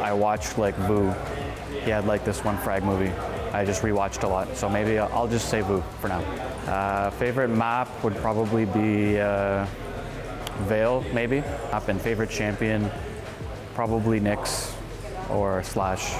I watched like Vu. He had like this one frag movie. I just rewatched a lot, so maybe I'll just say Vu for now. Favorite map would probably be Vale, maybe. And favorite champion, probably Nyx or Slash.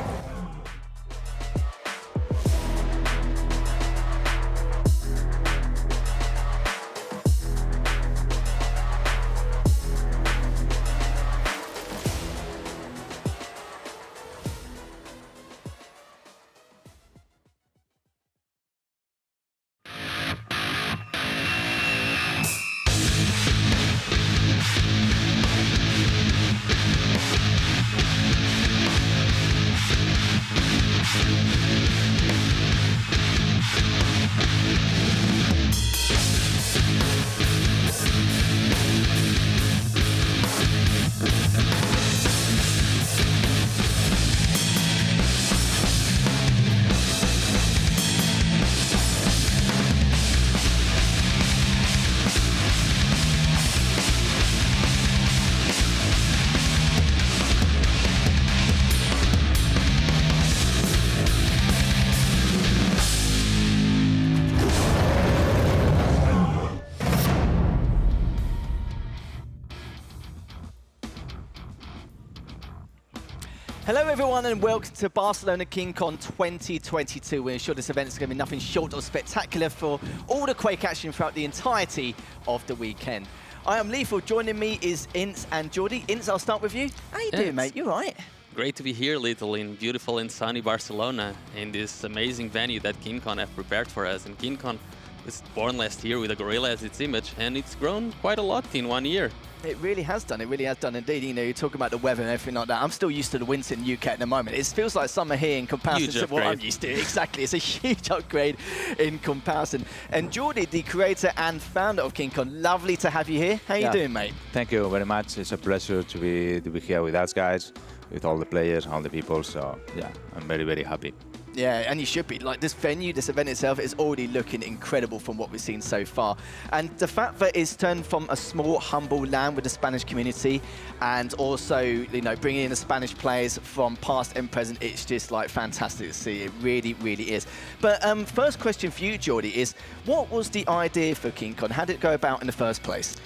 Hello everyone and welcome to Barcelona KeenCon 2022. We're sure this event is going to be nothing short of spectacular for all the Quake action throughout the entirety of the weekend. I am Lethal, joining me is Ince and Jordi. Ince, I'll start with you. How you doing, mate? You right? Great to be here, Lethal, in beautiful and sunny Barcelona, in this amazing venue that KeenCon have prepared for us. And KeenCon was born last year with a gorilla as its image, and it's grown quite a lot in 1 year. It really has done. It really has done indeed. You know, you're talking about the weather and everything like that. I'm still used to the winter in the UK at the moment. It feels like summer here in comparison to what I'm used to. Exactly. It's a huge upgrade in comparison. And Jordi, the creator and founder of KeenCon, lovely to have you here. How you doing, mate? Thank you very much. It's a pleasure to be here with us guys, with all the players, all the people. So yeah, I'm very, very happy. Yeah, and you should be. Like, this venue, this event itself is already looking incredible from what we've seen so far. And the fact that it's turned from a small, humble LAN with the Spanish community and also, you know, bringing in the Spanish players from past and present, it's just like fantastic to see. It really, really is. But first question for you, Jordi, is what was the idea for KeenCon? How did it go about in the first place?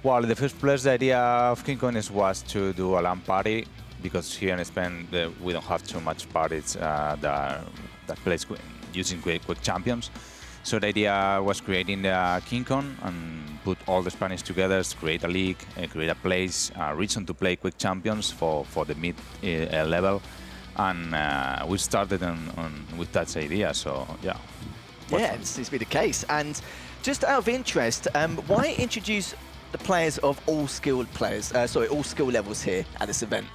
Well, in the first place, the idea of KeenCon was to do a LAN party, because here in Spain we don't have too much parties that plays using Quake champions. So the idea was creating the KeenCon and put all the Spanish together, create a league, create a place, a reason to play Quake champions for the mid level. And we started with that idea, so yeah. Yeah, it seems to be the case. And just out of interest, why introduce the players of all skilled players, all skill levels here at this event?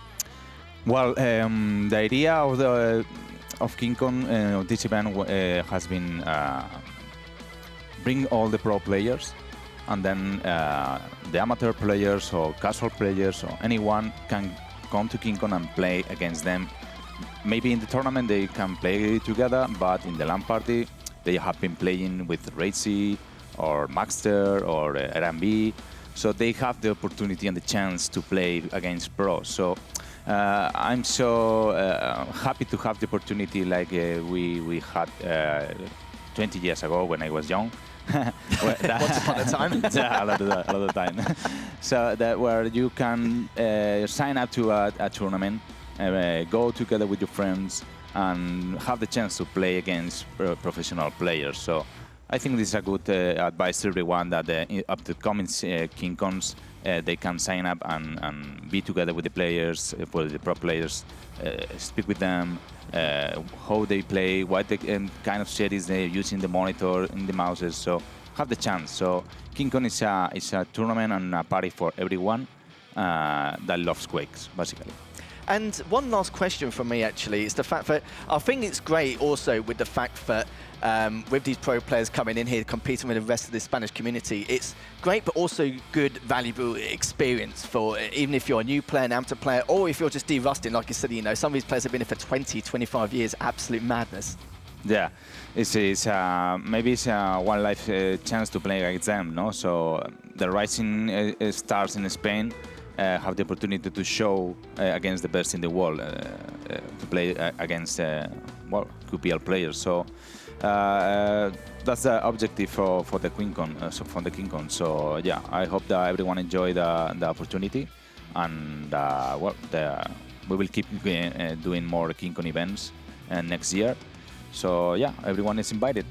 Well, the idea of KeenCon, this event has been bring all the pro players, and then the amateur players or casual players or anyone can come to KeenCon and play against them. Maybe in the tournament they can play together, but in the LAN party they have been playing with Racy or Maxter or RMB, so they have the opportunity and the chance to play against pros. So I'm so happy to have the opportunity like we had 20 years ago when I was young. Once upon a time. Yeah, a lot of time. So that where you can sign up to a tournament, go together with your friends, and have the chance to play against professional players. So I think this is a good advice to everyone that up to coming KeenCons, they can sign up and be together with the players, for the pro players, speak with them, how they play, what the kind of settings they're using, the monitor, in the mouses. So have the chance. So KeenCon is a tournament and a party for everyone that loves Quakes, basically. And one last question from me, actually, is the fact that I think it's great also with the fact that with these pro players coming in here competing with the rest of the Spanish community, it's great but also good, valuable experience for even if you're a new player, an amateur player, or if you're just de-rusting, like you said, you know, some of these players have been here for 20, 25 years, absolute madness. Yeah, maybe it's a one life chance to play against them, no? So the rising stars in Spain, have the opportunity to show against the best in the world, to play against well, QPL players. So that's the objective for the QueenCon, from the KeenCon. So yeah, I hope that everyone enjoy the opportunity, and well, we will keep doing more KeenCon events next year. So yeah, everyone is invited.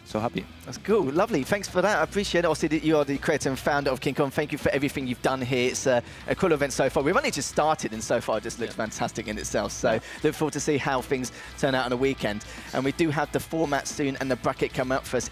So happy. That's cool, lovely. Thanks for that. I appreciate it. Obviously, you are the creator and founder of KeenCon. Thank you for everything you've done here. It's a cool event so far. We've only just started, and so far it just looks fantastic in itself. So look forward to see how things turn out on the weekend. And we do have the format soon and the bracket come out for us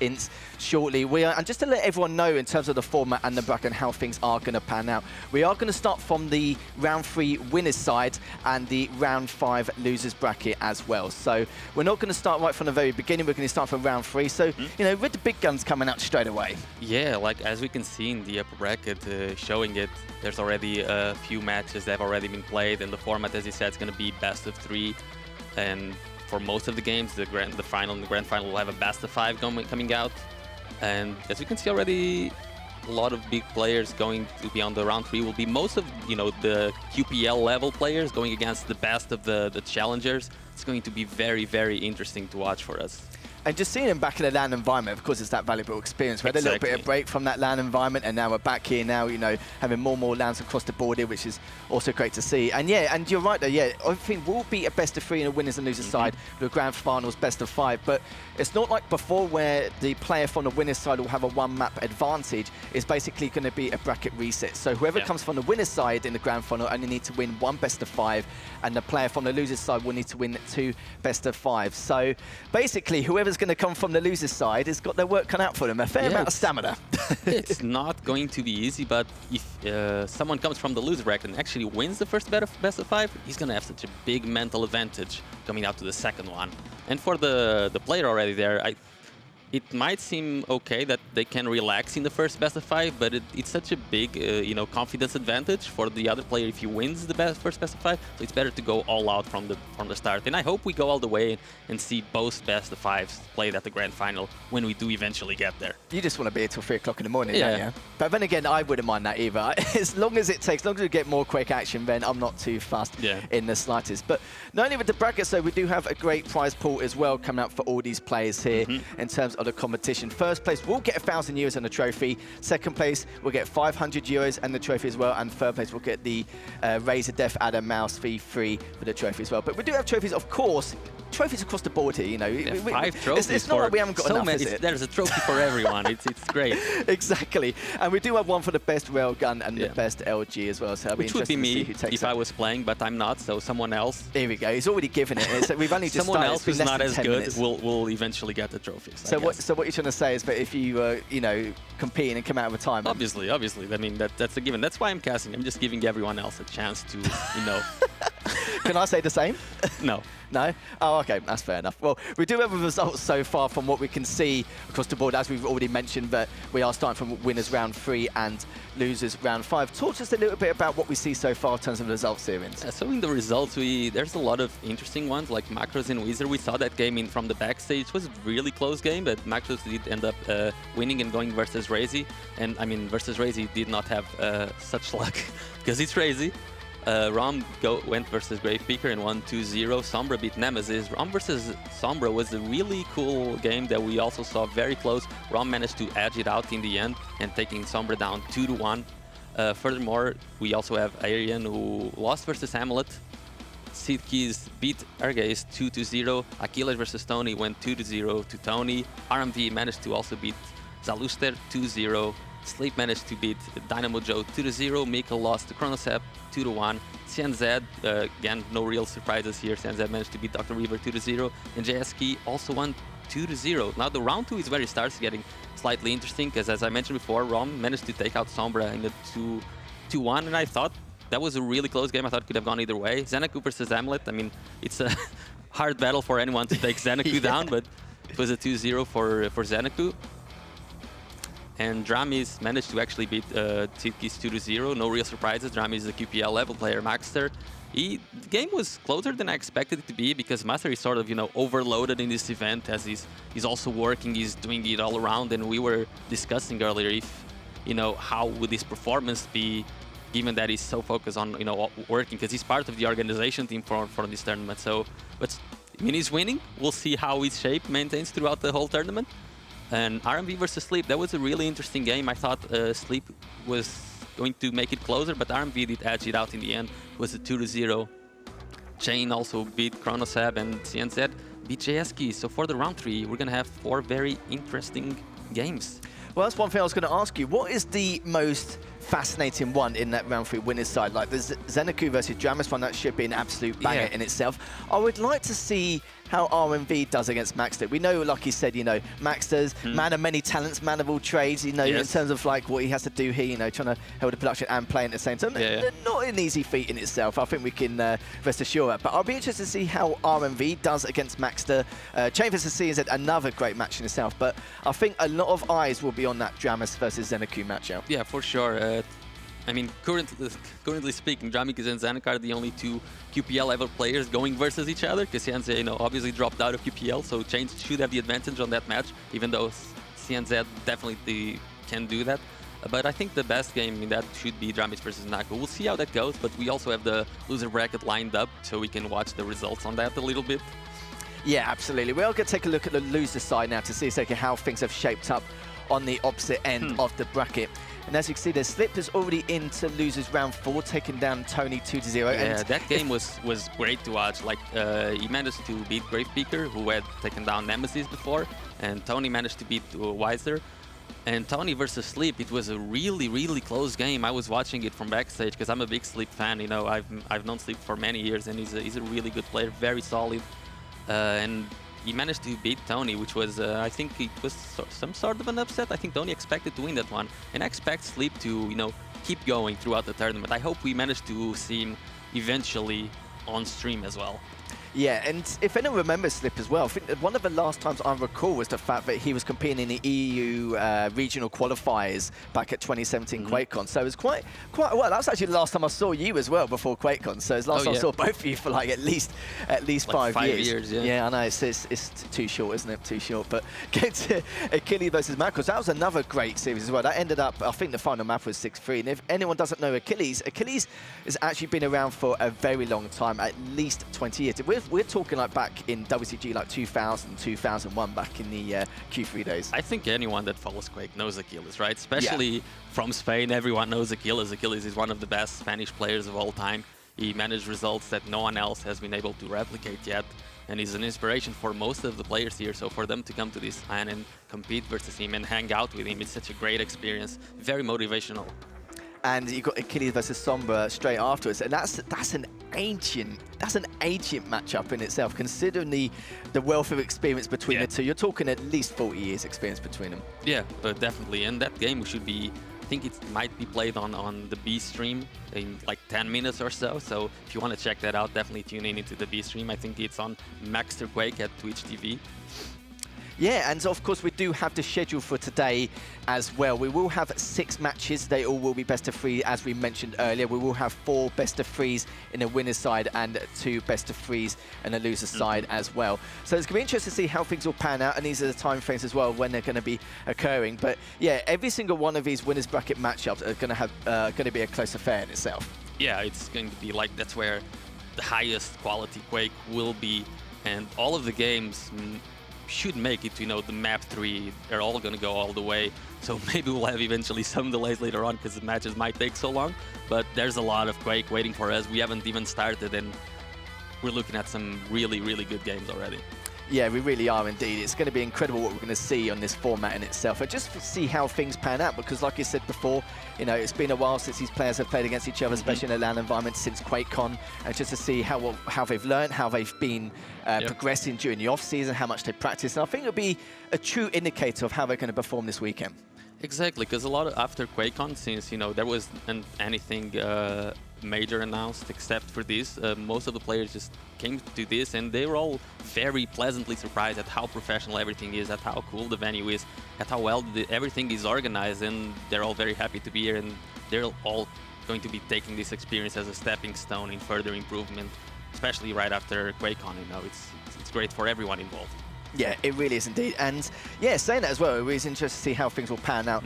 shortly. And just to let everyone know in terms of the format and the bracket and how things are going to pan out, we are going to start from the round 3 winners side and the round 5 losers bracket as well. So we're not going to start right from the very beginning. We're going to start from round 3. So you know, with the big guns coming out straight away. Yeah, like as we can see in the upper bracket, showing it, there's already a few matches that have already been played, and the format, as you said, is going to be best of 3. And for most of the games, the final and the grand final will have a best of 5 coming out. And as we can see already, a lot of big players going to be on the round 3 will be most of, you know, the QPL level players going against the best of the challengers. It's going to be very, very interesting to watch for us. And just seeing him back in the LAN environment, of course, it's that valuable experience. We had a little bit of break from that LAN environment, and now we're back here now, you know, having more and more LANs across the board here, which is also great to see. And yeah, and you're right there, yeah, I think we'll be a best of 3 in the winners and losers side, the grand finals best of 5. But it's not like before where the player from the winners side will have a 1-map advantage. It's basically going to be a bracket reset. So whoever comes from the winners side in the grand final only need to win 1 best of 5, and the player from the losers side will need to win 2 best of 5. So basically, whoever's going to come from the losers side has got their work cut out for them, a fair amount of stamina. It's not going to be easy, but if someone comes from the loser bracket and actually wins the first best of 5, he's going to have such a big mental advantage coming out to the second one. And for the player already there, it might seem okay that they can relax in the first best of 5, but it's such a big, you know, confidence advantage for the other player if he wins the first best of 5. So it's better to go all out from the start. And I hope we go all the way and see both best of 5s played at the grand final when we do eventually get there. You just want to be here till 3 o'clock in the morning, don't you? But then again, I wouldn't mind that either. As long as it takes, as long as we get more Quake action, then I'm not too fast in the slightest. But not only with the brackets, though, we do have a great prize pool as well coming out for all these players here in terms of the competition. First place will get 1,000 euros and the trophy. Second place will get 500 euros and the trophy as well. And third place will get the Razor Death Adder Mouse V3 for the trophy as well. But we do have trophies, of course. Trophies across the board here, you know. 5 trophies. It's not like we haven't got enough, is it? There's a trophy for everyone. It's great. Exactly. And we do have one for the best railgun and the best LG as well. So which would be me if I was playing, but I'm not, so someone else. Here we go. He's already given it. So we've only just someone started. else who's not as good will eventually get the trophies. So what you're trying to say is that if you were, you know, competing and come out of retirement. Obviously. I mean, that's a given. That's why I'm casting. I'm just giving everyone else a chance to, you know. Can I say the same? No. No? Oh, okay, that's fair enough. Well, we do have the results so far from what we can see across the board, as we've already mentioned, but we are starting from winners round 3 and losers round 5. Talk to us a little bit about what we see so far in terms of the results here. So in the results, there's a lot of interesting ones, like Macros and Wizard. We saw that game in from the backstage. It was a really close game, but Macros did end up winning and going versus Razy. And I mean, versus Razy did not have such luck, because it's Razy. Rom went versus Gravepeaker and won 2-0. Sombra beat Nemesis. Rom versus Sombra was a really cool game that we also saw very close. Rom managed to edge it out in the end and taking Sombra down 2-1. Furthermore, we also have Arian who lost versus Amulet. Sidkeys beat Ergaze 2-0. Achilles versus Tony went 2-0 to Tony. RMV managed to also beat Zaluster 2-0. Sleep managed to beat Dynamo Joe 2-0. Mika lost to Chronosep 2-1. CNZ, again, no real surprises here. CNZ managed to beat Dr. Weaver 2-0. And JSK also won 2-0. Now the round 2 is where it starts getting slightly interesting, because as I mentioned before, Rom managed to take out Sombra in the 2-1, and I thought that was a really close game. I thought it could have gone either way. Xenaku versus Amulet, I mean, it's a hard battle for anyone to take Xenaku down, but it was a 2-0 for Xenaku. And Dramis managed to actually beat Tidkis 2-0. No real surprises. Dramis is a QPL level player, Maxter. The game was closer than I expected it to be, because Master is sort of, you know, overloaded in this event, as he's also working, he's doing it all around. And we were discussing earlier if, you know, how would his performance be given that he's so focused on working, because he's part of the organization team for this tournament. So, but I mean, he's winning. We'll see how his shape maintains throughout the whole tournament. And RMV versus Sleep, that was a really interesting game. I thought Sleep was going to make it closer, but RMV did edge it out in the end. It was a 2-0. Chain also beat Chronosab, and CNZ beat JSK. So for the round 3, we're going to have 4 very interesting games. Well, that's one thing I was going to ask you. What is the most fascinating one in that round 3 winners side? Like the Zeneku versus Dramus one, that should be an absolute banger in itself. I would like to see how RMV does against Maxter. We know, like you said, Maxter's man of many talents, man of all trades, in terms of like what he has to do here, trying to hold the production and play at the same time. Not an easy feat in itself. I think we can rest assured that. But I'll be interested to see how RMV does against Maxter. Chain vs. C is another great match in itself, but I think a lot of eyes will be on that Dramus versus Zeneku matchup. Yeah, for sure. I mean, currently speaking, Dramikis and Zenek are the only 2 QPL level players going versus each other, because CNZ, obviously dropped out of QPL, so Chain should have the advantage on that match, even though CNZ definitely can do that. But I think the best game in that should be Dramikis versus Nako. We'll see how that goes, but we also have the loser bracket lined up, so we can watch the results on that a little bit. Yeah, absolutely. We're going to take a look at the loser side now to see how things have shaped up on the opposite end of the bracket. And as you can see, the Slip is already into losers round 4, taking down Tony 2-0. Yeah, and that game was great to watch. Like, he managed to beat Gravepeaker, who had taken down Nemesis before, and Tony managed to beat Weiser. And Tony versus Sleep, it was a really, really close game. I was watching it from backstage because I'm a big Sleep fan. I've known Sleep for many years, and he's a really good player, very solid. And he managed to beat Tony, which was, I think it was some sort of an upset. I think Tony expected to win that one. And I expect Sleep to, keep going throughout the tournament. I hope we manage to see him eventually on stream as well. Yeah, and if anyone remembers Slip as well, I think that one of the last times I recall was the fact that he was competing in the EU regional qualifiers back at 2017 QuakeCon. So it was quite well. That was actually the last time I saw you as well before QuakeCon. So it's the last time I saw both of you for like at least like 5 years. Yeah, I know it's too short, isn't it? Too short. But getting to Achilles versus Marcos, that was another great series as well. That ended up, I think the final map was 6-3. And if anyone doesn't know Achilles has actually been around for a very long time, at least 20 years. We're talking like back in WCG like 2000, 2001, back in the Q3 days. I think anyone that follows Quake knows Achilles, right? Especially from Spain, everyone knows Achilles. Achilles is one of the best Spanish players of all time. He managed results that no one else has been able to replicate yet, and he's an inspiration for most of the players here. So for them to come to this LAN and compete versus him and hang out with him, it's such a great experience, very motivational. And you've got Achilles versus Sombra straight afterwards, and that's an ancient matchup in itself, considering the wealth of experience between the two. You're talking at least 40 years experience between them. Yeah, definitely. And that game should be, I think it might be played on the B stream in like 10 minutes or so. So if you want to check that out, definitely tune in into the B stream. I think it's on Maxter Quake at Twitch TV. Yeah, and of course we do have the schedule for today as well. We will have 6 matches. They all will be best of 3, as we mentioned earlier. We will have 4 best of 3s in the winner's side and 2 best of 3s in the loser's side as well. So it's going to be interesting to see how things will pan out, and these are the time frames as well when they're going to be occurring. But yeah, every single one of these winners bracket matchups are going to have going to be a close affair in itself. Yeah, it's going to be like, that's where the highest quality Quake will be, and all of the games should make it to, the map 3. They're all going to go all the way. So maybe we'll have eventually some delays later on because the matches might take so long. But there's a lot of Quake waiting for us. We haven't even started, and we're looking at some really, really good games already. Yeah, we really are indeed. It's going to be incredible what we're going to see on this format in itself, and just to see how things pan out, because like I said before, it's been a while since these players have played against each other, especially in a LAN environment, since QuakeCon, and just to see how they've learned, how they've been progressing during the off-season, how much they practice, and I think it'll be a true indicator of how they're going to perform this weekend. Exactly, because a lot after QuakeCon, since there wasn't anything major announced except for this, most of the players just came to this, and they were all very pleasantly surprised at how professional everything is, at how cool the venue is, at how well everything is organized, and they're all very happy to be here, and they're all going to be taking this experience as a stepping stone in further improvement, especially right after QuakeCon. It's great for everyone involved. Yeah, it really is indeed. And yeah, saying that as well, it was interesting to see how things will pan out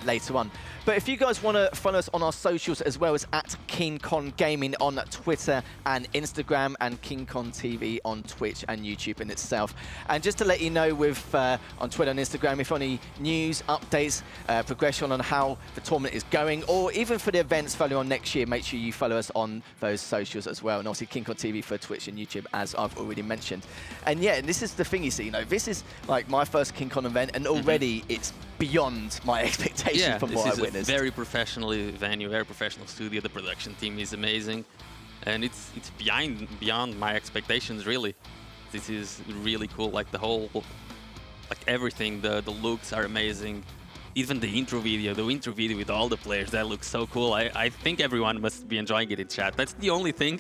later on. But if you guys want to follow us on our socials as well as at KeenCon Gaming on Twitter and Instagram, and KeenCon TV on Twitch and YouTube in itself. And just to let you know, with on Twitter and Instagram, if any news, updates, progression on how the tournament is going, or even for the events following on next year, make sure you follow us on those socials as well. And obviously KeenCon TV for Twitch and YouTube, as I've already mentioned. And yeah, this is the thing, you see, you know, this is like my first KeenCon event, and already it's beyond my expectations from what I witnessed. Very professional venue, very professional studio. The production team is amazing, and it's beyond my expectations, really. This is really cool. Like the whole, like everything. The looks are amazing. Even the intro video with all the players, that looks so cool. I think everyone must be enjoying it in chat. That's the only thing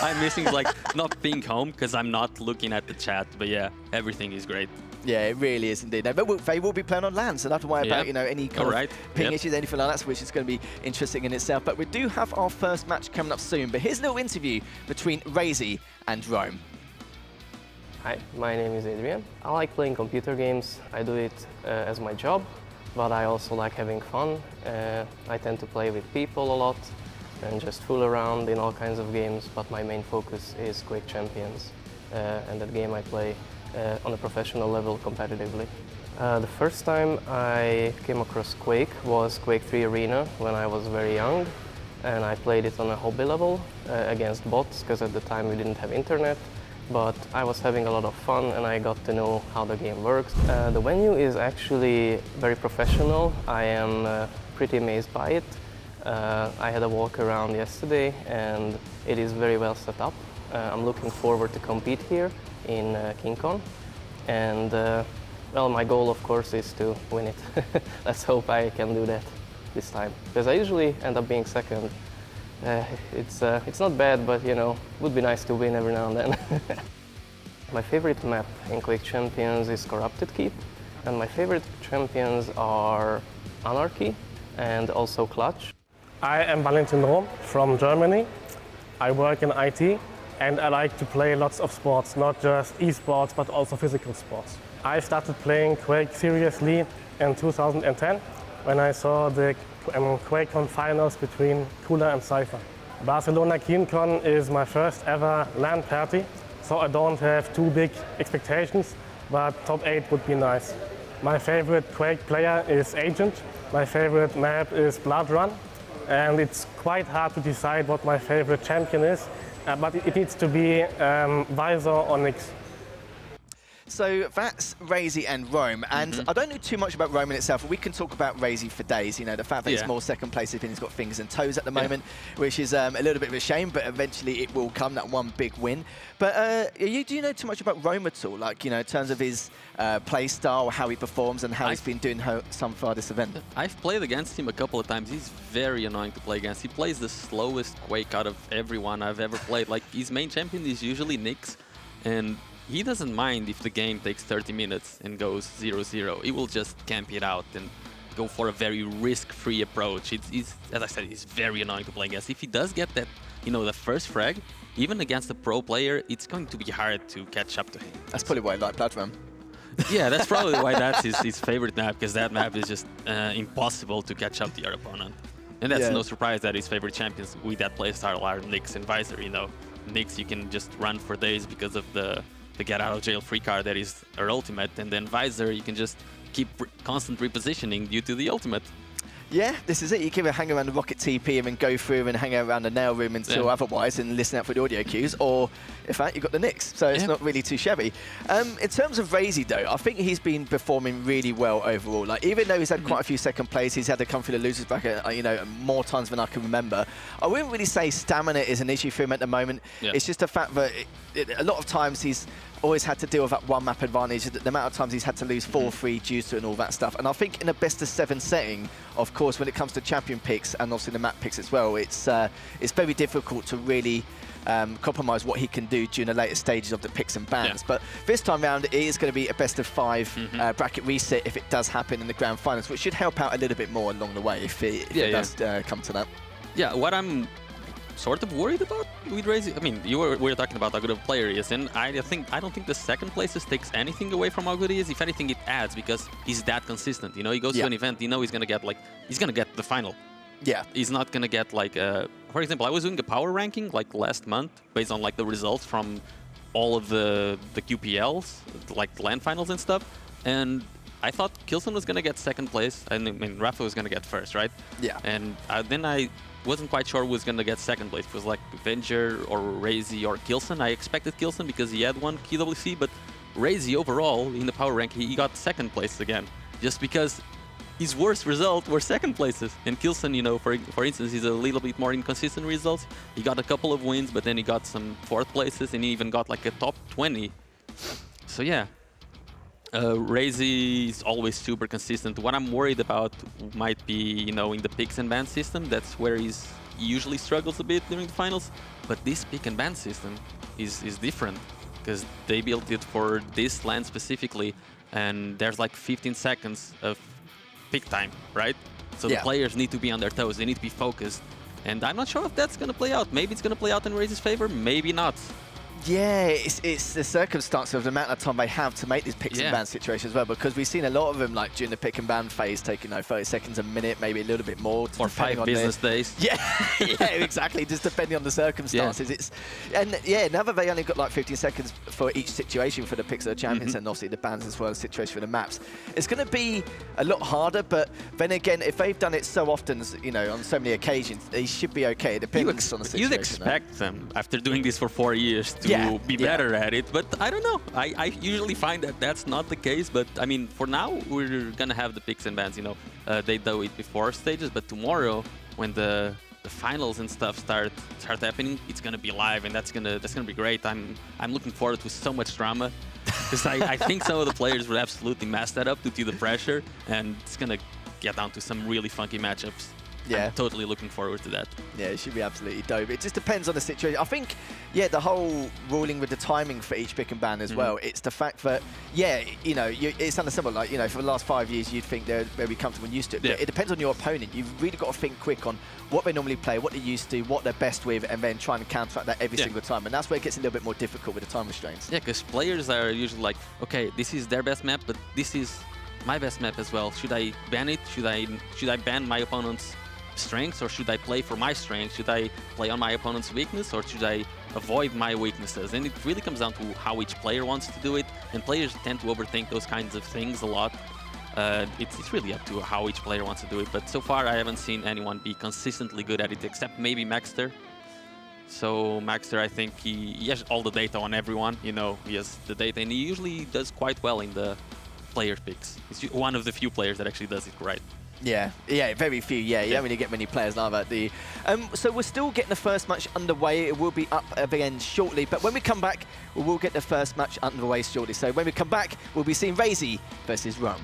I'm missing, is like not being home, because I'm not looking at the chat. But yeah, everything is great. Yeah, it really is indeed. No, but they will be playing on LAN, so don't have to worry about, you know, any kind of ping issues, anything like that, which is going to be interesting in itself. But we do have our first match coming up soon. But here's a little interview between Razy and Rome. Hi, my name is Adrian. I like playing computer games. I do it as my job, but I also like having fun. I tend to play with people a lot and just fool around in all kinds of games, but my main focus is Quake Champions, and that game I play on a professional level competitively. The first time I came across Quake was Quake 3 Arena when I was very young, and I played it on a hobby level against bots, because at the time we didn't have internet, but I was having a lot of fun and I got to know how the game works. The venue is actually very professional. I am pretty amazed by it. I had a walk around yesterday and it is very well set up. I'm looking forward to compete here in KeenCon, and well, my goal of course is to win it. Let's hope I can do that this time, because I usually end up being second. It's not bad, but you know, would be nice to win every now and then. My favorite map in Quake Champions is Corrupted Keep, and my favorite champions are Anarchy and also Clutch. I am Valentin Rom from Germany. I work in IT. And I like to play lots of sports, not just esports, but also physical sports. I started playing Quake seriously in 2010 when I saw the QuakeCon finals between Cooler and Cypher. Barcelona KeenCon is my first ever LAN party, so I don't have too big expectations, but top 8 would be nice. My favorite Quake player is Agent. My favorite map is Blood Run, and it's quite hard to decide what my favorite champion is. But it needs to be Visor or Nyx. So that's Razy and Rome, and I don't know too much about Rome in itself, but we can talk about Razy for days. You know, the fact that he's more second place, he's got fingers and toes at the moment, which is a little bit of a shame, but eventually it will come, that one big win. But do you know too much about Rome at all? Like, you know, in terms of his play style, how he performs, and how he's been doing so far this event? I've played against him a couple of times. He's very annoying to play against. He plays the slowest Quake out of everyone I've ever played. Like, his main champion is usually Nyx, and he doesn't mind if the game takes 30 minutes and goes 0-0. He will just camp it out and go for a very risk-free approach. It's, as I said, he's very annoying to play against. If he does get that, you know, the first frag, even against a pro player, it's going to be hard to catch up to him. That's probably why I like Blood Run. Yeah, that's probably why that's his favorite map, because that map is just impossible to catch up to your opponent. And that's no surprise that his favorite champions with that playstyle are Nyx and Visor, you know. Nyx you can just run for days because of the get out of jail free card that is her ultimate, and then Visor you can just keep constant repositioning due to the ultimate. Yeah, this is it. You can hang around the Rocket TP and then go through and hang around the nail room until otherwise and listen out for the audio cues, or in fact, you've got the Nyx, so it's not really too shabby. In terms of Razy, though, I think he's been performing really well overall. Like, even though he's had quite a few second places, he's had to come through the losers bracket, you know, more times than I can remember. I wouldn't really say stamina is an issue for him at the moment. It's just the fact that a lot of times he's always had to deal with that one map advantage, the amount of times he's had to lose 4-3 due to and all that stuff. And I think in a best of 7 setting, of course, when it comes to champion picks and also the map picks as well, it's very difficult to really compromise what he can do during the later stages of the picks and bans. But this time round, it is going to be a best of 5 bracket reset if it does happen in the grand finals, which should help out a little bit more along the way if it does come to that. Yeah, what I'm sort of worried about with Razy. I mean, we were talking about how good of a player he is, and I don't think the second places takes anything away from how good he is. If anything, it adds because he's that consistent. You know, he goes to an event, you know, he's gonna get the final. Yeah. He's not gonna get like, for example, I was doing a power ranking like last month based on like the results from all of the QPLs, like the LAN finals and stuff, and I thought Kilson was gonna get second place, and I mean Rafa was gonna get first, right? Yeah. And then I wasn't quite sure who was gonna get second place. It was like Vencer or Razy or Kilson. I expected Kilson because he had one QWC, but Razy overall in the power rank he got second place again, just because his worst result were second places. And Kilson, you know, for instance, he's a little bit more inconsistent results. He got a couple of wins, but then he got some fourth places, and he even got like a top 20. So yeah. Razy is always super consistent. What I'm worried about might be, you know, in the picks and ban system. That's where he usually struggles a bit during the finals. But this pick and ban system is different because they built it for this LAN specifically, and there's like 15 seconds of pick time, right? So the players need to be on their toes. They need to be focused. And I'm not sure if that's going to play out. Maybe it's going to play out in Razy's favor, maybe not. Yeah, it's the circumstance of the amount of time they have to make these picks and ban situations as well, because we've seen a lot of them like during the pick and ban phase taking 30 seconds, a minute, maybe a little bit more. Or 5 business days. Yeah, yeah, exactly, just depending on the circumstances. And now that they only got like 15 seconds for each situation for the picks of the champions and obviously the bans as well as the situation for the maps, it's going to be a lot harder, but then again, if they've done it so often, you know, on so many occasions, they should be okay. It depends on the situation. You'd expect them, after doing this for 4 years, to be better at it, but I don't know. I usually find that that's not the case, but I mean, for now, we're gonna have the picks and bans, you know. They do it before stages, but tomorrow, when the finals and stuff start happening, it's gonna be live, and that's gonna be great. I'm looking forward to so much drama, because I think some of the players will absolutely mess that up due to the pressure, and it's gonna get down to some really funky matchups. Yeah. I'm totally looking forward to that. Yeah, it should be absolutely dope. It just depends on the situation. I think, the whole ruling with the timing for each pick and ban as well, it's the fact that, you know, it's understandable. Like, you know, for the last 5 years, you'd think they're very comfortable and used to it. But it depends on your opponent. You've really got to think quick on what they normally play, what they're used to, what they're best with, and then try and counteract that every single time. And that's where it gets a little bit more difficult with the time restraints. Yeah, because players are usually like, okay, this is their best map, but this is my best map as well. Should I ban it? Should I ban my opponent's strengths, or should I play for my strengths? Should I play on my opponent's weakness, or should I avoid my weaknesses? And it really comes down to how each player wants to do it, and players tend to overthink those kinds of things a lot. It's really up to how each player wants to do it, but so far I haven't seen anyone be consistently good at it, except maybe Maxter. So Maxter, I think he has all the data on everyone, you know, he has the data, and he usually does quite well in the player picks. He's one of the few players that actually does it right. Yeah, very few. You don't really get many players like that, do you? So we're still getting the first match underway. It will be up at the end shortly, but when we come back, we will get the first match underway shortly. So when we come back, we'll be seeing Razy versus Rome.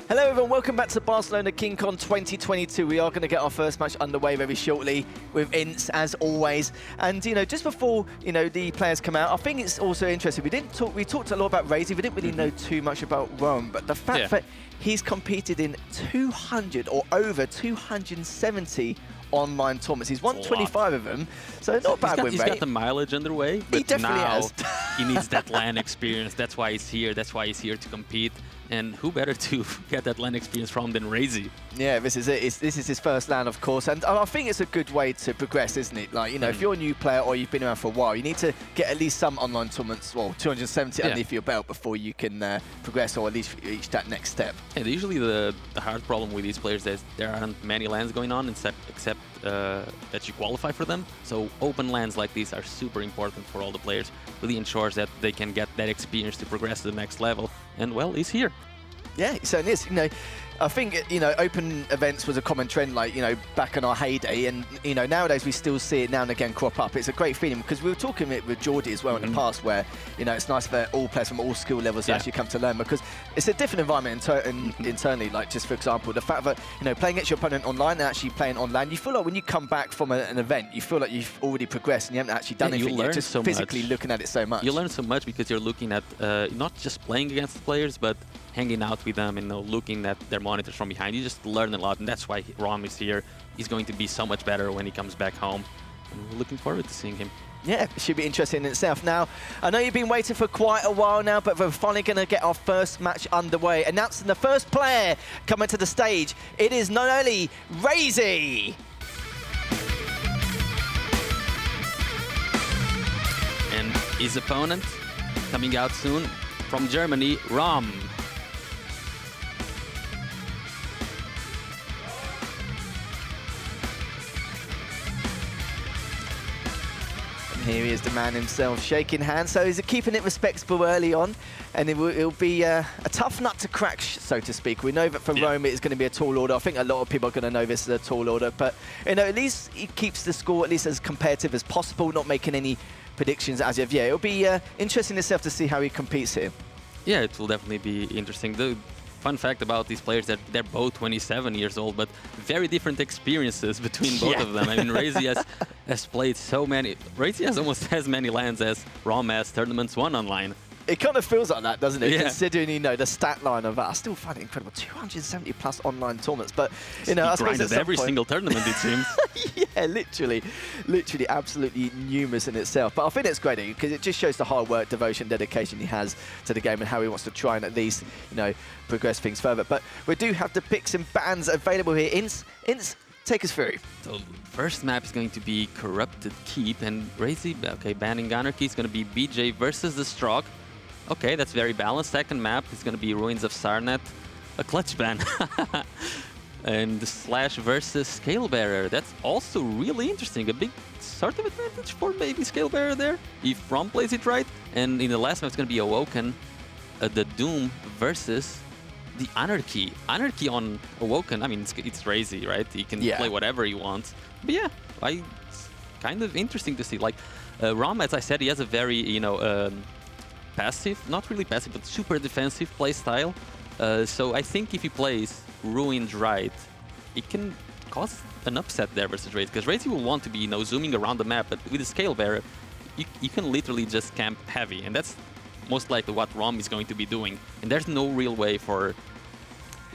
Hello everyone, welcome back to Barcelona KeenCon 2022. We are going to get our first match underway very shortly with Ince, as always. And, you know, just before, you know, the players come out, I think it's also interesting. We talked a lot about Razy. We didn't really know too much about Rome, but the fact that he's competed in 200 or over 270 online tournaments. He's won 25 of them, so not a bad win rate. He's got the mileage underway, but he definitely has. He needs that LAN experience. That's why he's here. That's why he's here to compete. And who better to get that LAN experience from than Razy? Yeah, this is it. This is his first LAN, of course, and I think it's a good way to progress, isn't it? Like, you know, if you're a new player or you've been around for a while, you need to get at least some online tournaments, well, 270 underneath your belt before you can progress or at least reach that next step. And usually the hard problem with these players is there aren't many LANs going on except that you qualify for them. So open lands like these are super important for all the players. Really ensures that they can get that experience to progress to the next level. And well, he's here. Yeah, it certainly is. You know, I think, you know, open events was a common trend, like, you know, back in our heyday, and, you know, nowadays we still see it now and again crop up. It's a great feeling, because we were talking it with Geordie as well in the past, where, you know, it's nice for all players from all skill levels to actually come to learn, because it's a different environment internally. Like, just for example, the fact that, you know, playing against your opponent online and actually playing online, you feel like when you come back from an event, you feel like you've already progressed and you haven't actually done anything. You're just so physically looking at it so much. You learn so much because you're looking at not just playing against the players, but hanging out with them and, you know, looking at their monitors from behind. You just learn a lot, and that's why Rom is here. He's going to be so much better when he comes back home. And we're looking forward to seeing him. Yeah, it should be interesting in itself. Now, I know you've been waiting for quite a while now, but we're finally going to get our first match underway. Announcing the first player coming to the stage, it is not only Razy. And his opponent, coming out soon, from Germany, Rom. Here he is, the man himself, shaking hands. So he's keeping it respectable early on, and it'll be a tough nut to crack, so to speak. We know that for Rome it's going to be a tall order. I think a lot of people are going to know this is a tall order, but, you know, at least he keeps the score at least as competitive as possible, not making any predictions as of yet. It'll be interesting itself to see how he competes here. Yeah, it will definitely be interesting. The fun fact about these players that they're both 27 years old, but very different experiences between both of them. I mean, Razy has played so many. Razy has almost as many lands as Rom has tournaments won online. It kind of feels like that, doesn't it? Yeah. Considering, you know, the stat line of that. I still find it incredible. 270 plus online tournaments. But, you know, I suppose grinded every single tournament, it seems. Yeah, literally absolutely numerous in itself. But I think it's great because it just shows the hard work, devotion, dedication he has to the game and how he wants to try and at least, you know, progress things further. But we do have the picks and bans available here. Ince, take us through. So first map is going to be Corrupted Keep, and Razy, okay, banning Anarchy is going to be BJ versus the Strog. Okay, that's very balanced. Second map is going to be Ruins of Sarnet, a clutch ban. And the Slash versus Scalebearer. That's also really interesting. A big sort of advantage for maybe Scalebearer there, if Rom plays it right. And in the last map, it's going to be Awoken, the Doom versus the Anarchy. Anarchy on Awoken, I mean, it's Razy, right? He can play whatever he wants. But yeah, it's kind of interesting to see. Like, Rom, as I said, he has a very, you know, passive, not really passive, but super defensive play style. So I think if he plays Ruined right, it can cause an upset there versus Razy, because Razy will want to be, you know, zooming around the map, but with the Scalebearer, you can literally just camp heavy, and that's most likely what Rom is going to be doing. And there's no real way for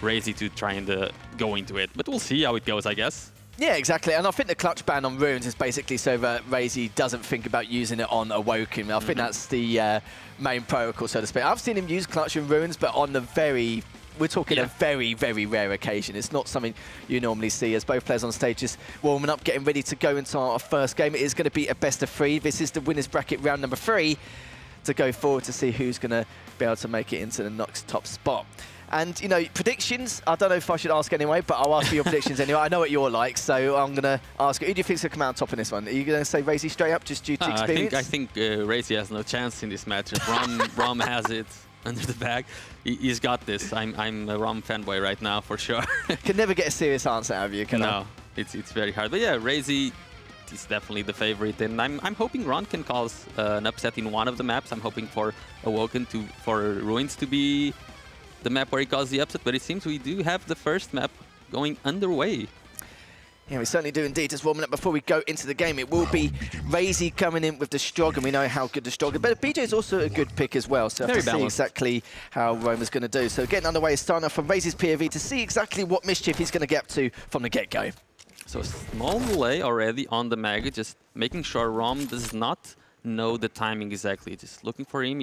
Razy to try and go into it, but we'll see how it goes, I guess. Yeah, exactly. And I think the clutch ban on Ruins is basically so that Razy doesn't think about using it on Awoken. I think that's the main protocol, so to speak. I've seen him use clutch and Ruins, but on the we're talking a very, very rare occasion. It's not something you normally see, as both players on stage just warming up, getting ready to go into our first game. It is going to be a best of 3. This is the winners bracket round number 3 to go forward to see who's going to be able to make it into the next top spot. And, you know, predictions, I don't know if I should ask anyway, but I'll ask for your predictions anyway. I know what you're like, so I'm going to ask, who do you think's going to come out on top in this one? Are you going to say Razy straight up, just due to experience? I think Razy has no chance in this match. Rom has it under the bag. He's got this. I'm a Rom fanboy right now, for sure. Can never get a serious answer out of you, can I? No, it's very hard. But yeah, Razy is definitely the favorite, and I'm hoping Ron can cause an upset in one of the maps. I'm hoping for Awoken for Ruins to be the map where he caused the upset, but it seems we do have the first map going underway. Yeah, we certainly do indeed. Just warming up before we go into the game. It will be Razy coming in with the Strog, and we know how good the Strog is. But BJ is also a good pick as well, so I have to see exactly how Roma's going to do. So getting underway, starting off from Razy's POV to see exactly what mischief he's going to get up to from the get-go. So small delay already on the Mega, just making sure Rom does not know the timing exactly. Just looking for him.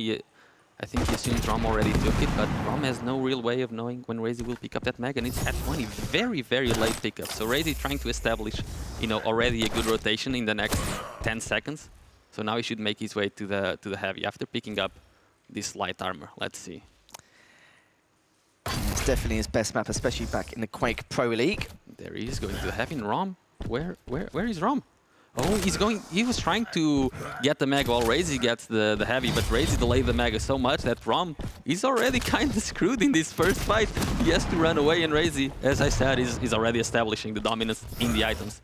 I think he assumes Rom already took it, but Rom has no real way of knowing when Razy will pick up that Mega, and it's at 20. Very, very late pickup. So Razy trying to establish, you know, already a good rotation in the next 10 seconds. So now he should make his way to the heavy after picking up this light armor. Let's see. It's definitely his best map, especially back in the Quake Pro League. There he is, going to the heavy, and Rom Where is Rom? Oh, he was trying to get the Mega while Razy gets the heavy, but Razy delayed the Mega so much that Rom is already kind of screwed in this first fight. He has to run away, and Razy, as I said, is already establishing the dominance in the items.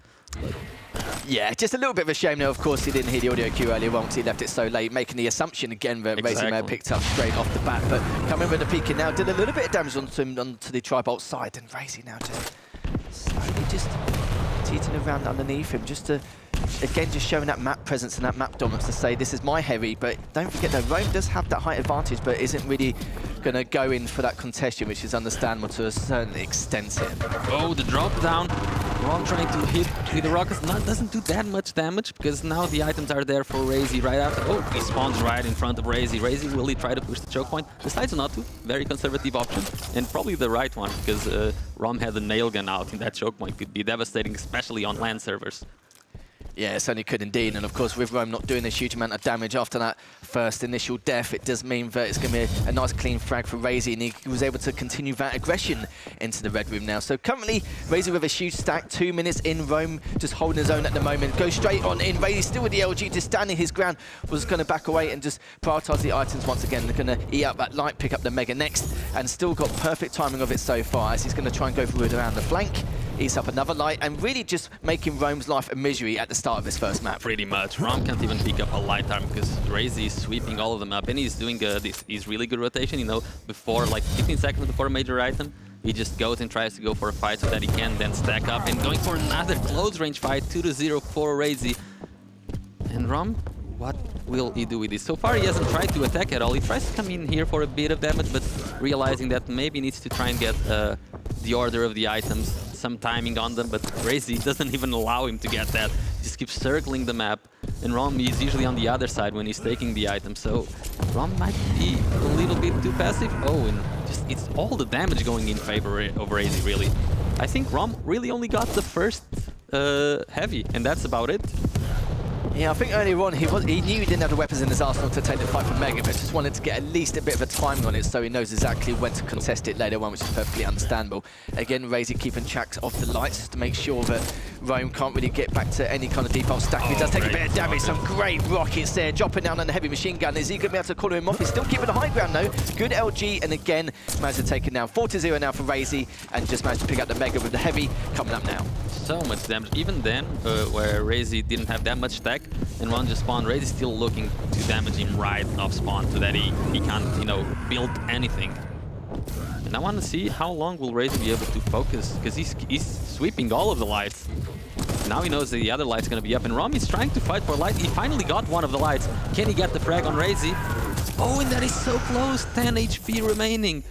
Yeah, just a little bit of a shame now, of course, he didn't hear the audio cue earlier on because he left it so late, making the assumption again that Razy may have picked up straight off the bat. But coming with the peeking now, did a little bit of damage onto the Tri-Bolt side, and Razy now just slowly just teetering around underneath him, just to, again, just showing that map presence and that map dominance to say, this is my heavy. But don't forget that Rome does have that height advantage, but isn't really going to go in for that contestation, which is understandable to a certain extent here. Oh, the drop down. Rom trying to hit with the rockets. Doesn't do that much damage because now the items are there for Razy right after. Oh, he spawns right in front of Razy. Razy will he try to push the choke point? Decides not to. Very conservative option and probably the right one because Rom had the nail gun out, and that choke point could be devastating, especially on LAN servers. Yeah, it certainly could indeed, and of course with Rome not doing a huge amount of damage after that first initial death, it does mean that it's going to be a nice clean frag for Razy, and he was able to continue that aggression into the red room now. So currently, Razy with a huge stack, 2 minutes in, Rome just holding his own at the moment, goes straight on in, Razy still with the LG, just standing his ground, was going to back away and just prioritise the items once again. They're going to eat up that light, pick up the Mega next, and still got perfect timing of it so far, as he's going to try and go through it around the flank, eats up another light, and really just making Rome's life a misery at the start of this first map. Pretty much. Rom can't even pick up a light arm because Razy is sweeping all of them up, and he's doing this really good rotation, you know, before, like 15 seconds before a major item. He just goes and tries to go for a fight so that he can then stack up, and going for another close range fight, 2-0 for Razy. And Rom, what will he do with this? So far he hasn't tried to attack at all. He tries to come in here for a bit of damage, but realizing that maybe he needs to try and get the order of the items, some timing on them, but Razy doesn't even allow him to get that. He just keeps circling the map, and Rom is usually on the other side when he's taking the item, so Rom might be a little bit too passive. Oh, and just it's all the damage going in favor of Razy, really. I think Rom really only got the first heavy, and that's about it. Yeah, I think earlier on he knew he didn't have the weapons in his arsenal to take the fight from Mega, but just wanted to get at least a bit of a timing on it so he knows exactly when to contest it later on, which is perfectly understandable. Again, Razy keeping tracks of the lights just to make sure that Rome can't really get back to any kind of default stack. He does take a bit of damage, some great rockets there, dropping down on the heavy machine gun. Is he going to be able to call him off? He's still keeping the high ground though. Good LG, and again, managed to take it down 4-0 now for Razy, and just managed to pick up the Mega with the heavy coming up now. So much damage. Even then, where Razy didn't have that much stack, and one just spawned, Razy still looking to damage him right off spawn so that he can't, you know, build anything. And I want to see how long will Razy be able to focus, because he's sweeping all of the lights. Now he knows that the other light's going to be up, and Rom is trying to fight for light. He finally got one of the lights. Can he get the frag on Razy? Oh, and that is so close. 10 HP remaining.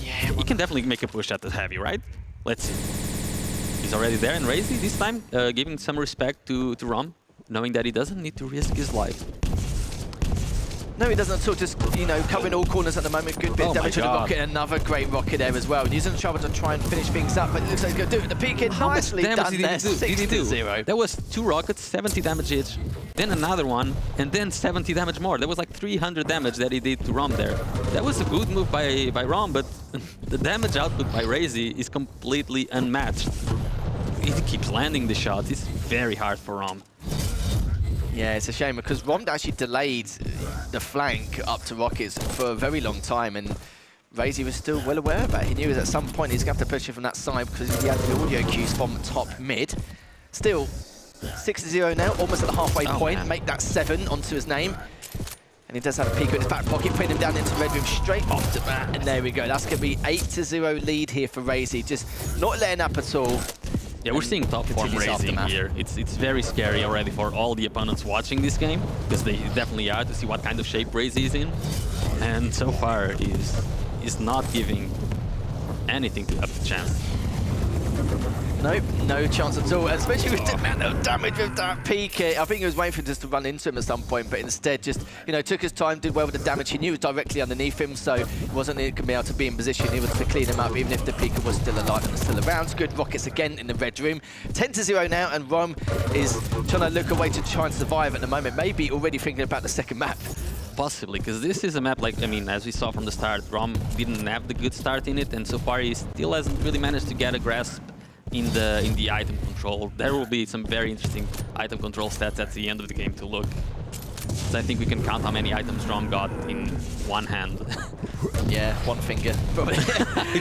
Yeah, he can definitely make a push at the heavy, right? Let's see. He's already there, and Razy this time giving some respect to Rom, knowing that he doesn't need to risk his life. No, he doesn't at all, just, you know, covering all corners at the moment. Good bit of damage to the rocket, another great rocket there as well. Using the trouble to try and finish things up, but it looks like he's going to do it. The peek in, nicely done there, 6-0. There was 2 rockets, 70 damage each, then another one, and then 70 damage more. There was like 300 damage that he did to Rom there. That was a good move by Rom, but the damage output by Razy is completely unmatched. He keeps landing the shots. It's very hard for Rom. Yeah, it's a shame because Rom actually delayed the flank up to rockets for a very long time, and Razy was still well aware of that. He knew at some point he's going to have to push it from that side because he had the audio cues from top mid. Still, 6-0 now, almost at the halfway point. Man. Make that 7 onto his name. And he does have a peek in his back pocket, putting him down into the red room straight off the bat. And there we go. That's going to be 8-0 lead here for Razy. Just not letting up at all. Yeah, we're seeing top form Razy here. It's very scary already for all the opponents watching this game, because they definitely are, to see what kind of shape Razy is in. And so far, is not giving anything to have the chance. Nope, no chance at all, especially with the amount of damage with that peek. I think he was waiting for just to run into him at some point, but instead just, you know, took his time, did well with the damage. He knew it was directly underneath him, so he wasn't going to be able to be in position. He was to clean him up, even if the peeker was still alive and still around. Good rockets again in the red room. 10-0 now, and Rom is trying to look away to try and survive at the moment. Maybe already thinking about the second map. Possibly, because this is a map, like, I mean, as we saw from the start, Rom didn't have the good start in it, and so far he still hasn't really managed to get a grasp in the item control. There will be some very interesting item control stats at the end of the game to look. So I think we can count how many items Rom got in one hand. Yeah, one finger.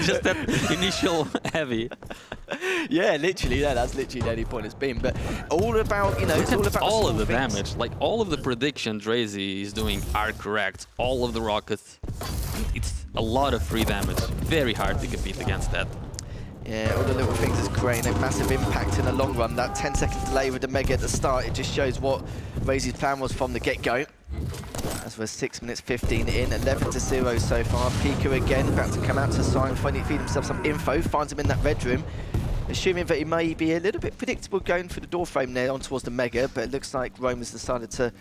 Just that initial heavy. Yeah, literally, that's literally the only point it's been. But all about, it's all about all of the things. damage. Like, all of the predictions Razy is doing are correct. All of the rockets. It's a lot of free damage. Very hard to compete against that. Yeah, all the little things is great, and a massive impact in the long run. That 10-second delay with the Mega at the start, it just shows what Razy's plan was from the get-go. As we're 6 minutes 15 in, 11-0 so far. Pika again, about to come out to sign, finally feed himself some info, finds him in that red room. Assuming that he may be a little bit predictable going through the door frame there on towards the Mega, but it looks like Rome has decided to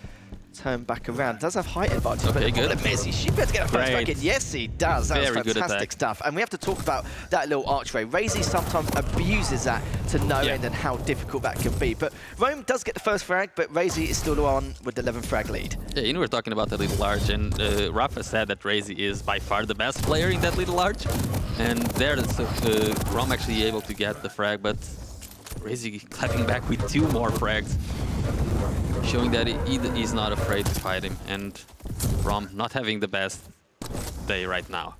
turn back around. Does have height advantage, okay, but good. Messi, she better get a first frag in. Yes, he does. That Very was good fantastic attack. stuff. And we have to talk about that little archway. Razy sometimes abuses that to no end and how difficult that can be. But Rome does get the first frag, but Razy is still on with the 11 frag lead. Yeah, you know, we're talking about the Little Large, and Rafa said that Razy is by far the best player in that Little Large. And there, Rom actually able to get the frag, but Razy clapping back with 2 more frags, showing that he's not afraid to fight him, and Rom not having the best day right now.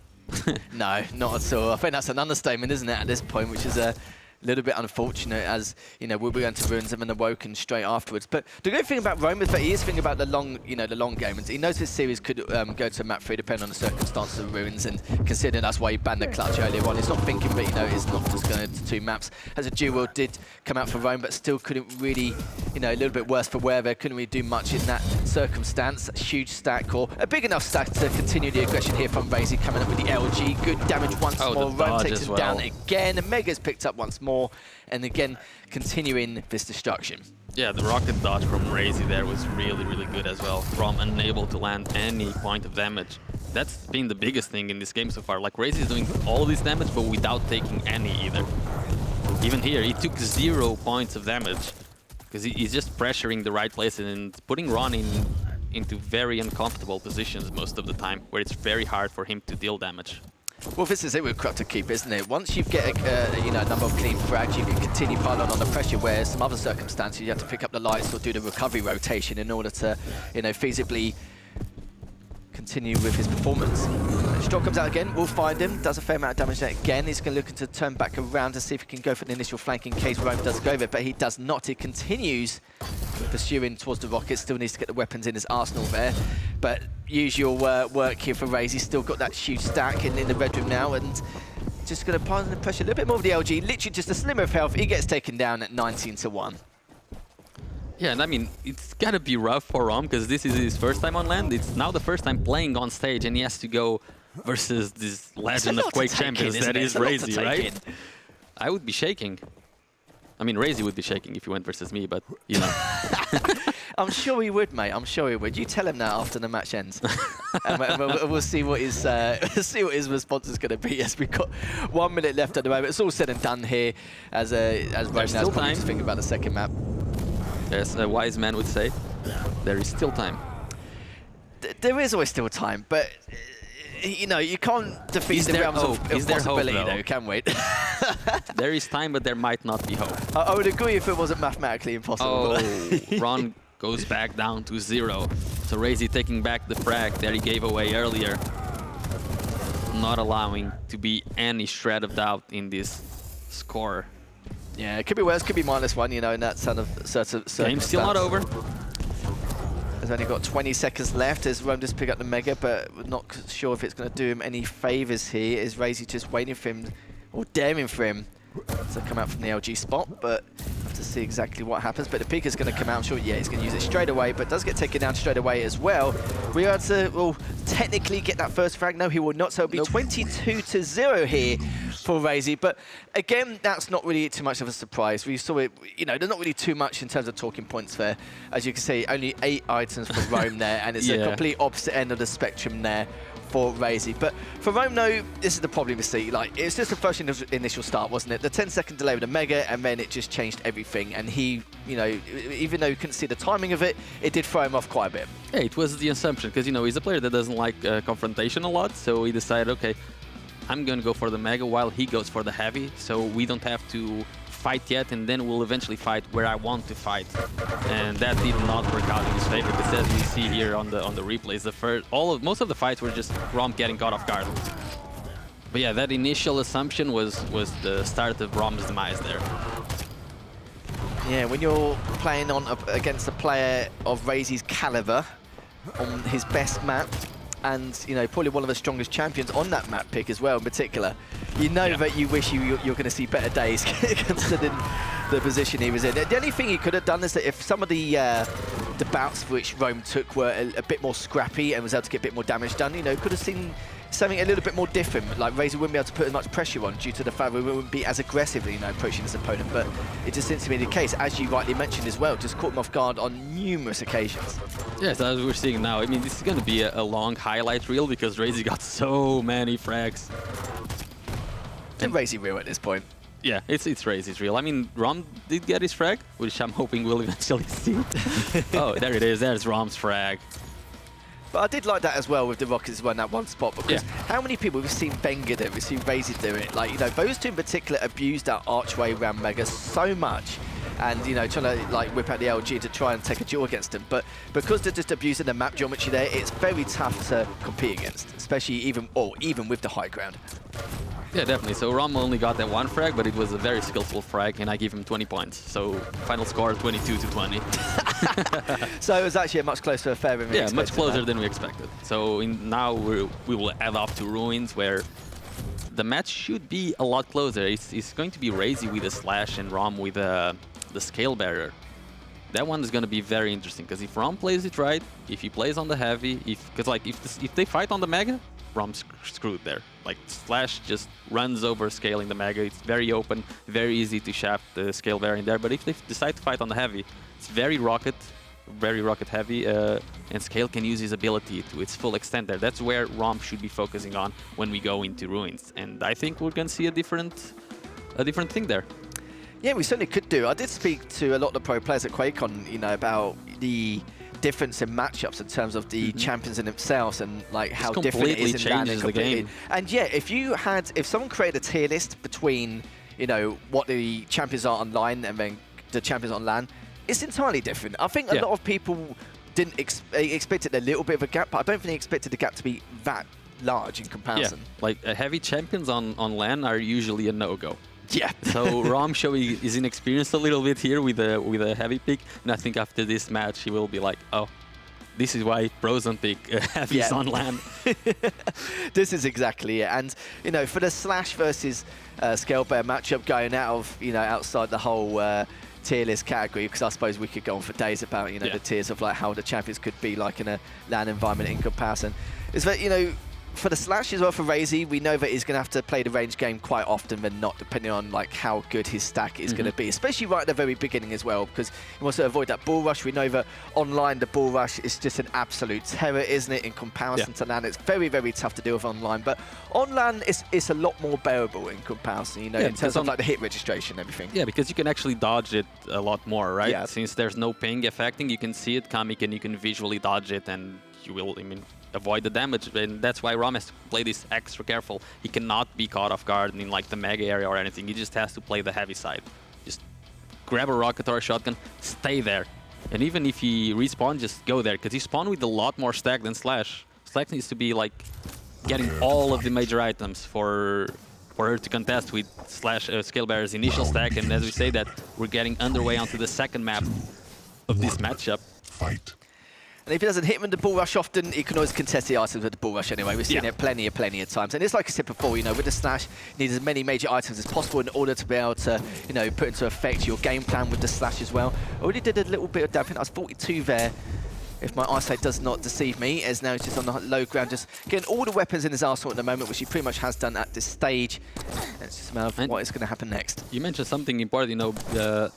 No, not at all. I think that's an understatement, isn't it, at this point, which is a little bit unfortunate, as we'll be going to Ruins and Awoken straight afterwards. But the good thing about Rome is that he is thinking about the long, the long game, and he knows this series could go to map 3 depending on the circumstances of Ruins, and considering that's why he banned the clutch earlier on. He's not thinking that it's not just going to 2 maps. As a duel did come out for Rome, but still couldn't really, a little bit worse for wear there. Couldn't really do much in that circumstance. A huge stack, or a big enough stack to continue the aggression here from Razy, coming up with the LG. Good damage once more. Rome takes him down again. Mega's picked up once more, and again continuing this destruction. Yeah, the rocket dodge from Razy there was really, really good as well. Rom unable to land any point of damage. That's been the biggest thing in this game so far. Like, Razy is doing all this damage, but without taking any either. Even here, he took 0 points of damage, because he's just pressuring the right places and putting Ron into very uncomfortable positions most of the time, where it's very hard for him to deal damage. Well, this is it with Corrupted Keep, isn't it? Once you get a number of clean frags, you can continue piling on the pressure, where some other circumstances you have to pick up the lights or do the recovery rotation in order to, feasibly continue with his performance. Stroke comes out again, we'll find him, does a fair amount of damage there again. He's going to look to turn back around to see if he can go for the initial flank in case Rome does go there, but he does not. He continues pursuing towards the rocket, still needs to get the weapons in his arsenal there. But usual work here for Razy, still got that huge stack in the red room now, and just going to pile on the pressure a little bit more with the LG, literally just a slimmer of health. He gets taken down at 19-1. Yeah, and I mean, it's gotta be rough for Rom, because this is his first time on land. It's now the first time playing on stage, and he has to go versus this legend of Quake champions that is Razy, right? I would be shaking. I mean, Razy would be shaking if he went versus me, but, I'm sure he would, mate. I'm sure he would. You tell him that after the match ends. And we'll see what his response is going to be. Yes, we've got 1 minute left at the moment. It's all said and done here, as Rome has probably to think about the second map. As a wise man would say, there is still time. There is always still time, but you can't defeat the realms of possibility, though, can we? There is time, but there might not be hope. I would agree if it wasn't mathematically impossible. Oh, Ron goes back down to 0. So Razy taking back the frag that he gave away earlier, not allowing to be any shred of doubt in this score. Yeah, it could be worse, could be -1, in that sort of circumstance. Game's still not over. Has only got 20 seconds left as Rome just pick up the Mega, but we're not sure if it's going to do him any favours here. Is Razy just waiting for him, or daring for him, to come out from the LG spot? But have to see exactly what happens. But the Pika's going to come out. I'm sure, yeah, he's going to use it straight away, but does get taken down straight away as well. We are to, well, technically get that first frag. No, he will not. So it'll be 22-0 here for Razy. But again, that's not really too much of a surprise. We saw it, there's not really too much in terms of talking points there. As you can see, only 8 items for Rome there, and it's a complete opposite end of the spectrum there for Razy. But for Rome, no, this is the problem you see. It's just the first initial start, wasn't it? The 10-second delay with the Mega, and then it just changed everything. And he, even though you couldn't see the timing of it, it did throw him off quite a bit. Yeah, it was the assumption, because, he's a player that doesn't like confrontation a lot, so he decided, okay, I'm going to go for the Mega while he goes for the Heavy, so we don't have to fight yet, and then we'll eventually fight where I want to fight. And that did not work out in his favor, because as we see here on the replays, most of the fights were just Rom getting caught off guard. But yeah, that initial assumption was the start of Rom's demise there. Yeah, when you're playing against a player of Razy's caliber on his best map, and probably one of the strongest champions on that map pick as well in particular, that you wish you're going to see better days considering the position he was in. The only thing he could have done is that if some of the bouts which Rome took were a bit more scrappy and was able to get a bit more damage done, could have seen something a little bit more different. Like Razy wouldn't be able to put as much pressure on due to the fact that we wouldn't be as aggressively approaching his opponent, but it just seems to be the case, as you rightly mentioned as well, just caught him off guard on numerous occasions. Yes, as we're seeing now, I mean, this is going to be a long highlight reel because Razy got so many frags. It's Razy real at this point. Yeah, it's Razy's real. I mean, Rom did get his frag, which I'm hoping we'll eventually see. Oh, there it is. There's Rom's frag. But I did like that as well with the Rockets as well in that one spot, because how many people we've seen Wenger do it, we've seen Razy do it. Like, those two in particular abused that archway around Mega so much. And, trying to whip out the LG to try and take a duel against them. But because they're just abusing the map geometry there, it's very tough to compete against, especially even with the high ground. Yeah, definitely. So Rom only got that one frag, but it was a very skillful frag, and I give him 20 points. So final score 22-20. So it was actually a much closer affair than we expected. Yeah, much closer than we expected. So now we will head off to Ruins, where the match should be a lot closer. It's going to be Razy with a slash and Rom with the scale barrier. That one is going to be very interesting, because if Rom plays it right, if he plays on the heavy, if they fight on the Mega, Rom's screwed there. Like, Slash just runs over scaling the Mega. It's very open, very easy to shaft the scale variant there. But if they decide to fight on the heavy, it's very rocket heavy, and Scale can use his ability to its full extent there. That's where Rom should be focusing on when we go into Ruins. And I think we're going to see a different thing there. Yeah, we certainly could do. I did speak to a lot of the pro players at QuakeCon, about the difference in matchups in terms of the champions in themselves, and how different it is in LAN and completely. And yeah, if someone created a tier list between what the champions are online and then the champions on LAN, it's entirely different. I think a lot of people didn't expected a little bit of a gap, but I don't think they expected the gap to be that large in comparison. Yeah, like heavy champions on LAN are usually a no-go. Yeah. So Rom showing his inexperience a little bit here with a heavy pick, and I think after this match he will be like, oh, this is why pros don't pick heavies on LAN. This is exactly it. And for the Slash versus Scale Bear matchup going out of outside the whole tier list category, because I suppose we could go on for days about the tiers of how the champions could be like in a LAN environment in comparison. Is that for the Slash as well, for Razy, we know that he's going to have to play the range game quite often than not, depending on how good his stack is going to be, especially right at the very beginning as well, because he wants to avoid that bull rush. We know that online the bull rush is just an absolute terror, isn't it, in comparison to LAN. It's very, very tough to deal with online, but on LAN it's a lot more bearable in comparison, in terms of the hit registration and everything. Yeah, because you can actually dodge it a lot more, right? Yeah. Since there's no ping affecting, you can see it coming and you can visually dodge it, and you will, avoid the damage, and that's why Rom has to play this extra careful. He cannot be caught off guard in the mega area or anything. He just has to play the heavy side. Just grab a rocket or a shotgun, stay there. And even if he respawns, just go there, because he spawned with a lot more stack than Slash. Slash needs to be getting all of the major items for her to contest with Slash Scale Bearer's initial stack, and as we say that, we're getting underway onto the second map of this matchup. Fight. And if he doesn't hit him with the bull rush often, he can always contest the items with the bull rush anyway. We've seen it plenty of times. And it's like I said before, with the Slash, you need as many major items as possible in order to be able to, put into effect your game plan with the Slash as well. I already did a little bit of damage. I think I was 42 there, if my eyesight does not deceive me, as now he's just on the low ground, just getting all the weapons in his arsenal at the moment, which he pretty much has done at this stage. And it's just a matter of what is going to happen next. You mentioned something important,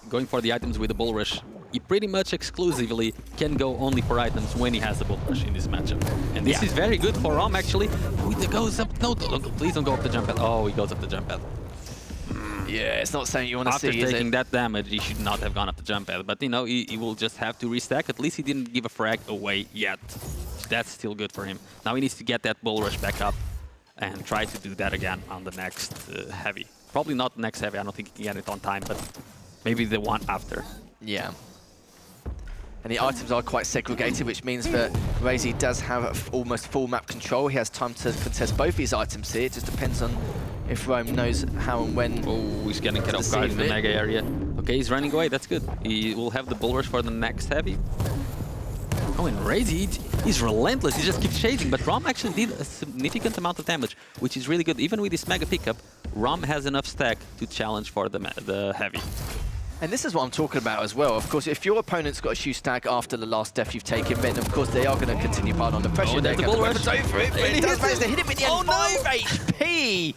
going for the items with the bull rush. He pretty much exclusively can go only for items when he has the bull rush in this matchup. And this is very good for Rom, actually. With the goes up. No, please don't go up the jump pad. Oh, he goes up the jump pad. Yeah, it's not something you want to see, After taking that damage, he should not have gone up the jump pad. But, he will just have to restack. At least he didn't give a frag away yet. That's still good for him. Now he needs to get that bull rush back up and try to do that again on the next heavy. Probably not next heavy. I don't think he can get it on time, but maybe the one after. Yeah. And the items are quite segregated, which means that Razy does have almost full map control. He has time to contest both these items here. It just depends on if Rome knows how and when. Oh, he's getting cut off guard in the mega area. Okay, he's running away. That's good. He will have the bull rush for the next heavy. Oh, and Razy, he's relentless. He just keeps chasing. But Rom actually did a significant amount of damage, which is really good. Even with this mega pickup, Rom has enough stack to challenge for the heavy. And this is what I'm talking about as well. Of course, if your opponent's got a shoe stack after the last death you've taken, then of course they are going to continue piling on the pressure. Oh, They're the going bull to rush. over it, but it does manage to hit him in the end. 5 HP!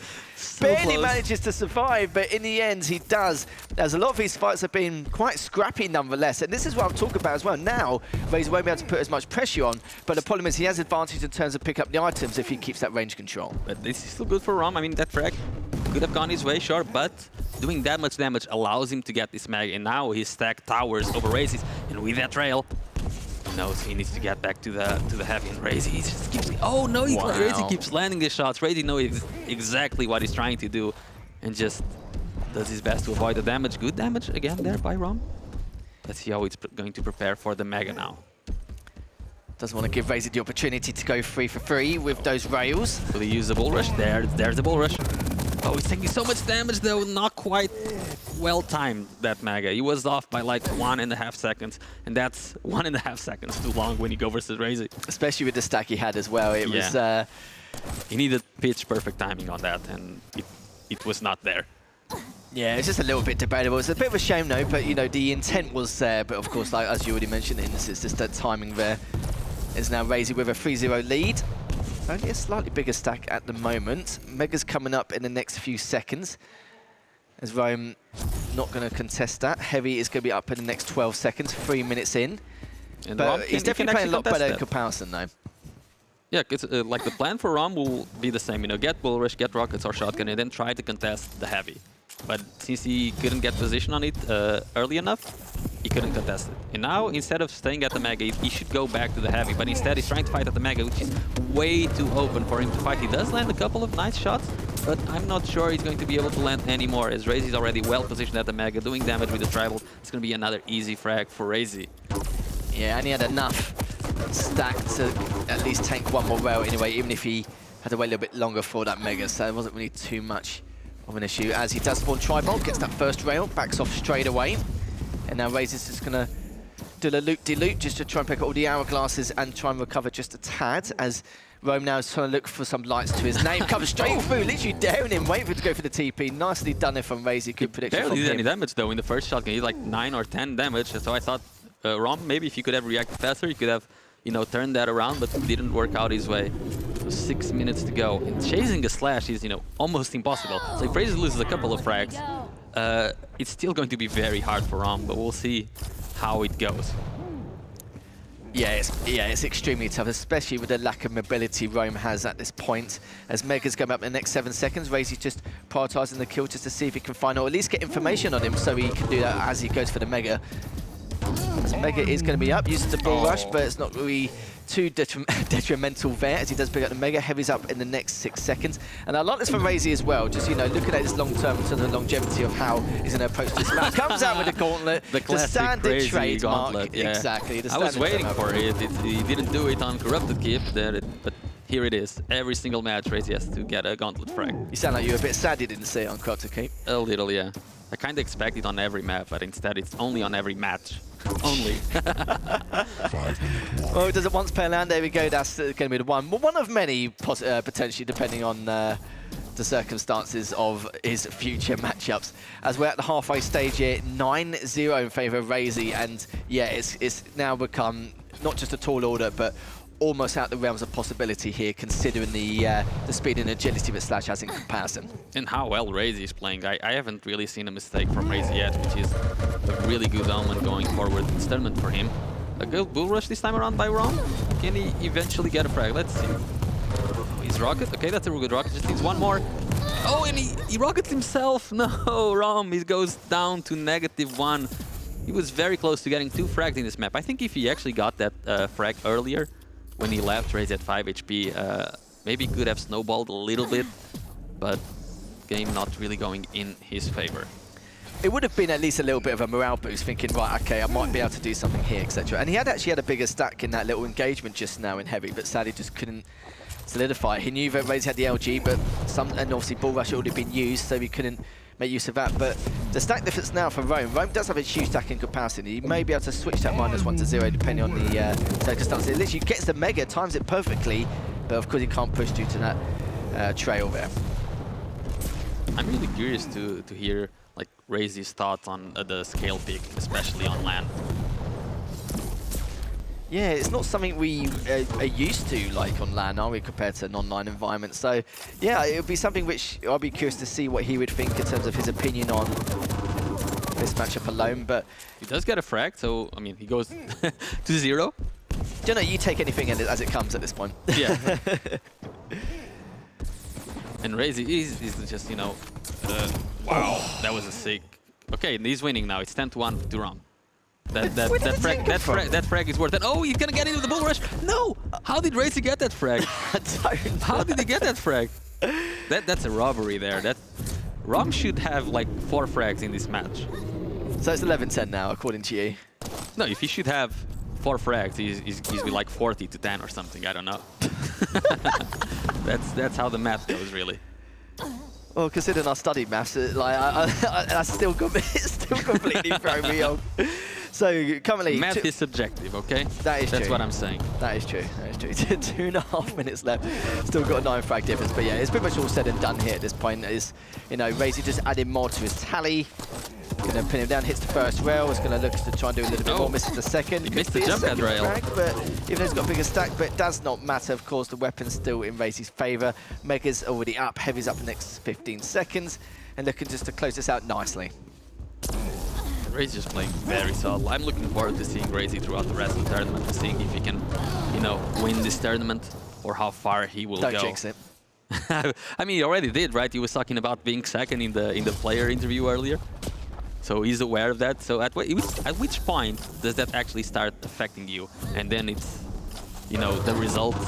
Barely close. manages to survive, but in the end he does. As a lot of these fights have been quite scrappy nonetheless, and this is what I'm talking about as well. Now, Razy won't be able to put as much pressure on, but the problem is he has advantage in terms of pick up the items if he keeps that range control. But this is still good for Rom. I mean, that frag could have gone his way, sure, but doing that much damage allows him to get this mag, and now his stack towers over Razy's, and with that rail, he knows he needs to get back to the heavy, and Razy just keeps... Oh no, Razy keeps landing the shots. Razy knows exactly what he's trying to do, and just does his best to avoid the damage. Good damage again there by Rom. Let's see how it's going to prepare for the mega now. Doesn't want to give Razy the opportunity to go 3 for 3 with those rails. Will he use the bull rush? There's the bull rush. Oh, he's taking so much damage though, not quite well timed, that mega. He was off by like 1.5 seconds, and that's 1.5 seconds too long when you go versus Razy. Especially with the stack he had as well. It was... He needed pitch perfect timing on that, and it was not there. Yeah, it's just a little bit debatable. It's a bit of a shame though, but you know, the intent was there, but of course, like as you already mentioned, it's just that timing there. Is now Razy with a 3-0 lead. Only a slightly bigger stack at the moment. Mega's coming up in the next few seconds. As Rome not going to contest that. Heavy is going to be up in the next 12 seconds, 3 minutes in. And but he's definitely playing a lot better in comparison though. Yeah, it's, like the plan for Rom will be the same, you know, get bull rush, get rockets or shotgun, and then try to contest the heavy. But since he couldn't get position on it early enough, he couldn't contest it. And now, instead of staying at the mega, he should go back to the heavy. But instead, he's trying to fight at the mega, which is way too open for him to fight. He does land a couple of nice shots, but I'm not sure he's going to be able to land any more, as Razy is already well positioned at the mega, doing damage with the tribal. It's going to be another easy frag for Razy. Yeah, and he had enough stack to at least tank one more rail anyway, even if he had to wait a little bit longer for that mega, so it wasn't really too much of an issue. As he does spawn tribal, gets that first rail, backs off straight away. And now Razy's just going to do the loop-de-loop just to try and pick up all the hourglasses and try and recover just a tad, as Rome now is trying to look for some lights to his name. Comes straight through, literally daring him, waiting for him to go for the TP. Nicely done there from Razy. Good prediction from him. Barely did any damage though in the first shotgun. He had like 9 or 10 damage, so I thought Rom, maybe if he could have reacted faster, he could have, you know, turned that around, but it didn't work out his way. So 6 minutes to go. And chasing a slash is, you know, almost impossible. So if Razy loses a couple of frags, it's still going to be very hard for Rom, but we'll see how it goes. Yeah, it's extremely tough, especially with the lack of mobility Rome has at this point. As Mega's coming up in the next 7 seconds, Razy's just prioritising the kill just to see if he can find, or at least get information on him so he can do that as he goes for the Mega. As Mega is going to be up, uses the bull rush, but it's not really too detrimental there as he does pick up the Mega. Heavy's up in the next 6 seconds. And I like this from Razy as well, just, you know, looking at this long term in terms of the longevity of how he's going to approach this match. Comes out with a gauntlet, the standard trademark. Gauntlet, yeah. Exactly. I was waiting for it. He didn't do it on Corrupted Keep, but here it is. Every single match, Razy has to get a gauntlet frag. You sound like you were a bit sad you didn't see it on Corrupted Keep. A little, yeah. I kind of expect it on every map, but instead it's only on every match. Only. Well, does it once per land? There we go. That's going to be the one. Well, one of many, potentially, depending on the circumstances of his future matchups. As we're at the halfway stage here, 9-0 in favour of Razy, and yeah, it's now become not just a tall order, but almost out the realms of possibility here, considering the speed and agility that Slash has in comparison. And how well Razy is playing. I haven't really seen a mistake from Razy yet, which is a really good omen going forward. It's tournament for him. A good bull rush this time around by Rom. Can he eventually get a frag? Let's see. He's rocket. Okay, that's a really good rocket. Just needs one more. Oh, and he rockets himself. No, Rom, he goes down to -1. He was very close to getting 2 frags in this map. I think if he actually got that frag earlier, when he left Razy at 5 HP, maybe he could have snowballed a little bit, but game not really going in his favor. It would have been at least a little bit of a morale boost, thinking, right, okay, I might be able to do something here, etc. And he had actually had a bigger stack in that little engagement just now in heavy, but sadly just couldn't solidify. He knew that Raze had the LG, but and obviously Ball Rush had already been used, so he couldn't make use of that. But the stack difference now for Rome does have a huge stack in comparison. He may be able to switch that -1 to 0 depending on the circumstances. It literally gets the Mega, times it perfectly, but of course he can't push due to that trail there. I'm really curious to hear like Raze's thoughts on the scale pick, especially on LAN. Yeah, it's not something we are used to, like on LAN, are we, compared to an online environment? So, yeah, it would be something which I'll be curious to see what he would think in terms of his opinion on this matchup alone. But he does get a frag, so I mean, he goes to 0. You know, you take anything as it comes at this point. Yeah. And Raze is just, you know, wow, that was a sick. Okay, and he's winning now. It's 10-1 to Rom. That frag is worth it. Oh, he's gonna get into the Bull Rush. No! How did Raze get that frag? I don't know. How did he get that frag? That's a robbery there. Rom should have like 4 frags in this match. So it's 11-10 now, according to you. No, if he should have 4 frags, he's with like 40-10 or something. I don't know. That's how the math goes, really. Well, considering I studied maths, like I still completely throw me off. So currently, math is subjective, okay? That is true. That's what I'm saying. That is true. That is true. 2.5 minutes left. Still got a 9 frag difference, but yeah, it's pretty much all said and done here at this point. Is, you know, Raze just adding more to his tally. Gonna pin him down, hits the first rail. It's gonna look to try and do a little bit more, misses the second. He missed the jump pad rail. Frag, but even though he's got a bigger stack, but it does not matter. Of course, the weapon's still in Raze's favor. Mega's already up. Heavy's up the next 15 seconds, and looking just to close this out nicely. Raze just playing very solid. I'm looking forward to seeing Raze throughout the rest of the tournament, and seeing if he can, you know, win this tournament or how far he will go. Don't jinx it. I mean, he already did, right? He was talking about being second in the player interview earlier. So he's aware of that. So at which point does that actually start affecting you? And then it's, you know, the results,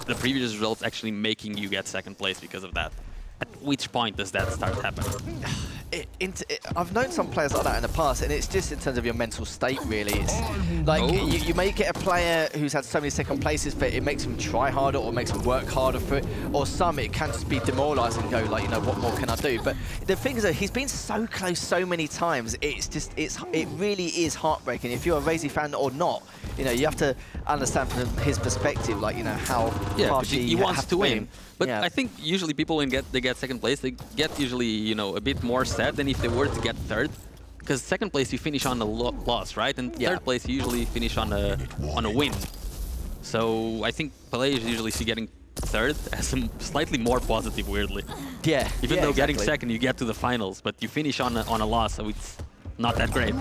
the previous results actually making you get second place because of that. At which point does that start happening? I've known some players like that in the past, and it's just in terms of your mental state, really. It's like you may get a player who's had so many second places, but it makes him try harder or makes him work harder for it. Or some, it can just be demoralising and go like, you know, what more can I do? But the thing is that he's been so close so many times. It really is heartbreaking. If you're a Raze fan or not, you know, you have to understand from his perspective, like, you know, how harsh he wants to win. But yeah. I think usually people when they get second place, they get usually, you know, a bit more sad than if they were to get third, because second place you finish on a loss, right? And third place you usually finish on a win. So I think players usually see getting third as slightly more positive, weirdly. Yeah. Even though getting second you get to the finals, but you finish on a loss, so it's not that great.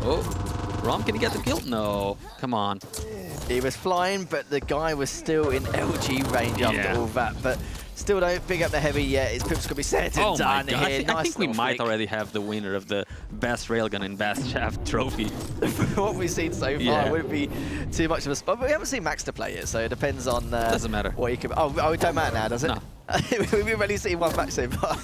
Oh, Rom, can he get the kill? No, come on. He was flying, but the guy was still in LG range after all that. But still don't pick up the heavy yet. His pip's gonna be set and done here. I think we might already have the winner of the best railgun and best shaft trophy. For what we've seen so far, it wouldn't be too much of a spot. But we haven't seen Max to play it, so it depends on. Doesn't matter. What he can. Oh, it don't matter now, does it? No. We've only seen one match so far.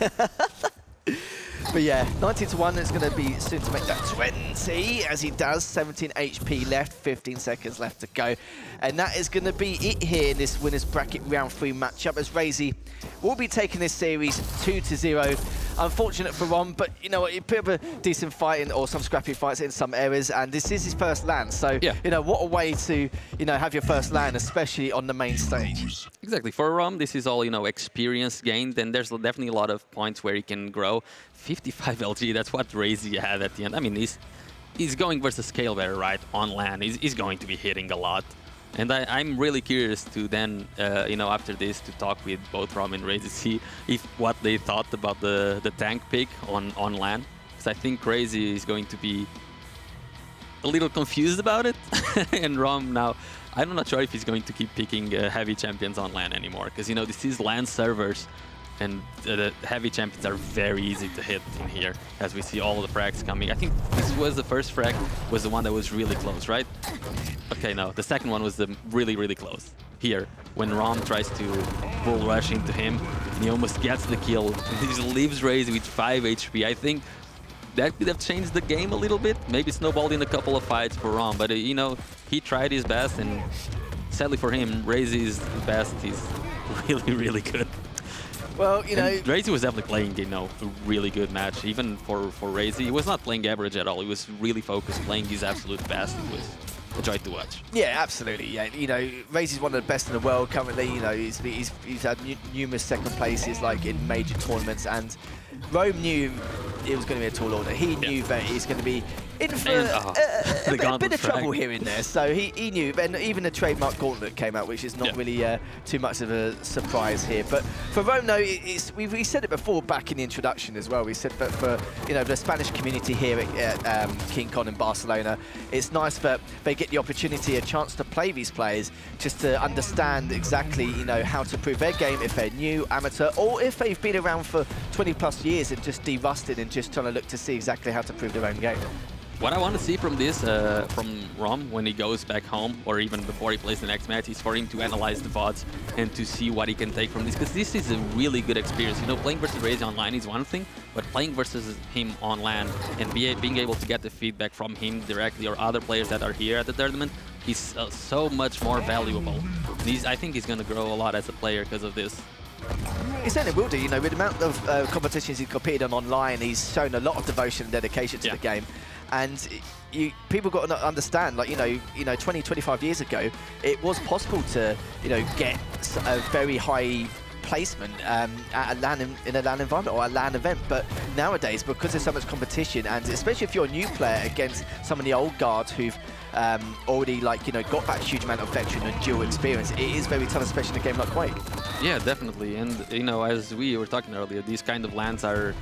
But yeah, 19-1, it's going to be soon to make that 20, as he does. 17 HP left, 15 seconds left to go. And that is going to be it here in this winners bracket round 3 matchup, as Raze will be taking this series 2-0. Unfortunate for Ron, but you know, a bit of a decent fight or some scrappy fights in some areas, and this is his first LAN, so you know, what a way to, you know, have your first LAN, especially on the main stage. Exactly. For Rom, this is all, you know, experience gained, and there's definitely a lot of points where he can grow. 55 LG, that's what Raze had at the end. I mean, he's going versus Scale better, right? On LAN, he's going to be hitting a lot. And I'm really curious to then, you know, after this, to talk with both Rom and Raze to see what they thought about the tank pick on LAN. Because I think Raze is going to be a little confused about it. And Rom now, I'm not sure if he's going to keep picking heavy champions on LAN anymore. Because, you know, this is LAN servers. And the heavy champions are very easy to hit in here, as we see all the frags coming. I think this was the first frag, was the one that was really close, right? Okay, no, the second one was the really, really close. Here, when Rom tries to bull rush into him, and he almost gets the kill. He just leaves Razy with 5 HP. I think that could have changed the game a little bit. Maybe snowballed in a couple of fights for Rom, but you know, he tried his best, and sadly for him, Razy is the best. He's really, really good. Well, you know, Razy was definitely playing, you know, a really good match. Even for Razy, he was not playing average at all. He was really focused, playing his absolute best. It was a joy to watch. yeah, absolutely. Yeah, you know, Razy's one of the best in the world currently. You know, he's had numerous second places like in major tournaments, and Rome knew it was going to be a tall order. He knew that he's going to be in for a bit of trouble here and there. So he knew, and even the trademark gauntlet came out, which is not really too much of a surprise here. But for Rome, though, we said it before back in the introduction as well. We said that for the Spanish community here at KeenCon in Barcelona, it's nice that they get the opportunity, a chance to play these players, just to understand exactly how to improve their game if they're new, amateur, or if they've been around for 20+ years and just de-rusted and just trying to look to see exactly how to improve their own game. What I want to see from this, from Rom, when he goes back home, or even before he plays the next match, is for him to analyze the VODs and to see what he can take from this, because this is a really good experience. You know, playing versus Razy online is one thing, but playing versus him on LAN and being able to get the feedback from him directly or other players that are here at the tournament is so much more valuable. I think he's going to grow a lot as a player because of this. He certainly will do. With the amount of competitions he's competed on online, he's shown a lot of devotion and dedication to the game. And people got to understand, like, 20, 25 years ago, it was possible to, get a very high placement at a LAN in a LAN environment or a LAN event. But nowadays, because there's so much competition, and especially if you're a new player against some of the old guards who've already, got that huge amount of veteran and dual experience, it is very tough, especially in a game like Quake. Yeah, definitely. And, as we were talking earlier, these kind of LANs are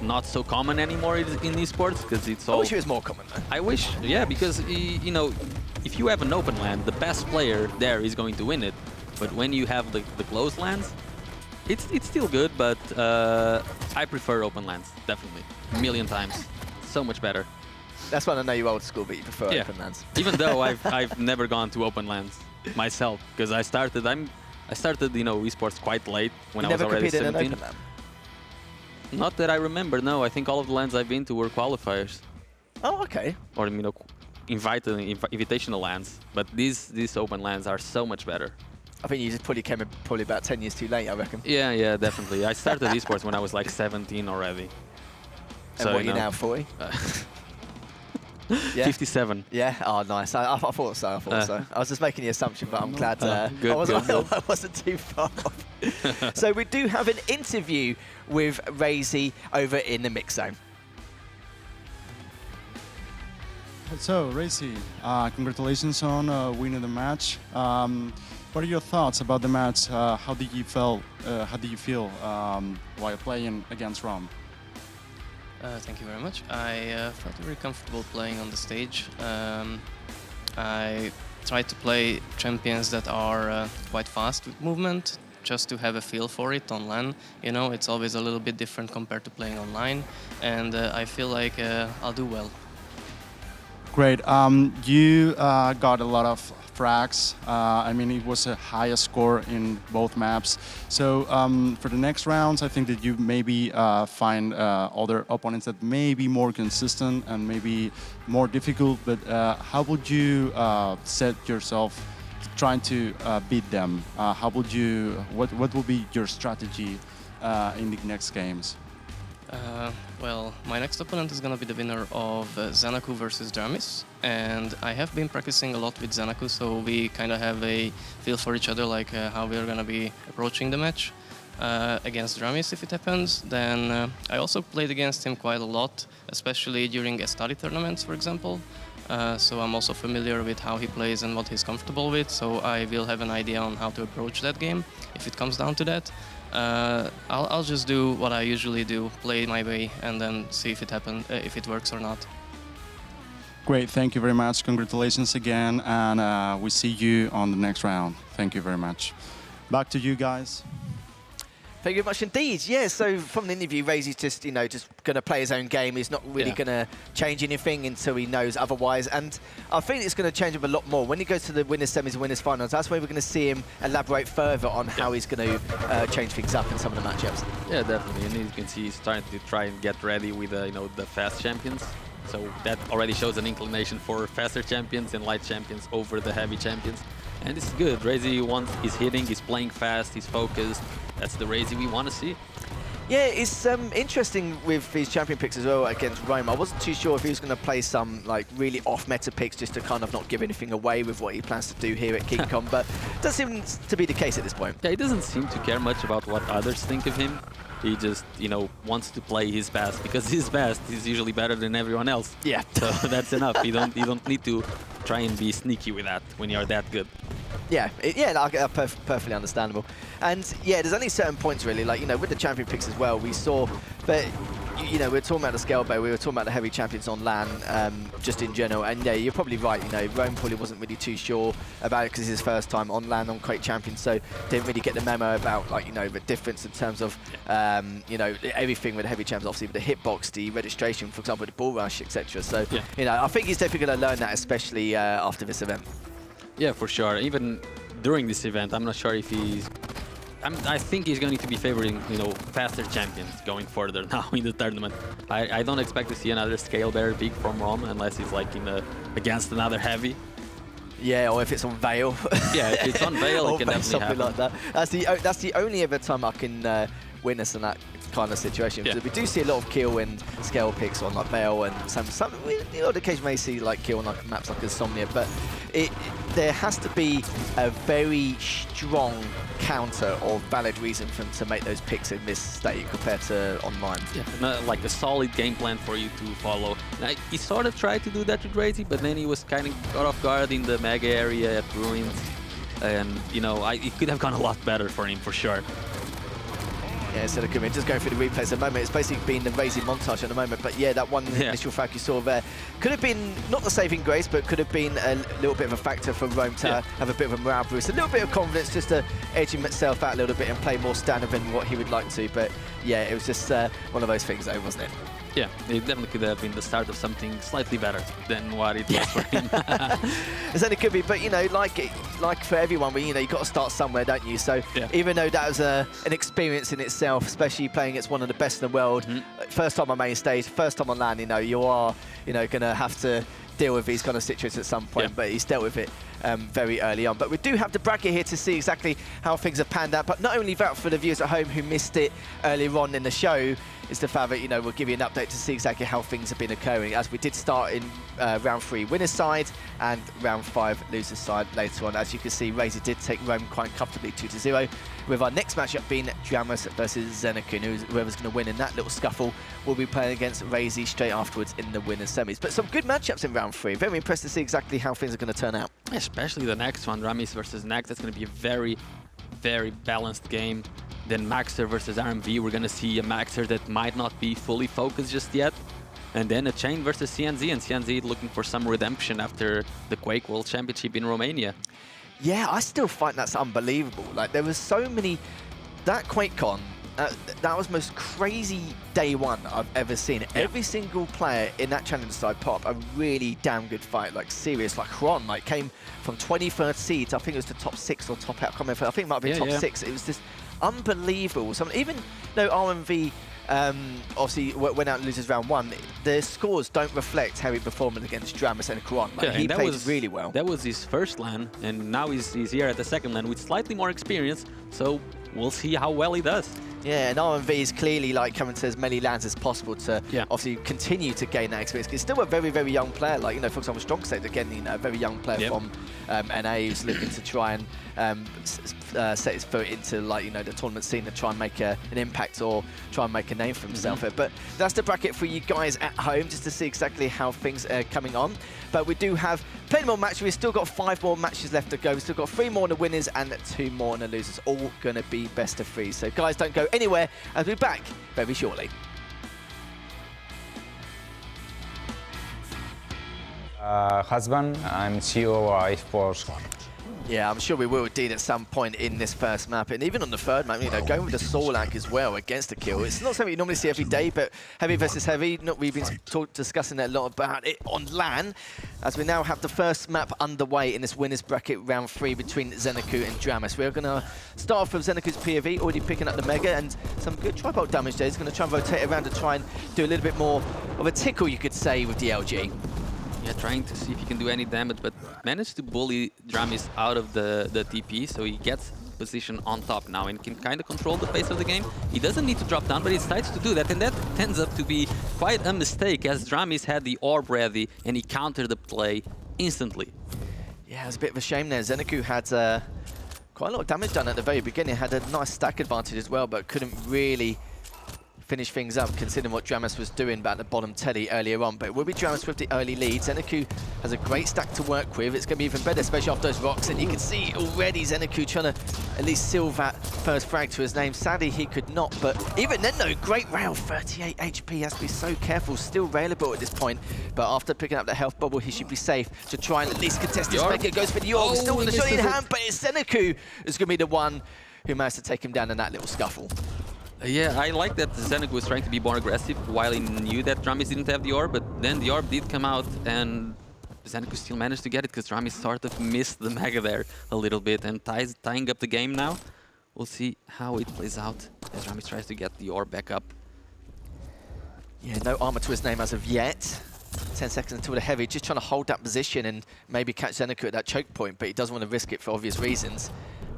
not so common anymore in esports, because it's all... I wish it was more common, though. I wish, yeah, because, if you have an open LAN, the best player there is going to win it. But when you have the closed LANs, it's still good, but I prefer open LANs, definitely. A million times. So much better. That's when I know you're old school, but you prefer open LANs. Even though I've never gone to open LANs myself, because I started esports quite late when I was already 17. In an open LAN? Not that I remember, no. I think all of the LANs I've been to were qualifiers. Oh, okay. Or, invitational LANs. But these open LANs are so much better. I think you just probably came in about 10 years too late, I reckon. Yeah, definitely. I started esports when I was like 17 already. And so, what are you now, 40? Yeah. 57. Yeah? Oh, nice. I thought so. I was just making the assumption, but I'm glad good. I wasn't too far off. So we do have an interview with Razy over in the mix zone. So, Razy, congratulations on winning the match. What are your thoughts about the match? How did you feel while playing against Rom? Thank you very much. I felt very comfortable playing on the stage. I tried to play champions that are quite fast with movement, just to have a feel for it on LAN. It's always a little bit different compared to playing online, and I feel like I'll do well. Great. You got a lot of frags. It was a highest score in both maps. So for the next rounds, I think that you maybe find other opponents that may be more consistent and maybe more difficult. But how would you set yourself trying to beat them? What will be your strategy in the next games? Well, my next opponent is going to be the winner of Xanaku versus Dramis, and I have been practicing a lot with Xanaku, so we kind of have a feel for each other, like how we're going to be approaching the match. Against Dramis, if it happens, then I also played against him quite a lot, especially during study tournaments, for example. So I'm also familiar with how he plays and what he's comfortable with, so I will have an idea on how to approach that game, if it comes down to that. I'll just do what I usually do, play my way, and then see if it works or not. Great, thank you very much. Congratulations again, and we see you on the next round. Thank you very much. Back to you guys. Thank you very much indeed. Yeah, so from the interview, Ray's just, just going to play his own game. He's not really going to change anything until he knows otherwise. And I think it's going to change him a lot more. When he goes to the winners' semis and winners' finals, that's where we're going to see him elaborate further on how he's going to change things up in some of the matchups. Yeah, definitely. And you can see he's starting to try and get ready with, the fast champions. So that already shows an inclination for faster champions and light champions over the heavy champions. And it's good. Razy he's hitting, he's playing fast, he's focused. That's the Razy we want to see. Yeah, it's interesting with his champion picks as well against Rome. I wasn't too sure if he was going to play some really off-meta picks just to kind of not give anything away with what he plans to do here at KeenCon, but it does seem to be the case at this point. Yeah, he doesn't seem to care much about what others think of him. He just, wants to play his best, because his best is usually better than everyone else. Yeah. So that's enough. You don't need to try and be sneaky with that when you're that good. Yeah, perfectly understandable. And yeah, there's only certain points really, with the champion picks as well, we saw that, we were talking about the scale bow, we were talking about the heavy champions on LAN, just in general, and yeah, you're probably right, Rome probably wasn't really too sure about it because it's his first time on LAN on Quake Champions, so didn't really get the memo about, the difference in terms of, everything with the heavy champions, obviously with the hitbox, the registration, for example, the ball rush, etc. So, I think he's definitely going to learn that, especially after this event. Yeah, for sure. Even during this event, I'm not sure if he's... I think he's going to be favoring, faster champions going further now in the tournament. I don't expect to see another scale bearer pick from Rom unless he's against another heavy. Yeah, or if it's on Veil. Yeah, if it's on Veil, it can definitely something happen. like that. That's the only other time I can witness in that kind of situation. Because we do see a lot of kill and scale picks on Veil, and some on occasion may see kill on maps like Insomnia, but there has to be a very strong counter or valid reason for him to make those picks in this state compared to online. Yeah, like a solid game plan for you to follow. Now, he sort of tried to do that with Razy, but then he was kind of caught off guard in the mega area at Ruins, and it could have gone a lot better for him for sure. Yeah, so just going through the replays at the moment, it's basically been the Razy montage at the moment, but yeah, that one initial frag you saw there could have been not the saving grace, but could have been a little bit of a factor for Rome to have a bit of a morale boost, a little bit of confidence just to edge himself out a little bit and play more standard than what he would like to, but yeah, it was just one of those things though, wasn't it? Yeah, it definitely could have been the start of something slightly better than what it was for him. It certainly could be, but like for everyone, you've got to start somewhere, don't you? So even though that was an experience in itself, especially playing against one of the best in the world, first time on main stage, first time on LAN, you are going to have to deal with these kind of situations at some point, but he's dealt with it very early on. But we do have the bracket here to see exactly how things have panned out, but not only that, for the viewers at home who missed it earlier on in the show, is the fact that, we'll give you an update to see exactly how things have been occurring, as we did start in round 3 winner's side and round 5 loser's side later on. As you can see, Razy did take Rome quite comfortably 2-0, with our next matchup being Dramus versus Zenokun, whoever's going to win in that little scuffle will be playing against Razy straight afterwards in the winner's semis. But some good matchups in round 3. Very impressed to see exactly how things are going to turn out. Especially the next one, Ramis versus Nak. That's going to be a very, very balanced game. Then Maxer versus RMV. We're going to see a Maxer that might not be fully focused just yet. And then a Chain versus CNZ, and CNZ looking for some redemption after the Quake World Championship in Romania. Yeah, I still find that's unbelievable. There was so many... That QuakeCon, that was the most crazy day one I've ever seen. Yeah. Every single player in that challenger side put up a really damn good fight, serious. Hron, came from 23rd seed to, I think it was the top 6 or top 8, I can't remember, I think it might have been top 6. It was just unbelievable. Even though RMV obviously went out and loses round 1, the scores don't reflect how he performed against Dramus and Quran. He played really well. That was his first LAN, and now he's here at the second LAN with slightly more experience, so we'll see how well he does. Yeah, and RMV is clearly coming to as many lands as possible to obviously continue to gain that experience. He's still a very, very young player. For example, Strong State, again, a very young player from NA who's looking to try and set his foot into the tournament scene and try and make an impact or try and make a name for himself. But that's the bracket for you guys at home, just to see exactly how things are coming on. But we do have plenty more matches. We've still got 5 more matches left to go. We've still got 3 more in the winners and 2 more in the losers. All going to be best of 3. So guys, don't go anywhere, as we'll be back very shortly. Husband, I'm CEO of esports Yeah, I'm sure we will indeed at some point in this first map, and even on the third map, you know, going with the Sorlak as well against the kill. It's not something you normally see every day, but heavy versus heavy, we've been discussing a lot about it on LAN, as we now have the first map underway in this winners bracket round 3 between Xenoku and Dramus. We're going to start off with Xenoku's POV, already picking up the Mega, and some good tri-bolt damage there. He's going to try and rotate around to try and do a little bit more of a tickle, you could say, with the LG. Yeah, trying to see if he can do any damage, but managed to bully Dramis out of the TP, so he gets position on top now and can kind of control the pace of the game. He doesn't need to drop down, but he decides to do that, and that ends up to be quite a mistake, as Dramis had the orb ready and he countered the play instantly. Yeah, it was a bit of a shame there. Xenoku had quite a lot of damage done at the very beginning, had a nice stack advantage as well, but couldn't really finish things up considering what Dramus was doing back at the bottom telly earlier on. But it will be Dramus with the early lead. Xenoku has a great stack to work with. It's going to be even better, especially off those rocks. And you can see already Xenoku trying to at least seal that first frag to his name. Sadly, he could not. But even then, though, great rail, 38 HP. Has to be so careful. Still railable at this point. But after picking up the health bubble, he should be safe to try and at least contest this Mega. Goes for the orb. Still with the shot in hand, but it's Xenoku who's going to be the one who managed to take him down in that little scuffle. Yeah, I like that Xenoku was trying to be more aggressive while he knew that Dramis didn't have the orb, but then the orb did come out and Xenoku still managed to get it because Dramis sort of missed the Mega there a little bit and tying up the game now. We'll see how it plays out as Dramis tries to get the orb back up. Yeah, no armor to his name as of yet. 10 seconds until the heavy, just trying to hold that position and maybe catch Xenoku at that choke point, but he doesn't want to risk it for obvious reasons.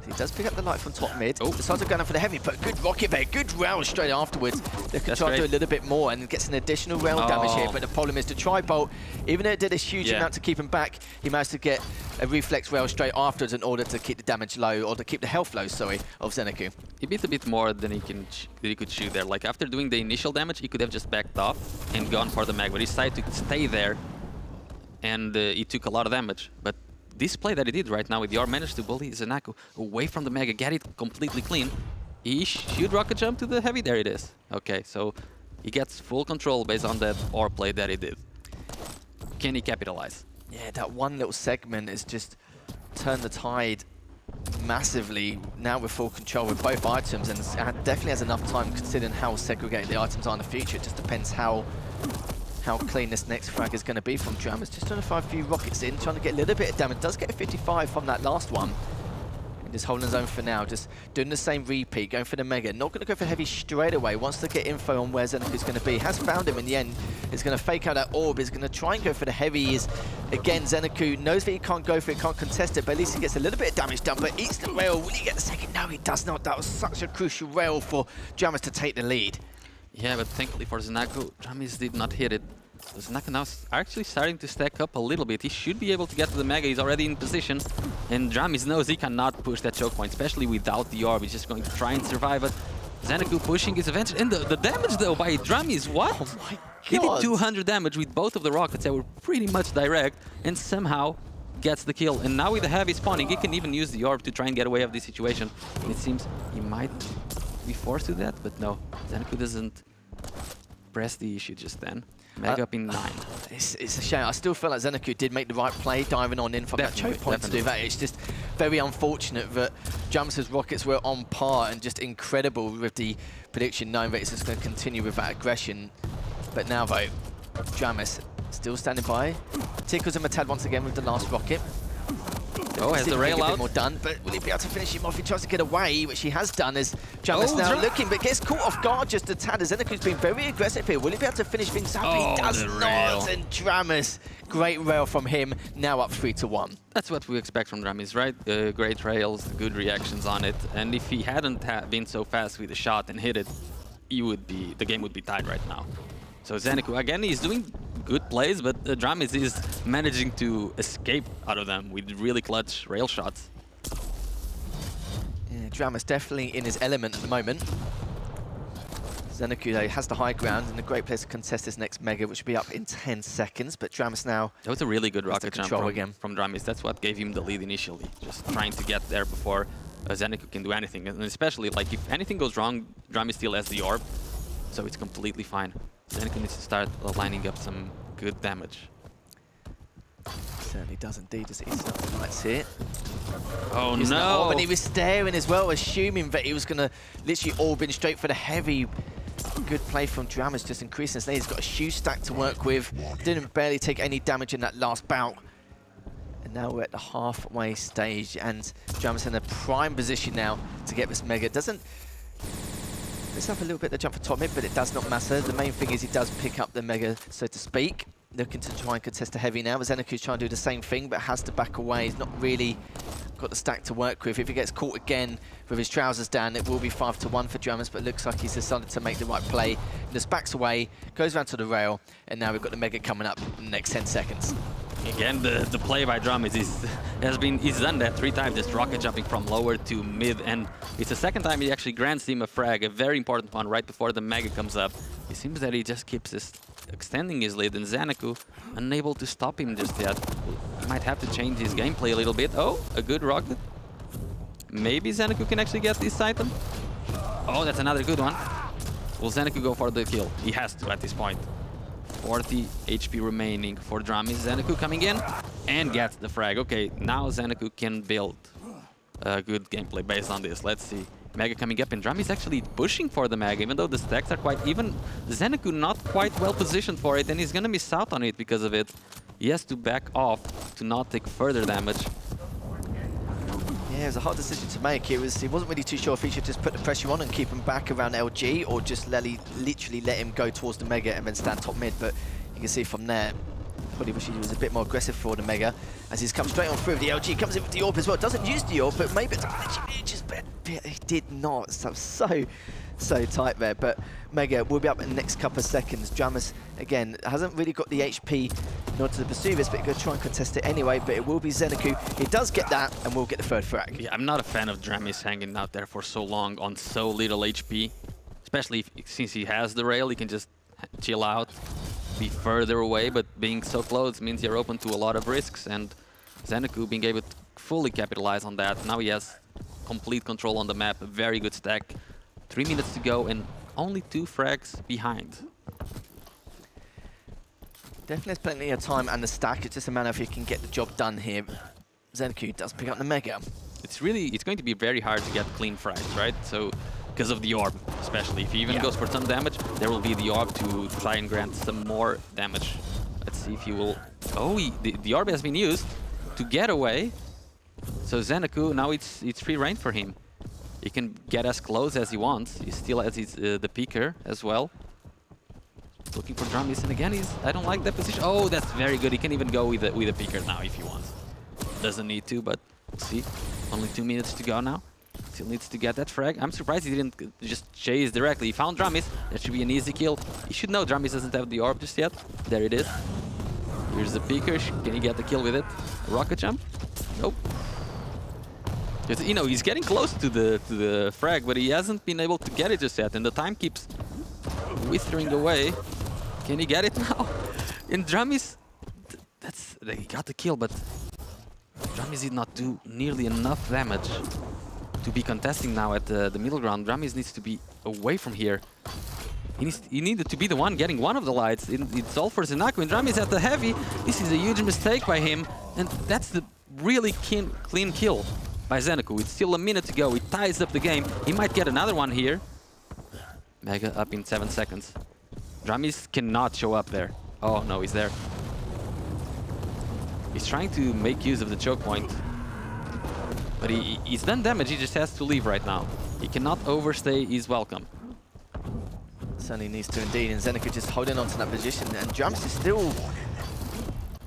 He does pick up the light from top mid. Decides to go down for the heavy, but good rocket there, good rail straight afterwards. They can try to do a little bit more and gets an additional rail damage here, but the problem is the tri-bolt, even though it did a huge amount to keep him back, he managed to get a reflex rail straight afterwards in order to keep the damage low, or to keep the health low, sorry, of Xenoku. He beat a bit more than he could shoot there. Like after doing the initial damage, he could have just backed off and gone for the mag, but he decided to stay there and he took a lot of damage. But this play that he did right now with the orb managed to bully Xenoku away from the Mega, get it completely clean. He should rocket jump to the heavy, there it is. Okay, so he gets full control based on that orb play that he did. Can he capitalize? Yeah, that one little segment has just turned the tide massively, now with full control with both items, and definitely has enough time considering how segregated the items are in the future. It just depends how clean this next frag is going to be from Dramus. Just trying to fire a few rockets in, trying to get a little bit of damage. Does get a 55 from that last one. And just holding his own for now, just doing the same repeat, going for the Mega. Not going to go for heavy straight away. Wants to get info on where Xenoku's going to be. Has found him in the end. Is going to fake out that orb. Is going to try and go for the heavy. Is again, Xenoku knows that he can't go for it, can't contest it, but at least he gets a little bit of damage done. But eats the rail. Will he get the second? No, he does not. That was such a crucial rail for Dramus to take the lead. Yeah, but thankfully for Xenoku, Dramis did not hit it. So Xenoku now actually starting to stack up a little bit. He should be able to get to the Mega. He's already in position. And Dramis knows he cannot push that choke point, especially without the orb. He's just going to try and survive it. Xenoku pushing his advantage. And the damage, though, by Dramis, what? Oh my God. He did 200 damage with both of the rockets that were pretty much direct. And somehow gets the kill. And now with the heavy spawning, he can even use the orb to try and get away of this situation. And it seems he might be forced to that, but no. Xenoku doesn't press the issue just then. Mega up in 9. It's a shame. I still feel like Xenoku did make the right play, diving on in from that choke point to do that. It's just very unfortunate that Dramus' rockets were on par and just incredible with the prediction, knowing that it's just going to continue with that aggression. But now, though, Dramus still standing by. Tickles him a tad once again with the last rocket. Oh, has the rail out? More done, but will he be able to finish him off? He tries to get away, which he has done as Dramus now looking, but gets caught off guard just a tad. Xenoku's been very aggressive here. Will he be able to finish things up? He does not, and Dramus, great rail from him, now up 3-1. That's what we expect from Dramis, right? Great rails, good reactions on it, and if he hadn't been so fast with the shot and hit it, the game would be tied right now. So Xenoku, again, he's doing good plays, but Dramis is managing to escape out of them with really clutch rail shots. Yeah, Dramus definitely in his element at the moment. Xenoku, though, has the high ground and a great place to contest this next Mega, which will be up in 10 seconds, but Dramus now... That was a really good rocket jump from Dramis. That's what gave him the lead initially, just trying to get there before Xenoku can do anything. And especially, like, if anything goes wrong, Dramis still has the orb, so it's completely fine. Xenoku needs to start lining up some good damage. Certainly does indeed, as he starts the lights here. Oh Using that orb, no! and he was staring as well, assuming that he was going to literally orb in straight for the heavy. Good play from Dramas, just increasing his lane. He's got a shoe stack to work with. Didn't barely take any damage in that last bout. And now we're at the halfway stage, and Dramas in a prime position now to get this Mega. Doesn't miss up a little bit the jump for top mid, but it does not matter. The main thing is he does pick up the Mega, so to speak. Looking to try and contest the heavy now. Zenecu's trying to do the same thing, but has to back away. He's not really got the stack to work with. If he gets caught again with his trousers down, it will be 5-1 for Dramas, but it looks like he's decided to make the right play. Just backs away, goes around to the rail, and now we've got the Mega coming up in the next 10 seconds. Again, the play by Dramas he's done that 3 times, just rocket jumping from lower to mid, and it's the second time he actually grants him a frag, a very important one right before the Mega comes up. It seems that he just keeps extending his lead, and Zenecu unable to stop him just yet. He might have to change his gameplay a little bit. Oh, a good rocket. Maybe Zenecu can actually get this item. Oh, that's another good one. Will Zenecu go for the kill? He has to at this point. 40 HP remaining for Dramis. Zenecu coming in and gets the frag. Okay, now Zenecu can build a good gameplay based on this. Let's see. Mega coming up, and Dramis actually pushing for the Mega, even though the stacks are quite even. Zenecu not quite well positioned for it, and he's gonna miss out on it because of it. He has to back off to not take further damage. Yeah, it was a hard decision to make. He wasn't really too sure if he should just put the pressure on and keep him back around LG, or just literally let him go towards the Mega and then stand top mid. But you can see from there, probably wish he was a bit more aggressive for the Mega, as he's come straight on through with the LG, comes in with the orb as well. Doesn't use the orb, but maybe it's just he did not. So tight there. But Mega will be up in the next couple of seconds. Dramas again hasn't really got the HP in order to pursue this, but he's going to try and contest it anyway. But it will be Zenecu. He does get that, and will get the third frag. Yeah, I'm not a fan of Dramis hanging out there for so long on so little HP, especially since he has the rail. He can just chill out, be further away, but being so close means you're open to a lot of risks, and Zenecu being able to fully capitalize on that. Now he has complete control on the map, a very good stack. 3 minutes to go and only 2 frags behind. Definitely has plenty of time and the stack. It's just a matter of if he can get the job done here. Zenecu does pick up the Mega. It's going to be very hard to get clean frags, right? So, because of the orb, especially. If he even goes for some damage, there will be the orb to try and grant some more damage. Let's see if he will... Oh, the orb has been used to get away. So Zenecu, now it's free reign for him. He can get as close as he wants. He still has his, the peeker as well. Looking for Dramis, and again, I don't like that position. Oh, that's very good. He can even go with the peeker now if he wants. Doesn't need to, but we'll see. Only 2 minutes to go now. Still needs to get that frag. I'm surprised he didn't just chase directly. He found Dramis. That should be an easy kill. He should know Dramis doesn't have the orb just yet. There it is. Here's the peeker. Can he get the kill with it? A rocket jump? Nope. You know, he's getting close to the frag, but he hasn't been able to get it just yet, and the time keeps withering away. Can he get it now? And Dramis, he got the kill, but Dramis did not do nearly enough damage to be contesting now at the middle ground. Dramis needs to be away from here. He needed to be the one getting one of the lights. It's all for Zenecu, and Dramis at the heavy. This is a huge mistake by him, and that's the really clean kill by Zenecu. It's still a minute to go. He ties up the game. He might get another one here. Mega up in 7 seconds. Dramis cannot show up there. Oh no, he's there. He's trying to make use of the choke point. But he's done damage, he just has to leave right now. He cannot overstay his welcome. Certainly needs to indeed, and Zenecu just holding on to that position, and Dramis is still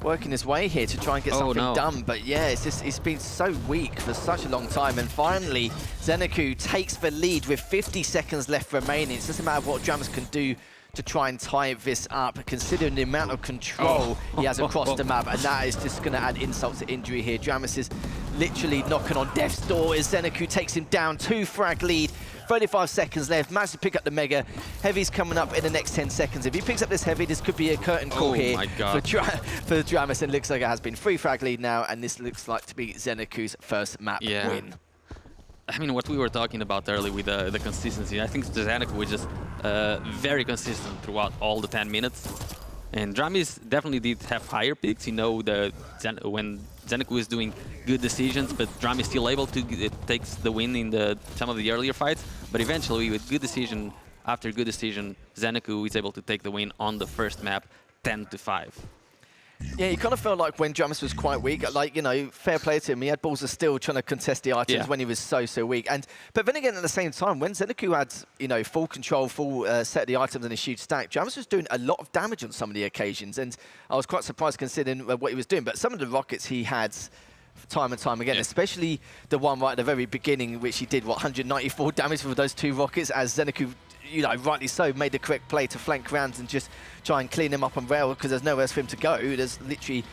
working his way here to try and get something done, but yeah, it's been so weak for such a long time, and finally Zenecu takes the lead with 50 seconds left remaining. It's just a matter of what Dramis can do to try and tie this up, considering the amount of control he has across the map, and that is just going to add insult to injury here. Dramis is literally knocking on death's door as Zenecu takes him down. 2 frag lead, 35 seconds left, managed to pick up the Mega. Heavy's coming up in the next 10 sequence. If he picks up this Heavy, this could be a curtain call here for Dramis, and it looks like it has been 3 frag lead now, and this looks like to be Zenecu's first map win. I mean, what we were talking about earlier with the consistency, I think Zenecu was just very consistent throughout all the 10 minutes. And Dramis definitely did have higher peaks. You know, when Zeneku is doing good decisions, but Drum is still able to take the win in some of the earlier fights. But eventually, with good decision after good decision, Zeneku is able to take the win on the first map, 10-5. Yeah, you kind of felt like when Jamis was quite weak, like, you know, fair play to him. He had balls of steel trying to contest the items when he was so weak. But then again, at the same time, when Zeneku had, you know, full control, full set of the items and his huge stack, Jamis was doing a lot of damage on some of the occasions. And I was quite surprised considering what he was doing. But some of the rockets he had time and time again, especially the one right at the very beginning, which he did, 194 damage with those 2 rockets, as Zeneku, you know, rightly so, made the correct play to flank rounds and just try and clean him up on rail because there's nowhere else for him to go. There's literally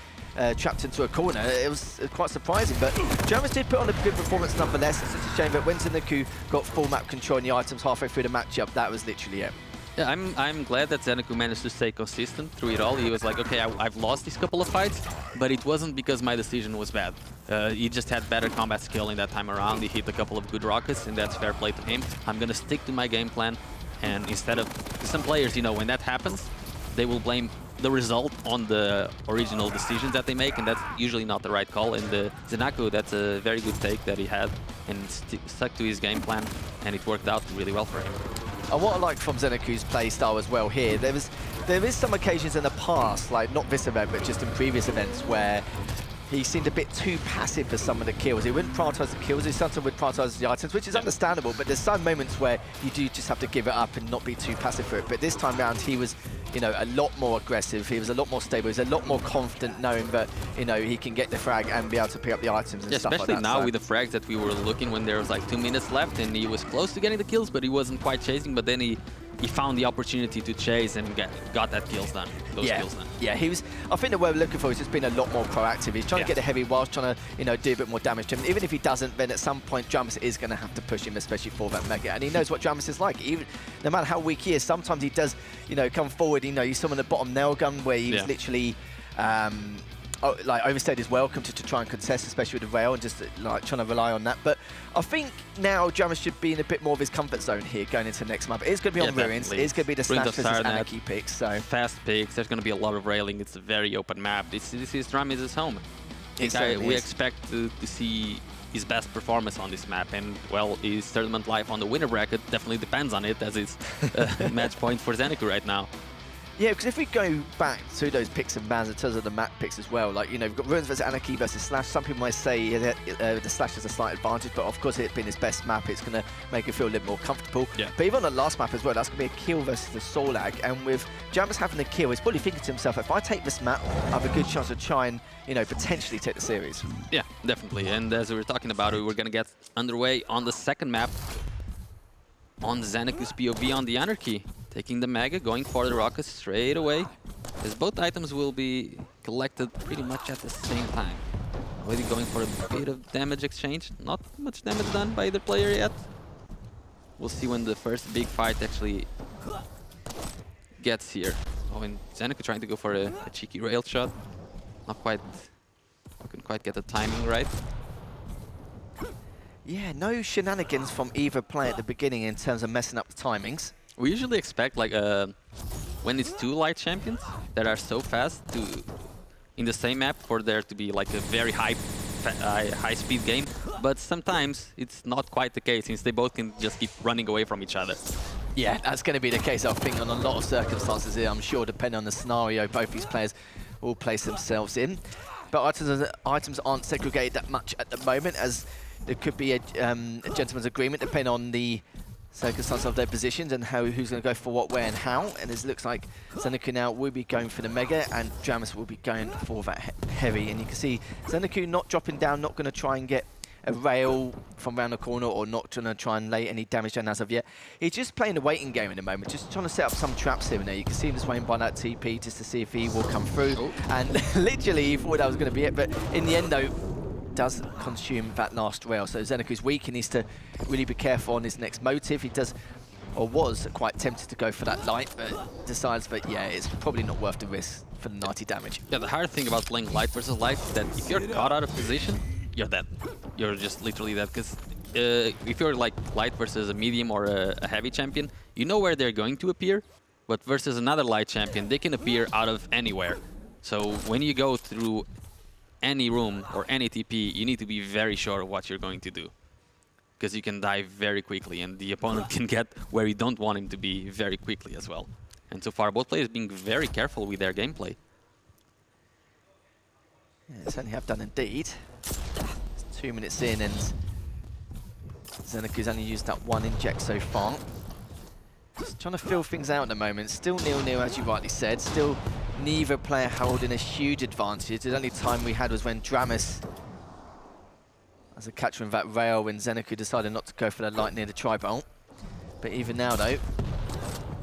trapped into a corner. It was quite surprising, but Jamis did put on a good performance nonetheless. It's just a shame that when Zeneku got full map control on the items halfway through the matchup, that was literally it. Yeah, I'm glad that Zeneku managed to stay consistent through it all. He was like, okay, I've lost these couple of fights, but it wasn't because my decision was bad. He just had better combat skill in that time around. He hit a couple of good rockets, and that's fair play to him. I'm going to stick to my game plan. And instead of some players, you know, when that happens, they will blame the result on the original decisions that they make, and that's usually not the right call. And Zeneku, that's a very good take that he had, and stuck to his game plan, and it worked out really well for him. And what I like from Zeneku's play style as well here, there is some occasions in the past, like not this event, but just in previous events, where he seemed a bit too passive for some of the kills. He wouldn't prioritise the kills, he sometimes would prioritise the items, which is understandable, but there's some moments where you do just have to give it up and not be too passive for it. But this time round, he was, you know, a lot more aggressive, he was a lot more stable, he was a lot more confident knowing that, you know, he can get the frag and be able to pick up the items and stuff like that. Especially now with the frags that we were looking when there was like 2 minutes left and he was close to getting the kills, but he wasn't quite chasing, but then he found the opportunity to chase and got that kills done. Kills done. Yeah, he was. I think that what we're looking for is just being a lot more proactive. He's trying to get the heavy whilst trying to, you know, do a bit more damage to him. Even if he doesn't, then at some point Jamis is going to have to push him, especially for that mega. And he knows what Jamis is like. Even no matter how weak he is, sometimes he does, you know, come forward. You know, you saw him in the bottom nail gun where he was literally. Like overstayed his welcome to try and contest, especially with the rail, and just like trying to rely on that. But I think now Jamis should be in a bit more of his comfort zone here going into the next map. It is going to be on Ruins. It is going to be the Slash versus Anarchy picks. So fast picks. There's going to be a lot of railing. It's a very open map. This is Drum' home. We expect to see his best performance on this map, and well, his tournament life on the winner bracket definitely depends on it, as it's a match point for Zeneku right now. Yeah, because if we go back to those picks and bans in terms of the map picks as well, like, you know, we've got Ruins versus Anarchy versus Slash. Some people might say that the Slash has a slight advantage, but of course it being his best map, it's going to make it feel a little more comfortable. Yeah. But even on the last map as well, that's going to be a kill versus the Solag, and with Jamis having the kill, he's probably thinking to himself, if I take this map, I have a good chance to try and, you know, potentially take the series. Yeah, definitely. And as we were talking about it, we're going to get underway on the second map on Zeneku's POV on the Anarchy. Taking the Mega, going for the rockets straight away, as both items will be collected pretty much at the same time. Already going for a bit of damage exchange. Not much damage done by either player yet. We'll see when the first big fight actually gets here. Oh, and Zeneku trying to go for a cheeky rail shot. Couldn't quite get the timing right. Yeah, no shenanigans from either player at the beginning in terms of messing up the timings. We usually expect, like, when it's 2 light champions that are so fast in the same map, for there to be like a very high-speed game. But sometimes it's not quite the case, since they both can just keep running away from each other. Yeah, that's going to be the case, I think, on a lot of circumstances here. I'm sure, depending on the scenario, both these players will place themselves in. But items aren't segregated that much at the moment, as there could be a gentleman's agreement, depending on the circumstances of their positions and who's going to go for what, where, and how. And it looks like Zeneku now will be going for the Mega, and Jamis will be going for that heavy. And you can see Zeneku not dropping down, not going to try and get a rail from around the corner, or not going to try and lay any damage down as of yet. He's just playing a waiting game at the moment, just trying to set up some traps here and there. You can see him just waiting by that TP just to see if he will come through. Oh. And literally he thought that was going to be it, but in the end though, does consume that last rail. So Zeneku's weak, he needs to really be careful on his next motive. He does, or was, quite tempted to go for that light, but decides that, yeah, it's probably not worth the risk for the 90 damage. Yeah, the hard thing about playing light versus light is that if you're caught out of position, you're dead. You're just literally dead, because if you're like light versus a medium or a heavy champion, you know where they're going to appear, but versus another light champion, they can appear out of anywhere. So when you go through any room or any TP, you need to be very sure of what you're going to do. Because you can die very quickly, and the opponent can get where you don't want him to be very quickly as well. And so far, both players being very careful with their gameplay. Yeah, certainly have done indeed. It's 2 minutes in, and Zenecu's only used that one inject so far. Just trying to feel things out at the moment. Still 0-0, as you rightly said. Still neither player holding a huge advantage. The only time we had was when Dramus, as a catcher in that rail, when Zenecu decided not to go for the light near the tri-bolt. But even now, though,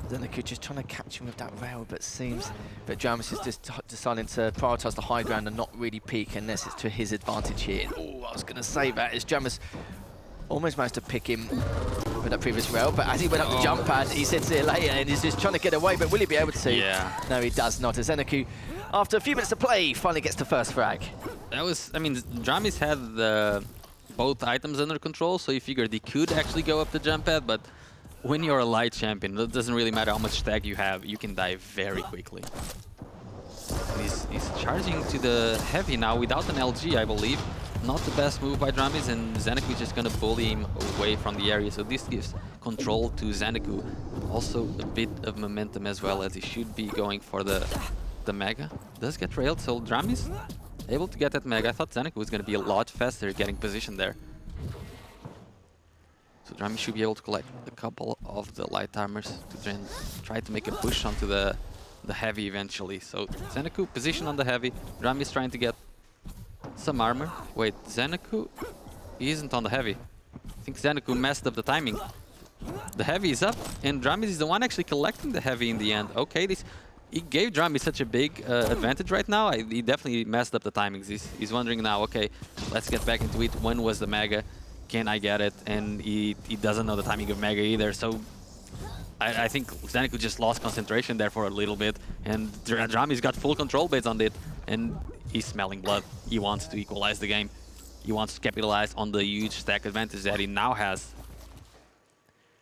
Zenecu just trying to catch him with that rail, but seems that Dramus is just deciding to prioritise the high ground and not really peek unless it's to his advantage here. Oh, I was going to say that as Dramus almost managed to pick him with that previous rail, but as he went up the jump pad, he said see you later, and he's just trying to get away, but will he be able to? Yeah. No, he does not. As Zenecu, after a few minutes to play, finally gets the first frag. That was, I mean, Dramis had both items under control, so you figured he could actually go up the jump pad, but when you're a light champion, it doesn't really matter how much stack you have, you can die very quickly. And he's charging to the heavy now without an LG, I believe. Not the best move by Dramis, and Zenecu is just going to bully him away from the area, so this gives control to Zenecu. Also a bit of momentum as well, as he should be going for the Mega. Does get railed, so Dramis able to get that Mega. I thought Zenecu was going to be a lot faster getting position there. So Dramis should be able to collect a couple of the light armors to then try to make a push onto the heavy eventually. So Zenecu position on the heavy, Dramis trying to get some armor. Wait, Zenecu isn't on the heavy. I think Zenecu messed up the timing. The heavy is up, and Dramis is the one actually collecting the heavy in the end. Okay, he gave Dramis such a big advantage right now. He definitely messed up the timings. He's wondering now, okay, let's get back into it. When was the Mega? Can I get it? And he doesn't know the timing of Mega either. So I think Zenecu just lost concentration there for a little bit, and Dramis got full control based on it, and he's smelling blood. He wants to equalize the game. He wants to capitalize on the huge stack advantage that he now has.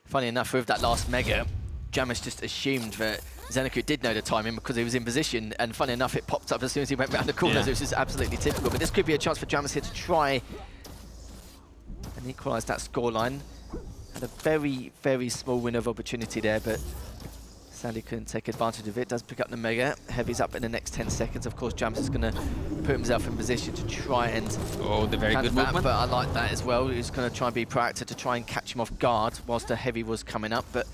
Funny enough, with that last Mega, Dramus just assumed that Zenecu did know the timing because he was in position, and funny enough, it popped up as soon as he went round the corner, so it's just absolutely typical. But this could be a chance for Dramus here to try and equalise that scoreline. Had a very, very small window of opportunity there, but sadly couldn't take advantage of it. Does pick up the Mega. Heavy's up in the next 10 seconds. Of course, Dramus is going to put himself in position to try and the very good movement. But I like that as well. He's going to try and be proactive to try and catch him off guard whilst the Heavy was coming up, but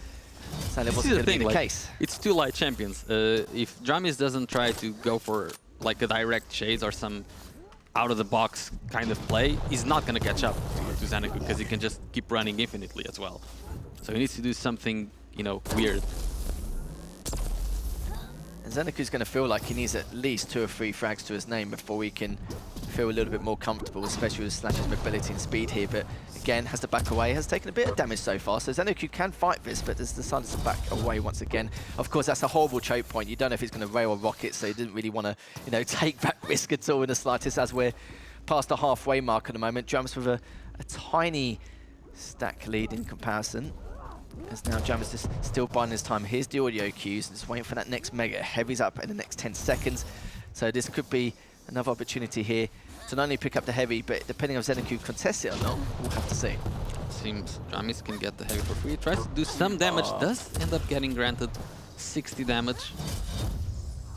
sadly it wasn't going to be the case. It's two light champions. If Dramis doesn't try to go for like a direct chase or some out-of-the-box kind of play, he's not going to catch up to Zenecu because he can just keep running infinitely as well. So he needs to do something, you know, weird. And Zenecu's going to feel like he needs at least 2 or 3 frags to his name before he can feel a little bit more comfortable, especially with Slash's mobility and speed here. But again, has to back away, has taken a bit of damage so far. So Zenecu can fight this, but has decided to back away once again. Of course, that's a horrible choke point. You don't know if he's going to rail or rocket, so he didn't really want to, you know, take that risk at all in the slightest, as we're past the halfway mark at the moment. Dramus with a tiny stack lead in comparison. As now Dramus is still buying his time. Here's the audio cues, just waiting for that next Mega. Heavy's up in the next 10 seconds. So this could be another opportunity here to not only pick up the Heavy, but depending on if Zenecu contests it or not, we'll have to see. Seems Dramis can get the Heavy for free. Tries to do some damage, does end up getting granted 60 damage.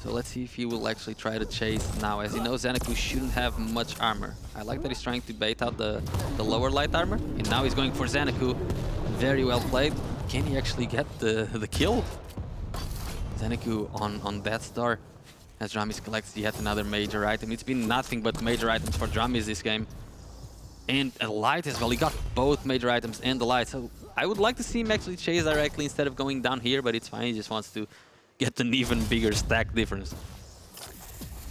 So let's see if he will actually try to chase now. As you know, Zenecu shouldn't have much armor. I like that he's trying to bait out the lower light armor. And now he's going for Zenecu. Very well played. Can he actually get the kill? Zenecu on Death Star as Dramis collects yet another major item. It's been nothing but major items for Dramis this game. And a light as well. He got both major items and the light. So I would like to see him actually chase directly instead of going down here, but it's fine. He just wants to get an even bigger stack difference.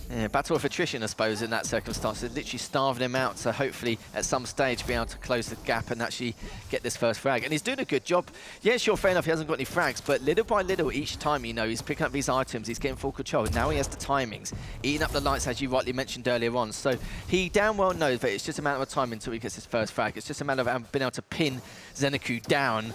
Yeah, battle of attrition, I suppose, in that circumstance. It literally starved him out, so hopefully at some stage be able to close the gap and actually get this first frag. And he's doing a good job. Yeah, sure, fair enough, he hasn't got any frags, but little by little, each time, you know, he's picking up these items, he's getting full control. Now he has the timings, eating up the lights, as you rightly mentioned earlier on. So he damn well knows that it's just a matter of time until he gets his first frag. It's just a matter of being able to pin Zenecu down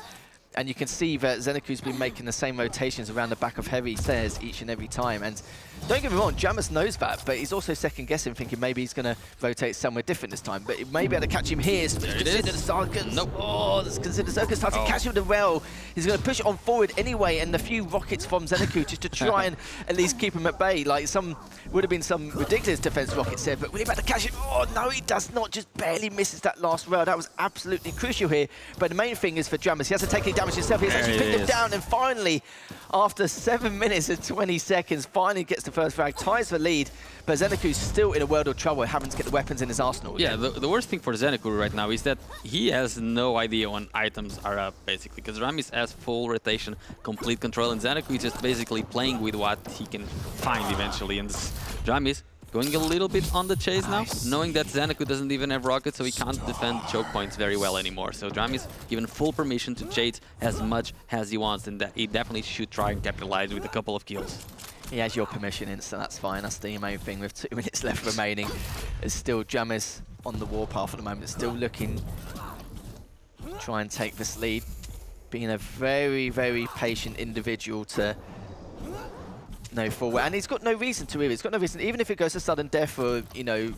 And you can see that Zenecu's been making the same rotations around the back of heavy stairs each and every time. And don't get me wrong, Jamus knows that, but he's also second-guessing, thinking maybe he's going to rotate somewhere different this time. But it may be able to catch him here. So consider the circus. Nope. Oh, let's consider the circus. Starting to catch him with the rail. He's going to push it on forward anyway, and a few rockets from Zenecu just to try and at least keep him at bay. Like would have been some ridiculous defense rockets there, but will he be able to catch him? Oh, no, he does not. Just barely misses that last rail. That was absolutely crucial here. But the main thing is for Jamus, he has to take any damage himself. He's actually picked him down, and finally, after 7 minutes and 20 seconds, finally gets the first frag, ties the lead, but Zenecu's still in a world of trouble, having to get the weapons in his arsenal. Yeah, the worst thing for Zenecu right now is that he has no idea when items are up, basically, because Ramis has full rotation, complete control, and Zenecu is just basically playing with what he can find eventually, and Ramis going a little bit on the chase now, knowing that Zenecu doesn't even have rockets, so he can't defend choke points very well anymore. So Dramis given full permission to chase as much as he wants, and that he definitely should try and capitalize with a couple of kills. He has your permission, Insta, that's fine. That's the main thing. With 2 minutes left remaining, it's still Jamis on the warpath at the moment, still looking to try and take this lead. Being a very, very patient individual to no forward, and he's got no reason to either. He's got no reason, even if it goes to sudden death or, you know,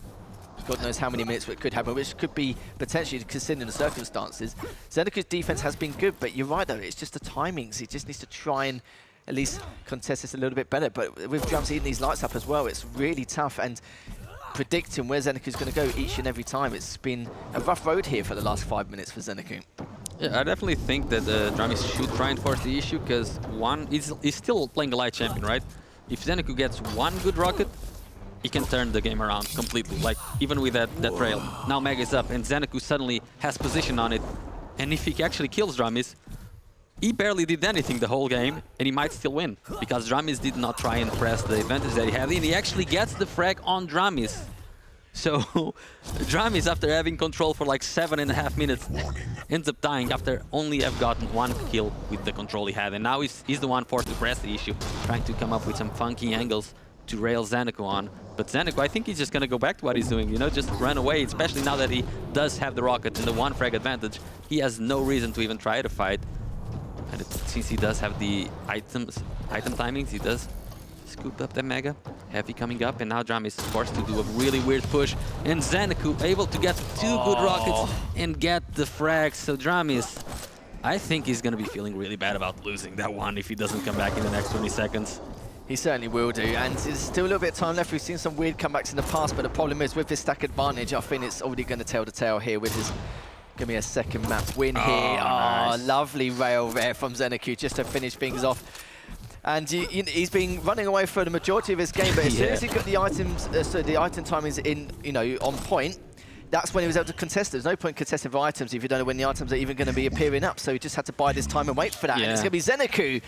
God knows how many minutes it could happen, which could be potentially considering the circumstances. Zenecu's defense has been good, but you're right though, it's just the timings. He just needs to try and at least contest this a little bit better. But with Drums eating these lights up as well, it's really tough, and predicting where Zenecu's going to go each and every time. It's been a rough road here for the last 5 minutes for Zenecu. Yeah, I definitely think that Dramis should try and force the issue, because one, he's still playing a light champion, right? If Zenecu gets one good rocket, he can turn the game around completely, like even with that rail. Now Mega is up and Zenecu suddenly has position on it, and if he actually kills Dramis, he barely did anything the whole game, and he might still win, because Dramis did not try and press the advantage that he had, and he actually gets the frag on Dramis. So Dramis, after having control for like 7.5 minutes, ends up dying after only have gotten one kill with the control he had. And now he's the one forced to press the issue, trying to come up with some funky angles to rail Zenecu on. But Zenecu, I think he's just going to go back to what he's doing, you know, just run away, especially now that he does have the rocket and the one frag advantage. He has no reason to even try to fight. And since he does have the item timings, he does scoop up the Mega. Heavy coming up, and now Dramis is forced to do a really weird push, and Zenecu able to get two good rockets and get the frags. So Dramis, I think he's going to be feeling really bad about losing that one if he doesn't come back in the next 20 seconds. He certainly will do, and there's still a little bit of time left. We've seen some weird comebacks in the past, but the problem is with this stack advantage, I think it's already going to tell the tale here with his... Give me a second map win here. Nice. Lovely rail there from Zenecu just to finish things off. And he's been running away for the majority of his game, but as soon as he got the items, so the item timings in, you know, on point, that's when he was able to contest. There's no point contesting for items if you don't know when the items are even going to be appearing up. So he just had to bide his time and wait for that. Yeah. And it's going to be Zenecu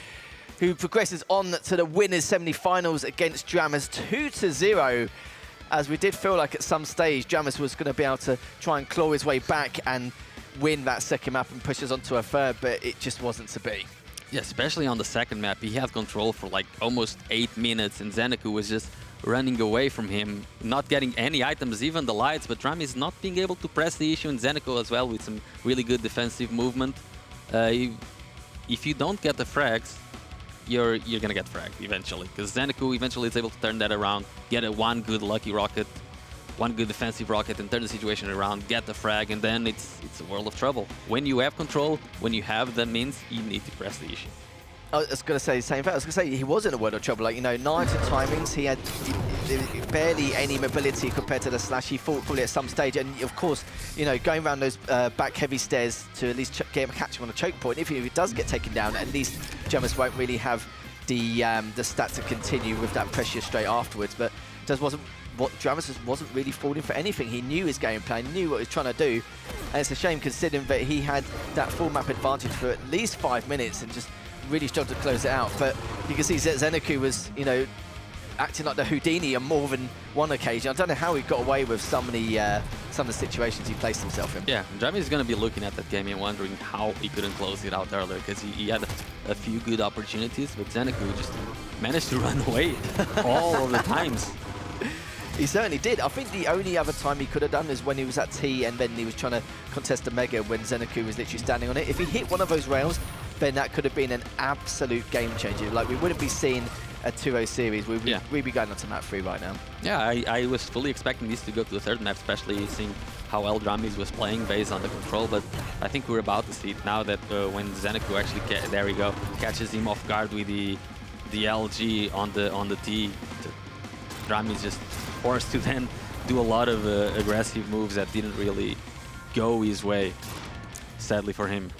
who progresses on to the winners semi-finals against Dramas 2-0. As we did feel like at some stage Dramas was going to be able to try and claw his way back and win that second map and push us onto a third, but it just wasn't to be. Yeah, especially on the second map, he had control for like almost 8 minutes, and Zenecu was just running away from him, not getting any items, even the lights, but Dramis not being able to press the issue, and Zenecu as well with some really good defensive movement. If you don't get the frags, you're gonna get fragged eventually, because Zenecu eventually is able to turn that around, get a one good lucky rocket, one good defensive rocket, and turn the situation around, get the frag, and then it's a world of trouble. When you have control, when you have the means, you need to press the issue. I was going to say the same thing. I was going to say he was in a world of trouble. Like, you know, 9 timings, he had barely any mobility compared to the Slash. He fought fully at some stage, and of course, you know, going around those back heavy stairs to at least catch him on a choke point. If he does get taken down, at least Jamus won't really have the stat to continue with that pressure straight afterwards. But just wasn't. What Dramis wasn't really falling for anything. He knew his game plan, knew what he was trying to do, and it's a shame considering that he had that full map advantage for at least 5 minutes and just really struggled to close it out. But you can see Zenecu was, you know, acting like the Houdini on more than one occasion. I don't know how he got away with some of the situations he placed himself in. Yeah, Dramis is going to be looking at that game and wondering how he couldn't close it out earlier, because he had a few good opportunities, but Zenecu just managed to run away all of the times. He certainly did. I think the only other time he could have done is when he was at T and then he was trying to contest the Mega when Zenecu was literally standing on it. If he hit one of those rails, then that could have been an absolute game changer. Like, we wouldn't be seeing a 2-0 series. We'd be going on to map 3 right now. Yeah, I was fully expecting this to go to the third map, especially seeing how well Dramis was playing based on the control, but I think we're about to see it now that when Zeneku actually, there we go, catches him off guard with the LG on the T. Dramis just forced to then do a lot of aggressive moves that didn't really go his way, sadly for him.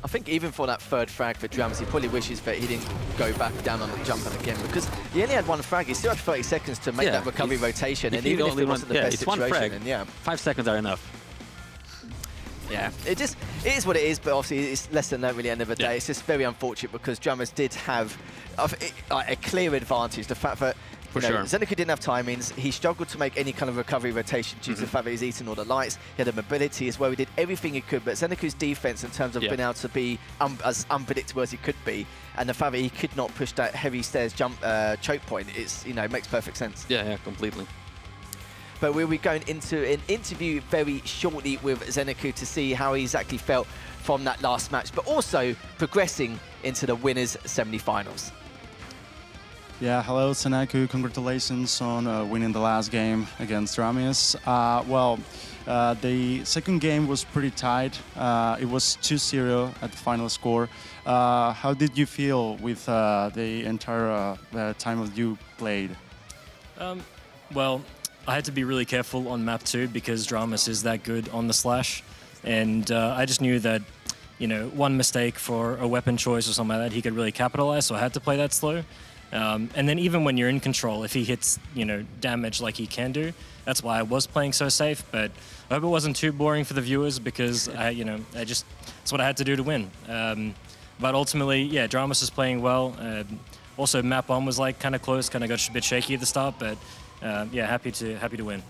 I think even for that third frag for Drams, he probably wishes that he didn't go back down on the jump again, because he only had one frag. He still had 30 seconds to make that recovery rotation, and even if it wasn't the best situation, one frag, 5 seconds are enough. Yeah, it is what it is, but obviously it's less than that really at the end of the day. It's just very unfortunate because Drummers did have a clear advantage. The fact that Zeneku didn't have timings, he struggled to make any kind of recovery rotation due to the fact that he's eating all the lights. He had a mobility as well, he did everything he could, but Zeneku's defense in terms of being able to be as unpredictable as he could be, and the fact that he could not push that heavy stairs jump choke point, it's, it makes perfect sense. Yeah, completely. But we'll be going into an interview very shortly with Zeneku to see how he exactly felt from that last match, but also progressing into the winners' semi-finals. Yeah, hello Zeneku, congratulations on winning the last game against Dramis. The second game was pretty tight. It was 2-0 at the final score. How did you feel with the entire time that you played? Well, I had to be really careful on map 2 because Dramis is that good on the slash, and I just knew that, one mistake for a weapon choice or something like that, he could really capitalize, so I had to play that slow. And then even when you're in control, if he hits, damage like he can do, that's why I was playing so safe. But I hope it wasn't too boring for the viewers because that's what I had to do to win. But ultimately, yeah, Dramis is playing well. Also, map 1 was kind of close, kind of got a bit shaky at the start, but yeah, happy to win.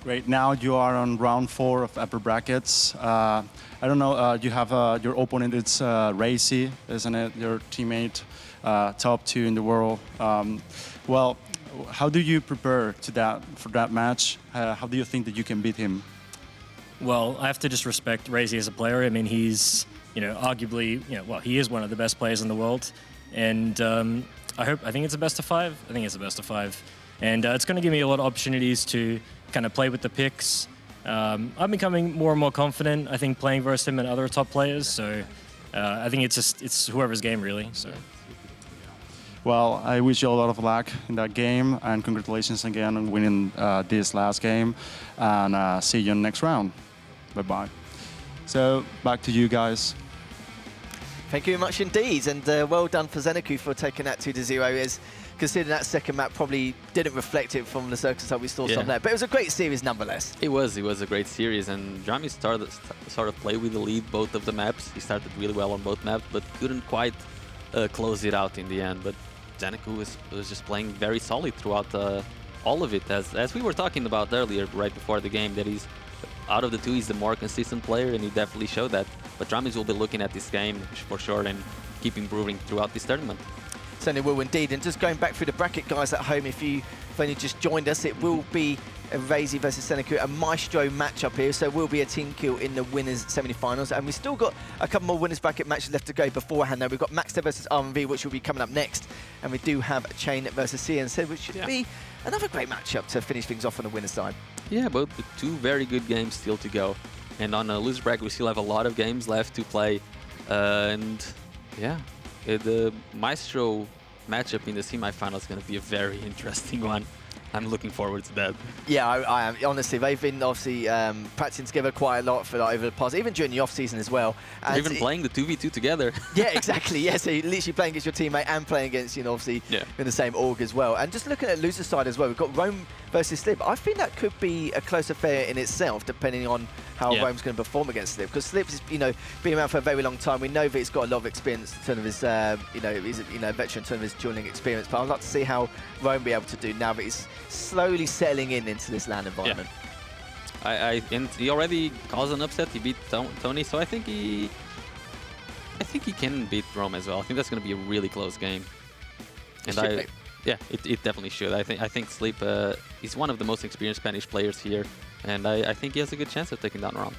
Great. Now you are on round 4 of upper brackets. I don't know. You have your opponent. It's Racy, isn't it? Your teammate. Top 2 in the world. Well, how do you prepare for that match? How do you think that you can beat him? Well, I have to just respect Razy as a player. I mean, he's arguably he is one of the best players in the world, and I think it's a best of 5. I think it's a best of 5, and it's going to give me a lot of opportunities to kind of play with the picks. I'm becoming more and more confident. I think playing versus him and other top players. So I think it's whoever's game really. So. Well, I wish you a lot of luck in that game, and congratulations again on winning this last game, and see you in the next round. Bye-bye. So, back to you guys. Thank you very much indeed, and well done for Zeneku for taking that 2-0, as considering that second map probably didn't reflect it from the circumstance we saw some there, but it was a great series nonetheless. It was a great series, and Dramis sort of played with the lead both of the maps. He started really well on both maps, but couldn't quite close it out in the end. But Zeneku was just playing very solid throughout all of it, as we were talking about earlier, right before the game, that he's, out of the two, he's the more consistent player, and he definitely showed that. But Dramis will be looking at this game for sure and keep improving throughout this tournament. Certainly will indeed. And just going back through the bracket, guys at home, if you've only just joined us, it will be a Razy versus Zeneku, a Maestro matchup here, so will be a team kill in the winners semi-finals, and we've still got a couple more winners bracket matches left to go beforehand. Now we've got Maxter versus RMV, which will be coming up next, and we do have Chain versus CNC, which should be another great matchup to finish things off on the winner's side. Yeah, both the 2 very good games still to go, and on a loser bracket we still have a lot of games left to play, and yeah, the Maestro matchup in the semi-final is going to be a very interesting one. I'm looking forward to that. Yeah, I am. Honestly, they've been obviously practicing together quite a lot for over the past, even during the off-season as well. And even playing the 2v2 together. Yeah, exactly. Yeah, so you're literally playing against your teammate and playing against, obviously in the same org as well. And just looking at loser side as well, we've got Rome versus Slip. I think that could be a close affair in itself, depending on how Rome's going to perform against Slip. Because Slip's, been around for a very long time. We know that he's got a lot of experience in terms of his, he's a veteran in terms of his dueling experience. But I'd like to see how Rome will be able to do now that he's slowly settling into this LAN environment. Yeah. And he already caused an upset. He beat Tony, so I think he can beat Rome as well. I think that's going to be a really close game. And yeah, it definitely should. I think Sleep is one of the most experienced Spanish players here, and I think he has a good chance of taking down Rome.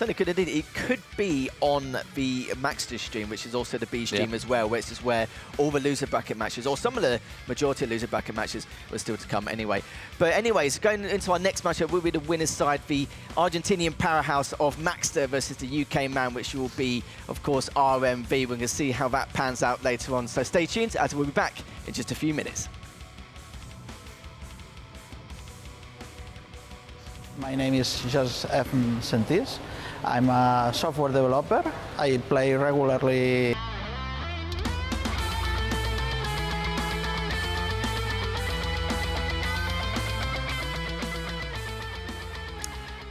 Certainly could indeed. It could be on the Maxter stream, which is also the B stream as well, which is where all the loser bracket matches, or some of the majority of loser bracket matches, were still to come anyway. But anyways, going into our next matchup will be the winner's side, the Argentinian powerhouse of Maxter versus the UK man, which will be, of course, RMV. We're going to see how that pans out later on. So stay tuned, as we'll be back in just a few minutes. My name is Joseph Sentis. I'm a software developer. I play regularly.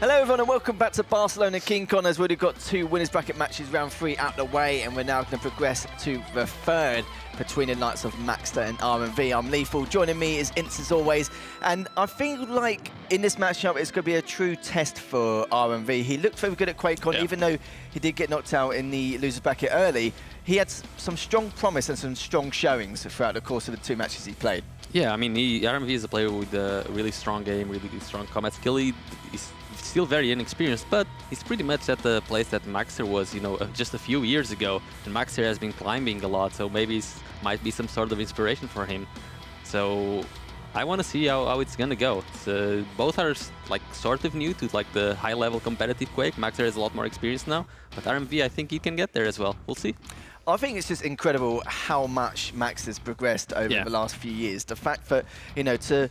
Hello everyone and welcome back to Barcelona KeenCon, as we've already got 2 winners bracket matches round 3 out the way, and we're now going to progress to the third between the likes of Maxter and RMV. I'm Lethal, joining me is Ince as always, and I think like in this matchup it's going to be a true test for RMV. He looked very good at QuakeCon, even though he did get knocked out in the loser bracket early. He had some strong promise and some strong showings throughout the course of the 2 matches he played. Yeah, I mean, RMV is a player with a really strong game, really strong combat skill. He's still very inexperienced, but he's pretty much at the place that Maxter was, you know, just a few years ago. And Maxter has been climbing a lot, so maybe it might be some sort of inspiration for him. So I want to see how it's gonna go. Both are like sort of new to like the high-level competitive Quake. Maxter has a lot more experience now, but RMV, I think he can get there as well. We'll see. I think it's just incredible how much Max has progressed over the last few years. The fact that, you know, to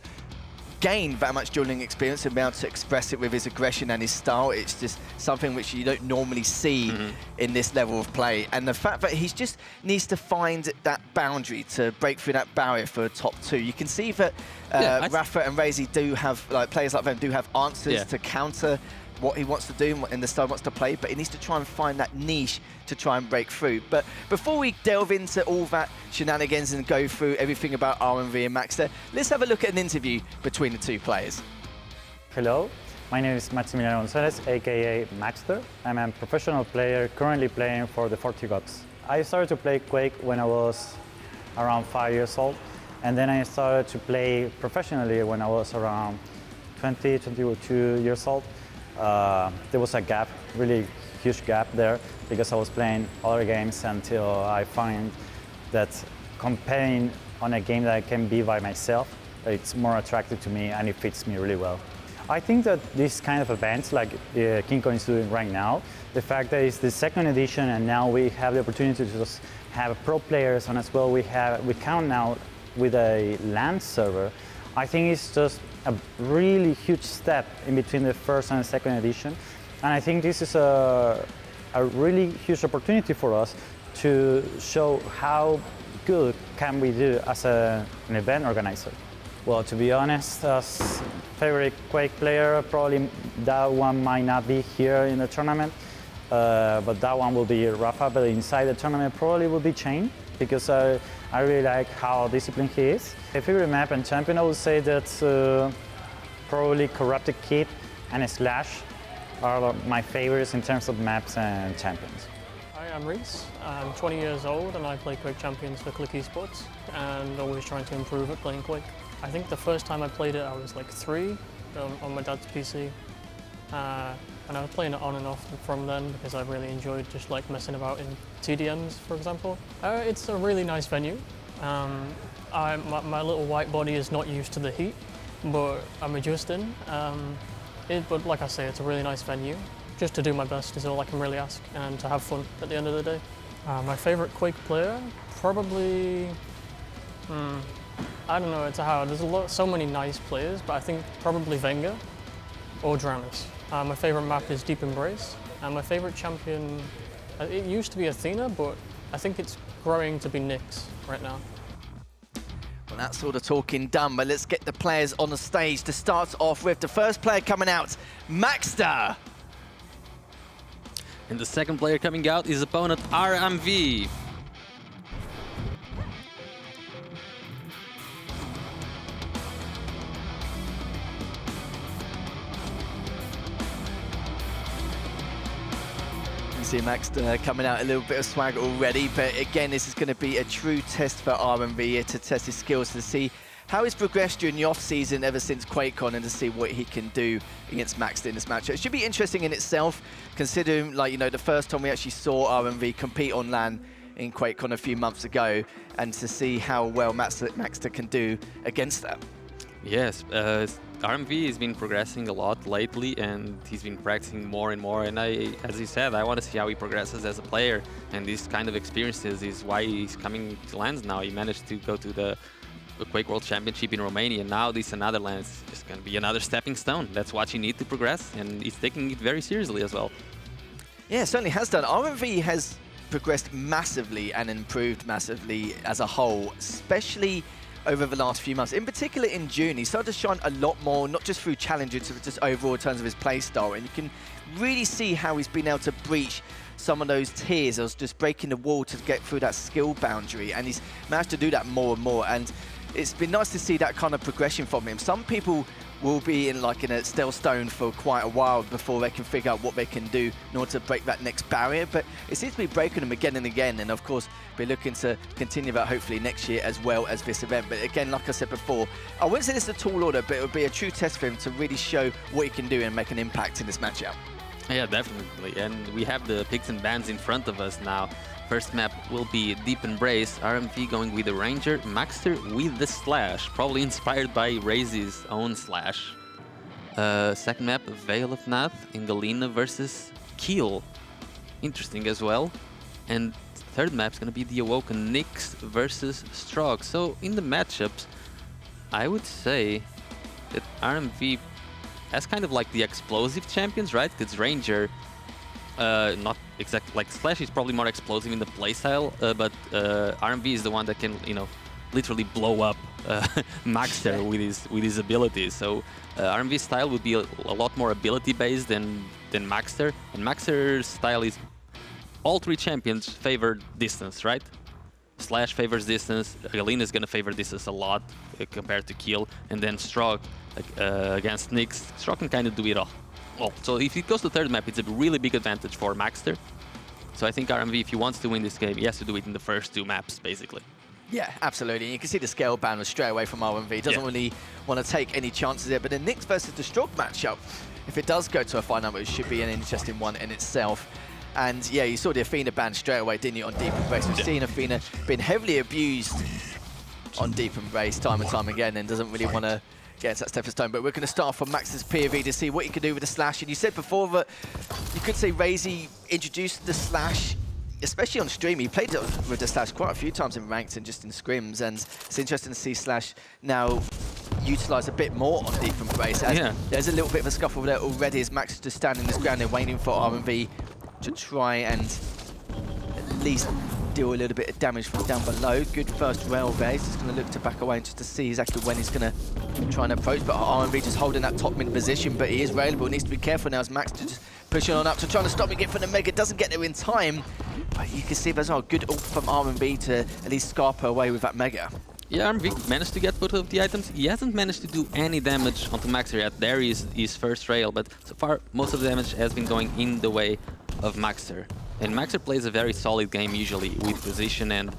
gain that much dueling experience and be able to express it with his aggression and his style, it's just something which you don't normally see in this level of play. And the fact that he just needs to find that boundary to break through that barrier for a top 2. You can see that Rafa and Razy do have, like players like them do have answers to counter what he wants to do and the style he wants to play, but he needs to try and find that niche to try and break through. But before we delve into all that shenanigans and go through everything about RMV and Maxter, let's have a look at an interview between the 2 players. Hello, my name is Maximiliano Gonzalez, aka Maxter. I'm a professional player currently playing for the 40 Gods. I started to play Quake when I was around 5 years old, and then I started to play professionally when I was around 20, 22 years old. There was a gap, really huge gap there, because I was playing other games until I find that competing on a game that I can be by myself, it's more attractive to me and it fits me really well. I think that this kind of events like KeenCon is doing right now, the fact that it's the 2nd edition and now we have the opportunity to just have pro players, and as well we count now with a LAN server, I think it's just a really huge step in between the 1st and 2nd edition. And I think this is a really huge opportunity for us to show how good can we do as an event organizer. Well, to be honest, as favorite Quake player, probably that one might not be here in the tournament, but that one will be Rafa, but inside the tournament probably will be Chain, because I really like how disciplined he is. If favorite map and champion, I would say that probably Corrupted Kid and Slash are my favorites in terms of maps and champions. Hi, I'm Reese. I'm 20 years old and I play Quake Champions for Click Esports and always trying to improve at playing Quake. I think the first time I played it I was like 3 on my dad's PC. And I was playing it on and off from then because I really enjoyed just like messing about in TDMs, for example. It's a really nice venue. My little white body is not used to the heat, but I'm adjusting. But like I say, it's a really nice venue. Just to do my best is all I can really ask, and to have fun at the end of the day. My favorite Quake player, probably, I don't know, it's hard. There's so many nice players, but I think probably Venga or Dranis. My favorite map is Deep Embrace, and my favorite champion, it used to be Athena, but I think it's growing to be Nyx right now. Well, that's all the talking done, but let's get the players on the stage to start off with. The first player coming out, Maxter. And the second player coming out is opponent RMV. See Maxter coming out a little bit of swag already, but again, this is going to be a true test for RMV to test his skills to see how he's progressed during the off-season ever since QuakeCon, and to see what he can do against Max in this matchup. It should be interesting in itself, considering, like, you know, the first time we actually saw RMV compete on LAN in QuakeCon a few months ago, and to see how well Maxter can do against that. Yes, RMV has been progressing a lot lately, and he's been practicing more and more. And as he said, I want to see how he progresses as a player. And these kind of experiences is why he's coming to LANs now. He managed to go to the Quake World Championship in Romania. Now this another LAN is just going to be another stepping stone. That's what you need to progress, and he's taking it very seriously as well. Yeah, it certainly has done. RMV has progressed massively and improved massively as a whole, especially over the last few months. In particular in June, he started to shine a lot more, not just through challenges, but just overall in terms of his play style. And you can really see how he's been able to breach some of those tiers, or just breaking the wall to get through that skill boundary. And he's managed to do that more and more. And it's been nice to see that kind of progression from him. Some people will be in a still stone for quite a while before they can figure out what they can do in order to break that next barrier, but it seems to be breaking them again and again, and of course we're looking to continue that hopefully next year as well as this event. But again, like I said before, I wouldn't say this is a tall order, but it would be a true test for him to really show what he can do and make an impact in this matchup. Yeah, definitely, and we have the picks and bans in front of us now. First map will be Deep Embrace, RMV going with the Ranger, Maxter with the Slash, probably inspired by Raze's own Slash. Second map, Veil of Nath, Ingalina versus Keel. Interesting as well. And third map is going to be the Awoken Nyx versus Strog. So in the matchups, I would say that RMV has kind of like the explosive champions, right? Because Ranger, not exactly like Slash is probably more explosive in the playstyle, but RMV is the one that can, you know, literally blow up Maxter with his abilities. So RMV's style would be a lot more ability based than Maxter, and Maxter's style is all three champions favor distance, right? Slash favors distance, Galina is going to favor distance a lot compared to Keel, and then Strog against Nyx. Strog can kind of do it all. Well, so if it goes to third map, it's a really big advantage for Maxter. So I think RMV, if he wants to win this game, he has to do it in the first two maps, basically. Yeah, absolutely. You can see the scale ban straight away from RMV. Doesn't really want to take any chances there. But the Nyx versus the Strog matchup, if it does go to a final, it should be an interesting one in itself. And yeah, you saw the Athena ban straight away, didn't you, on Deep Embrace? We've seen Athena been heavily abused on Deep Embrace time and time again, and doesn't really want to get into that stepping stone. But we're going to start from Max's POV to see what he can do with the Slash. And you said before that you could say Raze introduced the Slash, especially on stream. He played with the Slash quite a few times in ranked and just in scrims, and it's interesting to see Slash now utilise a bit more on Deep Embrace. There's a little bit of a scuffle there already as Max is just standing his ground there waiting for RMV to try and at least deal a little bit of damage from down below. Good first rail there. He's just going to look to back away just to see exactly when he's going to try and approach. But RMV just holding that top mid position, but he is railable. He needs to be careful now as Max to just pushing on up to trying to stop him get from the Mega. Doesn't get there in time, but you can see there's a good ult from RMV to at least scarper away with that Mega. Yeah, RMV managed to get both of the items. He hasn't managed to do any damage onto Maxter yet. There is his first rail, but so far most of the damage has been going in the way of Maxter. And Maxter plays a very solid game usually with position and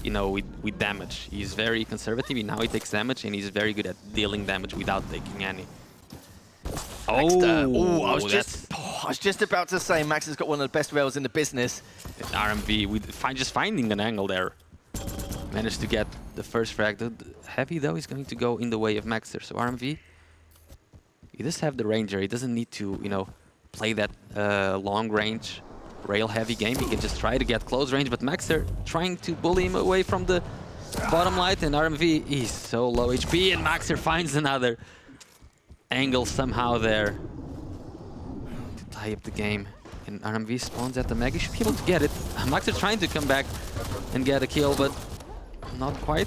you know, with damage. He's very conservative in how he takes damage, and he's very good at dealing damage without taking any. I was just about to say Max has got one of the best rails in the business. RMV with just finding an angle there. Managed to get the first frag. The Heavy though is going to go in the way of Maxter. So RMV, he does have the Ranger. He doesn't need to, you know, play that long range rail heavy game. He can just try to get close range, but Maxter trying to bully him away from the bottom light, and RMV is so low HP, and Maxter finds another angle somehow there to tie up the game. And RMV spawns at the Mega. He should be able to get it. Maxter trying to come back and get a kill, but not quite.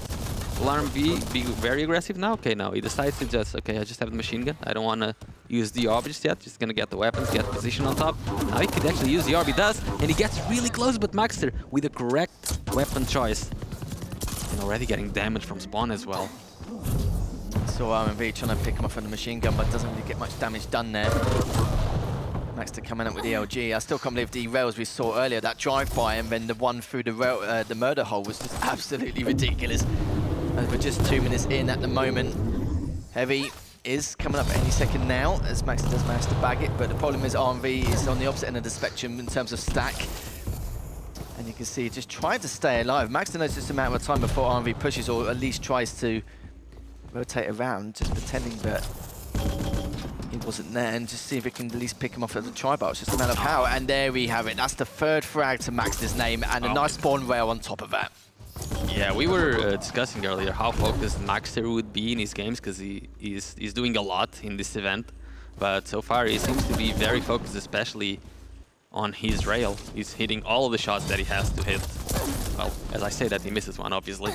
Will RMV be very aggressive now? Okay, no, he decides to just, okay, I just have the machine gun. I don't want to use the orb just yet. Just gonna get the weapons, get position on top. Now he could actually use the orb, he does, and he gets really close, but Maxter with the correct weapon choice. And already getting damage from spawn as well. So RMV trying to pick him up from the machine gun, but doesn't really get much damage done there. Maxter coming up with the LG. I still can't believe the rails we saw earlier, that drive-by and then the one through the rail, the murder hole was just absolutely ridiculous. As we're just 2 minutes in at the moment. Heavy is coming up any second now, as Max does manage to bag it, but the problem is RMV is on the opposite end of the spectrum in terms of stack. And you can see just trying to stay alive. Max knows just a matter of time before RMV pushes, or at least tries to rotate around, just pretending that he wasn't there, and just see if it can at least pick him off at the tri-bar. It's just a matter of how, and there we have it. That's the third frag to Max's name, and a nice spawn rail on top of that. Yeah, we were discussing earlier how focused Maxter would be in his games, because he's doing a lot in this event. But so far he seems to be very focused, especially on his rail. He's hitting all of the shots that he has to hit. Well, as I say that, he misses one, obviously.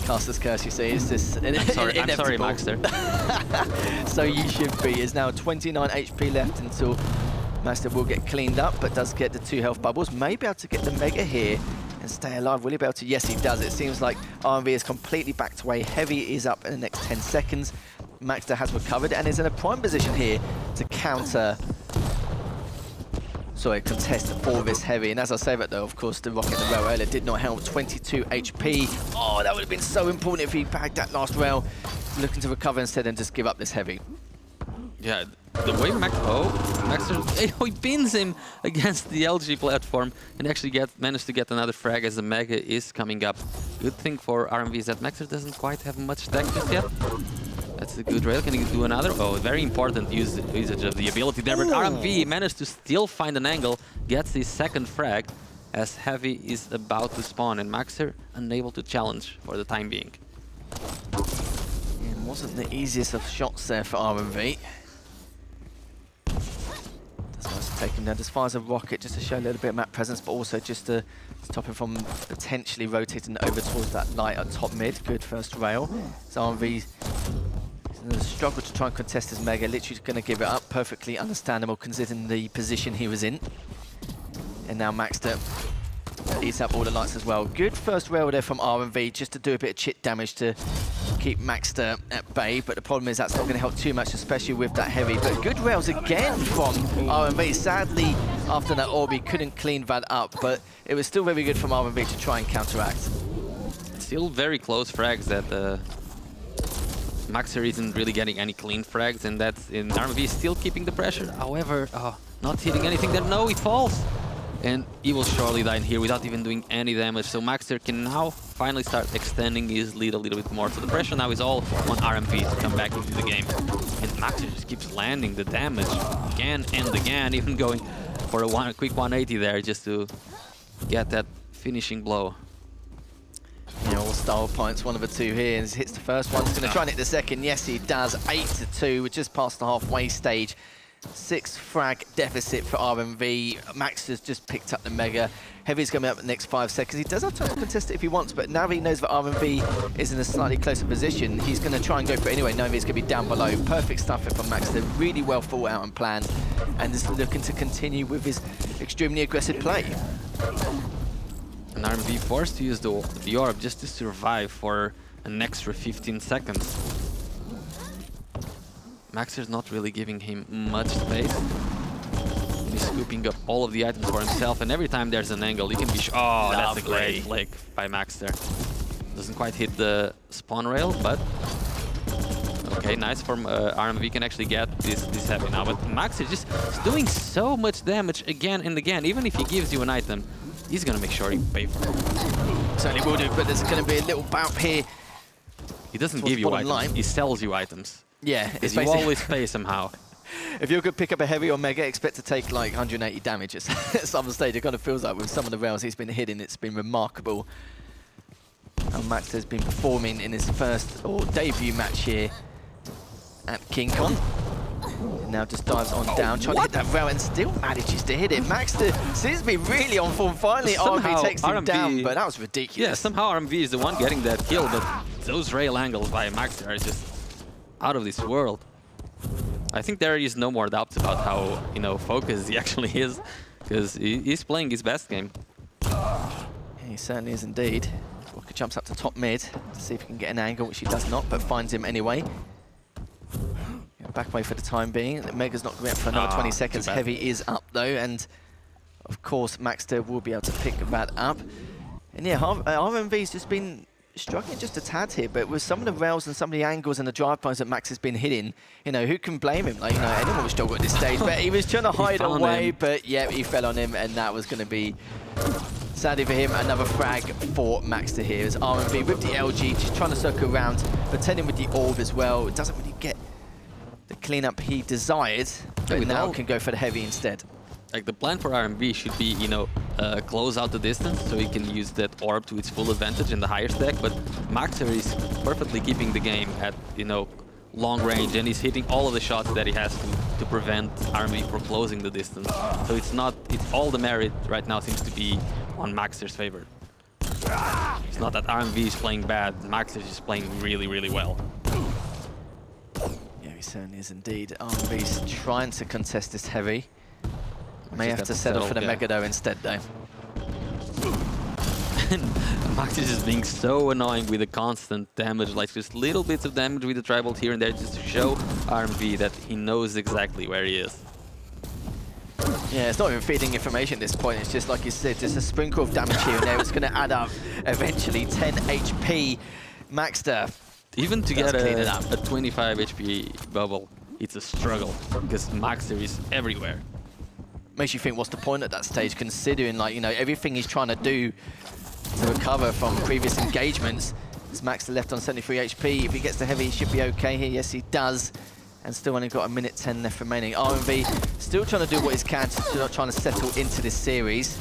Caster's curse, you see, is this I'm sorry, Maxter. So you should be. Is now 29 HP left until Maxter will get cleaned up, but does get the 2 health bubbles. May be able to get the mega here and stay alive. Will he be able to? Yes, he does. It seems like RMV is completely backed away. Heavy is up in the next 10 seconds. Maxter has recovered and is in a prime position here to counter. Sorry, contest for this Heavy. And as I say that though, of course, the rocket in the rail earlier did not help. 22 HP. Oh, that would have been so important if he bagged that last rail. Looking to recover instead and just give up this Heavy. Yeah, the way Maxter, he pins him against the LG platform and actually managed to get another frag as the Mega is coming up. Good thing for RMV is that Maxter doesn't quite have much tech just yet. That's a good rail. Can he do another? Oh, very important usage of the ability there. But RMV managed to still find an angle, gets his second frag as Heavy is about to spawn, and Maxter unable to challenge for the time being. It wasn't the easiest of shots there for RMV. Decides to take him down, just fires a rocket just to show a little bit of map presence, but also just to stop him from potentially rotating over towards that light at top mid. Good first rail. So RMV struggle to try and contest his Mega, literally going to give it up. Perfectly understandable considering the position he was in. And now Maxter eats up all the lights as well. Good first rail there from RMV, just to do a bit of chip damage to keep Maxter at bay, but the problem is that's not going to help too much, especially with that Heavy. But good rails again from RMV. Sadly, after that orb, he couldn't clean that up, but it was still very good from RMV to try and counteract. Still very close frags that Maxter isn't really getting any clean frags, and that's in RMV still keeping the pressure. However, not hitting anything there. No, he falls. And he will surely die in here without even doing any damage. So Maxter can now finally start extending his lead a little bit more. So the pressure now is all on RMV to come back into the game. And Maxter just keeps landing the damage again and again, even going for a quick 180 there just to get that finishing blow. Yeah, all style points, one of the two here, and hits the first one. He's going to try and hit the second. Yes, he does. 8-2. We're just past the halfway stage. 6 frag deficit for RMV. Max has just picked up the Mega. Heavy's coming up in the next 5 seconds. He does have time to contest it if he wants, but now he knows that RMV is in a slightly closer position. He's going to try and go for it anyway, knowing he's going to be down below. Perfect stuff from Max. They're really well thought out and planned, and is looking to continue with his extremely aggressive play. And RMV forced to use the orb just to survive for an extra 15 seconds. Maxter's not really giving him much space. He's scooping up all of the items for himself, and every time there's an angle, he can be... Oh, that's a great flick by Maxter. Doesn't quite hit the spawn rail, but... Okay, nice from RMV can actually get this Heavy now, but Maxter just is doing so much damage again and again. Even if he gives you an item, he's gonna make sure you pay for it. Certainly will do, but there's gonna be a little bout here. He doesn't give you items, he sells you items. Yeah, it's you always pay somehow. If you're going to pick up a Heavy or Mega, expect to take like 180 damage at some stage. It kind of feels like with some of the rails he's been hitting, it's been remarkable. And Max has been performing in his first or debut match here at KeenCon. Now just dives on down, trying to hit that rail and still manages to hit it. Max seems to be really on form. Finally, RMV takes him down, but that was ridiculous. Yeah, somehow RMV is the one getting that kill, but those rail angles by Max are just out of this world. I think there is no more doubts about how, focused he actually is, because he's playing his best game. Yeah, he certainly is indeed. Walker jumps up to top mid to see if he can get an angle, which he does not, but finds him anyway. Back away for the time being. Mega's not going up for another 20 seconds. Heavy is up though, and of course Maxter will be able to pick that up. And yeah, RMV's just been struggling just a tad here, but with some of the rails and some of the angles and the drive-bys that Max has been hitting, you know, who can blame him? Like, you know, anyone will struggle at this stage, but he was trying to hide away, but yeah, he fell on him, and that was going to be, sadly for him, another frag for Maxter here. As R&B with the LG, just trying to circle around, pretending with the orb as well. It doesn't really get the cleanup he desired, but now can go for the heavy instead. Like, the plan for RMB should be, you know, close out the distance so he can use that orb to its full advantage in the higher stack, but Maxter is perfectly keeping the game at, you know, long range, and he's hitting all of the shots that he has to prevent RMB from closing the distance. So it's all the merit right now seems to be on Maxter's favor. It's not that RMB is playing bad, Maxter is just playing really, really well. Yeah, he certainly is indeed. RMB's trying to contest this heavy. May have to settle for the Mega though instead though. Max is just being so annoying with the constant damage, like just little bits of damage with the Tri-Bolt here and there, just to show RMB that he knows exactly where he is. Yeah, it's not even feeding information at this point, it's just like you said, just a sprinkle of damage here and there. It's going to add up eventually 10 HP. Maxter, even to get a 25 HP bubble, it's a struggle, because Maxter is everywhere. Makes you think, what's the point at that stage, considering, like, you know, everything he's trying to do to recover from previous engagements. As Maxter left on 73 HP, if he gets the heavy, he should be okay here. Yes, he does. And still only got a minute 10 left remaining. R&B still trying to do what he can, still not trying to settle into this series.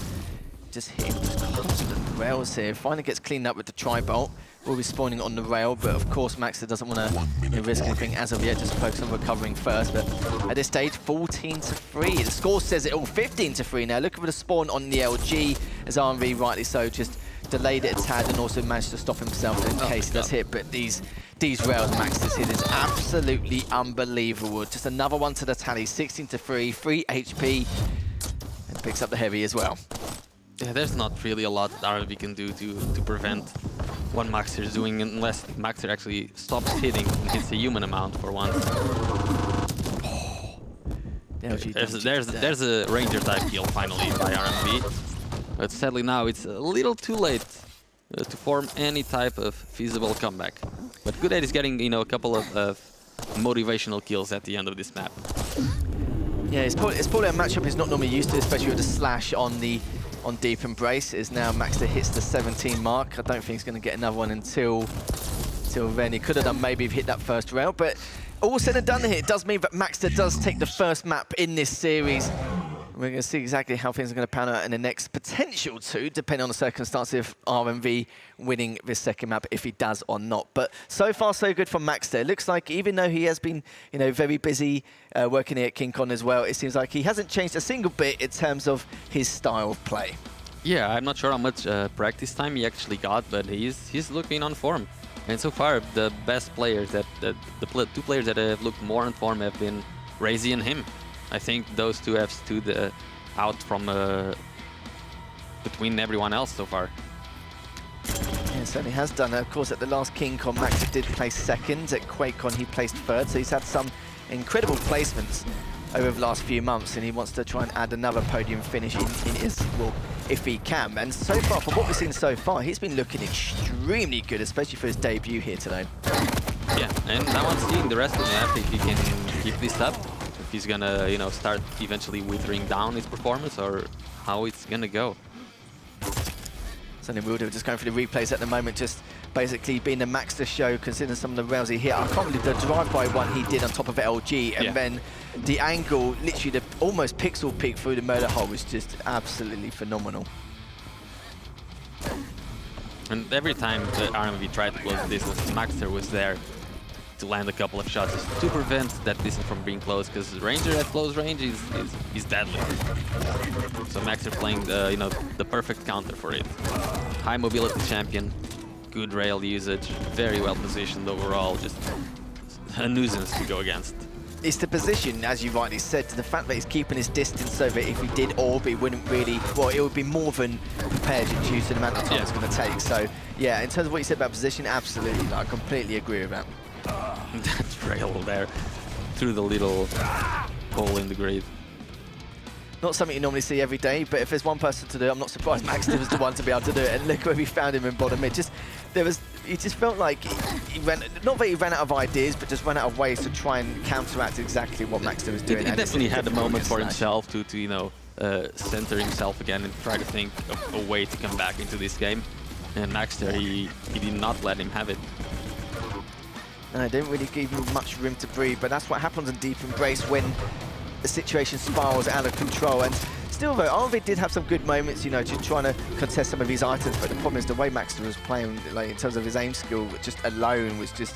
Just hitting just constant rails here. Finally gets cleaned up with the Tri-Bolt. Will be spawning on the rail, but of course Maxter doesn't want to risk anything as of yet, just focus on recovering first. But at this stage, 14-3. The score says it all, 15-3 now. Looking for the spawn on the LG, as R&B rightly so just delayed it a tad and also managed to stop himself in case he does hit. But these rails Maxter's hit is absolutely unbelievable. Just another one to the tally, 16-3, 3 HP, and picks up the heavy as well. Yeah, there's not really a lot that RMB can do to prevent what Maxter is doing, unless Maxter actually stops hitting and hits a human amount for once. There's a Ranger type kill finally by RMB, but sadly now it's a little too late to form any type of feasible comeback. But good that he's getting, you know, a couple of motivational kills at the end of this map. Yeah, it's probably a matchup he's not normally used to, especially with the slash on Deep Embrace. Is now Maxter hits the 17 mark. I don't think he's going to get another one until then. He could have done maybe hit that first rail, but all said and done here, it does mean that Maxter does take the first map in this series. We're going to see exactly how things are going to pan out in the next potential two, depending on the circumstances of RMV winning this second map, if he does or not. But so far, so good from Maxter. It looks like even though he has been, you know, very busy working here at KeenCon as well, it seems like he hasn't changed a single bit in terms of his style of play. Yeah, I'm not sure how much practice time he actually got, but he's looking on form. And so far, the best players, the two players that have looked more on form have been Razy and him. I think those two have stood out from between everyone else so far. Yeah, it certainly has done. Of course, at the last KeenCon, Maxter did place second. At QuakeCon, he placed third. So he's had some incredible placements over the last few months, and he wants to try and add another podium finish in his, well, if he can. And so far, from what we've seen so far, he's been looking extremely good, especially for his debut here today. Yeah, and now I'm seeing the rest of the map if he can keep this up. If he's gonna, you know, start eventually withering down his performance, or how it's gonna go. Something we'll do, just going for the replays at the moment, just basically being the Maxter show, considering some of the rails he hit. I can't believe the drive-by one he did on top of LG, and then the angle, literally the almost pixel peek through the murder hole was just absolutely phenomenal. And every time the RMV tried to close the distance, Maxter was there to land a couple of shots just to prevent that distance from being closed, because the Ranger at close range is deadly. So Maxter playing the, you know, the perfect counter for it. High mobility champion, good rail usage, very well positioned overall, just a nuisance to go against. It's the position, as you rightly said, to the fact that he's keeping his distance so that if he did orb, he wouldn't really, well, it would be more than prepared due to the amount of time it's going to take. So, yeah, in terms of what you said about position, absolutely, I completely agree with that. That rail there, through the little hole in the grid. Not something you normally see every day, but if there's one person to do it, I'm not surprised Maxter was the one to be able to do it. And look where we found him in bottom mid. Just He just felt like he ran, not that he ran out of ideas, but just ran out of ways to try and counteract exactly what Maxter was doing. He definitely had a moment for himself to you know, center himself again and try to think of a way to come back into this game. And Maxter, he did not let him have it. No, it didn't really give him much room to breathe, but that's what happens in Deep Embrace when the situation spirals out of control. And still though, RMV did have some good moments, you know, to trying to contest some of these items, but the problem is the way Maxter was playing, like in terms of his aim skill, just alone was just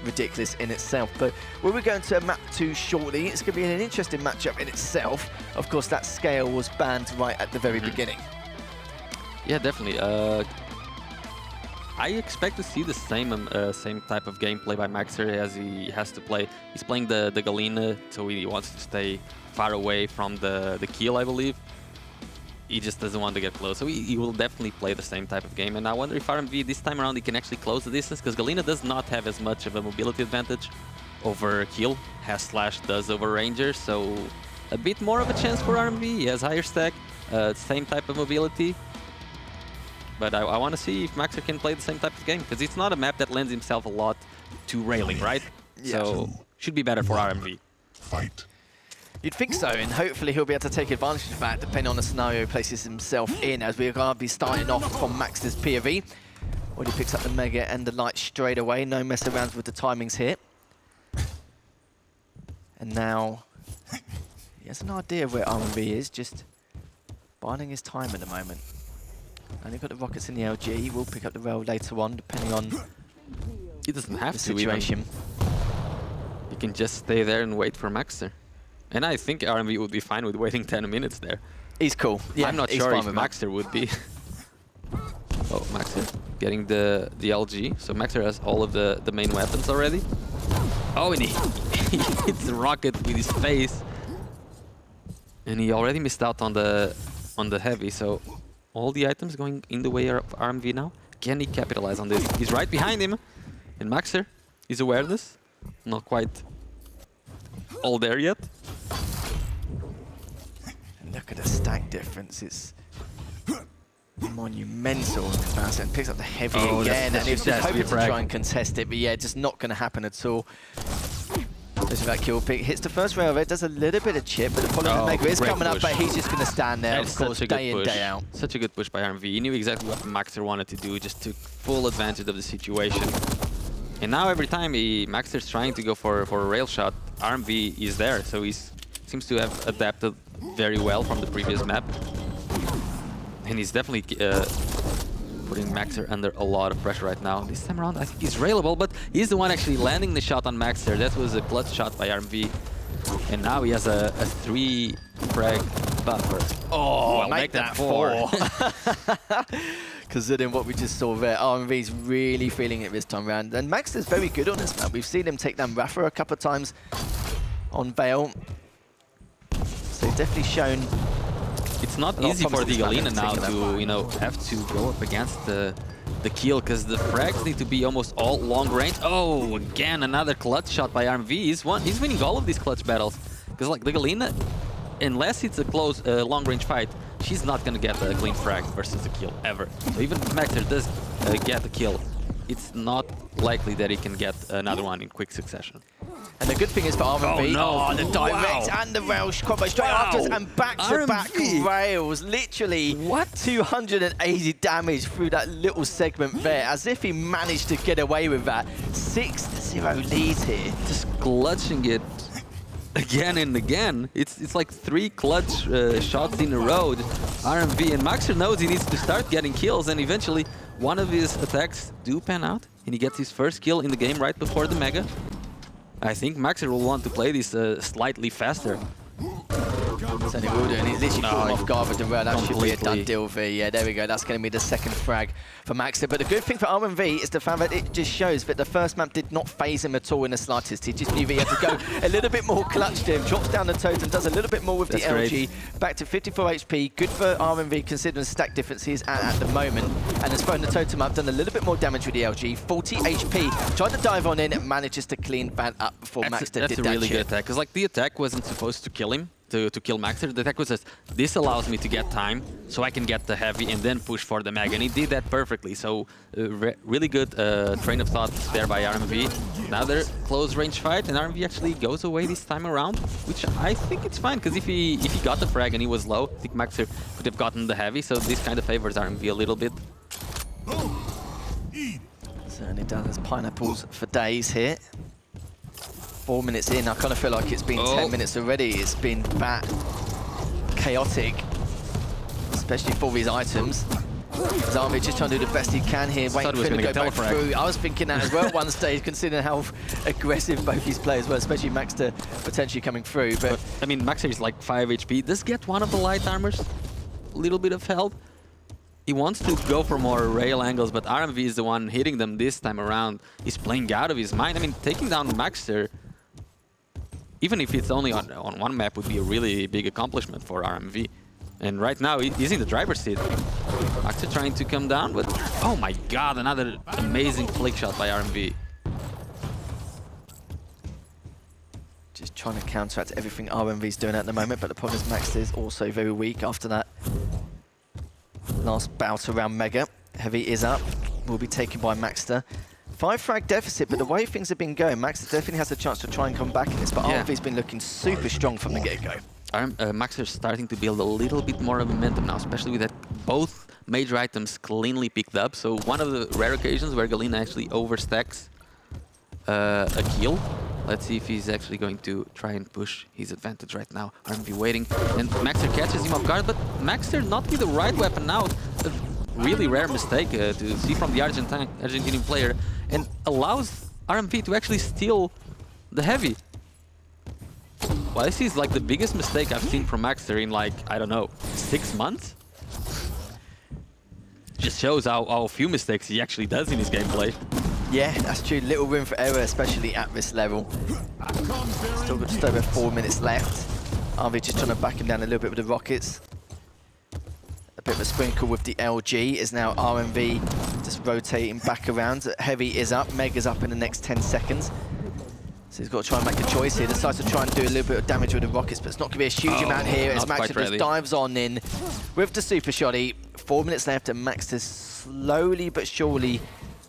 ridiculous in itself. But we'll be going to map 2 shortly. It's going to be an interesting matchup in itself. Of course, that scale was banned right at the very beginning. Yeah, definitely. I expect to see the same type of gameplay by Maxter as he has to play. He's playing the Galena, so he wants to stay far away from the kill, I believe. He just doesn't want to get close, so he will definitely play the same type of game. And I wonder if RMV this time around he can actually close the distance, because Galena does not have as much of a mobility advantage over kill as Slash does over Ranger, so a bit more of a chance for RMV. He has higher stack, same type of mobility. But I want to see if Maxter can play the same type of game, because it's not a map that lends himself a lot to railing, right? Yeah. So should be better for RMV. Fight. You'd think so, and hopefully he'll be able to take advantage of that, depending on the scenario he places himself in, as we're going to be starting off from Maxter's POV. Already picks up the Mega and the Light straight away, no mess around with the timings here. And now, he has an idea of where RMV is, just biding his time at the moment. Only got the rockets in the LG. He will pick up the rail later on, depending on he doesn't have the to situation. He can just stay there and wait for Maxter. And I think RMV would be fine with waiting 10 minutes there. He's cool. Yeah, I'm not sure if Maxter would be. Oh, Maxter getting the LG. So Maxter has all of the main weapons already. Oh, and he hits the rocket with his face. And he already missed out on the heavy, so all the items going in the way of RMV now. Can he capitalize on this? He's right behind him. And Maxter, his awareness, not quite all there yet. And look at the stack difference. It's monumental in comparison. Picks up the heavy again, and he was just hoping to try and contest it, but yeah, just not going to happen at all. There's that kill pick. Hits the first rail of it, does a little bit of chip, but the following Mega is coming up, but he's just going to stand there, of course, day in, day out. Such a good push by RMV. He knew exactly what Maxter wanted to do, just took full advantage of the situation. And now every time Maxter's trying to go for a rail shot, RMV is there, so he seems to have adapted very well from the previous map. And he's definitely putting Maxter under a lot of pressure right now. This time around, I think he's railable, but he's the one actually landing the shot on Maxter. That was a clutch shot by RMV. And now he has a 3 frag buffer. Oh, well, make that 4. Considering what we just saw there, RMV's really feeling it this time around. And Maxter's very good on this map. We've seen him take down Rafa a couple of times on Veil. So he's definitely shown. It's not easy for the Galena now to, you know, have to go up against the kill, because the frags need to be almost all long range. Oh, again, another clutch shot by RMV. He's winning all of these clutch battles. Because, like, the Galena, unless it's a close, long-range fight, she's not going to get a clean frag versus a kill, ever. So even if Maxter does get the kill, it's not likely that he can get another one in quick succession. And the good thing is for RMV, the direct and the rail combo straight after us, and back-to-back rails. Literally 280 damage through that little segment there, as if he managed to get away with that. 6-0 lead here. Just clutching it again and again. It's like 3 clutch shots in a row. RMV, and Maxter knows he needs to start getting kills, and eventually one of his attacks do pan out, and he gets his first kill in the game right before the Mega. I think Maxter will want to play this slightly faster. Certainly will do, and he's literally caught off guard with the rail. That should be a done deal there. Yeah, there we go. That's going to be the second frag for Maxter. But the good thing for RMV is the fact that it just shows that the first map did not phase him at all in the slightest. He just knew that he had to go a little bit more clutch to him, drops down the totem, does a little bit more with the LG. Back to 54 HP. Good for RMV considering the stack difference he is at the moment. And has thrown the totem up, done a little bit more damage with the LG. 40 HP. Tried to dive on in, manages to clean that up before Maxter did that. That's a really good attack, because like the attack wasn't supposed to kill him. to kill Maxter. The Deku says, this allows me to get time, so I can get the heavy and then push for the Meg, and he did that perfectly. So really good train of thought there by RMV. Another close range fight, and RMV actually goes away this time around, which I think it's fine, because if he got the frag and he was low, I think Maxter could have gotten the heavy, so this kind of favors RMV a little bit. Certainly does. There's pineapples for days here. 4 minutes in, I kind of feel like it's been 10 minutes already. It's been that chaotic, especially for these items. Zarvik just trying to do the best he can here, waiting for him to go back through. I was thinking that as well at one stage, considering how aggressive both these players were, especially Maxter potentially coming through. But I mean, Maxter is like 5 HP. Does get one of the light armors, a little bit of health. He wants to go for more rail angles, but RMV is the one hitting them this time around. He's playing out of his mind. I mean, taking down Maxter, even if it's only on one map, would be a really big accomplishment for RMV. And right now, he's in the driver's seat. Maxter trying to come down, but oh my god, another amazing flick shot by RMV. Just trying to counteract everything RMV's doing at the moment, but the problem is Maxter is also very weak after that last bout around Mega. Heavy is up, will be taken by Maxter. 5 frag deficit, but the way things have been going, Maxter definitely has a chance to try and come back in this, but RMV's been looking super strong from the get-go. Maxter's starting to build a little bit more of momentum now, especially with that both major items cleanly picked up. So one of the rare occasions where Galina actually overstacks a kill. Let's see if he's actually going to try and push his advantage right now. RMV waiting, and Maxter catches him off guard, but Maxter not with the right weapon now. A really rare mistake to see from the Argentinian player, and allows RMV to actually steal the heavy. Well, this is like the biggest mistake I've seen from Maxter in like, I don't know, 6 months? Just shows how few mistakes he actually does in his gameplay. Yeah, that's true. Little room for error, especially at this level. Still got just over 4 minutes left. RV just trying to back him down a little bit with the rockets. A bit of a sprinkle with the LG is now RMV just rotating back around. Heavy is up, Meg is up in the next 10 seconds. So he's got to try and make a choice here. Decides to try and do a little bit of damage with the rockets, but it's not going to be a huge amount here as Maxter just dives on in with the super shotty. 4 minutes left, and Maxter slowly but surely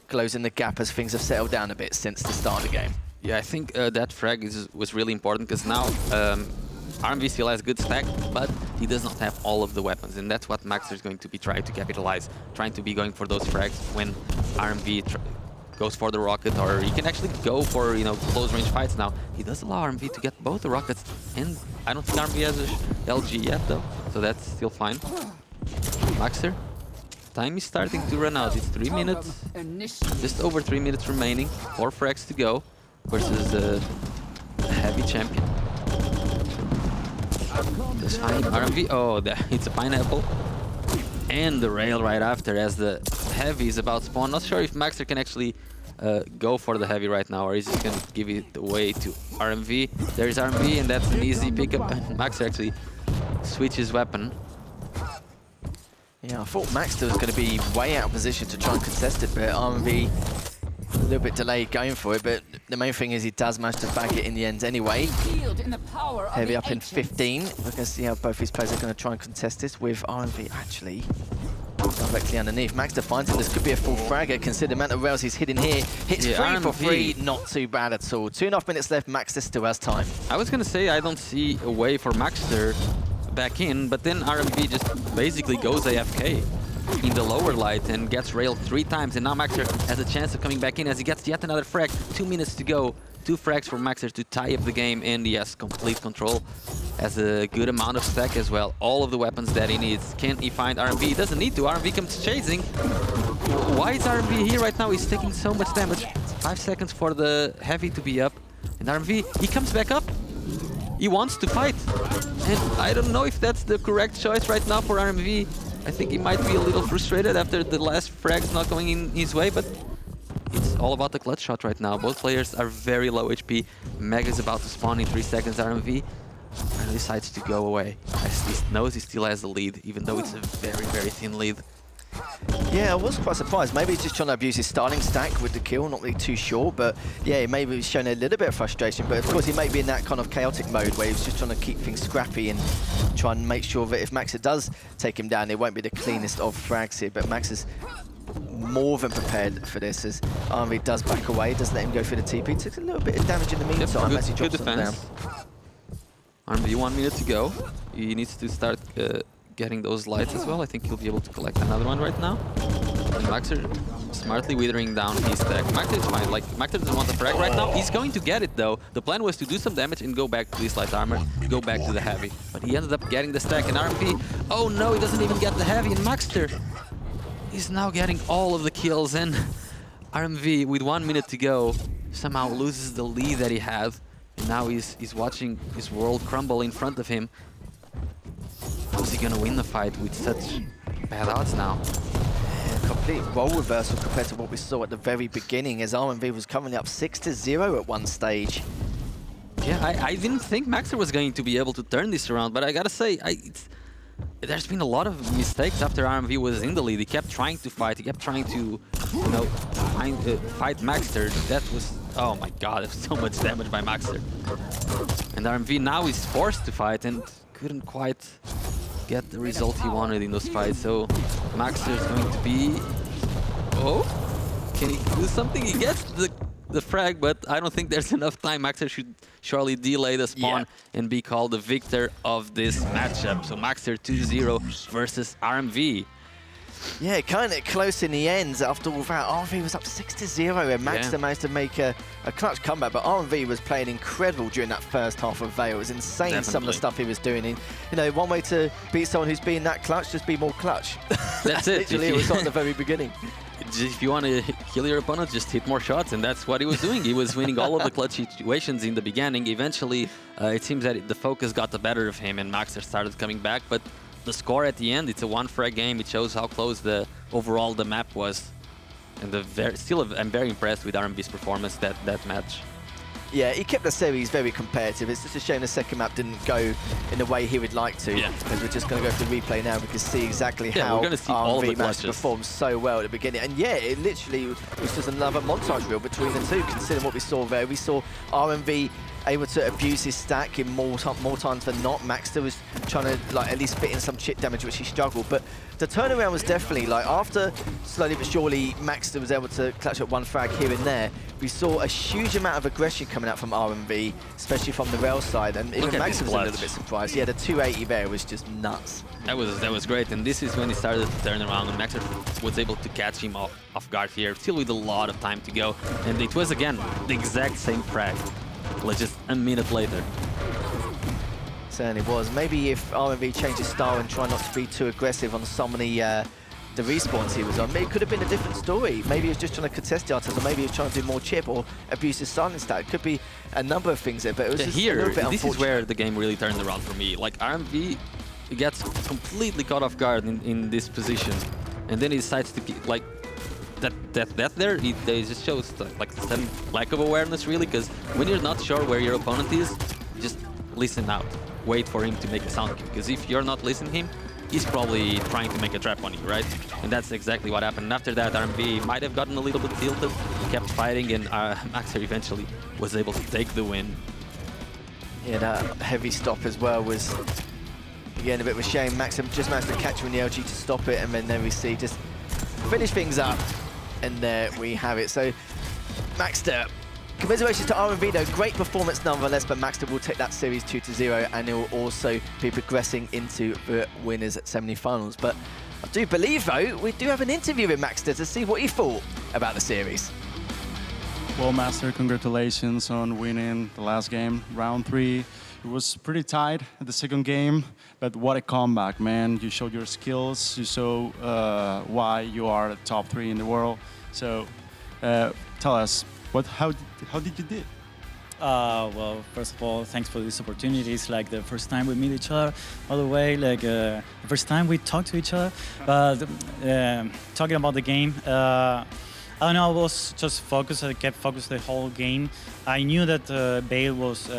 closing the gap as things have settled down a bit since the start of the game. Yeah, I think that frag was really important, because now RMV still has good stack, but he does not have all of the weapons, and that's what Maxter is going to be trying to capitalize, trying to be going for those frags when RMV goes for the rocket, or he can actually go for, you know, close range fights now. He does allow RMV to get both the rockets, and I don't think RMV has a LG yet though, so that's still fine. Maxter, time is starting to run out. It's 3 minutes, just over 3 minutes remaining, 4 frags to go versus a heavy champion. That's fine. RMV, oh, it's a pineapple. And the rail right after as the heavy is about to spawn. Not sure if Maxter can actually go for the heavy right now, or is he going to give it away to RMV. There's RMV, and that's an easy pickup. Maxter actually switches weapon. Yeah, I thought Maxter was going to be way out of position to try and contest it, but RMV a little bit delayed going for it, but the main thing is he does manage to bag it in the end anyway. Heavy up in 15. We're going to see how both these players are going to try and contest this with RMV actually directly underneath. Maxter finds him. This could be a full fragger. Consider the amount of rails he's hitting here. Hits 3 for 3, not too bad at all. 2.5 minutes left. Maxter still has time. I was going to say I don't see a way for Maxter back in, but then RMV just basically goes AFK in the lower light and gets railed 3 times, and now Maxter has a chance of coming back in as he gets yet another frag. 2 minutes to go. 2 frags for Maxter to tie up the game, and he has complete control. Has a good amount of stack as well. All of the weapons that he needs. Can he find RMV? He doesn't need to. RMV comes chasing. Why is RMV here right now? He's taking so much damage. 5 seconds for the heavy to be up. And RMV, he comes back up. He wants to fight. And I don't know if that's the correct choice right now for RMV. I think he might be a little frustrated after the last frags not going in his way, but it's all about the clutch shot right now. Both players are very low HP. Meg is about to spawn in 3 seconds. RMV decides to go away, as he knows he still has the lead, even though it's a very, very thin lead. Yeah, I was quite surprised. Maybe he's just trying to abuse his starting stack with the kill, not really too sure, but yeah, maybe he's showing a little bit of frustration, but of course he may be in that kind of chaotic mode where he's just trying to keep things scrappy and try and make sure that if Maxer does take him down, it won't be the cleanest of frags here, but Max is more than prepared for this as RMV does back away, doesn't let him go through the TP, takes a little bit of damage in the meantime as he drops him down. RMV 1 minute to go. He needs to start getting those lights as well. I think he'll be able to collect another one right now. And Maxer smartly withering down his stack. Maxer is fine. Like, Maxer doesn't want the frag right now. He's going to get it though. The plan was to do some damage and go back to this light armor, go back to the heavy. But he ended up getting the stack, and RMV, oh no, he doesn't even get the heavy, and Maxter is now getting all of the kills, and RMV, with 1 minute to go, somehow loses the lead that he had. And now he's watching his world crumble in front of him. How's he gonna win the fight with such bad odds now? Yeah, complete role reversal compared to what we saw at the very beginning, as RMV was currently up 6-0 at one stage. Yeah, I didn't think Maxer was going to be able to turn this around, but I gotta say, there's been a lot of mistakes after RMV was in the lead. He kept trying to fight, he kept trying to, you know, fight Maxter. That was, oh my god, there's so much damage by Maxter. And RMV now is forced to fight and couldn't quite get the result he wanted in those fights. So Maxter is going to be, oh, can he do something? He gets the frag, but I don't think there's enough time. Maxer should surely delay the spawn and be called the victor of this matchup. So Maxer 2-0 versus RMV. Yeah, kind of close in the end. After all that, RMV was up 6-0 and Maxter managed to make a clutch comeback, but RMV was playing incredible during that first half of Veil. It was insane, some of the stuff he was doing. And, you know, one way to beat someone who's being that clutch, just be more clutch. That's it. Literally, it was at the very beginning. If you want to kill your opponent, just hit more shots, and that's what he was doing. He was winning all of the clutch situations in the beginning. Eventually, it seems that the focus got the better of him, and Maxer started coming back. But the score at the end, it's a one-frag game. It shows how close the map was. And I'm very impressed with RMV's performance that match. Yeah, he kept the series very competitive. It's just a shame the second map didn't go in the way he would like to. Yeah. Because we're just going to go through the replay now. We can see exactly how we're gonna see all RMV the managed to perform so well at the beginning. And yeah, it literally was just another montage reel between the two, considering what we saw there. We saw RMV able to abuse his stack in more times than not. Maxter was trying to like at least fit in some chip damage, which he struggled. But the turnaround was definitely like after slowly but surely Maxter was able to clutch up one frag here and there. We saw a huge amount of aggression coming out from RMV, especially from the rail side, and even Maxter was a little bit surprised. Yeah, the 280 there was just nuts. That was great, and this is when he started to turn around, and Maxter was able to catch him off guard here, still with a lot of time to go. And it was again the exact same frag, like just a minute later. Certainly was. Maybe if RMV changed his style and try not to be too aggressive on some of the respawns he was on, maybe it could have been a different story. Maybe he was just trying to contest the items, or maybe he was trying to do more chip or abuse his silent stat. It could be a number of things there, but it was just a little bit unfortunate. This is where the game really turned around for me. Like RMV gets completely caught off guard in this position, and then he decides to like that there. It just shows like some lack of awareness really, because when you're not sure where your opponent is, just listen out. Wait for him to make a sound cue, because if you're not listening to him, he's probably trying to make a trap on you, right? And that's exactly what happened. And after that, RMV might have gotten a little bit tilted, kept fighting, and Maxer eventually was able to take the win. Yeah, that heavy stop as well was, again, a bit of a shame. Maxer just managed to catch him in the LG to stop it, and then we see just finish things up, and there we have it. So, Maxter, commiserations to RMV though, great performance nonetheless, but Maxter will take that series 2-0, and he will also be progressing into the winners at semi-finals. But I do believe though, we do have an interview with Maxter to see what he thought about the series. Well, Master, congratulations on winning the last game, round 3. It was pretty tight at the second game, but what a comeback, man. You showed your skills, you showed why you are the top 3 in the world. So tell us, how did you do? Well, first of all, thanks for this opportunity. It's like the first time we meet each other, by the way, like the first time we talk to each other. But talking about the game, I don't know, I was just focused, I kept focused the whole game. I knew that Bale was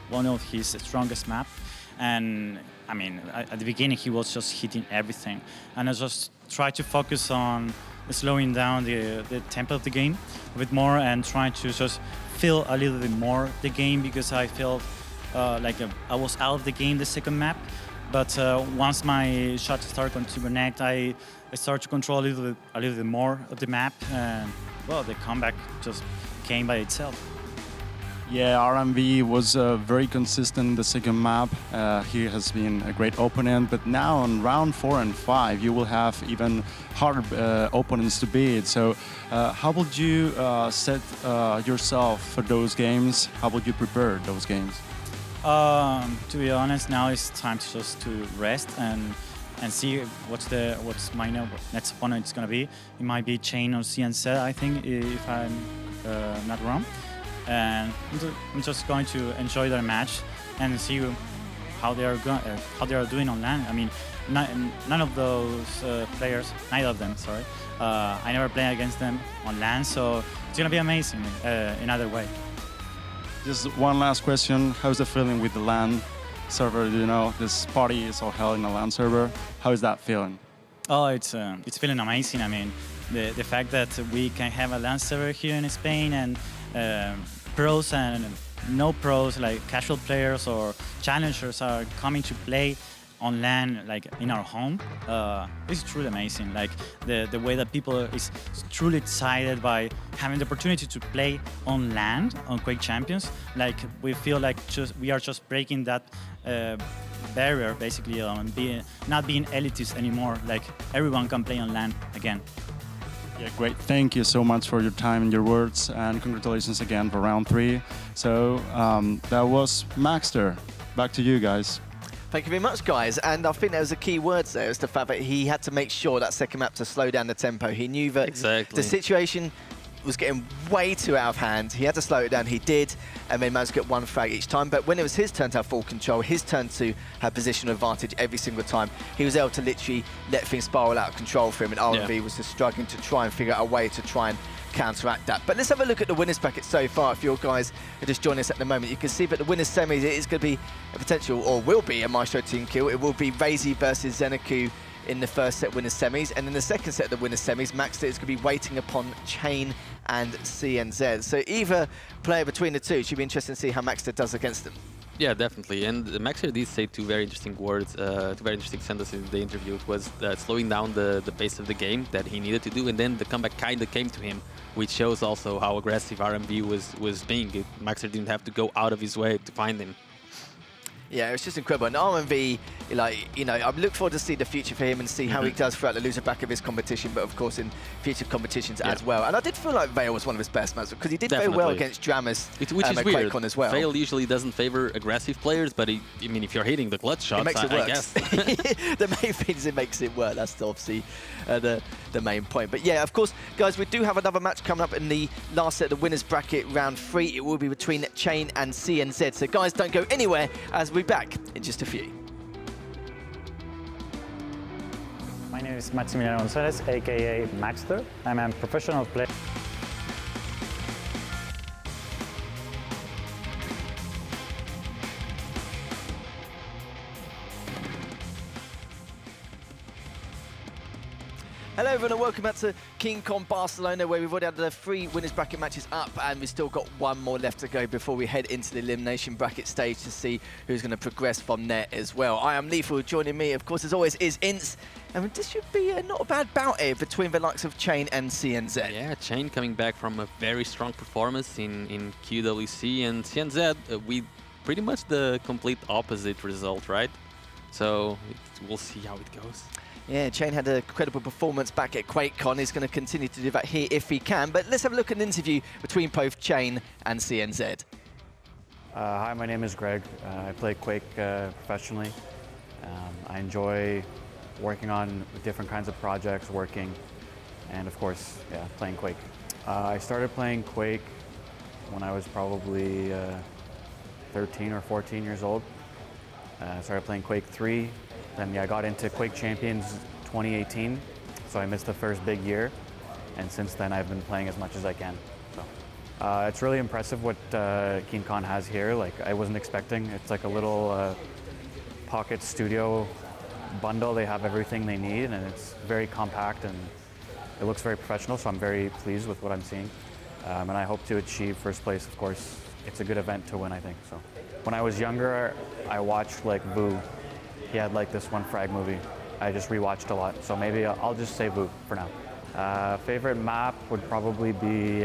one of his strongest maps, and I mean, at the beginning he was just hitting everything, and I just try to focus on slowing down the tempo of the game a bit more and trying to just feel a little bit more the game, because I felt like I was out of the game the second map. But once my shots started to connect, I started to control a little bit more of the map, and well, the comeback just came by itself. Yeah, RMV was very consistent in the second map. He has been a great opponent, but now on round 4 and 5, you will have even harder opponents to beat. So how would you set yourself for those games? How would you prepare those games? To be honest, now it's time to just to rest and see what's my next opponent is gonna be. It might be Chain or CNZ, I think, if I'm not wrong. And I'm just going to enjoy their match and see how they are doing on LAN. I mean, none of those players, neither of them, sorry. I never played against them on LAN, so it's gonna be amazing in either way. Just one last question. How's the feeling with the LAN server? You know, this party is all held in a LAN server. How is that feeling? Oh, it's feeling amazing. I mean, the fact that we can have a LAN server here in Spain, and pros and no pros, like casual players or challengers, are coming to play on LAN, like in our home. It's truly amazing. Like the way that people is truly excited by having the opportunity to play on LAN, on Quake Champions. Like we feel like we are just breaking that barrier, basically, on not being elitist anymore. Like everyone can play on LAN again. Yeah, great. Thank you so much for your time and your words, and congratulations again for round 3. So that was Maxter. Back to you guys. Thank you very much, guys. And I think there was a key word there, is the fact that he had to make sure that second map to slow down the tempo. He knew that the situation was getting way too out of hand. He had to slow it down. He did, and then managed to get one frag each time. But when it was his turn to have full control, his turn to have positional advantage every single time, he was able to literally let things spiral out of control for him. And RMV was just struggling to try and figure out a way to try and counteract that. But let's have a look at the winners bracket so far. If you guys are just joining us at the moment, you can see that the winners semis, it is going to be a potential, or will be, a Maestro team kill. It will be Razy versus Zenaku in the first set winners semis, and in the second set of the winners semis, Maxter is going to be waiting upon Chain and CNZ. So either player between the two, it should be interesting to see how Maxter does against them. Yeah, definitely. And Maxter did say two very interesting words, two very interesting sentences in the interview. It was slowing down the pace of the game that he needed to do, and then the comeback kind of came to him, which shows also how aggressive RMV was being. Maxter didn't have to go out of his way to find him. Yeah, it's just incredible. And RMV, like, you know, I look forward to see the future for him and see how he does throughout the loser bracket of his competition, but of course in future competitions as well. And I did feel like Vale was one of his best matches, because he did very well against Dramas, which is weird. QuakeCon as well. Vale usually doesn't favor aggressive players, but I mean, if you're hitting the clutch shots, it makes it work. I guess. The main thing is it makes it work. That's obviously the main point. But yeah, of course, guys, we do have another match coming up in the last set of the winners bracket, round 3. It will be between Chain and CNZ. So guys, don't go anywhere, as we'll be back in just a few. My name is Maximiliano Gonzalez, aka Maxter. I'm a professional player. Hello everyone and welcome back to KeenCon Barcelona, where we've already had the 3 winners bracket matches up, and we've still got one more left to go before we head into the elimination bracket stage to see who's going to progress from there as well. I am Lethal. Joining me, of course, as always, is Ince, and this should be not a bad bout here between the likes of Chain and CNZ. Yeah, Chain coming back from a very strong performance in QWC, and CNZ with pretty much the complete opposite result, right? So we'll see how it goes. Yeah, Chain had a credible performance back at QuakeCon. He's going to continue to do that here if he can. But let's have a look at an interview between both Chain and CNZ. Hi, my name is Greg. I play Quake professionally. I enjoy working on different kinds of projects, and of course, yeah, playing Quake. I started playing Quake when I was probably 13 or 14 years old. I started playing Quake 3. Then I got into Quake Champions 2018, so I missed the first big year, and since then I've been playing as much as I can. So it's really impressive what KeenCon has here. Like, I wasn't expecting. It's like a little pocket studio bundle, they have everything they need, and it's very compact and it looks very professional, so I'm very pleased with what I'm seeing. And I hope to achieve first place, of course. It's a good event to win, I think. So, when I was younger, I watched like Vu. He had like this one frag movie. I just rewatched a lot, so maybe I'll just say Vu for now. Favorite map would probably be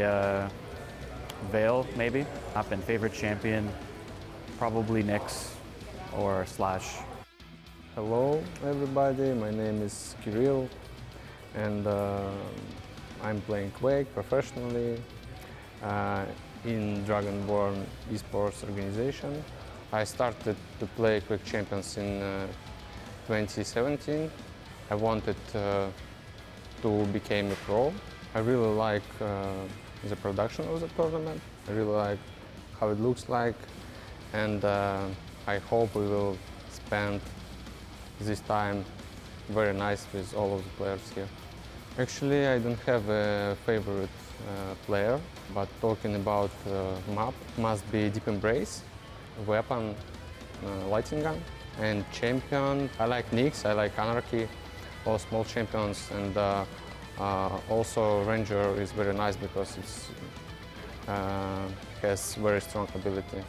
Veil, maybe. And favorite champion, probably Nyx or Slash. Hello everybody, my name is Kirill and I'm playing Quake professionally in Dragonborn esports organization. I started to play Quake Champions in 2017. I wanted to become a pro. I really like the production of the tournament. I really like how it looks like, and I hope we will spend this time very nice with all of the players here. Actually, I don't have a favorite player, but talking about map, must be Deep Embrace, weapon, lighting gun, and champion. I like Nyx, I like Anarchy, all small champions, and also Ranger is very nice because it's has very strong ability.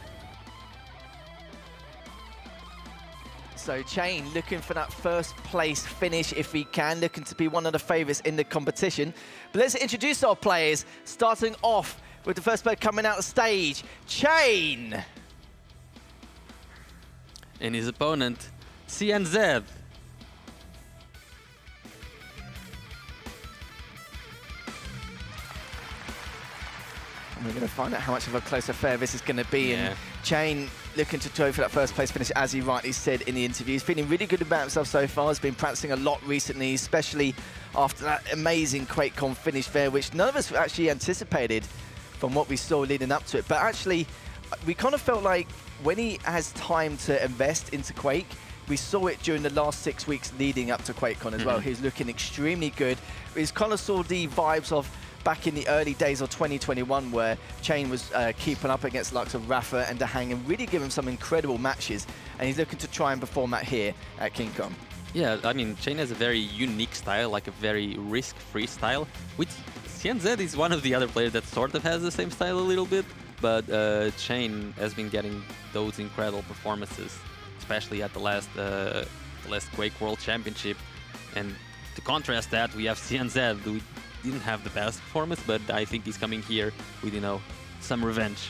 So Chain looking for that first place finish if he can, looking to be one of the favourites in the competition. But let's introduce our players, starting off with the first player coming out of the stage, Chain. And his opponent, CNZ. We're going to find out how much of a close affair this is going to be. Yeah. And Chain looking to go for that first place finish, as he rightly said in the interview. He's feeling really good about himself so far. He's been practicing a lot recently, especially after that amazing QuakeCon finish there, which none of us actually anticipated from what we saw leading up to it. But actually, we kind of felt like when he has time to invest into Quake, we saw it during the last 6 weeks leading up to QuakeCon as well. He's looking extremely good. We kind of saw the vibes of back in the early days of 2021 where Chain was keeping up against the likes of Rafa and Dahang and really giving some incredible matches. And he's looking to try and perform that here at KeenCon. Yeah, I mean, Chain has a very unique style, like a very risk-free style, which CNZ is one of the other players that sort of has the same style a little bit, but Chain has been getting those incredible performances, especially at the last Quake World Championship. And to contrast that, we have CNZ, who didn't have the best performance, but I think he's coming here with, you know, some revenge.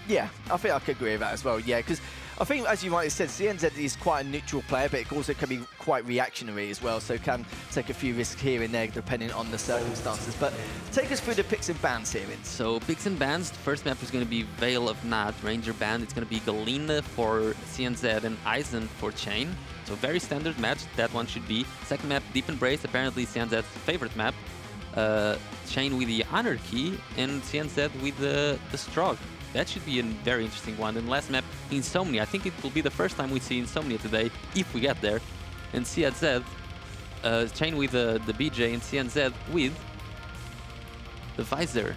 Yeah, I think I could agree with that as well, yeah, because I think, as you rightly said, CNZ is quite a neutral player, but it also can be quite reactionary as well, so can take a few risks here and there depending on the circumstances. But take us through the picks and bans here, Vince. So picks and bans, the first map is going to be Veil of Nat, Ranger band. It's going to be Galina for CNZ and Eisen for Chain. So very standard match, that one should be. Second map, Deep Embrace, apparently CNZ's favorite map. Chain with the Anarchy and CNZ with the Strog. That should be a very interesting one. And last map, Insomnia. I think it will be the first time we see Insomnia today, if we get there. And CNZ, Chain with the BJ and CNZ with the Visor.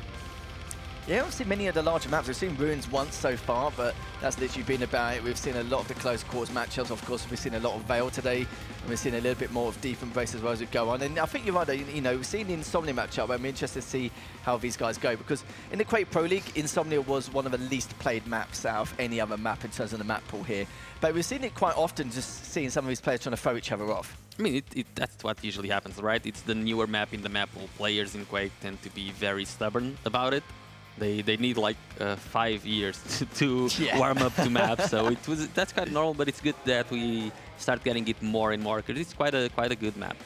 Yeah, we've seen many of the larger maps. We've seen Ruins once so far, but that's literally been about it. We've seen a lot of the close quarters matchups. Of course, we've seen a lot of Veil today, and we've seen a little bit more of Deep Embrace as well as we go on. And I think you're right, you know, we've seen the Insomnia matchup. I'm interested to see how these guys go, because in the Quake Pro League, Insomnia was one of the least played maps out of any other map in terms of the map pool here. But we've seen it quite often, just seeing some of these players trying to throw each other off. I mean, that's what usually happens, right? It's the newer map in the map pool. Players in Quake tend to be very stubborn about it. They need like 5 years to warm up to maps, so that's quite normal. But it's good that we start getting it more and more, because it's quite a good map.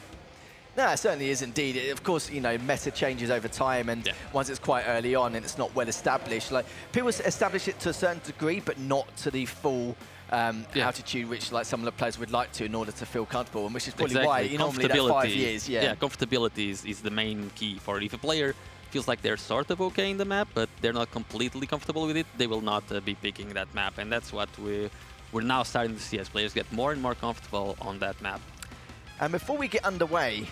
No, it certainly is indeed. Of course, you know, meta changes over time, and once it's quite early on and it's not well established, like people establish it to a certain degree, but not to the full altitude which like some of the players would like to in order to feel comfortable, and which is probably why normally that 5 years. Yeah, comfortability is the main key for it. If a player feels like they're sort of okay in the map, but they're not completely comfortable with it, they will not be picking that map. And that's what we're now starting to see as players get more and more comfortable on that map. And before we get underway,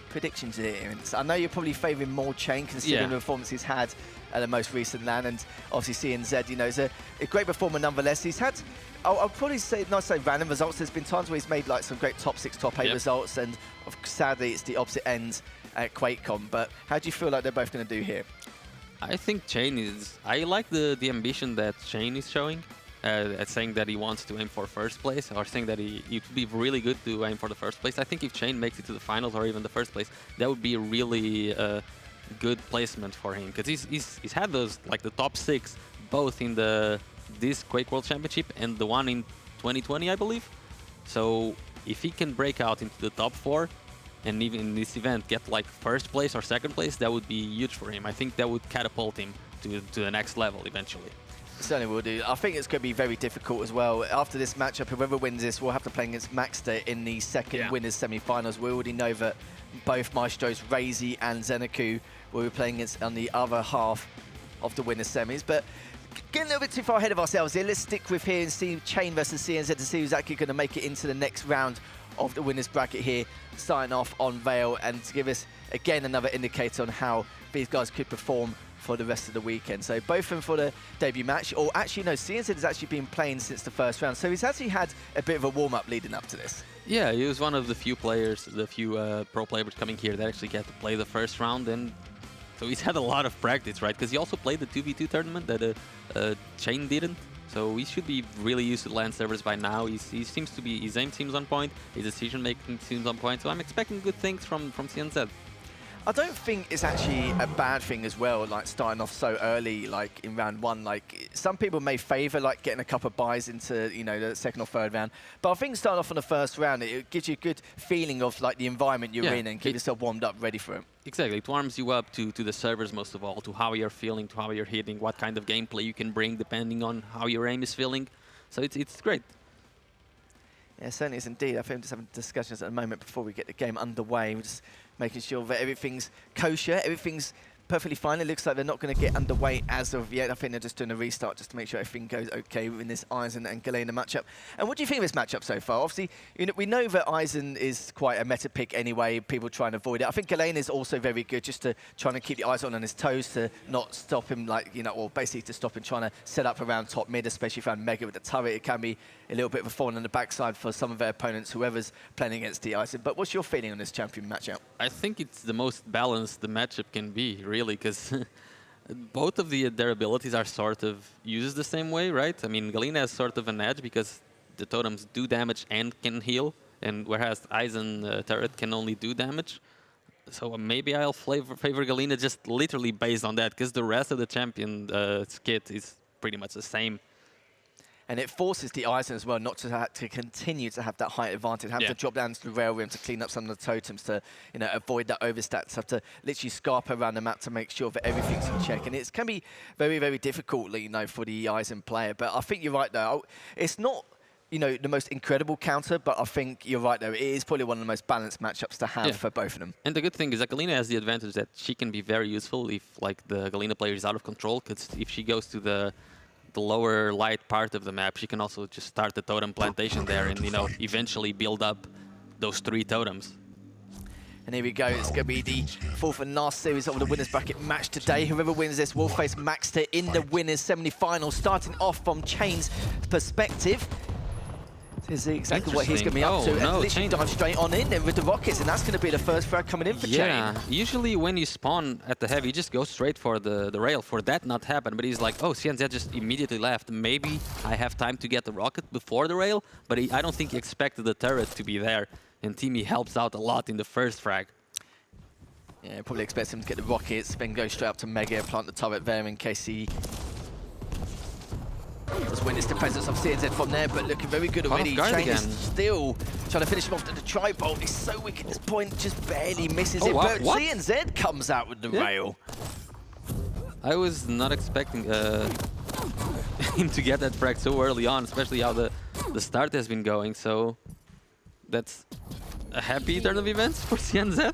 predictions here. I know you're probably favouring more Chain considering the performance he's had at the most recent LAN, and obviously CNZ, you know, is a great performer nonetheless. He's had, I'll probably say, not say random results. There's been times where he's made like some great top 6, top 8 results, and sadly it's the opposite end at QuakeCon. But how do you feel like they're both going to do here? I think Chain is... I like the ambition that Chain is showing, at saying that he wants to aim for first place, or saying that it would be really good to aim for the first place. I think if Chain makes it to the finals or even the first place, that would be a really good placement for him, because he's had those, like the top 6, both in this Quake World Championship and the one in 2020, I believe. So if he can break out into the top 4, and even in this event get like first place or second place, that would be huge for him. I think that would catapult him to the next level eventually. Certainly will do. I think it's going to be very difficult as well. After this matchup, whoever wins this will have to play against Maxter in the second winners semi-finals. We already know that both Maestros, Razy and Zenaku, will be playing against on the other half of the winners semis. But getting a little bit too far ahead of ourselves here, let's stick with here and see Chain versus CNZ to see who's actually going to make it into the next round of the winners bracket here, starting off on Vale, and to give us again another indicator on how these guys could perform for the rest of the weekend. So both of them for the debut match, or actually no, CNZ has actually been playing since the first round, so he's actually had a bit of a warm-up leading up to this. Yeah, he was one of the few players, the few pro players coming here that actually get to play the first round, and so he's had a lot of practice, right? Because he also played the 2v2 tournament that Chain didn't. So he should be really used to LAN servers by now. He seems to be, his aim seems on point, his decision-making seems on point, so I'm expecting good things from CNZ. I don't think it's actually a bad thing as well, like starting off so early, like in round 1. Like some people may favour like getting a couple of buys into, you know, the second or third round, but I think starting off on the first round, it gives you a good feeling of like the environment you're in and keep yourself warmed up, ready for it. Exactly, it warms you up to the servers most of all, to how you're feeling, to how you're hitting, what kind of gameplay you can bring depending on how your aim is feeling. So it's great. Yeah, it certainly is indeed. I think I'm just having discussions at the moment before we get the game underway. We're just making sure that everything's kosher, everything's perfectly fine. It looks like they're not going to get underway as of yet. I think they're just doing a restart just to make sure everything goes okay in this Eisen and Galena matchup. And what do you think of this matchup so far? Obviously, you know, we know that Eisen is quite a meta pick anyway. People try and avoid it. I think Galena is also very good, just to trying to keep the eyes on his toes to not stop him, like, you know, or basically to stop him trying to set up around top mid, especially around Mega with the turret. It can be a little bit of a thorn on the backside for some of their opponents, whoever's playing against the Eisen. But what's your feeling on this champion matchup? I think it's the most balanced the matchup can be, really, because both of their abilities are sort of used the same way, right? I mean, Galena has sort of an edge because the totems do damage and can heal, and whereas Eisen turret can only do damage. So maybe I'll favor Galena just literally based on that, because the rest of the champion kit is pretty much the same. And it forces the Eisen as well not to continue to have that height advantage, have to drop down to the rail rim to clean up some of the totems to, you know, avoid that overstats, have to literally scarp around the map to make sure that everything's in check. And it can be very, very difficult, you know, for the Eisen player. But I think you're right, though. It's not, you know, the most incredible counter, but I think you're right, though. It is probably one of the most balanced matchups to have for both of them. And the good thing is that Galena has the advantage that she can be very useful if, like, the Galena player is out of control, because if she goes to the lower light part of the map, she can also just start the totem plantation there and, you know, eventually build up those 3 totems. And here we go, it's going to be the 4th and last series of the winners bracket match today. Whoever wins this will face Maxter in the winners semi-final, starting off from Chain's perspective. Is exactly what he's going to be up to, and literally dive straight on in there with the rockets, and that's going to be the first frag coming in for Chain. Yeah, usually when you spawn at the heavy, you just go straight for the rail. For that not happen, but he's like, oh, CNZ just immediately left. Maybe I have time to get the rocket before the rail, but I don't think he expected the turret to be there, and Timmy helps out a lot in the first frag. Yeah, probably expects him to get the rockets, then go straight up to Mega, plant the turret there in case he just witness the presence of CNZ from there, but looking very good already. Chain is still trying to finish him off to the tri-bolt. He's so weak at this point, just barely misses it. But CNZ comes out with the rail. I was not expecting him to get that frag so early on, especially how the start has been going. So that's a happy turn of events for CNZ.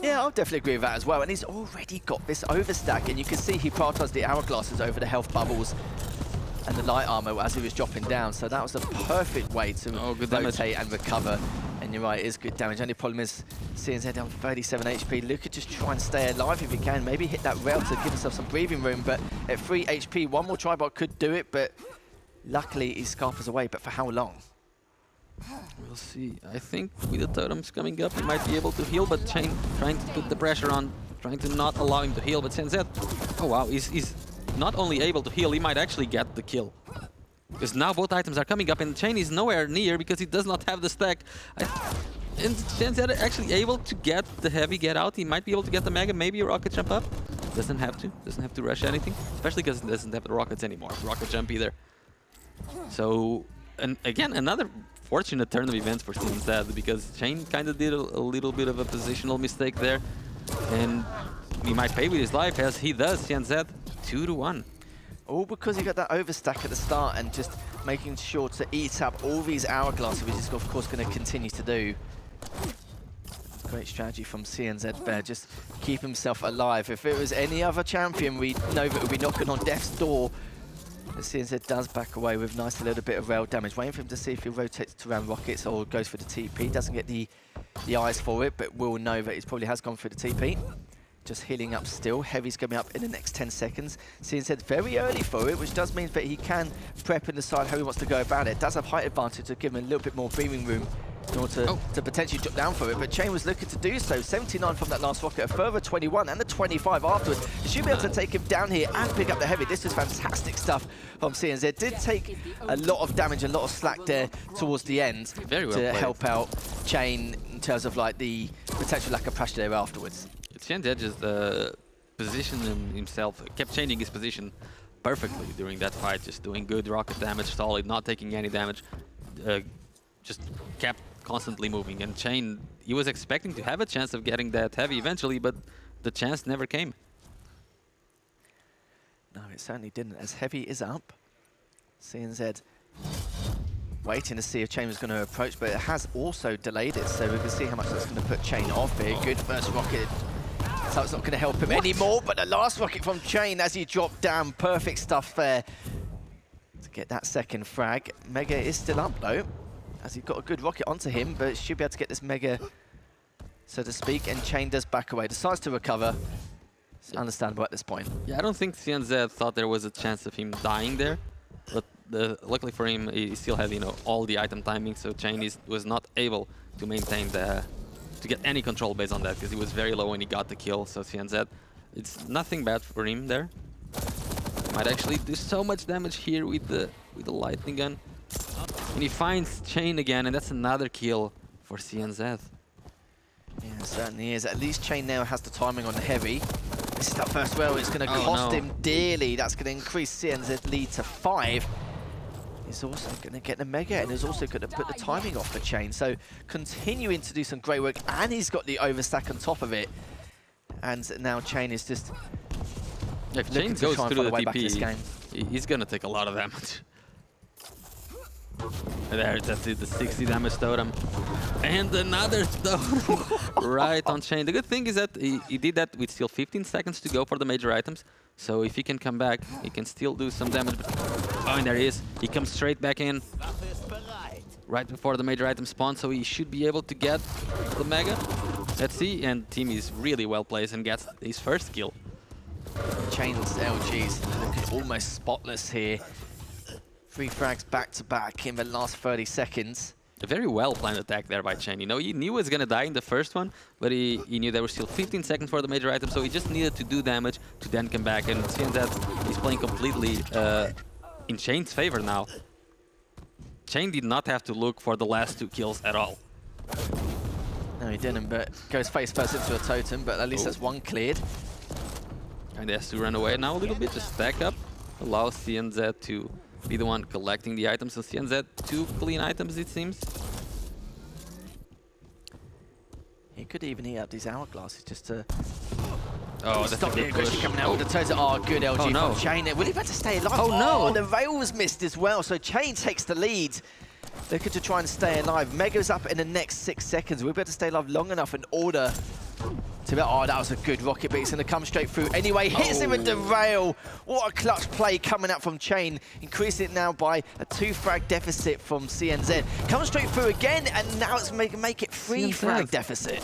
Yeah, I'll definitely agree with that as well. And he's already got this overstack, and you can see he prioritized the hourglasses over the health bubbles and the light armor as he was dropping down. So that was a perfect way to rotate and recover and and you're right, it is good damage. Only problem is CNZ down 37 HP. Luca just try and stay alive if he can. Maybe hit that rail to give himself some breathing room, but at 3 HP, one more Tribot could do it, but luckily he scarfers away, but for how long? We'll see. I think with the totems coming up, he might be able to heal, but Chain trying to put the pressure on, trying to not allow him to heal, but CNZ, oh wow, he's not only able to heal, he might actually get the kill. Because now both items are coming up and Chain is nowhere near because he does not have the stack. And CNZ actually able to get the heavy get out. He might be able to get the Mega, maybe a rocket jump up. Doesn't have to rush anything, especially because he doesn't have the rockets anymore. Rocket jump either. So, and again, another fortunate turn of events for CNZ because Chain kind of did a little bit of a positional mistake there. And he might pay with his life as he does, CNZ 2-1. All because he got that overstack at the start and just making sure to eat up all these hourglasses, which he's of course going to continue to do. Great strategy from CNZ there, just keep himself alive. If it was any other champion, we know that it would be knocking on death's door. The CNZ does back away with nice little bit of rail damage, waiting for him to see if he rotates to around rockets or goes for the TP. Doesn't get the eyes for it, but will know that he probably has gone for the TP. Just healing up still. Heavy's coming up in the next 10 seconds. CNZ very early for it, which does mean that he can prep and decide how he wants to go about it. Does have height advantage to give him a little bit more breathing room in order to potentially drop down for it, but Chain was looking to do so. 79 from that last rocket, a further 21 and the 25 afterwards. He should be able to take him down here and pick up the heavy. This is fantastic stuff from CNZ. Did take a lot of damage, a lot of slack there towards the end to help out Chain in terms of like the potential lack of pressure there afterwards. CNZ just positioned himself, kept changing his position perfectly during that fight, just doing good rocket damage, solid, not taking any damage, just kept constantly moving. And Chain, he was expecting to have a chance of getting that heavy eventually, but the chance never came. No, it certainly didn't. As heavy is up, CNZ waiting to see if Chain was going to approach, but it has also delayed it, so we can see how much that's going to put Chain off here. Good first rocket. So it's not going to help him anymore, but the last rocket from Chain as he dropped down. Perfect stuff there to get that second frag. Mega is still up though, as he got a good rocket onto him, but should be able to get this Mega, so to speak, and Chain does back away. Decides to recover. It's understandable at this point. Yeah, I don't think CNZ thought there was a chance of him dying there, but luckily for him, he still had, you know, all the item timing, so Chain was not able to maintain to get any control based on that, because he was very low when he got the kill. So CNZ, it's nothing bad for him there. Might actually do so much damage here with the lightning gun. And he finds Chain again, and that's another kill for CNZ. Yeah, it certainly is. At least Chain now has the timing on the heavy. This is that first well, it's going to cost him dearly. That's going to increase CNZ's lead to 5. He's also going to get the Mega, and he's also going to put the timing off for Chain. So continuing to do some great work, and he's got the overstack on top of it. And now Chain is just if Chain goes through the TP, he's going to take a lot of damage. There, that's it, the 60 damage totem. And another totem right on Chain. The good thing is that he did that with still 15 seconds to go for the major items. So if he can come back, he can still do some damage. Oh, and there he is. He comes straight back in right before the major item spawn, so he should be able to get the Mega. Let's see, and team is really well placed and gets his first kill. Chain's LGs looking almost spotless here. 3 frags back to back in the last 30 seconds. A very well planned attack there by Chain. You know, he knew he was going to die in the first one, but he knew there were still 15 seconds for the major item, so he just needed to do damage to then come back. And seeing that he's playing completely in Chain's favor now. Chain did not have to look for the last 2 kills at all. No, he didn't, but goes face first into a totem, but at least that's one cleared. And he has to run away now a little bit, just stack up, allows CNZ to be the one collecting the items. So CNZ 2 clean items, it seems. He could even eat up these hourglasses just to stop the aggression coming out with the toes. Oh, good LG from Chain. Will he have to stay alive? Oh, no! The rail was missed as well, so Chain takes the lead. Looking to try and stay alive. Mega's up in the next 6 seconds. We'll be able to stay alive long enough in order Oh, that was a good rocket, but he's going to come straight through anyway. Hits him with the rail. What a clutch play coming out from Chain. Increasing it now by a 2-frag deficit from CNZ. Comes straight through again, and now it's make it 3-frag deficit.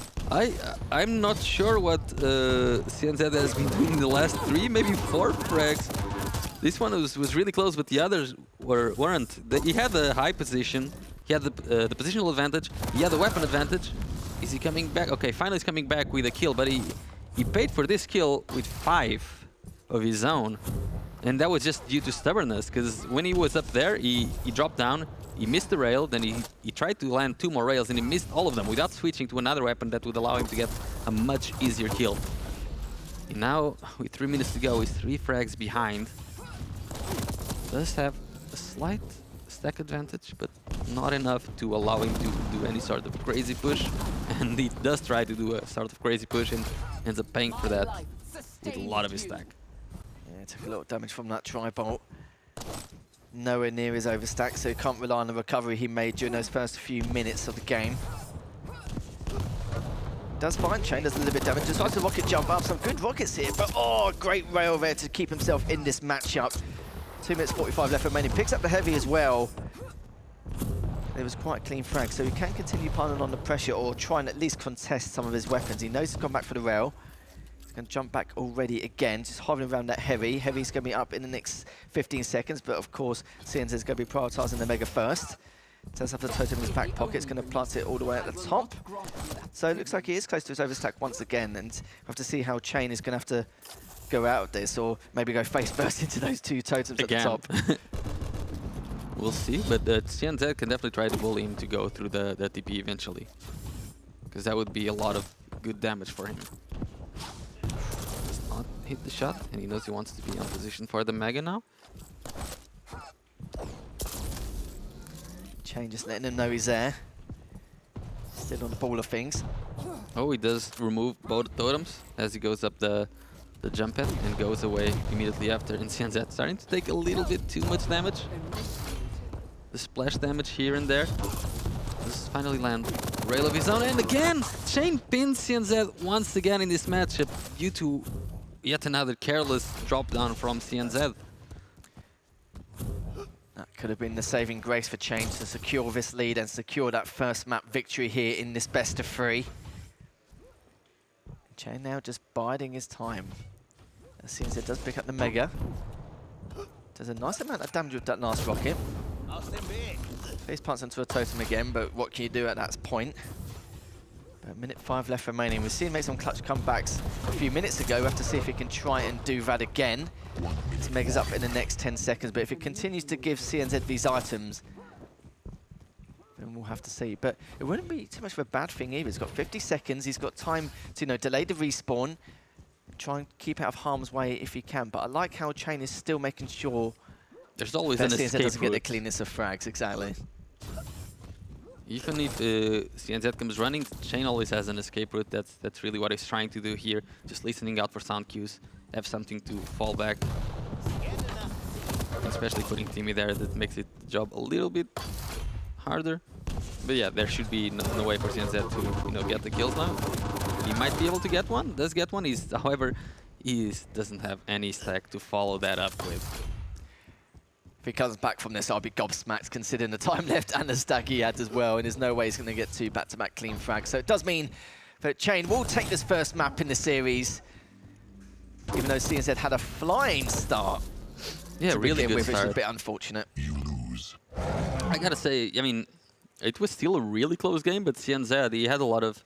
I'm not sure what CNZ has been doing in the last 3, maybe 4 frags. This one was really close, but the others weren't. He had the high position. He had the positional advantage. He had the weapon advantage. Is he coming back? Okay, finally he's coming back with a kill, but he paid for this kill with 5 of his own. And that was just due to stubbornness, because when he was up there, he dropped down, he missed the rail, then he tried to land 2 more rails, and he missed all of them without switching to another weapon that would allow him to get a much easier kill. And now, with 3 minutes to go, he's 3 frags behind. Does have a slight stack advantage, but not enough to allow him to do any sort of crazy push. And he does try to do a sort of crazy push and ends up paying for that with a lot of his stack. Yeah, took a lot of damage from that tri-bolt. Nowhere near his overstack, so he can't rely on the recovery he made during those first few minutes of the game. Does fine, Chain does a little bit of damage, just tries to rocket jump up, some good rockets here, but oh, great rail there to keep himself in this matchup. 2 minutes 45 left remaining, picks up the heavy as well. It was quite a clean frag, so he can continue piling on the pressure or try and at least contest some of his weapons. He knows he's gone back for the rail. He's going to jump back already again, just hovering around that heavy. Heavy's going to be up in the next 15 seconds, but of course, CNZ is going to be prioritising the Mega first. Does have the totem in his back pocket, it's going to plant it all the way at the top. So it looks like he is close to his overstack once again, and we'll have to see how Chain is going to have to go out of this, or maybe go face first into those 2 totems again at the top. We'll see, but CNZ can definitely try to bully him to go through the TP eventually, because that would be a lot of good damage for him. Does not hit the shot, and he knows he wants to be on position for the Mega now. Chain just letting him know he's there. Still on the ball of things. Oh, he does remove both totems as he goes up the jump pad and goes away immediately after. And CNZ starting to take a little bit too much damage. The splash damage here and there. Does finally land rail of his own, and again Chain pins CNZ once again in this matchup due to yet another careless drop down from CNZ. That could have been the saving grace for Chain to secure this lead and secure that first map victory here in this best of 3. Chain now just biding his time. As CNZ does pick up the Mega. Does a nice amount of damage with that last rocket. Face plants into a totem again, but what can you do at that point? But minute 5 left remaining. We've seen him make some clutch comebacks a few minutes ago. We have to see if he can try and do that again. His Mega's up in the next 10 seconds, but if it continues to give CNZ these items, then we'll have to see. But it wouldn't be too much of a bad thing either. He's got 50 seconds. He's got time to, delay the respawn, try and keep out of harm's way if he can. But I like how Chain is still making sure there's always an escape doesn't route. get the cleanness of frags, exactly. Even if CNZ comes running, Chain always has an escape route. That's really what he's trying to do here. Just listening out for sound cues, have something to fall back. Especially putting Timmy there, that makes it the job a little bit harder. But yeah, there should be no way for CNZ to get the kills now. He might be able to get one, does get one. However, he doesn't have any stack to follow that up with. If he comes back from this, I'll be gobsmacked considering the time left and the stack he had as well, and there's no way he's going to get 2 back-to-back clean frags. So it does mean that Chain will take this first map in the series, even though CNZ had a flying start. Yeah, really good which start. is a bit unfortunate. You lose. I gotta say, I mean, it was still a really close game, but CNZ, he had a lot of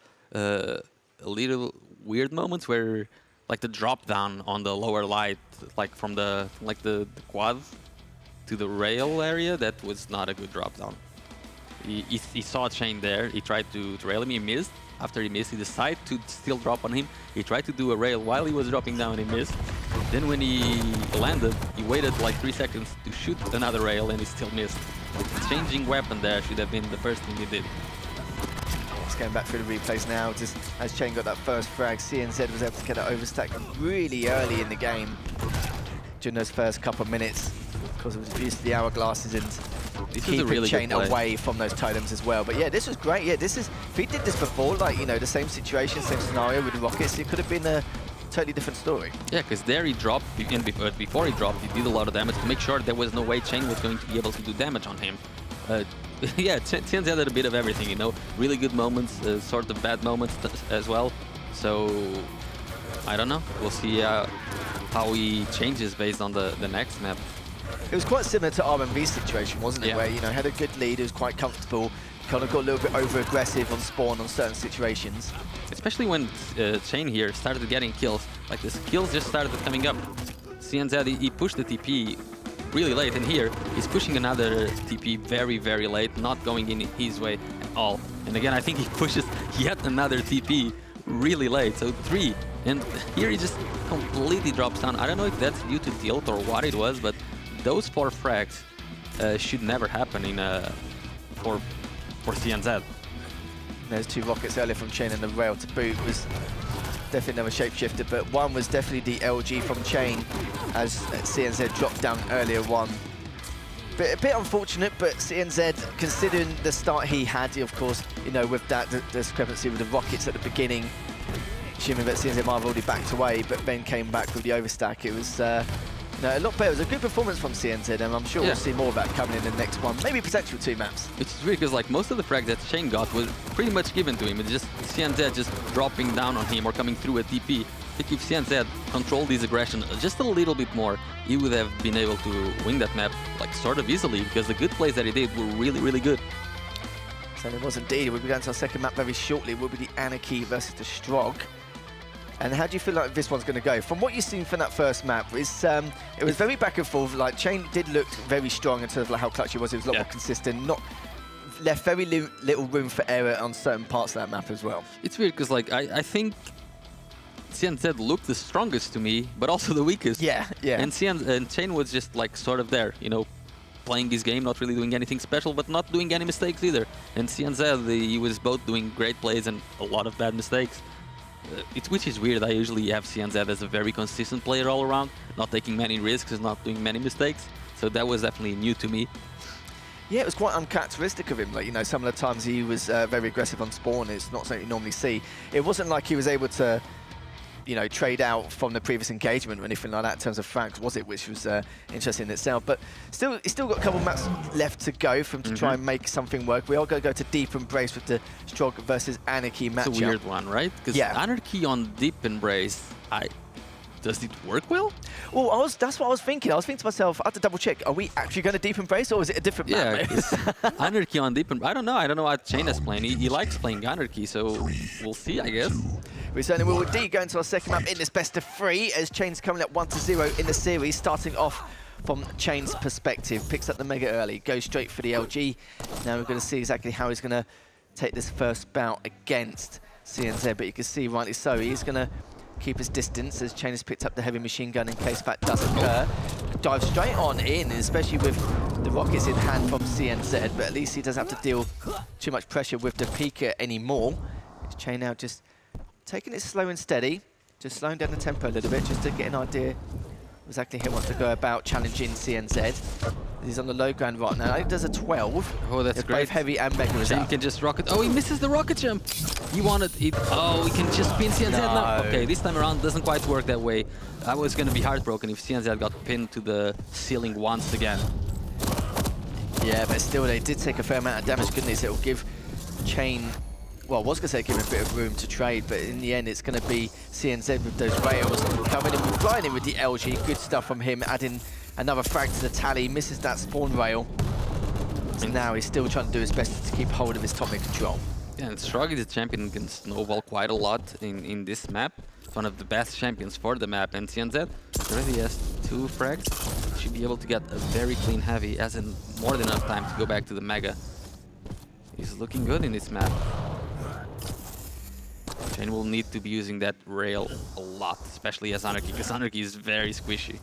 little weird moments where, like the drop down on the lower light, like from the quad to the rail area, that was not a good drop down. He saw Chain there, he tried to rail him, he missed. After he missed, he decided to still drop on him. He tried to do a rail while he was dropping down, he missed. Then when he landed, he waited like 3 seconds to shoot another rail and he still missed. Changing weapon there should have been the first thing he did. Just going back through the replays now, just as Chain got that first frag, CNZ was able to get that overstack really early in the game during those first couple of minutes. Because it was used to the hourglasses and This is a keeping really Chain good play. away from those totems as well. But yeah, this was great. Yeah, this is, if he did this before, like, you know, the same situation, same scenario with the Rockets, it could have been a totally different story. Yeah, because there he dropped, and before he dropped, he did a lot of damage to make sure there was no way Chain was going to be able to do damage on him. Yeah, TNZ had a bit of everything, you know, really good moments, sort of bad moments as well. So, I don't know. We'll see how he changes based on the next map. It was quite similar to RMV's situation, wasn't it? Yeah. Where, you know, had a good lead, it was quite comfortable, kind of got a little bit over-aggressive on spawn on certain situations. Especially when Chain here started getting kills. Like, the kills just started coming up. CNZ, he pushed the TP really late, and here he's pushing another TP very, very late, not going in his way at all. And again, I think he pushes yet another TP really late, so 3. And here he just completely drops down. I don't know if that's due to tilt or what it was, but those 4 frags should never happen in for CNZ. There's 2 rockets earlier from Chain, and the rail to boot was definitely another shapeshifter, but one was definitely the LG from Chain as CNZ dropped down earlier one. But a bit unfortunate, but CNZ, considering the start he had, of course, you know, with that discrepancy with the rockets at the beginning, assuming that CNZ might have already backed away, but then came back with the overstack. It was you know, a lot better. It was a good performance from CNZ, and I'm sure we'll see more of that coming in the next one. Maybe potential 2 maps. Which is weird, because like most of the frags that Chain got was pretty much given to him. It's just CNZ just dropping down on him or coming through a TP. I think if CNZ controlled his aggression just a little bit more, he would have been able to win that map like sort of easily, because the good plays that he did were really, really good. So it was indeed. We'll be going to our second map very shortly. Will be the Anarchy versus the Strog. And how do you feel like this one's going to go? From what you've seen from that first map, it was very back and forth. Like, Chain did look very strong in terms of like how clutch he was. It was a lot more consistent. Not left very little room for error on certain parts of that map as well. It's weird, because like I think CNZ looked the strongest to me, but also the weakest. Yeah, yeah. And Chain was just like sort of there, you know, playing his game, not really doing anything special, but not doing any mistakes either. And CNZ, he was both doing great plays and a lot of bad mistakes. Which is weird. I usually have CNZ as a very consistent player all around, not taking many risks and not doing many mistakes. So that was definitely new to me. Yeah, it was quite uncharacteristic of him. Like, you know, some of the times he was very aggressive on spawn. It's not something you normally see. It wasn't like he was able to, you know, trade out from the previous engagement or anything like that in terms of frags, was it? Which was interesting in itself. But still, he's still got a couple of maps left to go for him to try and make something work. We are going to go to Deep Embrace with the Strog versus Anarchy matchup. It's a weird one, right? Because Anarchy on Deep Embrace, does it work well? Well, that's what I was thinking. I was thinking to myself, I had to double check, are we actually going to Deep Embrace, or is it a different map? Yeah, Anarchy on Deep Embrace, I don't know what Chain is playing. He likes playing Anarchy, so we'll see, I guess. We certainly will. D going to our second map in this best of 3 as Chain's coming at 1-0 in the series, starting off from Chain's perspective. Picks up the mega early, goes straight for the LG. Now we're going to see exactly how he's going to take this first bout against CNZ, but you can see rightly so, he's going to keep his distance as Chain has picked up the heavy machine gun in case that does occur. Dive straight on in, especially with the rockets in hand from CNZ, but at least he doesn't have to deal too much pressure with the Pika anymore. It's Chain now just taking it slow and steady, just slowing down the tempo a little bit, just to get an idea exactly how he wants to go about challenging CNZ. He's on the low ground right now. He does a 12. Oh, that's great. Both heavy and mega. So he can just rocket. Oh, he misses the rocket jump. He wanted it. Oh, he can just pin CNZ now. Okay, this time around doesn't quite work that way. I was going to be heartbroken if CNZ got pinned to the ceiling once again. Yeah, but still, they did take a fair amount of damage, couldn't they? So it'll give Chain, well, I was going to say give him a bit of room to trade, but in the end, it's going to be CNZ with those rails coming in, flying in with the LG. Good stuff from him, adding another frag to the tally. Misses that spawn rail. So now he's still trying to do his best to keep hold of his top mid control. Yeah, and Strog is a champion who can snowball quite a lot in this map. One of the best champions for the map, and CNZ already has 2 frags. Should be able to get a very clean heavy, as in more than enough time to go back to the mega. He's looking good in this map. Chain will need to be using that rail a lot, especially as Anarchy, because Anarchy is very squishy.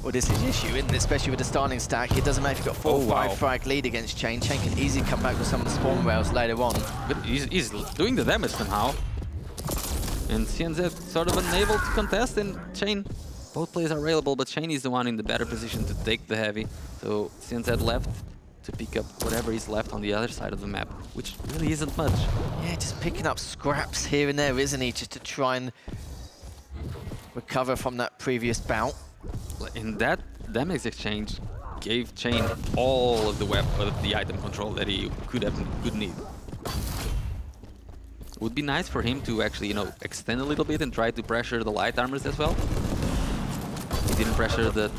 Well, this is the issue, isn't it? Especially with the starting stack. It doesn't matter if you've got 4 or 5 frag lead against Chain. Chain can easily come back with some of the spawn rails later on. But he's doing the damage somehow. And CNZ sort of unable to contest, and Chain, both players are railable, but Chain is the one in the better position to take the heavy. So CNZ left to pick up whatever is left on the other side of the map, which really isn't much. Yeah, just picking up scraps here and there, isn't he? Just to try and recover from that previous bout. And that damage exchange gave Chain all of the item control that he could need. It would be nice for him to actually, you know, extend a little bit and try to pressure the light armors as well. He didn't pressure the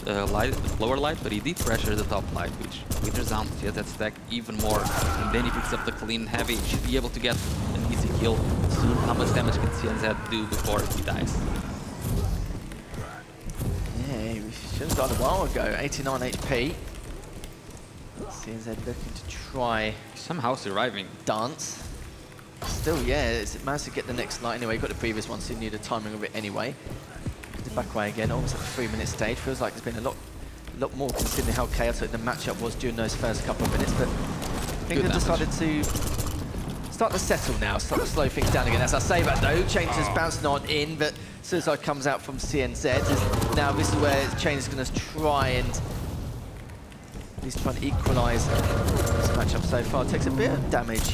lower light, but he did pressure the top light, which with resound he has that stack even more. And then he picks up the clean heavy, should be able to get an easy kill soon. How much damage can CNZ do before he dies? Yeah, we should have done a while ago. 89 HP. CNZ looking to try somehow surviving. Dance. Still, yeah, it's managed to get the next light anyway. Got the previous one, so you knew the timing of it anyway. The back away again, almost at the 3-minute stage. Feels like there's been a lot more considering how chaotic the matchup was during those first couple of minutes. But I think they've decided to start to settle now, start to slow things down again. As I say that though, Chain just bouncing on in, but Suicide comes out from CNZ. Now this is where Chain is going to try and at least try and equalise this matchup so far. Takes a bit of damage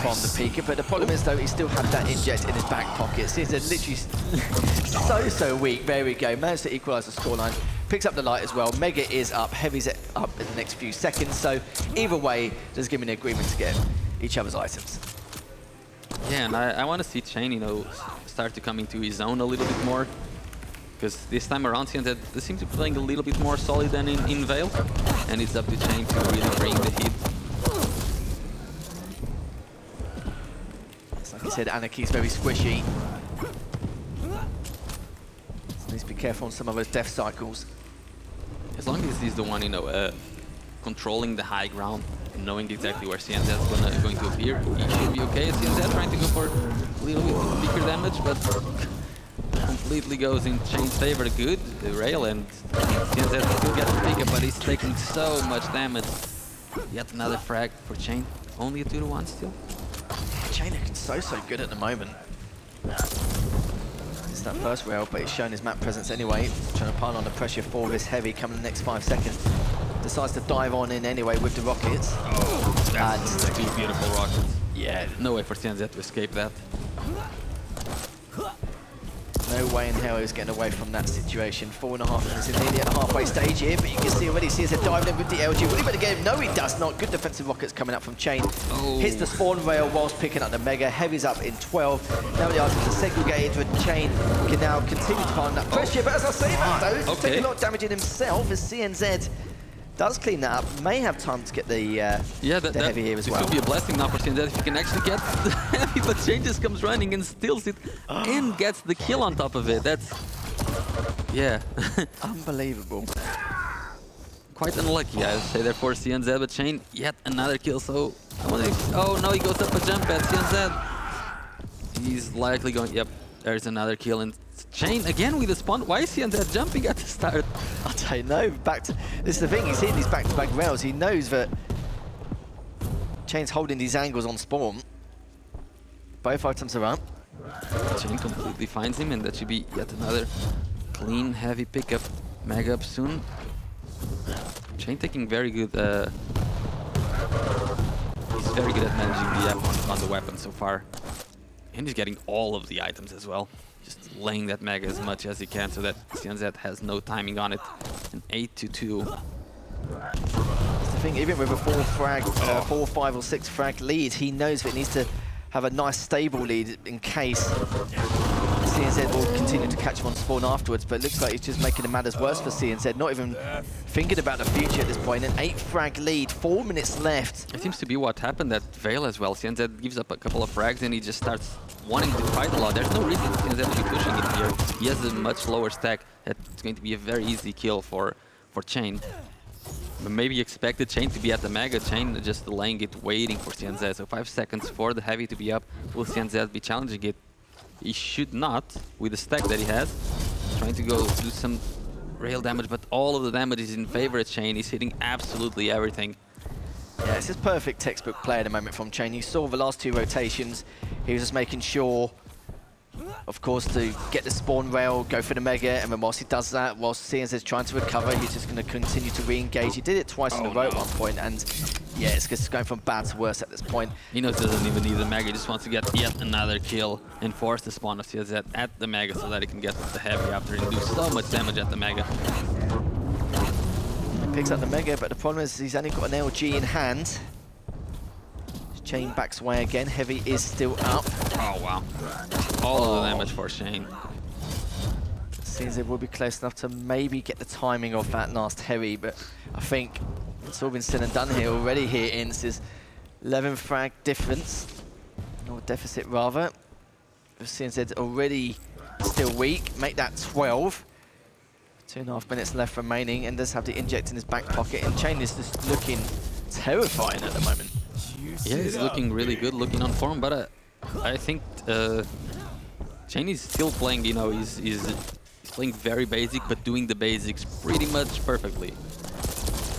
from the Pika, but the problem is though he still had that inject in his back pocket. CNZ literally so weak. There we go, managed to equalise the scoreline. Picks up the light as well. Mega is up, Heavy's up in the next few seconds. So either way, there's giving an agreement to get each other's items. Yeah, and I want to see Chain, you know, start to come into his own a little bit more. Because this time around, CNZ they seem to be playing a little bit more solid than in Veil. And it's up to Chain to really bring the heat. Like I said, Anarchy's very squishy. So needs to be careful on some of those death cycles. As long as he's the one, you know, controlling the high ground, knowing exactly where CNZ is going to appear, he should be okay. CNZ trying to go for a little bit bigger damage, but completely goes in Chain's favor. Good rail, and CNZ still gets the pickup, but he's taking so much damage. Yet another frag for Chain. Only a 2-1 still. Chain looking so good at the moment. It's that first rail, but he's shown his map presence anyway. Trying to pile on the pressure for this Heavy coming in the next 5 seconds. Decides to dive on in anyway with the rockets. Oh, that's two beautiful rockets. Yeah. No way for CNZ to escape that. No way in hell he's getting away from that situation. 4.5 minutes in, nearly at the halfway stage here, but you can see already CNZ diving in with the LG. Will he better get him? No, he does not. Good defensive rockets coming up from Chain. Oh. Hits the spawn rail whilst picking up the Mega. Heavy's up in 12. Now the items are segregated, but Chain can now continue to find that pressure. But as I say that though, he's taking a lot of damage in himself as CNZ does clean that up. May have time to get the Heavy here as well. It could be a blessing now for CNZ if he can actually get the Heavy, but Chain just comes running and steals it and gets the kill on top of it. That's, yeah. Unbelievable. Quite unlucky, I would say, there for CNZ, but Chain, yet another kill, so I wonder if, oh no, he goes up a jump at CNZ. He's likely going, yep, there's another kill, and Chain again with the spawn. Why is CNZ jumping at the start? I don't know. This is the thing, he's hitting these back-to-back rails. He knows that Chain's holding these angles on spawn. Both items are up. Chain completely finds him, and that should be yet another clean, heavy pickup. Mega up soon. Chain taking very good. He's very good at managing the F on the weapon so far. And he's getting all of the items as well. Just laying that Mega as much as he can so that CNZ has no timing on it. An 8-2. That's the thing, even with a 4, 5 or 6 frag lead, he knows that he needs to have a nice stable lead in case CNZ will continue to catch him on spawn afterwards, but it looks like he's just making the matters worse for CNZ, not even thinking about the future at this point. An 8 frag lead, 4 minutes left. It seems to be what happened at Veil as well. CNZ gives up a couple of frags and he just starts wanting to fight a lot. There's no reason for CNZ to be pushing it here. He has a much lower stack. It's going to be a very easy kill for Chain. But maybe expected Chain to be at the Mega. Chain just delaying it, waiting for CNZ. So 5 seconds for the Heavy to be up. Will CNZ be challenging it? He should not, with the stack that he has. Trying to go do some rail damage, but all of the damage is in favor of Chain. He's hitting absolutely everything. Yeah, it's just perfect textbook play at the moment from Chain. You saw the last 2 rotations. He was just making sure of course, to get the spawn rail, go for the mega, and then whilst he does that, whilst CNZ's trying to recover, he's just going to continue to re-engage. He did it twice in a row at one point, and yeah, it's just going from bad to worse at this point. Enox doesn't even need the mega, he just wants to get yet another kill and force the spawn of CNZ at the mega so that he can get the heavy after and do so much damage at the mega. He picks up the mega, but the problem is he's only got an LG in hand. Chain backs away again. Heavy is still up. Oh, wow. All of the damage for Shane. Seems it will be close enough to maybe get the timing of that last Heavy, but I think it's all been said and done here already here. Ince is 11 frag difference, or deficit rather. CNZ already still weak. Make that 12. 2.5 minutes left remaining, and does have the inject in his back pocket, and Chain is just looking terrifying at the moment. Yeah, he's looking really good, looking on form, but I think Chain is still playing, you know, he's playing very basic, but doing the basics pretty much perfectly.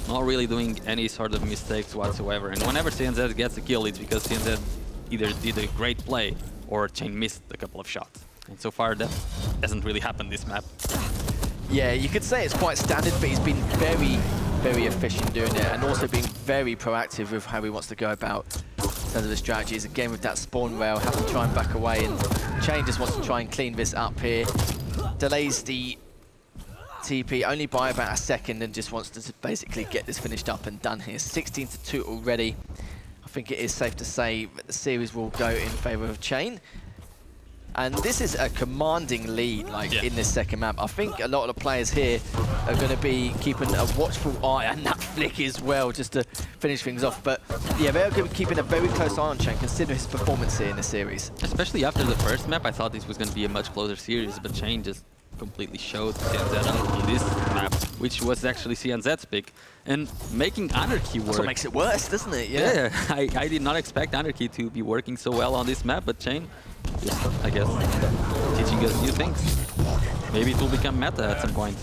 Not really doing any sort of mistakes whatsoever. And whenever CNZ gets a kill, it's because CNZ either did a great play or Chain missed a couple of shots. And so far, that hasn't really happened this map. Yeah, you could say it's quite standard, but he's been very efficient doing it, and also being very proactive with how he wants to go about in terms of the strategies. Again, with that spawn rail, have to try and back away, and Chain just wants to try and clean this up here. Delays the TP only by about a second and just wants to basically get this finished up and done here. 16-2 already. I think it is safe to say that the series will go in favour of Chain. And this is a commanding lead, in this second map. I think a lot of the players here are going to be keeping a watchful eye on that flick as well, just to finish things off. But yeah, they're going to be keeping a very close eye on Chain, considering his performance here in the series. Especially after the first map, I thought this was going to be a much closer series, but Chain just completely showed CNZ out on this map, which was actually CNZ's pick, and making Anarchy work. That's what makes it worse, doesn't it? Yeah, I did not expect Anarchy to be working so well on this map, but Chain just, I guess, teaching us new things. Maybe it will become meta at some point.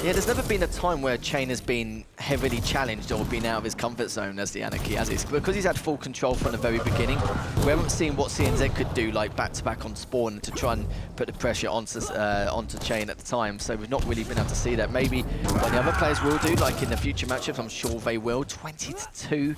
Yeah, there's never been a time where Chain has been heavily challenged or been out of his comfort zone as the Anarchy has. It's because he's had full control from the very beginning. We haven't seen what CNZ could do, like back-to-back on spawn, to try and put the pressure onto Chain at the time. So we've not really been able to see that. Maybe what the other players will do, like in the future matchups, I'm sure they will. 20-2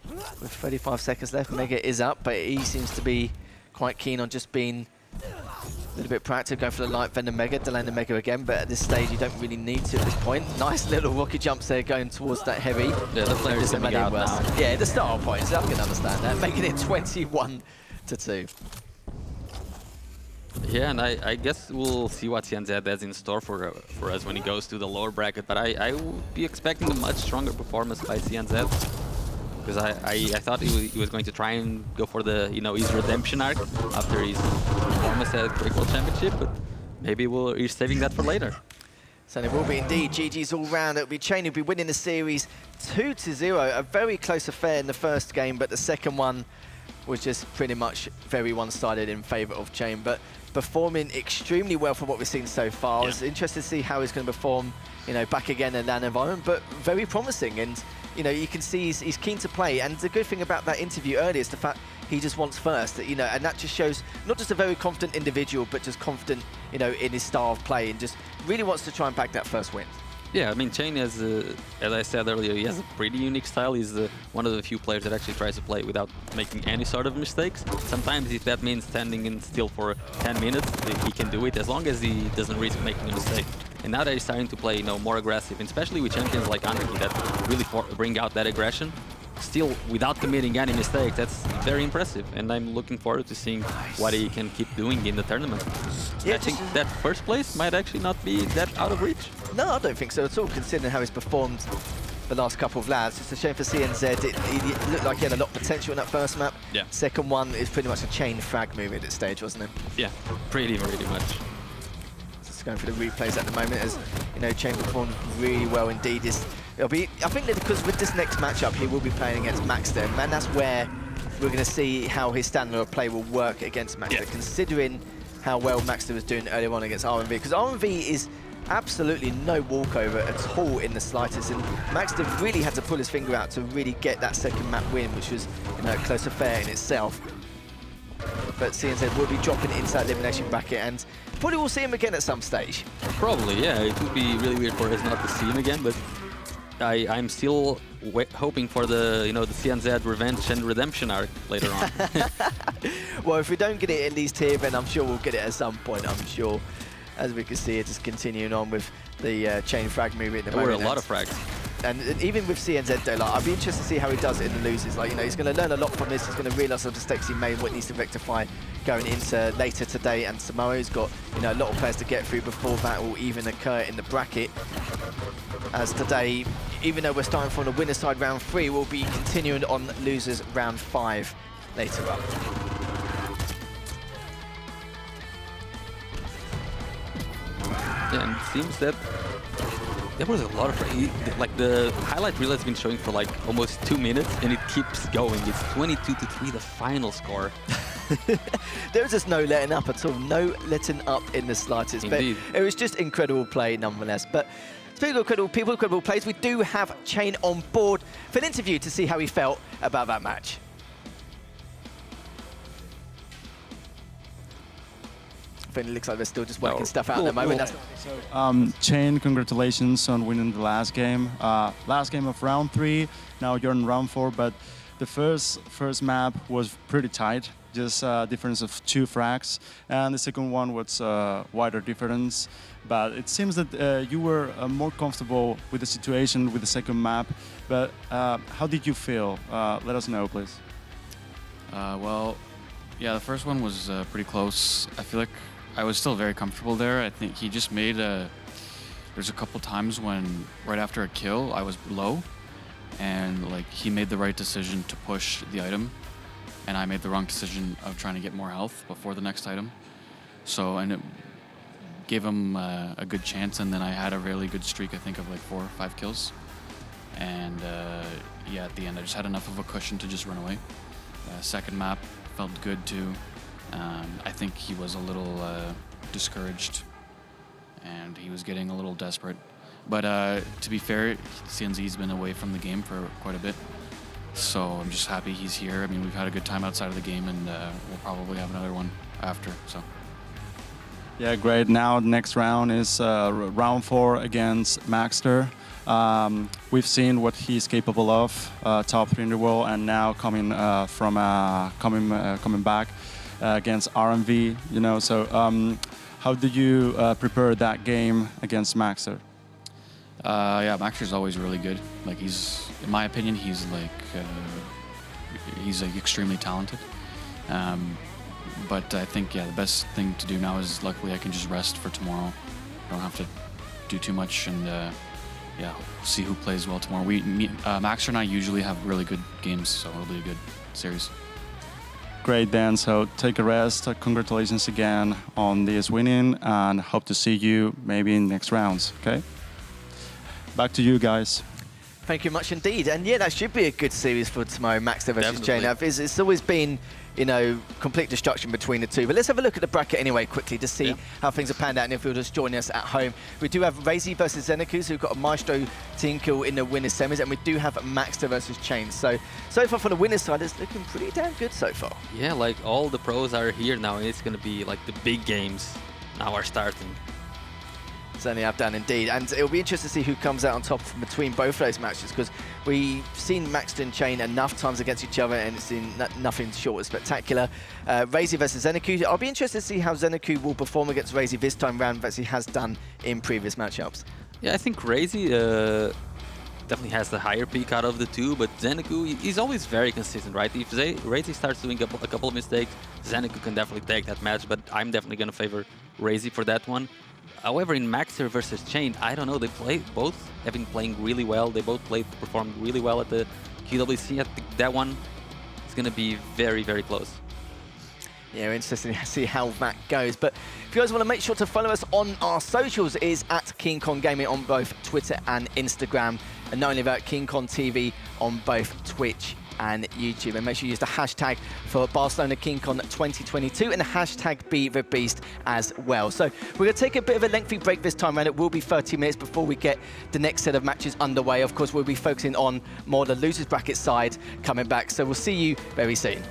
with 35 seconds left. Mega is up, but he seems to be quite keen on just being a little bit proactive, going for the light, then the mega, delaying the mega again, but at this stage you don't really need to at this point. Nice little rocket jumps there going towards that Heavy. Yeah, the player is coming out now. Yeah, the start points, I can understand that, making it 21-2. Yeah, and I guess we'll see what CNZ has in store for us when he goes to the lower bracket, but I would be expecting a much stronger performance by CNZ. Because I thought he was going to try and go for the, his redemption arc after his performance at Quake World Championship, but maybe he's saving that for later. So it will be indeed. GG's all round. It'll be Chain who'll be winning the series 2-0. A very close affair in the first game, but the second one was just pretty much very one-sided in favour of Chain, but performing extremely well from what we've seen so far. Yeah. I was interested to see how he's going to perform, back again in LAN environment, but very promising. And you can see he's keen to play, and the good thing about that interview earlier is the fact he just wants first, and that just shows not just a very confident individual, but just confident, in his style of play, and just really wants to try and back that first win. Yeah, I mean, Chain has, as I said earlier, he has a pretty unique style. He's one of the few players that actually tries to play without making any sort of mistakes. Sometimes if that means standing in still for 10 minutes, he can do it, as long as he doesn't risk making a mistake. And now that he's starting to play, more aggressive, and especially with champions like Anarchy that really bring out that aggression, still without committing any mistakes, that's very impressive. And I'm looking forward to seeing what he can keep doing in the tournament. Yeah, I think that first place might actually not be that out of reach. No, I don't think so at all, considering how he's performed the last couple of lads. It's a shame for CNZ. It looked like he had a lot of potential in that first map. Yeah. Second one is pretty much a Chain frag move at this stage, wasn't it? Yeah, pretty much. Going for the replays at the moment, as Chain performed really well indeed. I think that because with this next matchup he will be playing against Maxter, and that's where we're going to see how his stamina of play will work against Maxter, considering how well Maxter was doing earlier on against RMV, because RMV is absolutely no walkover at all in the slightest, and Maxter really had to pull his finger out to really get that second map win, which was a close affair in itself. but CNZ will be dropping into that elimination bracket, and probably we'll see him again at some stage. Probably, yeah. It would be really weird for us not to see him again, but I'm still hoping for the, you know, the CNZ revenge and redemption arc later on. Well, if we don't get it at least here, then I'm sure we'll get it at some point, I'm sure. As we can see, it just continuing on with the chain frag movie at the moment. There were a lot of frags. And even with CNZ though, like, I'd be interested to see how he does it in the losers. Like, you know, he's going to learn a lot from this. He's going to realise the mistakes he made, what he needs to rectify going into later today. And Samoa's got, you know, a lot of players to get through before that will even occur in the bracket. As today, even though we're starting from the winner side round 3, we'll be continuing on losers round 5 later up. Yeah, and it seems that there was a lot of, like, the highlight reel has been showing for like almost 2 minutes, and it keeps going. It's 22-3, the final score. There was just no letting up at all, no letting up in the slightest. Indeed. But it was just incredible play nonetheless. But speaking of incredible people, incredible plays, we do have Chain on board for an interview to see how he felt about that match. I think it looks like they're still just working stuff out at the moment. Chain, congratulations on winning the last game. Last game of round 3, now you're in round 4, but the first map was pretty tight, just a difference of 2 frags, and the second one was wider difference. But it seems that you were more comfortable with the situation with the second map, but how did you feel? Let us know, please. Well, yeah, the first one was pretty close. I feel like I was still very comfortable there. I think he just made there's a couple times when right after a kill I was low, and like he made the right decision to push the item, and I made the wrong decision of trying to get more health before the next item. So, and it gave him a good chance, and then I had a really good streak, I think of like 4 or 5 kills. And yeah, at the end I just had enough of a cushion to just run away. Second map felt good too. I think he was a little discouraged, and he was getting a little desperate. But to be fair, CNZ's been away from the game for quite a bit, so I'm just happy he's here. I mean, we've had a good time outside of the game, and we'll probably have another one after. So. Yeah, great. Now next round is round 4 against Maxter. We've seen what he's capable of, top 3 in the world, and now coming back against RMV. You know, so how do you prepare that game against Maxter? Yeah, Maxter's always really good. Like he's, in my opinion, he's extremely talented. But I think, yeah, the best thing to do now is luckily I can just rest for tomorrow. I don't have to do too much, and yeah, see who plays well tomorrow. Maxter and I usually have really good games, so it'll be a good series. Great, Dan. So take a rest. Congratulations again on this winning, and hope to see you maybe in next rounds. Okay. Back to you guys. Thank you much indeed. And yeah, that should be a good series for tomorrow, Maxter versus Chain. It's always been, you know, complete destruction between the two. But let's have a look at the bracket anyway quickly to see how things have panned out, and if you'll just join us at home. We do have Razy versus Zenekus, who've got a Maestro team kill in the winners semis, and we do have Maxter versus Chain. So far for the winners side, it's looking pretty damn good so far. Yeah, like all the pros are here now, and it's going to be like the big games now are starting. Certainly have done indeed, and it'll be interesting to see who comes out on top from between both of those matches, because we've seen Maxter and Chain enough times against each other, and it's seen nothing short of spectacular. Razy versus Zeneku. I'll be interested to see how Zeneku will perform against Razy this time round, as he has done in previous matchups. Yeah, I think Razy definitely has the higher peak out of the two, but Zeneku, he's always very consistent, right? If Razy starts doing a couple of mistakes, Zeneku can definitely take that match, but I'm definitely going to favor Razy for that one. However, in Maxter versus Chain, I don't know, both have been playing really well. They both performed really well at the QWC. I think that one is going to be very, very close. Yeah, interesting to see how that goes. But if you guys want to make sure to follow us on our socials, it is at KeenCon Gaming on both Twitter and Instagram. And not only that, KeenCon TV on both Twitch and YouTube. And make sure you use the hashtag for Barcelona KeenCon 2022 and the hashtag #BeTheBeast as well. So we're going to take a bit of a lengthy break this time around. It will be 30 minutes before we get the next set of matches underway. Of course, we'll be focusing on more the losers bracket side coming back. So we'll see you very soon.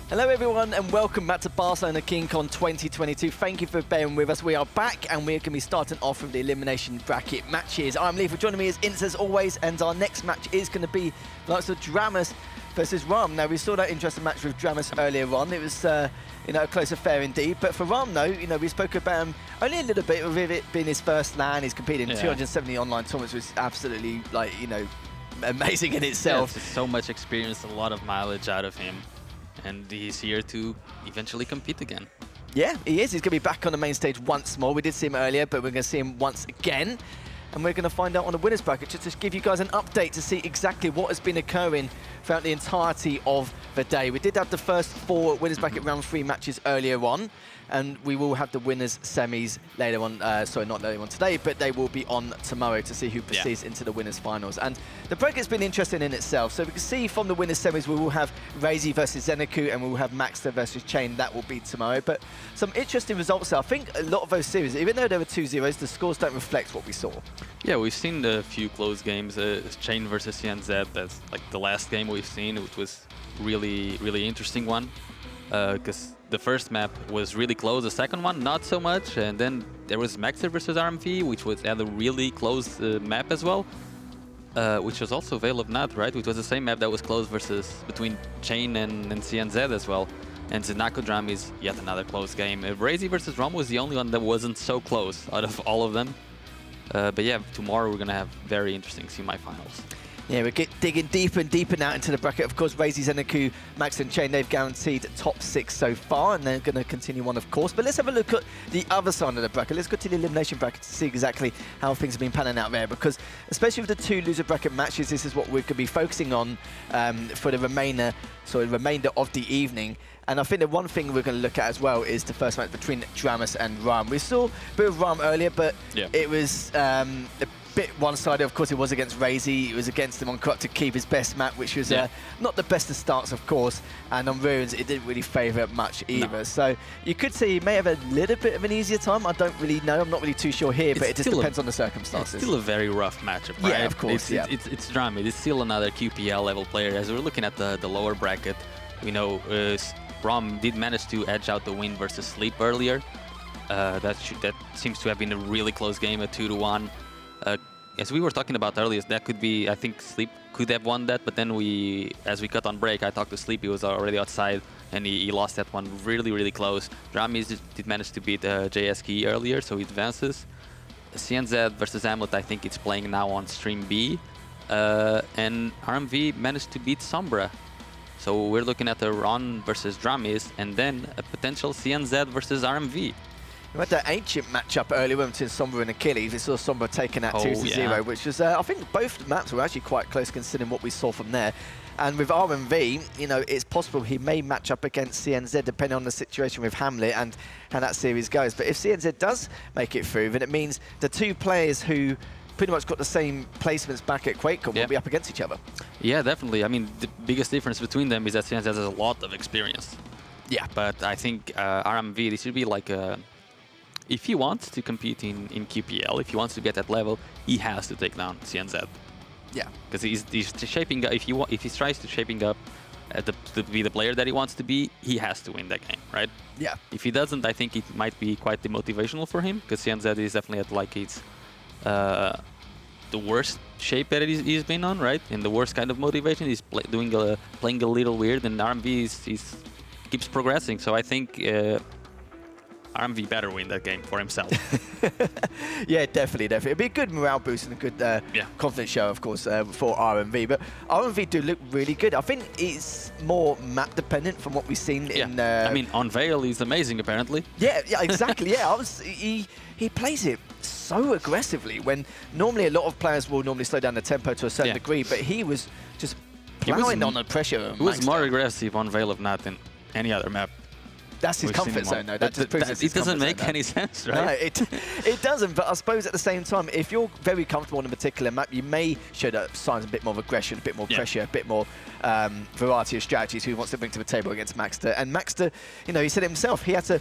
Hello everyone and welcome back to Barcelona KeenCon 2022. Thank you for bearing with us. We are back and we're going to be starting off from the elimination bracket matches. I'm Lee, for joining me is Ince as always, and our next match is going to be the likes of Dramus versus Ram. Now we saw that interesting match with Dramus earlier on. It was a close affair indeed. But for Ram though, we spoke about him only a little bit with it being his first LAN. He's competed in 270 online tournaments, which is absolutely amazing in itself. Yeah, so much experience, a lot of mileage out of him. And he's here to eventually compete again. Yeah, he is. He's going to be back on the main stage once more. We did see him earlier, but we're going to see him once again. And we're going to find out on the winners bracket, just to give you guys an update to see exactly what has been occurring throughout the entirety of the day. We did have the first 4 winners bracket round 3 matches earlier on, and we will have the winners semis later on. Sorry, not later on today, but they will be on tomorrow to see who proceeds into the winners finals. And the bracket's been interesting in itself. So we can see from the winners semis, we will have Razy versus Zeneku, and we will have Maxter versus Chain. That will be tomorrow. But some interesting results there. I think a lot of those series, even though there were 2-0s, the scores don't reflect what we saw. Yeah, we've seen a few close games. Chain versus CNZ, that's like the last game we've seen, which was really, really interesting one. Because the first map was really close, the second one not so much, and then there was Maxter versus RMV, which had a really close map as well, which was also Veil of Nut, right? Which was the same map that was close between Chain and CNZ as well. And Zanakodram is yet another close game. Razy versus Rom was the only one that wasn't so close out of all of them. But yeah, tomorrow we're going to have very interesting semi-finals. Yeah, we're digging deeper and deeper now into the bracket. Of course, Razy, Zeneku, Max and Chain, they've guaranteed top 6 so far, and they're going to continue on, of course. But let's have a look at the other side of the bracket. Let's go to the elimination bracket to see exactly how things have been panning out there, because especially with the 2 loser bracket matches, this is what we're going to be focusing on for the remainder of the evening. And I think the one thing we're going to look at as well is the first match between Dramus and Ram. We saw a bit of Ram earlier, but it was bit one-sided. Of course, it was against Razy. It was against him on Corrupted Keep, his best map, which was not the best of starts, of course. And on Ruins, it didn't really favour much either. No. So you could say he may have a little bit of an easier time. I don't really know. I'm not really too sure here, but it just depends on the circumstances. It's still a very rough matchup, right? Yeah, of course. It's drama. It's still another QPL level player. As we're looking at the lower bracket, we know Rom did manage to edge out the win versus Sleep earlier. That seems to have been a really close game, a 2-1. As we were talking about earlier, that could be, I think Sleep could have won that, but then as we cut on break, I talked to Sleep, he was already outside, and he lost that one really, really close. Dramis did manage to beat JSK earlier, so he advances. CNZ versus Hamlet, I think it's playing now on stream B, and RMV managed to beat Sombra. So we're looking at a Ron versus Dramis, and then a potential CNZ versus RMV. We had that ancient matchup earlier between Sombra and Achilles. We saw Sombra taking that 2-0, which was, I think both maps were actually quite close considering what we saw from there. And with RMV, you know, it's possible he may match up against CNZ depending on the situation with Hamlet and how that series goes. But if CNZ does make it through, then it means the two players who pretty much got the same placements back at QuakeCon will be up against each other. Yeah, definitely. I mean, the biggest difference between them is that CNZ has a lot of experience. Yeah. But I think RMV, this should be like a... If he wants to compete in QPL, if he wants to get that level, he has to take down CNZ. Yeah. Because he's shaping up, if he tries to shaping up to be the player that he wants to be, he has to win that game, right? Yeah. If he doesn't, I think it might be quite demotivational for him, because CNZ is definitely at like it's the worst shape that he's been on, right? And the worst kind of motivation. He's playing a little weird, and RMV keeps progressing. So I think RMV better win that game for himself. Yeah, definitely. It'd be a good morale boost and a good confidence show, of course, for RMV. But RMV do look really good. I think it's more map dependent from what we've seen in... I mean, on Veil, he's amazing, apparently. Yeah, exactly. Yeah, he plays it so aggressively when normally a lot of players will normally slow down the tempo to a certain degree, but he was just plowing on the pressure. He was more aggressive on Veil of Not than any other map. That's his comfort zone, though. That just proves it doesn't make any sense, right? No, it doesn't. But I suppose at the same time, if you're very comfortable on a particular map, you may show signs a bit more of aggression, a bit more pressure, a bit more variety of strategies who he wants to bring to the table against Maxter. And Maxter, you know, he said it himself, he had to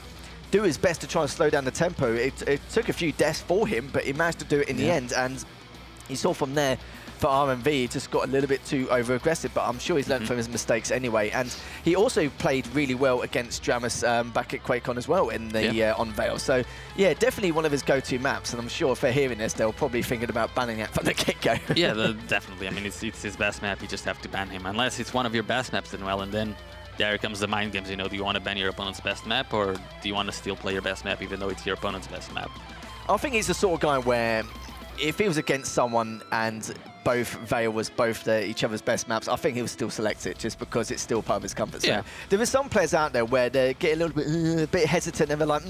do his best to try and slow down the tempo. It took a few deaths for him, but he managed to do it in the end. And you saw from there, for RMV, he just got a little bit too over-aggressive, but I'm sure he's learned from his mistakes anyway. And he also played really well against Dramus back at QuakeCon as well in the on Veil. So, yeah, definitely one of his go-to maps, and I'm sure if they're hearing this, they'll probably thinking about banning it from the get-go. Yeah, definitely. I mean, it's his best map. You just have to ban him, unless it's one of your best maps then well, and then there comes the mind games, you know, do you want to ban your opponent's best map, or do you want to still play your best map even though it's your opponent's best map? I think he's the sort of guy where if he was against someone and both Veil was both each other's best maps, I think he'll still select it just because it's still part of his comfort zone. There are some players out there where they get a little bit hesitant and they're like,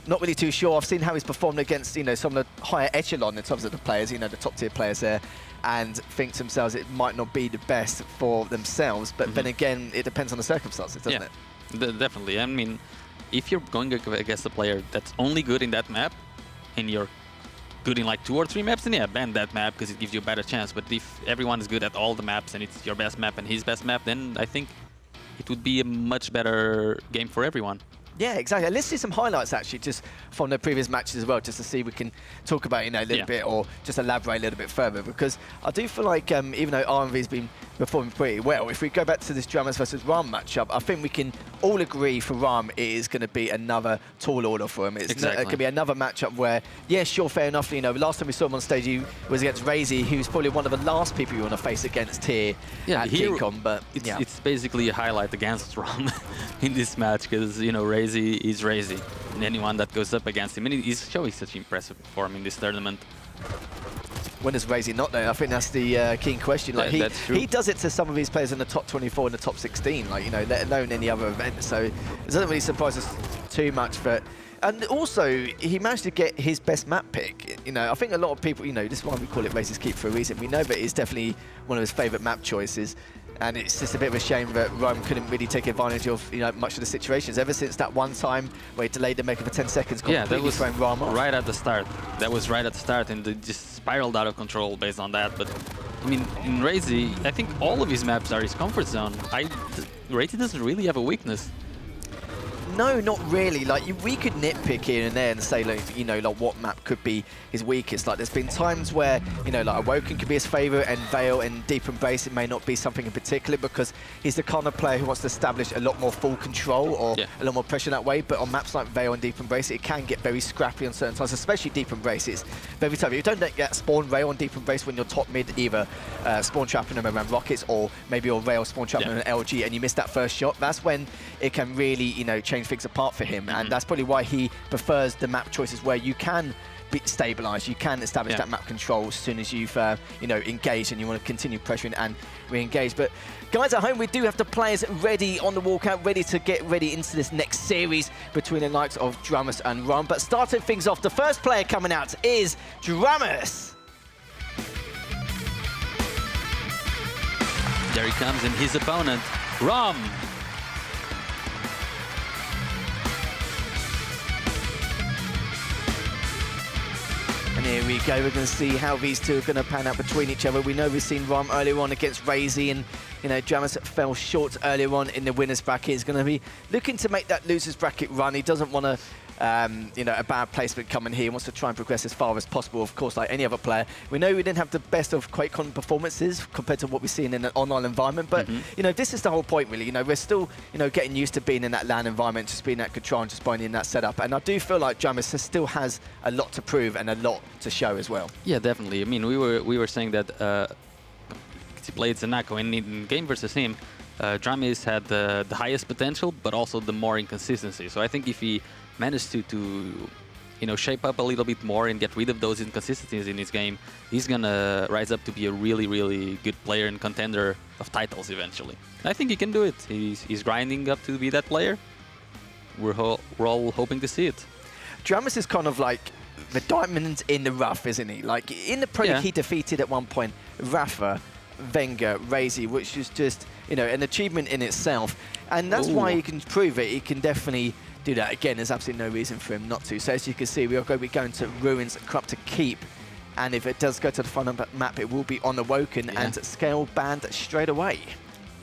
not really too sure. I've seen how he's performed against, you know, some of the higher echelon in terms of the players, you know, the top tier players there, and think to themselves it might not be the best for themselves. But then again, it depends on the circumstances, doesn't it? Definitely. I mean, if you're going against a player that's only good in that map and you're good in like 2 or 3 maps, then ban that map because it gives you a better chance. But if everyone is good at all the maps and it's your best map and his best map, then I think it would be a much better game for everyone. Yeah, exactly. Let's see some highlights actually, just from the previous matches as well, just to see if we can talk about, you know, a little bit or just elaborate a little bit further. Because I do feel like even though RMV's been performing pretty well, if we go back to this Dramas versus Ram matchup, I think we can all agree for Ram it is going to be another tall order for him. It's going to be another matchup where, yeah, sure, fair enough. You know, last time we saw him on stage, he was against Razy, who's probably one of the last people you want to face against here at KeenCon. But it's basically a highlight against Ram in this match because, you know, Razy is Razy, and anyone that goes up against him, and he's showing such impressive form in this tournament. When is Razy not there? I think that's the keen question. Like he does it to some of his players in the top 24 and the top 16, like, you know, let alone any other event. So it doesn't really surprise us too much. But and also he managed to get his best map pick. You know, I think a lot of people, you know, this is why we call it Razy's Keep for a reason. We know that it's definitely one of his favourite map choices. And it's just a bit of a shame that Rome couldn't really take advantage of much of the situations. Ever since that one time where he delayed the maker for 10 seconds, yeah, that was thrown Rome off. right at the start. That was right at the start, and it just spiraled out of control based on that. But I mean, in Razy, I think all of his maps are his comfort zone. Razy doesn't really have a weakness. No, not really. Like, we could nitpick here and there and say, like, like what map could be his weakest. Like, there's been times where, like Awoken could be his favorite, and Veil and Deep Embrace, it may not be something in particular because he's the kind of player who wants to establish a lot more full control or a lot more pressure that way. But on maps like Veil and Deep Embrace, it can get very scrappy on certain times, especially Deep Embrace. It's very tough. You don't get spawn Rail on Deep Embrace when you're top mid, either spawn trapping them around rockets or maybe your Rail spawn trapping an LG, and you miss that first shot. That's when it can really, change things apart for him, and that's probably why he prefers the map choices where you can be stabilized, you can establish that map control as soon as you've engaged and you want to continue pressuring and re-engage. But guys at home, we do have the players ready on the walkout, ready to get ready into this next series between the likes of Dramus and Rom. But starting things off, the first player coming out is Dramus. There he comes, and his opponent, Rom. And here we go, we're going to see how these two are going to pan out between each other. We know we've seen Rom earlier on against Razy, and Dramus fell short earlier on in the winner's bracket. He's going to be looking to make that loser's bracket run. He doesn't want to, a bad placement coming here. He wants to try and progress as far as possible, of course, like any other player. We know we didn't have the best of QuakeCon performances compared to what we've seen in an online environment, but, this is the whole point, really. We're still, getting used to being in that LAN environment, just being that control and just being in that setup. And I do feel like Dramus still has a lot to prove and a lot to show as well. Yeah, definitely. I mean, we were saying that he played Zanako, and in game versus him, Dramus had the highest potential, but also the more inconsistency. So I think if he managed to shape up a little bit more and get rid of those inconsistencies in his game, he's gonna rise up to be a really, really good player and contender of titles eventually. And I think he can do it. He's grinding up to be that player. We're all hoping to see it. Dramus is kind of like the diamond in the rough, isn't he? Like, in the Pro League, he defeated at one point Rafa, Wenger, Razy, which is just, an achievement in itself. And that's why he can prove it. He can definitely do that again. There's absolutely no reason for him not to. So as you can see, we are going to be going to Ruins, Corrupted Keep. And if it does go to the final map, it will be on Awoken and scale banned straight away.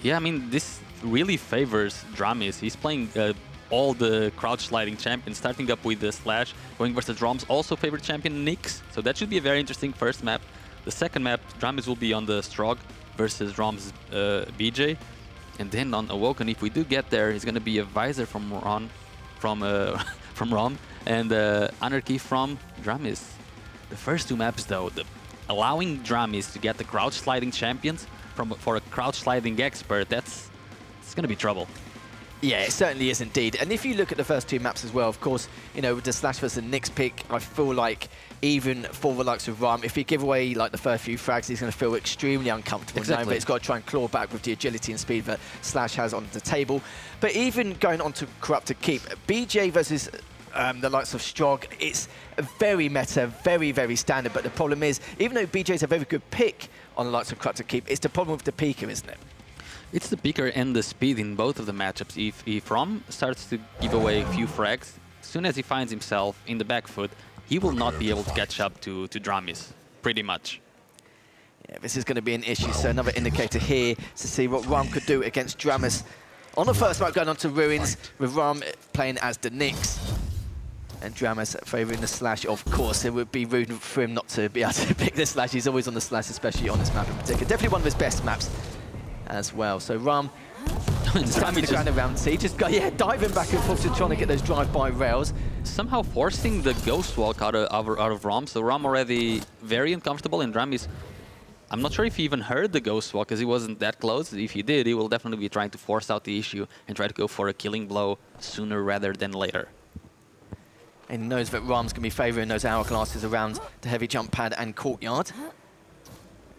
Yeah, I mean, this really favors Dramus. He's playing all the crouch sliding champions, starting up with the Slash, going versus Rom's also favorite champion, Nyx. So that should be a very interesting first map. The second map, Dramus will be on the Strog versus Rom's BJ. And then on Awoken, if we do get there, he's going to be a Visor from Rom, and Anarchy from Dramus. The first two maps, though, allowing Dramus to get the crouch sliding champions for a crouch sliding expert, it's going to be trouble. Yeah, it certainly is indeed. And if you look at the first two maps as well, of course, with the Slash versus Nyx pick, I feel like even for the likes of Ram, if he give away like the first few frags, he's going to feel extremely uncomfortable. Knowing that he's got to try and claw back with the agility and speed that Slash has on the table. But even going on to Corrupted Keep, BJ versus the likes of Strog, it's very meta, very, very standard. But the problem is, even though BJ's a very good pick on the likes of Corrupted Keep, it's the problem with the peeker, isn't it? It's the peeker and the speed in both of the matchups. If Rom starts to give away a few frags, as soon as he finds himself in the back foot, he will not be able to catch up to Dramus, pretty much. Yeah, this is going to be an issue, so another indicator here to see what Rom could do against Dramus. On the first map, going on to Ruins, with Rom playing as the Nyx. And Dramus favouring the Slash, of course. It would be rude for him not to be able to pick the Slash. He's always on the Slash, especially on this map in particular. Definitely one of his best maps as well. So Rom, standing the ground around T, just diving back and forth to trying to get those drive-by rails. Somehow forcing the Ghost Walk out of Rom, so Rom already very uncomfortable, and Dramus, I'm not sure if he even heard the Ghost Walk, because he wasn't that close. If he did, he will definitely be trying to force out the issue and try to go for a killing blow sooner rather than later. And he knows that Rom's going to be favouring those hourglasses around the heavy jump pad and courtyard.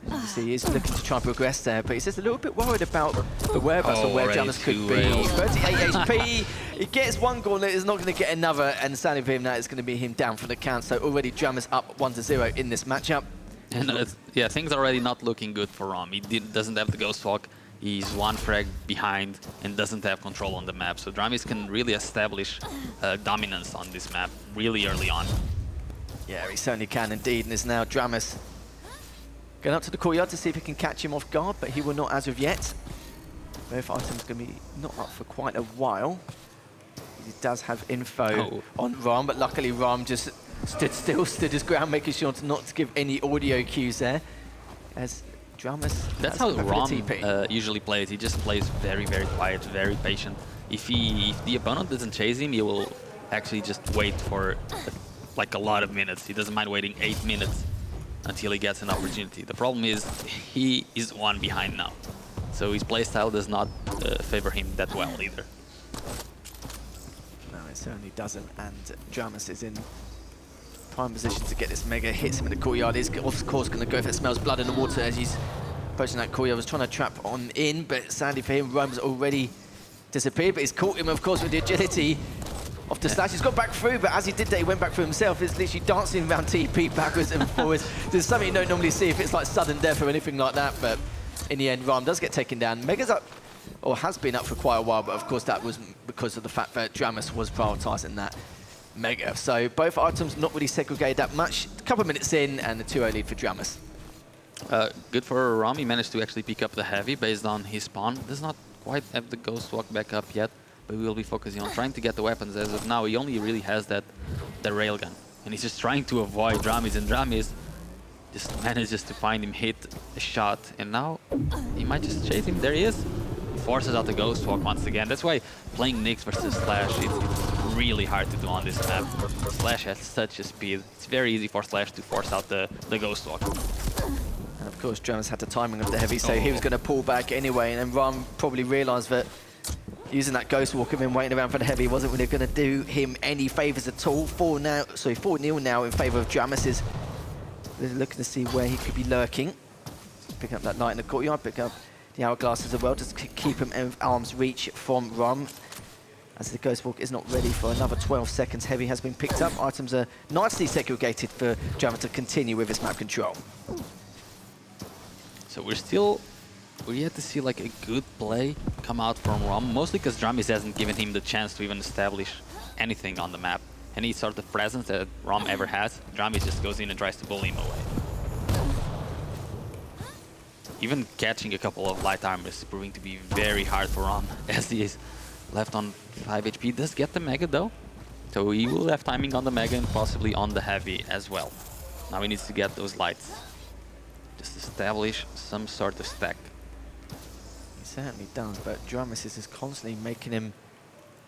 You see, he is looking to try and progress there, but he's just a little bit worried about the whereabouts of where Dramus could be. 38 HP, he gets one gauntlet, is not going to get another, and sadly for him, that is going to be him down for the count. So already Dramus up 1-0 in this matchup. And yeah, things are already not looking good for Rom. He doesn't have the Ghost Walk. he's one frag behind and doesn't have control on the map. So Dramis can really establish dominance on this map really early on. Yeah, he certainly can indeed, and is now Dramis going up to the courtyard to see if he can catch him off guard, but he will not as of yet. Both items going to be not up for quite a while. He does have info on Ram, but luckily Ram just stood still, stood his ground, making sure not to give any audio cues there. As Dramis, that's how Ram usually plays. He just plays very, very quiet, very patient. If the opponent doesn't chase him, he will actually just wait for like a lot of minutes. He doesn't mind waiting 8 minutes until he gets an opportunity. The problem is he is one behind now, so his playstyle does not favor him that well either. No, it certainly doesn't, and Dramis is in prime position to get this mega. Hits him in the courtyard. He's of course going to go if it smells blood in the water as he's approaching that courtyard. Was trying to trap on in, but sadly for him, Rome's already disappeared, but he's caught him, of course, with the agility of the slash. He's got back through, but as he did that, he went back through himself. It's literally dancing around TP backwards and forwards. There's something you don't normally see if it's like sudden death or anything like that, but in the end, Ram does get taken down. Mega's up, or has been up for quite a while, but of course that was because of the fact that Dramis was prioritising that Mega. So both items not really segregated that much. A couple of minutes in, and the 2-0 lead for Dramis. Good for Ram. He managed to actually pick up the heavy based on his spawn. Does not quite have the ghost walk back up yet, but we will be focusing on trying to get the weapons. As of now, he only really has the railgun, and he's just trying to avoid Dramis, and Dramis just manages to find him, hit a shot, and now he might just chase him. There he is. Forces out the ghost walk once again. That's why playing Nyx versus Slash, it's really hard to do on this map. Slash has such a speed. It's very easy for Slash to force out the ghost walk. And of course, Dramis had the timing of the heavy, so he was going to pull back anyway, and then Ram probably realised that using that ghost walk and then waiting around for the heavy wasn't really going to do him any favours at all. 4-0 now in favour of Dramis. They're looking to see where he could be lurking. Picking up that light in the courtyard, picking up the hourglasses as well, just keep him in arm's reach from Ram. As the ghost walk is not ready for another 12 seconds, heavy has been picked up. Items are nicely segregated for Dramis to continue with his map control. So we're yet to see like a good play come out from Ram, mostly because Dramis hasn't given him the chance to even establish anything on the map. Any sort of presence that Ram ever has, Dramis just goes in and tries to bully him away. Even catching a couple of light armor is proving to be very hard for Ram, as he is left on 5 HP. Does get the Mega though, so he will have timing on the Mega and possibly on the Heavy as well. Now he needs to get those lights. Just establish some sort of stack. He certainly does, but Dramis is just constantly making him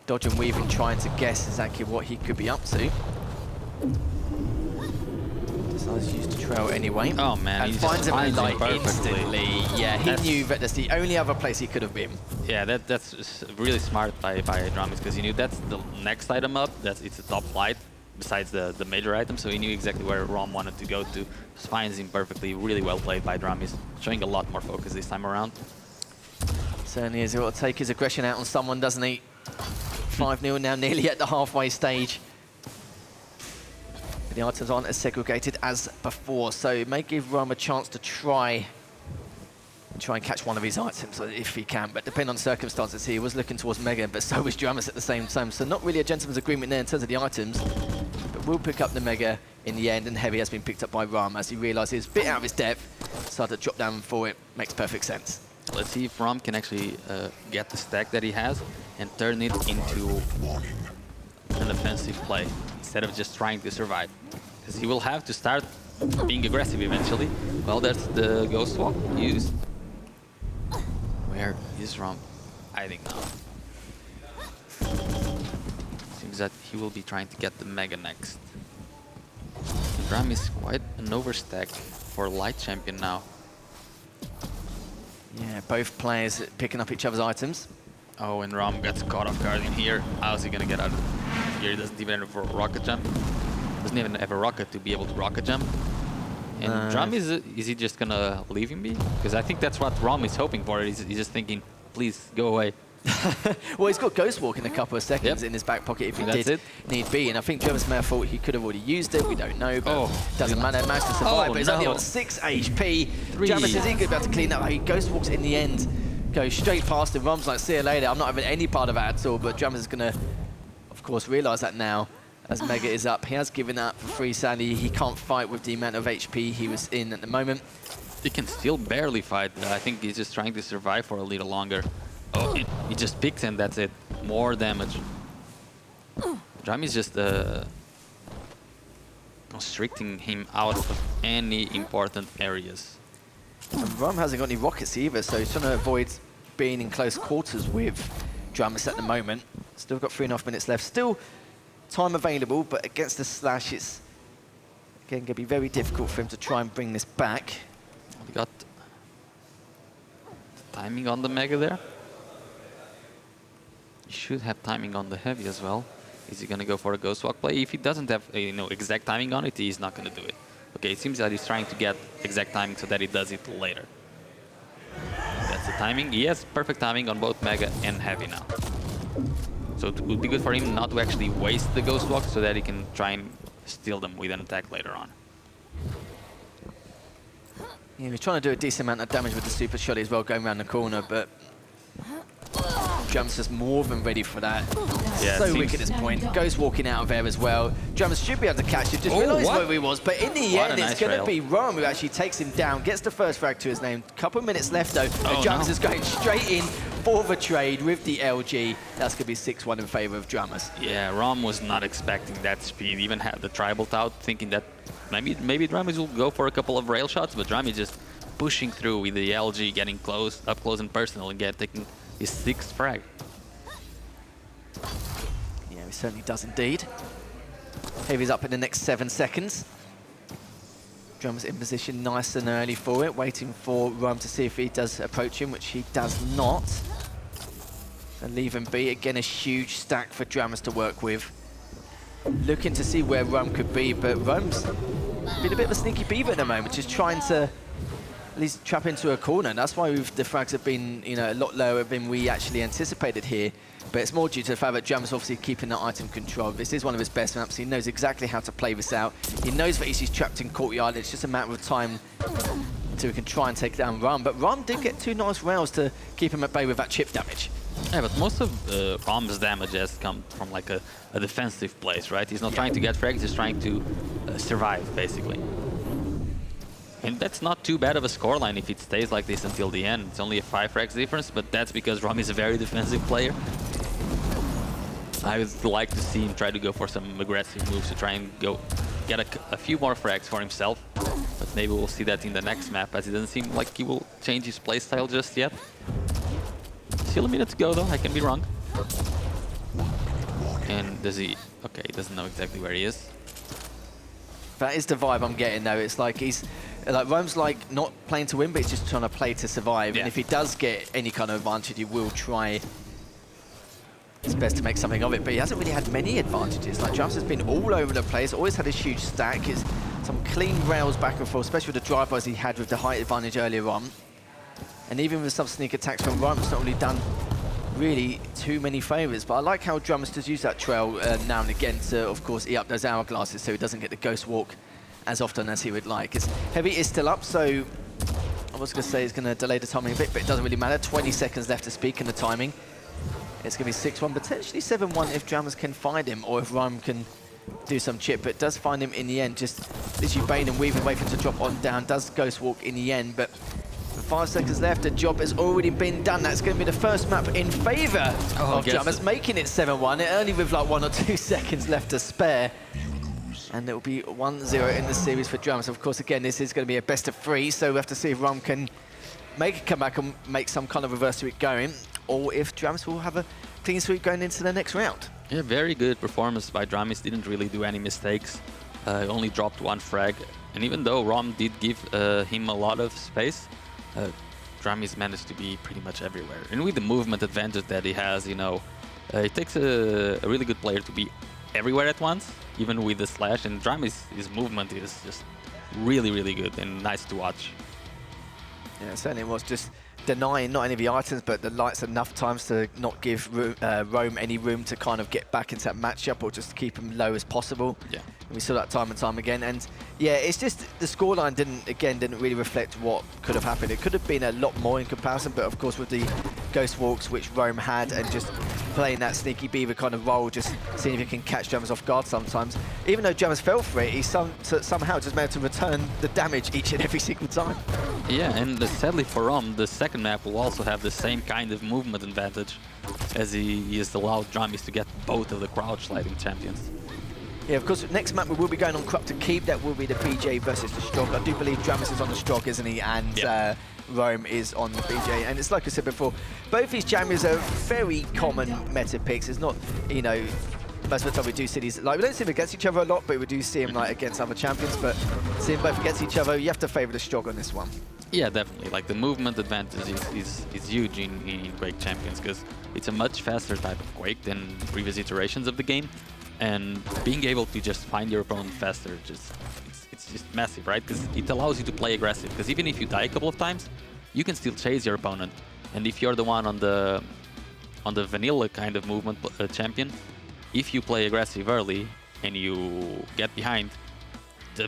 dodge and weave and trying to guess exactly what he could be up to. Decides to use the trail anyway. Oh man, and he finds him like perfectly. instantly. Yeah, he knew that that's the only other place he could have been. Yeah, that's really smart by Dramis, because he knew that's the next item up. It's the top flight besides the major item, so he knew exactly where Ram wanted to go to. Just finds him perfectly. Really well played by Dramis, showing a lot more focus this time around. Certainly is. He will take his aggression out on someone, doesn't he? 5-0 now, nearly at the halfway stage. But the items aren't as segregated as before, so it may give Ram a chance to try and catch one of his items if he can, but depending on circumstances, he was looking towards Mega, but so was Dramis at the same time, so not really a gentleman's agreement there in terms of the items, but will pick up the Mega in the end, and Heavy has been picked up by Ram as he realised he was a bit out of his depth, started to drop down for it. Makes perfect sense. Let's see if Ram can actually get the stack that he has and turn it into an offensive play instead of just trying to survive, because he will have to start being aggressive eventually. Well, that's the Ghost Walk used. Where is Ram hiding now? Seems that he will be trying to get the Mega next. Ram is quite an overstack for Light Champion now. Yeah, both players picking up each other's items. Oh, and Ram gets caught off guard in here. How's he gonna get out of here? He doesn't even have a rocket jump. Doesn't even have a rocket to be able to rocket jump. And Ram, is he just gonna leave him be? Because I think that's what Ram is hoping for. He's just thinking, please go away. Well, he's got Ghost Walk in a couple of seconds in his back pocket if he did need be, and I think Dramis may have thought he could have already used it. We don't know, but doesn't matter. Managed to survive, but he's only on 6 HP. Dramis is eager about to clean up. He Ghost Walks in the end goes straight past him. Rom's like, see you later. I'm not having any part of that at all, but Drummers is going to, of course, realise that now as Mega is up. He has given up for free, sadly. He can't fight with the amount of HP he was in at the moment. He can still barely fight. I think he's just trying to survive for a little longer. Oh, he just picked him, that's it. More damage. Drum is just constricting him out of any important areas. And Rum hasn't got any rockets either, so he's trying to avoid being in close quarters with Drummers at the moment. Still got 3.5 minutes left. Still time available, but against the Slash, it's again going to be very difficult for him to try and bring this back. We got the timing on the Mega there. He should have timing on the Heavy as well. Is he going to go for a Ghost Walk play? If he doesn't have exact timing on it, he's not going to do it. Okay, it seems that he's trying to get exact timing so that he does it later. That's the timing. He has perfect timing on both Mega and Heavy now. So it would be good for him not to actually waste the Ghost Walk so that he can try and steal them with an attack later on. Yeah, he's trying to do a decent amount of damage with the Super Shot as well, going around the corner, but Drums just more than ready for that. Yeah, so weak at this point. Ghost walking out of there as well. Drums should be able to catch it. Just realised where he was, but in the end, it's going to be Rom who actually takes him down, gets the first frag to his name. Couple of minutes left though, and Drums is going straight in for the trade with the LG. That's going to be 6-1 in favour of Drummers. Yeah, Rom was not expecting that speed. Even had the tribal tout, thinking that maybe Drummers will go for a couple of rail shots, but Drummers just pushing through with the LG, getting up close and personal, and taking his 6th frag. Yeah, he certainly does indeed. Heavy's up in the next 7 seconds. Drums in position nice and early for it, waiting for Rum to see if he does approach him, which he does not. And leave him be. Again, a huge stack for Drummers to work with. Looking to see where Rum could be, but Rum's been a bit of a sneaky beaver at the moment, just trying to at least trap into a corner. That's why the frags have been, a lot lower than we actually anticipated here. But it's more due to the fact that Drums obviously keeping that item control. This is one of his best maps. He knows exactly how to play this out. He knows that he's trapped in Courtyard. It's just a matter of time until he can try and take down Rum. But Rum did get 2 nice rails to keep him at bay with that chip damage. Yeah, but most of Rum's damage has come from like a defensive place, right? He's not trying to get frags, he's trying to survive, basically. And that's not too bad of a scoreline if it stays like this until the end. It's only a 5 frags difference, but that's because Rum is a very defensive player. I would like to see him try to go for some aggressive moves to try and get a few more frags for himself. But maybe we'll see that in the next map, as it doesn't seem like he will change his playstyle just yet. Still a minute to go though, I can be wrong. And does he... Okay, he doesn't know exactly where he is. That is the vibe I'm getting though. It's like Rome's like not playing to win, but he's just trying to play to survive. Yeah. And if he does get any kind of advantage, he will try his best to make something of it. But he hasn't really had many advantages. Like Drums has been all over the place, always had a huge stack. It's some clean rails back and forth, especially with the drive-bys he had with the height advantage earlier on. And even with some sneak attacks from Rum, it's not really done really too many favours. But I like how Drummers does use that trail now and again to, of course, eat up those hourglasses so he doesn't get the ghost walk as often as he would like. Heavy is still up, so I was going to say it's going to delay the timing a bit, but it doesn't really matter. 20 seconds left to speak in the timing. It's going to be 6-1, potentially 7-1 if Drummers can find him, or if Rum can do some chip, but does find him in the end. Just literally bane and weaving, waiting to drop on down. Does ghost walk in the end, but 5 seconds left, the job has already been done. That's going to be the first map in favour of Drummers, making it 7-1, only with like 1 or 2 seconds left to spare. And it will be 1-0 in the series for Drummers. Of course, again, this is going to be a best of 3, so we have to see if Rum can make a comeback and make some kind of reverse sweep going, or if Drummers will have a clean sweep going into the next round. Yeah, very good performance by Drummers. Didn't really do any mistakes. Only dropped 1 frag. And even though Rom did give him a lot of space, Drummers managed to be pretty much everywhere. And with the movement advantage that he has, it takes a really good player to be everywhere at once, even with the slash. And Drummers, his movement is just really, really good and nice to watch. Yeah, it certainly was. Just denying not any of the items, but the lights enough times to not give Rome any room to kind of get back into that matchup or just to keep them low as possible. Yeah. And we saw that time and time again. And yeah, it's just the scoreline didn't really reflect what could have happened. It could have been a lot more in comparison, but of course with the Ghost Walks which Rome had and just playing that sneaky beaver kind of role, just seeing if he can catch Jammers off guard sometimes. Even though Jammers fell for it, he somehow just managed to return the damage each and every single time. Yeah, and sadly for Rom, the second map will also have the same kind of movement advantage, as he has allowed Dramis to get both of the crouch sliding champions. Yeah, of course, next map we will be going on Corrupted Keep. That will be the BJ versus the Strog. I do believe Dramis is on the Strog, isn't he? And Rome is on the BJ. And it's like I said before, both these champions are very common meta picks. It's not, you know, most of the time we do see these, like we don't see them against each other a lot, but we do see them like against other champions. But seeing both against each other, you have to favour the Strog on this one. Yeah, definitely. Like the movement advantage is huge in Quake champions because it's a much faster type of Quake than previous iterations of the game. And being able to just find your opponent faster, it's just massive, right? Because it allows you to play aggressive. Because even if you die a couple of times, you can still chase your opponent. And if you're the one on the vanilla kind of movement champion, if you play aggressive early and you get behind, the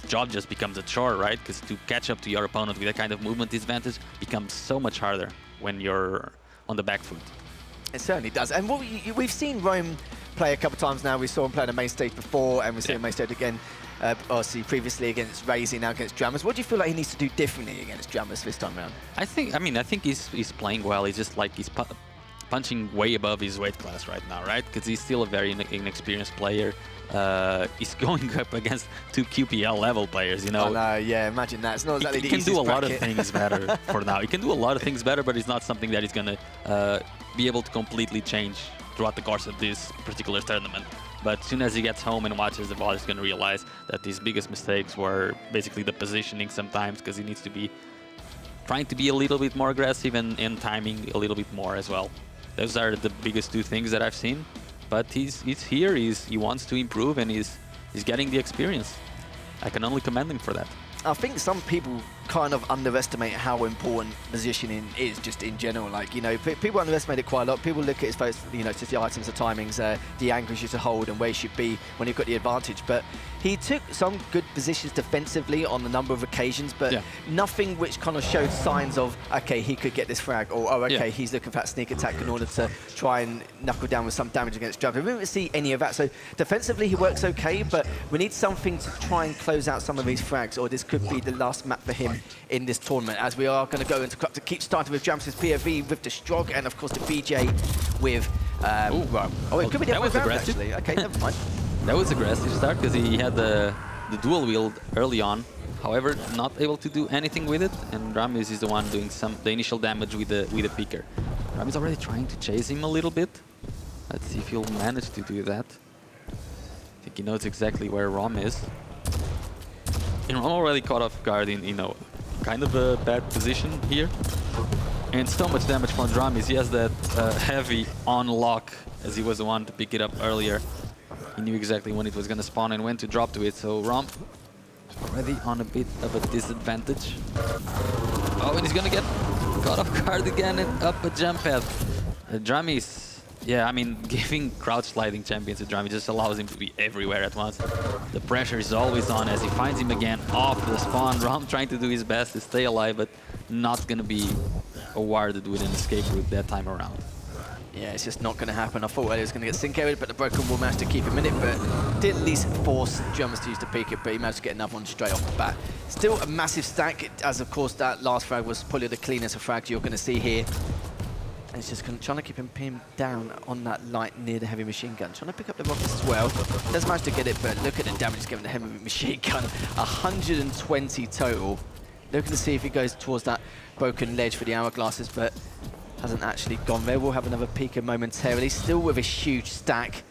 job just becomes a chore, right? Because to catch up to your opponent with that kind of movement disadvantage becomes so much harder when you're on the back foot. It certainly does. And what we've seen Rome play a couple of times now. We saw him play on the main stage before, and we see him main stage again, obviously previously against Razy, now against Dramas. What do you feel like he needs to do differently against Dramas this time around? I think he's playing well. He's just like he's punching way above his weight class right now, right? Because he's still a very inexperienced player. He's going up against 2 QPL level players, you know. Oh, no, yeah, imagine that. It's not exactly he can do a lot of things better for now. He can do a lot of things better, but it's not something that he's going to be able to completely change throughout the course of this particular tournament. But as soon as he gets home and watches the VOD, he's going to realize that his biggest mistakes were basically the positioning sometimes, because he needs to be trying to be a little bit more aggressive and timing a little bit more as well. Those are the biggest 2 things that I've seen. But he's here, he wants to improve, and he's getting the experience. I can only commend him for that. I think some people kind of underestimate how important positioning is just in general. Like, you know, people underestimate it quite a lot. People look at his first, you know, just the items, the timings, the angles you should hold and where you should be when you've got the advantage. But he took some good positions defensively on a number of occasions, but nothing which kind of showed signs of, okay, he could get this frag, or, oh, okay, he's looking for that sneak attack in order to try and knuckle down with some damage against Jump. We didn't see any of that. So defensively, he works okay, but we need something to try and close out some of these frags, or this could be the last map for him in this tournament, as we are going to go into Corrupted Keep, starting with Jams's POV with the Strog, and of course the BJ with it could be the other way around, actually. Okay, never mind. That was aggressive start because he had the dual wield early on. However, not able to do anything with it, and Dramis is the one doing the initial damage with the picker. Dramis already trying to chase him a little bit. Let's see if he'll manage to do that. I think he knows exactly where Rom is. And Rom already caught off guard in, you know, kind of a bad position here. And so much damage from Dramis. He has that heavy on lock, as he was the one to pick it up earlier. He knew exactly when it was going to spawn and when to drop to it. So Rom already on a bit of a disadvantage. Oh, and he's going to get caught off guard again and up a jump pad. Dramis, yeah, I mean, giving crouch sliding champions to Dramis just allows him to be everywhere at once. The pressure is always on as he finds him again off the spawn. Rom trying to do his best to stay alive, but not going to be awarded with an escape route that time around. Yeah, it's just not going to happen. I thought he was going to get sync-carried, but the Broken Wall managed to keep him in it, but did at least force Drummers to use the peek it, but he managed to get another one straight off the bat. Still a massive stack, as of course that last frag was probably the cleanest of frags you're going to see here. And it's just trying to keep him pinned down on that light near the heavy machine gun. Trying to pick up the rockets as well. Does manage to get it, but look at the damage given the heavy machine gun. 120 total. Looking to see if he goes towards that broken ledge for the hourglasses, but hasn't actually gone there. We'll have another peeker momentarily. Still with a huge stack,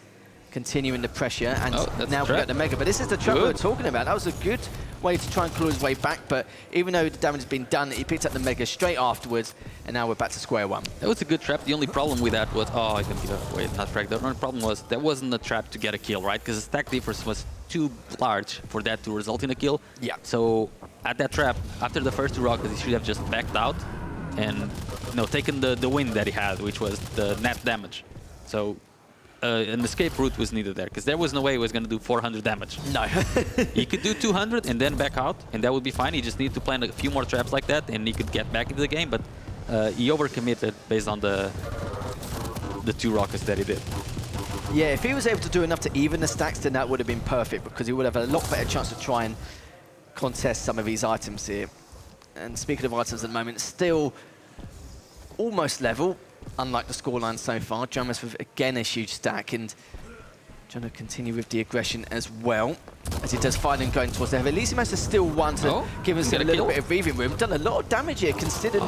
continuing the pressure, and now we've got the Mega. But this is the trap we were talking about. That was a good way to try and claw his way back, but even though the damage has been done, he picked up the Mega straight afterwards, and now we're back to square one. That was a good trap. The only problem with that was, oh, I can give up. Wait, not frag. The only problem was that wasn't a trap to get a kill, right? Because the stack difference was too large for that to result in a kill. Yeah. So at that trap, after the first 2 rockets, he should have just backed out and taken the win that he had, which was the net damage. So an escape route was needed there, because there was no way he was going to do 400 damage. No. He could do 200 and then back out, and that would be fine. He just needed to plant a few more traps like that, and he could get back into the game, but he overcommitted based on the 2 rockets that he did. Yeah, if he was able to do enough to even the stacks, then that would have been perfect, because he would have a lot better chance to try and contest some of these items here. And speaking of items at the moment, still almost level, unlike the scoreline so far. Dramas with, again, a huge stack, and trying to continue with the aggression as well, as he does find him going towards the heavy. At least he managed to steal one to give us a little bit of breathing room. Done a lot of damage here, considering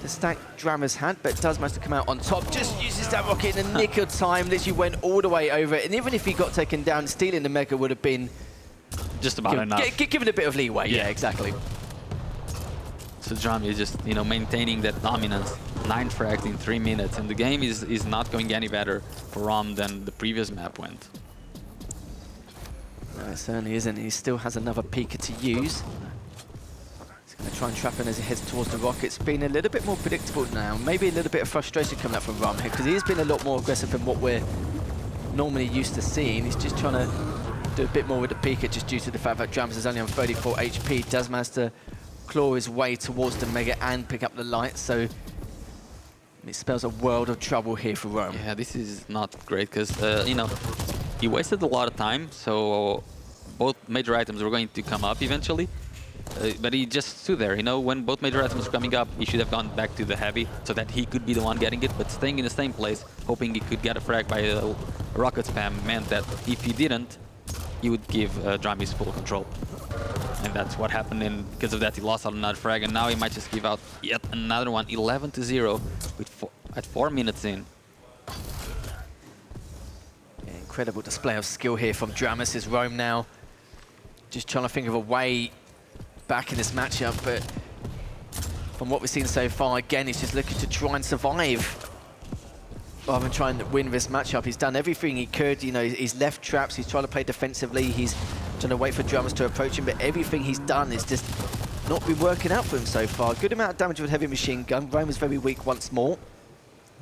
the stack Dramas had, but does manage to come out on top. Just uses that rocket in the nick of time, literally went all the way over it. And even if he got taken down, stealing the Mega would have been just about enough. Given a bit of leeway, yeah exactly. So Drama is just, maintaining that dominance. 9 frags in 3 minutes, and the game is not going any better for Rom than the previous map went. No, it certainly isn't. He still has another Pika to use. He's going to try and trap him as he heads towards the rockets. Been a little bit more predictable now. Maybe a little bit of frustration coming up from Rom here, because he has been a lot more aggressive than what we're normally used to seeing. He's just trying to do a bit more with the Pika, just due to the fact that Drams is only on 34 HP. Does manage to claw his way towards the Mega and pick up the light, so it spells a world of trouble here for Rome. Yeah, this is not great, because, he wasted a lot of time, so both major items were going to come up eventually, but he just stood there. When both major items were coming up, he should have gone back to the heavy so that he could be the one getting it, but staying in the same place, hoping he could get a frag by a rocket spam, meant that if he didn't, he would give Dramis full control. And that's what happened, and because of that he lost out another frag, and now he might just give out yet another one. 11-0 at 4 minutes in. Yeah, incredible display of skill here from Dramas. Is Rome now just trying to think of a way back in this matchup, but from what we've seen so far, again, he's just looking to try and survive rather than trying to win this matchup. He's done everything he could. He's left traps, he's trying to play defensively, he's trying to wait for Dramas to approach him, but everything he's done is just not been working out for him so far. Good amount of damage with heavy machine gun. Rome is very weak once more.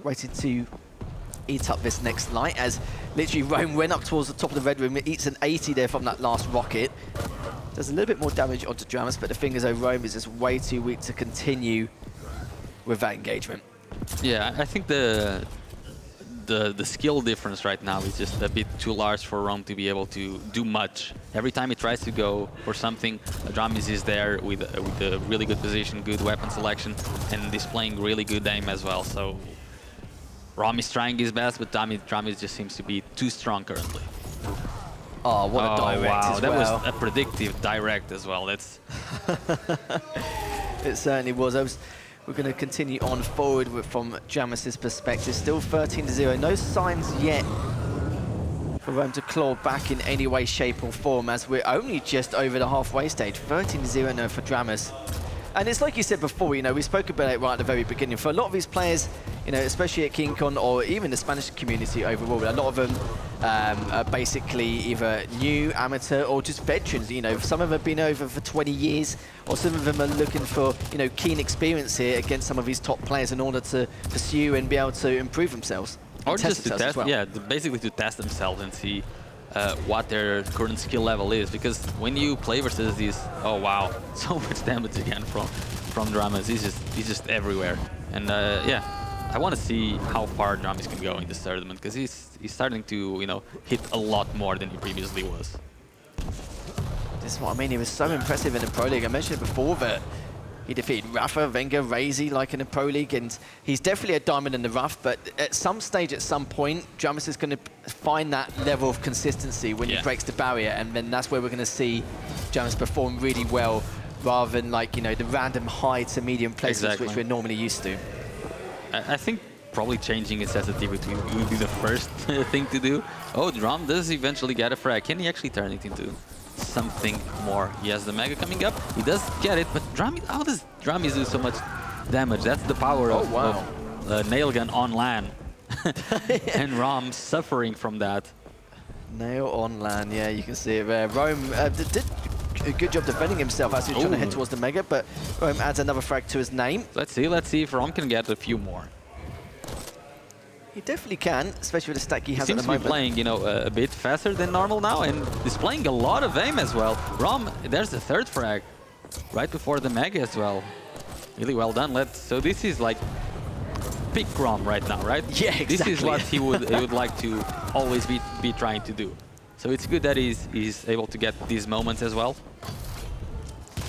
Waiting to eat up this next light, as literally Rome went up towards the top of the red room. It eats an 80 there from that last rocket. Does a little bit more damage onto Dramas, but the thing is, Rome is just way too weak to continue with that engagement. Yeah, I think the skill difference right now is just a bit too large for Rome to be able to do much. Every time he tries to go for something, Dramis is there with a really good position, good weapon selection, and displaying really good aim as well. So Rom is trying his best, but Dramis just seems to be too strong currently. Oh, what a direct as well. That was a predictive direct as well. That's It certainly was. We're going to continue on forward from Dramas' perspective. Still 13-0. No signs yet for Rome to claw back in any way, shape or form, as we're only just over the halfway stage. 13-0 now for Dramas. And it's like you said before, we spoke about it right at the very beginning. For a lot of these players, especially at KeenCon or even the Spanish community overall, a lot of them are basically either new, amateur, or just veterans. Some of them have been over for 20 years, or some of them are looking for, keen experience here against some of these top players in order to pursue and be able to improve themselves. Or just to test, well. basically to test themselves and see what their current skill level is, because when you play versus these, oh wow, so much damage again from Dramas. He's just everywhere, and yeah, I want to see how far Dramas can go in this tournament, because he's starting to hit a lot more than he previously was. This is what I mean. He was so impressive in the Pro League. I mentioned it before that he defeated Rafa, Wenger, Razy, like in the Pro League, and he's definitely a diamond in the rough, but at some stage, at some point, Dramas is going to find that level of consistency when he breaks the barrier, and then that's where we're going to see Dramas perform really well, rather than the random high to medium placements which we're normally used to. I think probably changing his sensitivity would be the first thing to do. Oh, Drum does eventually get a frag. Can he actually turn it into something more? He has the Mega coming up. He does get it, but how does Dramis do so much damage? That's the power of Nail Gun on LAN. And Rom suffering from that. Nail on LAN, yeah, you can see it there. Rome did a good job defending himself as he was trying to head towards the Mega, but Rome adds another frag to his name. Let's see if Rom can get a few more. He definitely can, especially with the stack he has at the Seems to moment. be playing, you know, a bit faster than normal now, and displaying a lot of aim as well. Rom, there's the third frag, right before the Mega as well. Really well done. So this is like peak Rom right now, right? Yeah, exactly. This is what he would like to always be trying to do. So it's good that he's able to get these moments as well.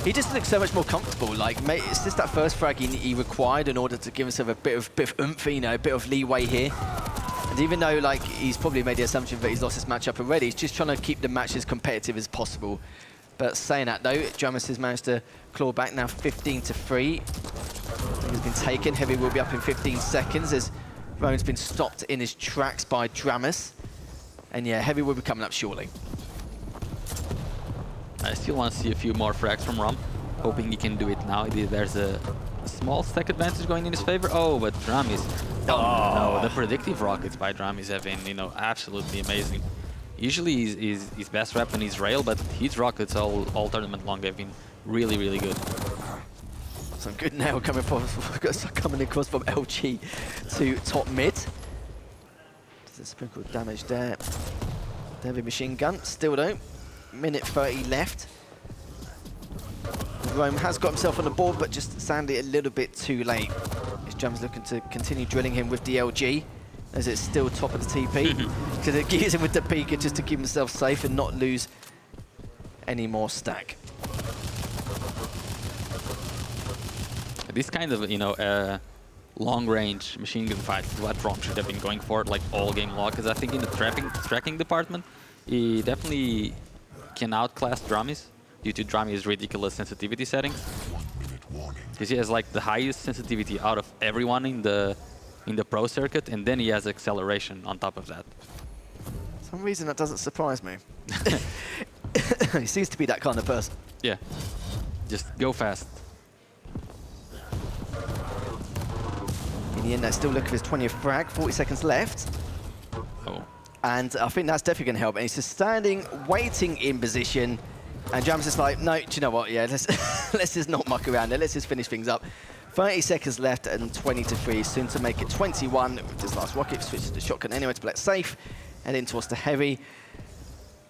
He just looks so much more comfortable. Like, mate, it's just that first frag he required in order to give himself a bit of oomph, you know, a bit of leeway here. And even though, like, he's probably made the assumption that he's lost his matchup already, he's just trying to keep the match as competitive as possible. But saying that, though, Dramus has managed to claw back now 15-3. He's been taken. Heavy will be up in 15 seconds as Rowan's been stopped in his tracks by Dramus. And yeah, Heavy will be coming up shortly. I still want to see a few more frags from Rom, hoping he can do it now. There's a small stack advantage going in his favor. Oh, but Dramis. Oh, no, the predictive rockets by Dramis have been, you know, absolutely amazing. Usually his best weapon is rail, but his rockets all tournament long have been really, really good. Some good nail coming across from LG to top mid. There's a sprinkle of damage there. The heavy machine gun, still though. Minute 30 left. Rome has got himself on the board, but just sadly a little bit too late. His Drum's looking to continue drilling him with the LG, as it's still top of the TP. Because it gears him with the Pika just to keep himself safe and not lose any more stack. This kind of, you know, long-range machine gun fight is what Rom should have been going for, like all game long. Because I think in the tracking department, he definitely can outclass Dramis due to Dramis' ridiculous sensitivity settings. Because he has like the highest sensitivity out of everyone in the pro circuit, and then he has acceleration on top of that. For some reason that doesn't surprise me. He seems to be that kind of person. Yeah, just go fast. In the end, they're still looking for his 20th frag, 40 seconds left. Oh. And I think that's definitely going to help. And he's just standing, waiting in position. And Jams is like, no, do you know what? Yeah, let's just not muck around there. Let's just finish things up. 30 seconds left and 20-3. Soon to make it 21 with this last rocket. Switches to shotgun anyway to play it safe. And in towards the heavy.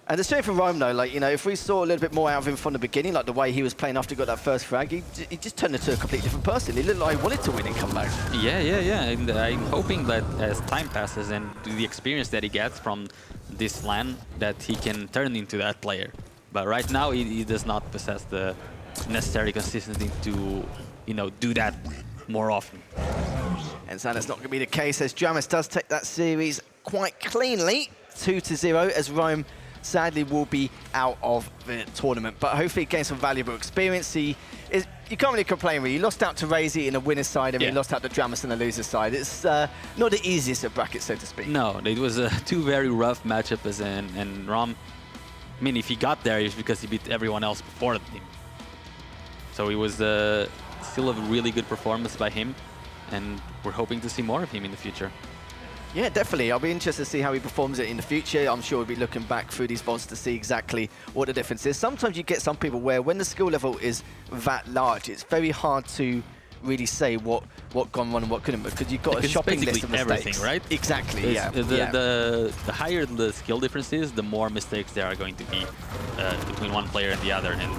And the straight from Rome, though, like, you know, if we saw a little bit more out of him from the beginning, like the way he was playing after he got that first frag, he just turned into a completely different person. He looked like he wanted to win and come back. Yeah. And I'm hoping that as time passes and the experience that he gets from this LAN, that he can turn into that player. But right now, he does not possess the necessary consistency to, you know, do that more often. And so that's not going to be the case, as Dramus does take that series quite cleanly, 2-0, as Rome sadly will be out of the tournament. But hopefully gain some valuable experience. You can't really complain, really. You lost out to Razy in the winner's side, and you lost out to Dramus in the loser's side. It's not the easiest of brackets, so to speak. No, it was two very rough matchups, and Rom, I mean, if he got there, it's because he beat everyone else before him. So it was still a really good performance by him, and we're hoping to see more of him in the future. Yeah, definitely. I'll be interested to see how he performs it in the future. I'm sure we'll be looking back through these VODs to see exactly what the difference is. Sometimes you get some people where when the skill level is that large, it's very hard to really say what gone wrong and what couldn't, because you've got a shopping list of mistakes. Everything, right? Exactly, yeah. The higher the skill difference is, the more mistakes there are going to be between one player and the other. And,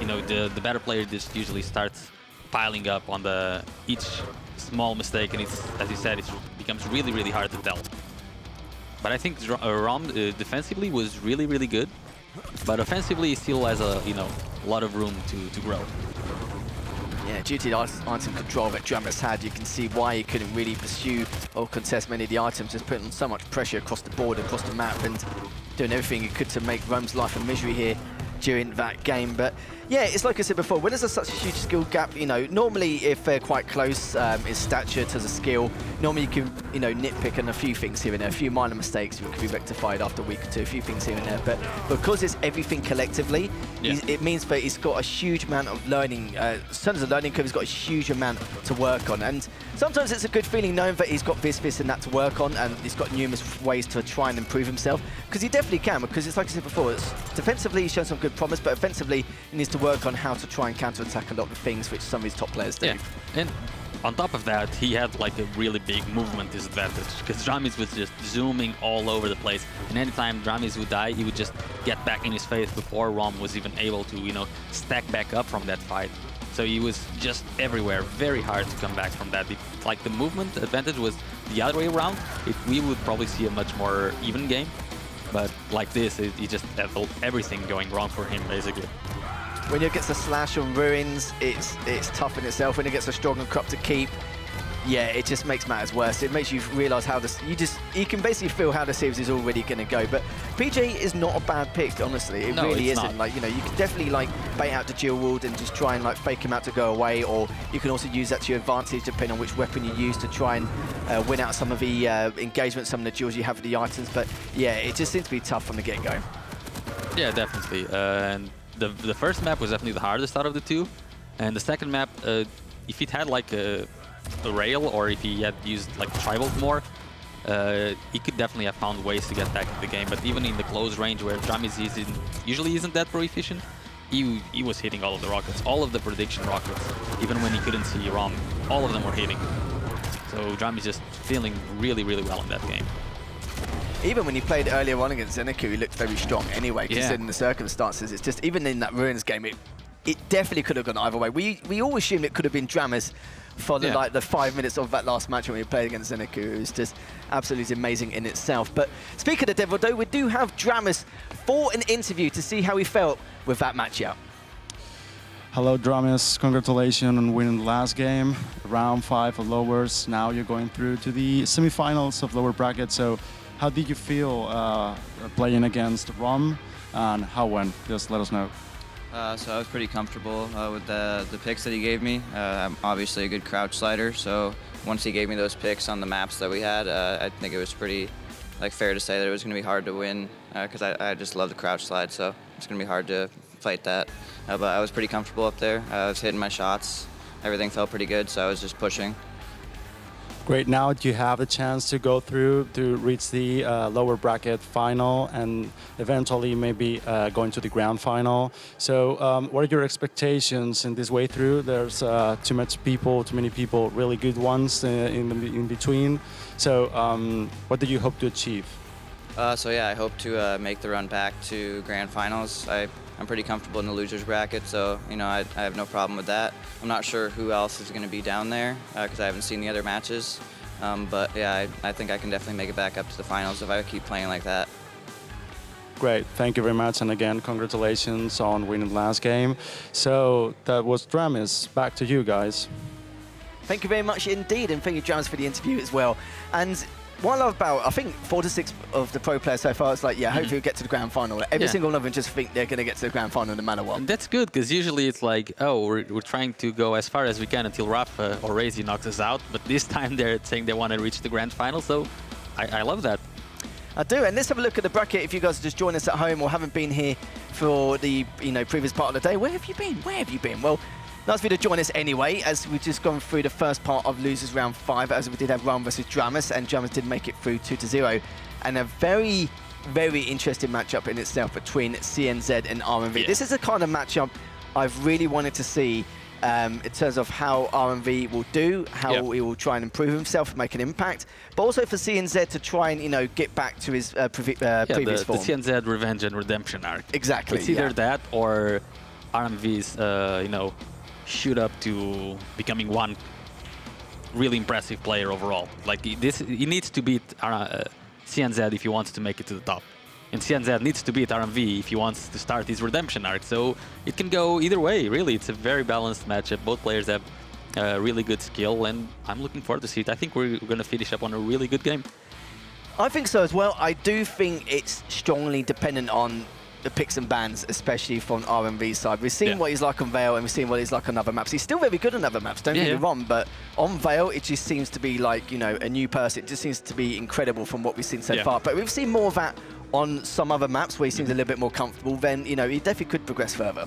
you know, the better player just usually starts piling up on each small mistake, and it's, as you said, it becomes really, really hard to tell. But I think Rom defensively was really, really good, but offensively he still has a lot of room to grow. Yeah, due to the item control that Dramus had, you can see why he couldn't really pursue or contest many of the items, just putting so much pressure across the board, across the map, and doing everything he could to make Rome's life a misery here during that game. But yeah, it's like I said before, when there's such a huge skill gap, normally if they're quite close in stature to the skill, normally you can, nitpick on a few things here and there, a few minor mistakes which can be rectified after a week or two, a few things here and there. But because it's everything collectively, it means that he's got a huge amount of learning. In terms of learning curve, he's got a huge amount to work on. And sometimes it's a good feeling knowing that he's got this, and that to work on, and he's got numerous ways to try and improve himself, because he definitely can, because it's like I said before, defensively he's shown some good good promise, but offensively, he needs to work on how to try and counter-attack a lot of the things which some of these top players do. Yeah, and on top of that, he had like a really big movement disadvantage because Dramis was just zooming all over the place, and anytime Dramis would die, he would just get back in his face before Rom was even able to, you know, stack back up from that fight. So he was just everywhere, very hard to come back from that. If, like, the movement advantage was the other way around, we would probably see a much more even game. But like this, he just had everything going wrong for him, basically. When he gets a slash on ruins, it's tough in itself. When he gets a strong and crop to keep, yeah, it just makes matters worse. It makes you realise how this, you can basically feel how the series is already going to go. But PJ is not a bad pick, honestly. It really isn't. Not. Like, you know, you can definitely like bait out the dual ward and just try and like fake him out to go away, or you can also use that to your advantage depending on which weapon you use to try and win out some of the engagements, some of the duels you have with the items. But yeah, it just seems to be tough from the get-go. Yeah, definitely. And the first map was definitely the hardest out of the two, and the second map, if it had like a rail, or if he had used like tribal more, he could definitely have found ways to get back in the game. But even in the close range where Dramis usually isn't that pro-efficient, he was hitting all of the rockets, all of the prediction rockets. Even when he couldn't see Rom, all of them were hitting. So Dramis just feeling really, really well in that game. Even when he played earlier on against Zeniku, he looked very strong anyway, considering the circumstances. It's just, even in that Ruins game, it definitely could have gone either way. We all assumed it could have been Dramis for the, like the 5 minutes of that last match when we played against Zeniku. It was just absolutely amazing in itself. But speaking of the Devil, though, we do have Dramis for an interview to see how he felt with that matchup. Hello, Dramis. Congratulations on winning the last game. Round 5 of lowers. Now you're going through to the semifinals of lower bracket. So how did you feel playing against Rom, and how went? Just let us know. So I was pretty comfortable with the picks that he gave me. I'm obviously a good crouch slider, so once he gave me those picks on the maps that we had, I think it was pretty fair to say that it was going to be hard to win, because I just love the crouch slide, so it's going to be hard to fight that. But I was pretty comfortable up there. I was hitting my shots. Everything felt pretty good, so I was just pushing. Great. Now you have a chance to go through to reach the lower bracket final and eventually maybe going to the grand final. So what are your expectations in this way through? There's too many people, really good ones in between. So what do you hope to achieve? So yeah, I hope to make the run back to grand finals. I'm pretty comfortable in the losers bracket, so you know I have no problem with that. I'm not sure who else is going to be down there because I haven't seen the other matches. But yeah, I think I can definitely make it back up to the finals if I keep playing like that. Great, thank you very much, and again, congratulations on winning the last game. So that was Dramis. Back to you guys. Thank you very much indeed, and thank you, Dramis, for the interview as well. And what I love about, I think 4 to 6 of the pro players so far, it's like, yeah, hopefully we'll get to the grand final. Every single one of them just think they're going to get to the grand final no matter what. And that's good, because usually it's like, oh, we're trying to go as far as we can until Rafa or Razy knocks us out. But this time they're saying they want to reach the grand final, so I love that. I do, and let's have a look at the bracket. If you guys just joined us at home or haven't been here for the previous part of the day, where have you been? Where have you been? Well, nice of you to join us anyway, as we've just gone through the first part of Losers Round 5, as we did have Rom versus Dramis, and Dramis did make it through 2-0. And a very, very interesting matchup in itself between CNZ and RMV. Yeah. This is the kind of matchup I've really wanted to see in terms of how RMV will do, how he will try and improve himself, make an impact, but also for CNZ to try and, get back to his previous form. The CNZ revenge and redemption arc. Exactly. It's either that or RMV's, shoot up to becoming one really impressive player overall. Like this, he needs to beat CNZ if he wants to make it to the top. And CNZ needs to beat RMV if he wants to start his redemption arc. So it can go either way, really. It's a very balanced matchup. Both players have really good skill, and I'm looking forward to see it. I think we're going to finish up on a really good game. I think so as well. I do think it's strongly dependent on the picks and bans, especially from RMV's side. We've seen what he's like on Veil, and we've seen what he's like on other maps. He's still very good on other maps, don't get me wrong, but on Veil, it just seems to be like, a new person. It just seems to be incredible from what we've seen so far. But we've seen more of that on some other maps where he seems a little bit more comfortable. Then, he definitely could progress further.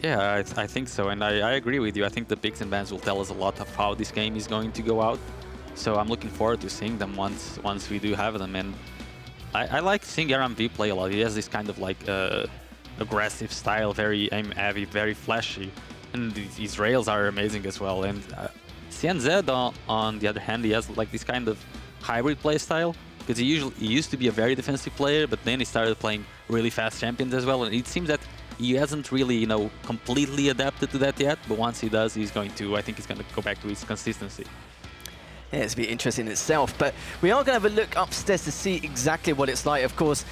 Yeah, I think so, and I agree with you. I think the picks and bans will tell us a lot of how this game is going to go out. So I'm looking forward to seeing them once we do have them. And I like seeing RMV play a lot. He has this kind of aggressive style, very aim-heavy, very flashy. And these rails are amazing as well. And CNZ, on the other hand, he has like this kind of hybrid play style, because he used to be a very defensive player, but then he started playing really fast champions as well. And it seems that he hasn't really, you know, completely adapted to that yet. But once he does, he's going to, I think he's going to go back to his consistency. Yeah, it's a bit interesting in itself, but we are going to have a look upstairs to see exactly what it's like. Of course,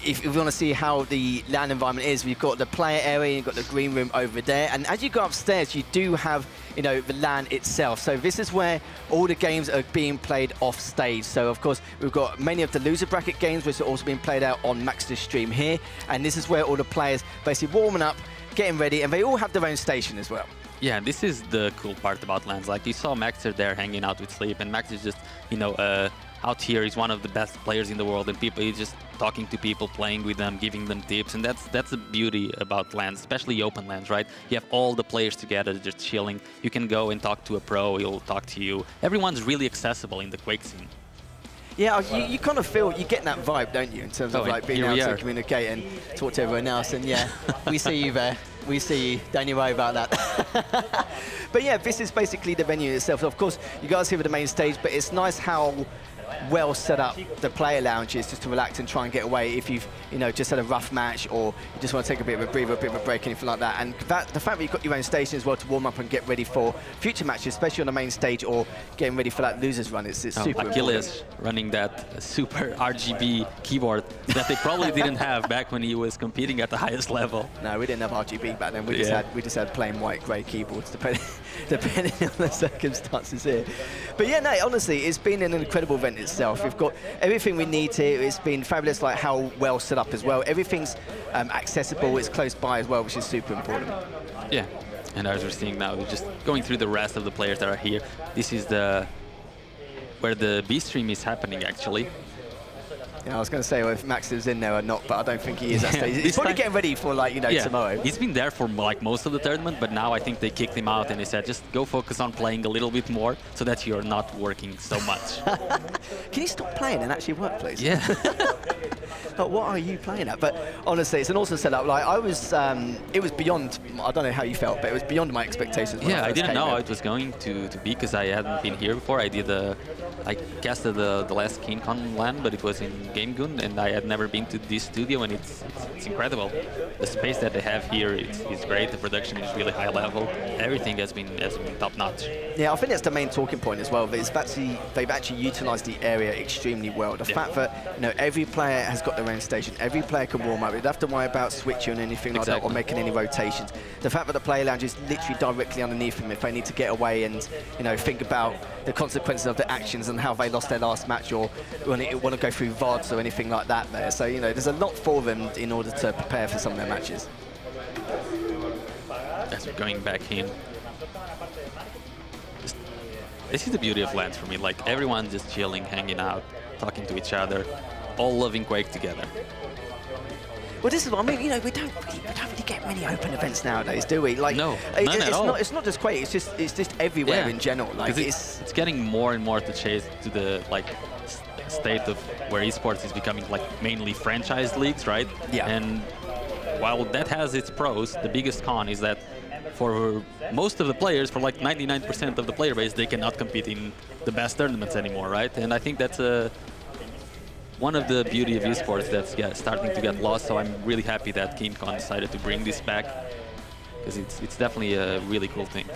if you want to see how the LAN environment is, we've got the player area, you've got the green room over there, and as you go upstairs, you do have, you know, the LAN itself. So this is where all the games are being played off stage. So of course, we've got many of the loser bracket games, which are also being played out on Max's stream here, and this is where all the players basically warming up, getting ready, and they all have their own station as well. Yeah, this is the cool part about LANs. Like, you saw Maxer there hanging out with Sleep, and Max is just, you know, out here. He's one of the best players in the world, and he's just talking to people, playing with them, giving them tips, and that's the beauty about LANs, especially open LANs, right? You have all the players together, just chilling. You can go and talk to a pro, he'll talk to you. Everyone's really accessible in the Quake scene. Yeah, you kind of feel, you get that vibe, don't you, in terms of like being able to communicate and talk to everyone else, and yeah, we see you there. We see you, don't you worry about that. But yeah, this is basically the venue itself. So of course, you guys here with the main stage, but it's nice how well set up the player lounge is just to relax and try and get away if you've, you know, just had a rough match or you just want to take a bit of a breather, a bit of a break, anything like that. And the fact that you've got your own station as well to warm up and get ready for future matches, especially on the main stage or getting ready for that losers run, it's super Achilles running that super RGB keyboard that they probably didn't have back when he was competing at the highest level. No, we didn't have RGB back then. We just had plain white grey keyboards, depending on the circumstances here. But yeah, no, honestly, it's been an incredible event itself. We've got everything we need here. It's been fabulous, like how well set up as well. Everything's accessible. It's close by as well, which is super important. Yeah, and as we're seeing now, we're just going through the rest of the players that are here. This is where the B stream is happening, actually. Yeah, I was going to say, well, if Max is in there or not, but I don't think he is. He's probably getting ready for, like, you know, tomorrow. He's been there for like most of the tournament, but now I think they kicked him out and they said, just go focus on playing a little bit more so that you're not working so much. Can you stop playing and actually work, please? Yeah. But what are you playing at? But honestly, it's an awesome setup. Like, it was beyond, I don't know how you felt, but it was beyond my expectations. Yeah, I didn't know how it was going to be because I hadn't been here before. I casted the last KeenCon LAN, but it was in GameGoon, and I had never been to this studio, and it's incredible. The space that they have here is great. The production is really high level. Everything has been top notch. Yeah, I think that's the main talking point as well. They've actually utilised the area extremely well. The fact that, you know, every player has got their own station. Every player can warm up. They don't have to worry about switching or anything like that, or making any rotations. The fact that the player lounge is literally directly underneath them if they need to get away and, you know, think about the consequences of the actions and how they lost their last match, or want to go through VODs or anything like that there. So, you know, there's a lot for them in order to prepare for some of their matches. As we're going back in. This is the beauty of LANs for me. Like, everyone's just chilling, hanging out, talking to each other, all loving Quake together. Well, this is what I mean. You know, we don't really get many open events nowadays, do we? Like, no, none at all. It's not just Quake. It's just everywhere in general. Like, it's getting more and more to chase to the state of where esports is becoming like mainly franchise leagues, right? Yeah. And while that has its pros, the biggest con is that for most of the players, for like 99% of the player base, they cannot compete in the best tournaments anymore, right? And I think that's one of the beauty of esports that's starting to get lost. So I'm really happy that KeenCon decided to bring this back, because it's definitely a really cool thing.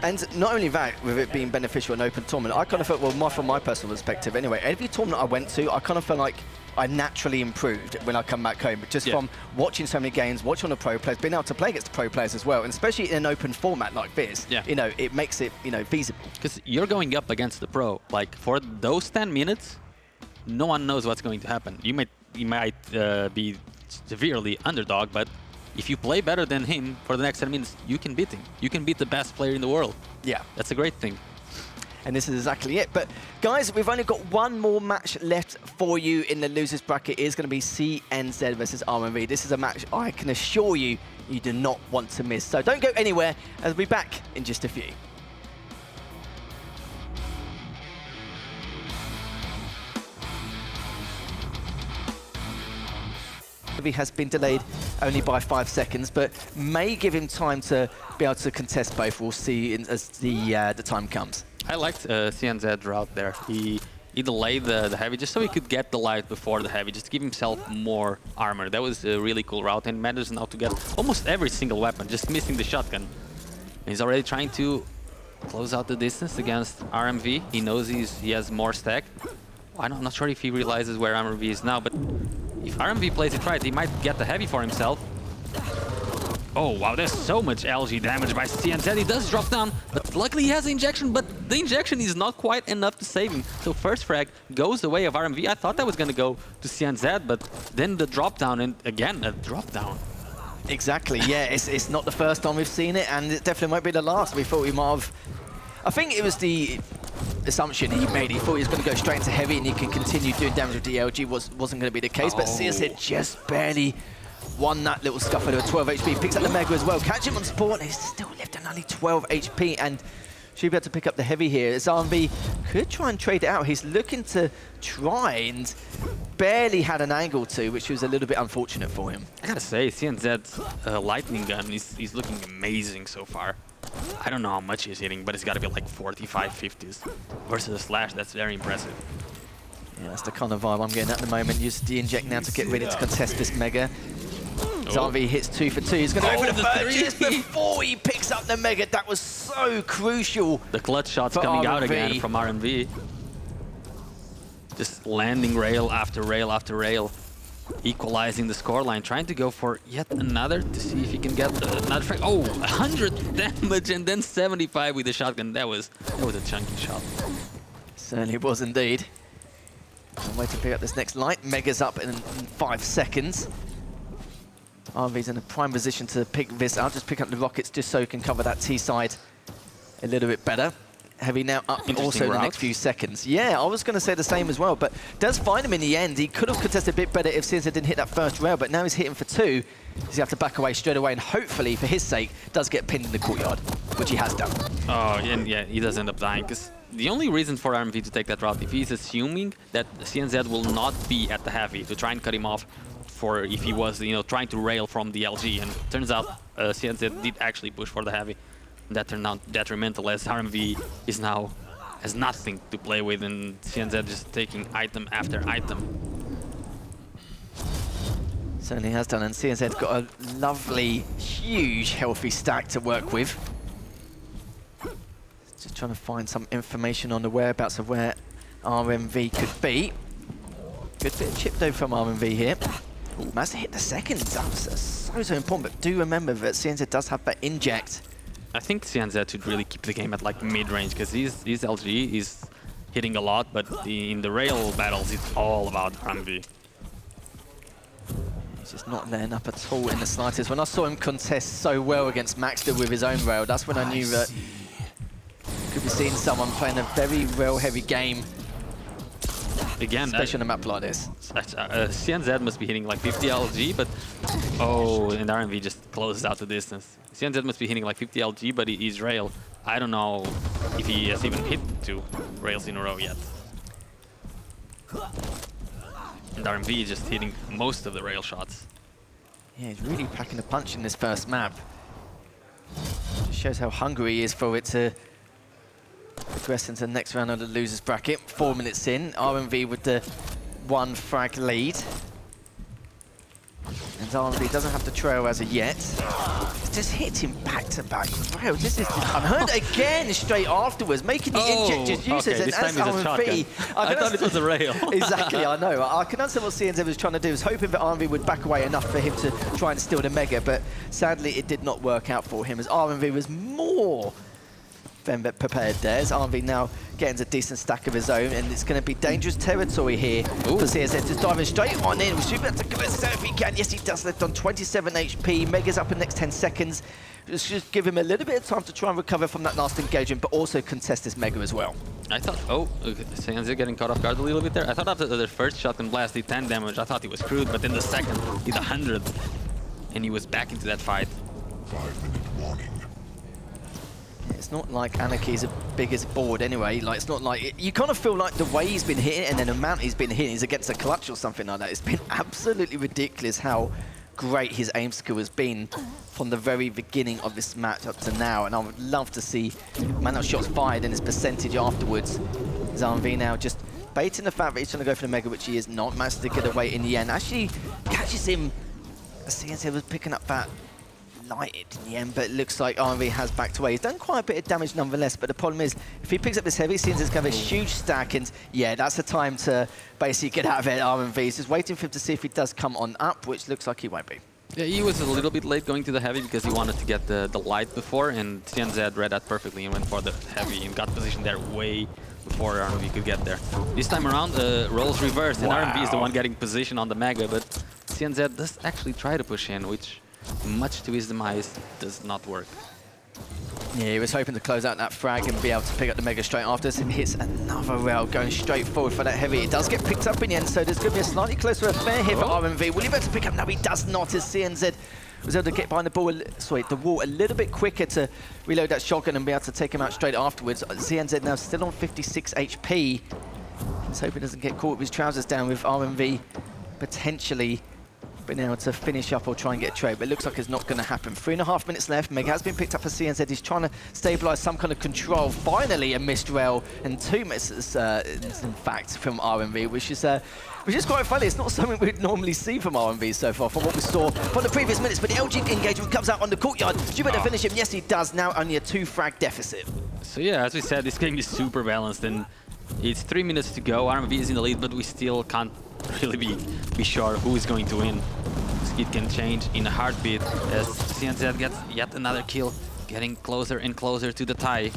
And not only that, with it being beneficial in open tournament, I kind of felt, well, from my personal perspective anyway, every tournament I went to, I kind of felt like I naturally improved when I come back home, just from watching so many games, watching the pro players, being able to play against the pro players as well, and especially in an open format like this, you know, it makes it, you know, feasible. Because you're going up against the pro, like for those 10 minutes, no one knows what's going to happen. You might be severely underdog, but if you play better than him for the next 10 minutes, you can beat him. You can beat the best player in the world. Yeah. That's a great thing. And this is exactly it. But guys, we've only got one more match left for you in the losers bracket. It is going to be CNZ versus RMV. This is a match I can assure you do not want to miss. So don't go anywhere, as we'll be back in just a few. recovery has been delayed only by 5 seconds, but may give him time to be able to contest both. We'll see as the time comes. I liked CNZ route there. He delayed the heavy just so he could get the light before the heavy, just to give himself more armor. That was a really cool route, and manages now to get almost every single weapon, just missing the shotgun. He's already trying to close out the distance against RMV. He knows he has more stack. I'm not sure if he realizes where RMV is now, but if RMV plays it right, he might get the heavy for himself. Oh, wow, there's so much LG damage by CNZ. He does drop down, but luckily he has the injection, but the injection is not quite enough to save him. So first frag goes the way of RMV. I thought that was going to go to CNZ, but then the drop down, and again, a drop down. Exactly, yeah, it's not the first time we've seen it, and it definitely won't be the last. We thought we might have... I think it was the assumption he made. He thought he was going to go straight into heavy and he can continue doing damage with the LG. Wasn't going to be the case, but CNZ just barely won that little scuffle to 12 HP. Picks up the Mega as well. Catch him on support, and he's still left on only 12 HP, and should be able to pick up the heavy here. As RMV could try and trade it out. He's looking to try and barely had an angle to, which was a little bit unfortunate for him. I gotta say, CNZ's lightning gun is looking amazing so far. I don't know how much he's hitting, but it's gotta be like 45, 50s. Versus a slash, that's very impressive. Yeah, that's the kind of vibe I'm getting at the moment. Use the inject now to get ready to contest this Mega. Zarvi hits 2 for 2. He's going to go for the third just before he picks up the Mega. That was so crucial. The clutch shots coming out again from RMV. Just landing rail after rail after rail. Equalizing the scoreline. Trying to go for yet another to see if he can get another frag. Oh, 100 damage and then 75 with the shotgun. That was a chunky shot. Certainly was indeed. Can't wait to pick up this next light. Mega's up in 5 seconds. RV's in a prime position to pick this out. Just pick up the rockets just so he can cover that T side a little bit better. Heavy now up also in the next few seconds. Yeah, I was going to say the same as well, but does find him in the end. He could have contested a bit better if CNZ didn't hit that first rail, but now he's hitting for 2. He's have to back away straight away, and hopefully, for his sake, does get pinned in the courtyard, which he has done. Oh, and yeah, he does end up dying, because the only reason for RMV to take that route, if he's assuming that CNZ will not be at the heavy to try and cut him off, for if he was, trying to rail from the LG, and turns out CNZ did actually push for the heavy. That turned out detrimental, as RMV is now has nothing to play with, and CNZ just taking item after item. Certainly has done, and CNZ's got a lovely, huge, healthy stack to work with. Just trying to find some information on the whereabouts of where RMV could be. Good bit of chip though from RMV here. Managed to hit the seconds. That's so important, but do remember that CNZ does have that inject. I think CNZ should really keep the game at like mid-range, because his LG is hitting a lot, but in the rail battles, it's all about RMV. He's just not letting up at all in the slightest. When I saw him contest so well against Maxter with his own rail, that's when I knew that could be seeing someone playing a very rail-heavy game. Again, especially on a map like this. CNZ must be hitting like 50 LG, but and RMV just closes out the distance. CNZ must be hitting like 50 LG, but he's rail. I don't know if he has even hit 2 rails in a row yet. And RMV is just hitting most of the rail shots. Yeah, he's really packing a punch in this first map. Just shows how hungry he is for it to progress into the next round of the losers bracket. 4 minutes in, RMV with the 1 frag lead. And RMV doesn't have the trail as of yet. Just hits him back to back. Wow, this is unheard again straight afterwards, making the injectors useless. Okay, this time it's a shotgun. I thought it was a rail. Exactly, I know. I can understand what CNZ was trying to do. Was hoping that RMV would back away enough for him to try and steal the Mega, but sadly it did not work out for him, as RMV was more than prepared there. As RMV now getting a decent stack of his own, and it's going to be dangerous territory here for CNZ. Just diving straight on in. We should be able to collect if he can. Yes, he does, left on 27 HP. Mega's up in the next 10 seconds. Just give him a little bit of time to try and recover from that last engagement, but also contest this Mega as well. I thought, CNZ getting caught off guard a little bit there. I thought after the first shotgun blast did 10 damage, I thought he was screwed, but then the second did 100, and he was back into that fight. 5-minute warning. It's not like Anarchy's as big as a board anyway. Like, it's not like... You kind of feel like the way he's been hitting and then the amount he's been hitting is against a clutch or something like that. It's been absolutely ridiculous how great his aim skill has been from the very beginning of this match up to now. And I would love to see amount of shots fired and his percentage afterwards. Is RMV now just baiting the fact that he's trying to go for the Mega, which he is not. Managed to get away in the end. Actually catches him. CNZ was picking up that lighted in the end, but it looks like RMV has backed away. He's done quite a bit of damage nonetheless, but the problem is, if he picks up this heavy, CNZ's going to have a huge stack, and yeah, that's the time to basically get out of it. RMV is just waiting for him to see if he does come on up, which looks like he won't be. Yeah, he was a little bit late going to the heavy because he wanted to get the light before, and CNZ read that perfectly and went for the heavy and got positioned there way before RMV could get there. This time around, roles reversed, and RMV is the one getting position on the Mega, but CNZ does actually try to push in, which, much to his demise, does not work. Yeah, he was hoping to close out that frag and be able to pick up the Mega straight after this. It hits another rail, going straight forward for that heavy. It does get picked up in the end, so there's going to be a slightly closer affair here for RMV. Will he be able to pick up? No, he does not, as CNZ was able to get behind the wall a little bit quicker to reload that shotgun and be able to take him out straight afterwards. CNZ now still on 56 HP. Let's hope he doesn't get caught with his trousers down, with RMV potentially been able to finish up or try and get a trade, but it looks like it's not going to happen. 3.5 minutes left. Mega has been picked up for CNZ. He's trying to stabilize some kind of control. Finally, a missed rail and 2 misses, in fact, from RMV, which is quite funny. It's not something we'd normally see from RMV so far, from what we saw from the previous minutes. But the LG engagement comes out on the courtyard. Should better finish him. Yes, he does. Now only a 2-frag deficit. So yeah, as we said, this game is super balanced, and it's 3 minutes to go. RMV is in the lead, but we still can't really be sure who is going to win. It can change in a heartbeat as CNZ gets yet another kill, getting closer and closer to the tie.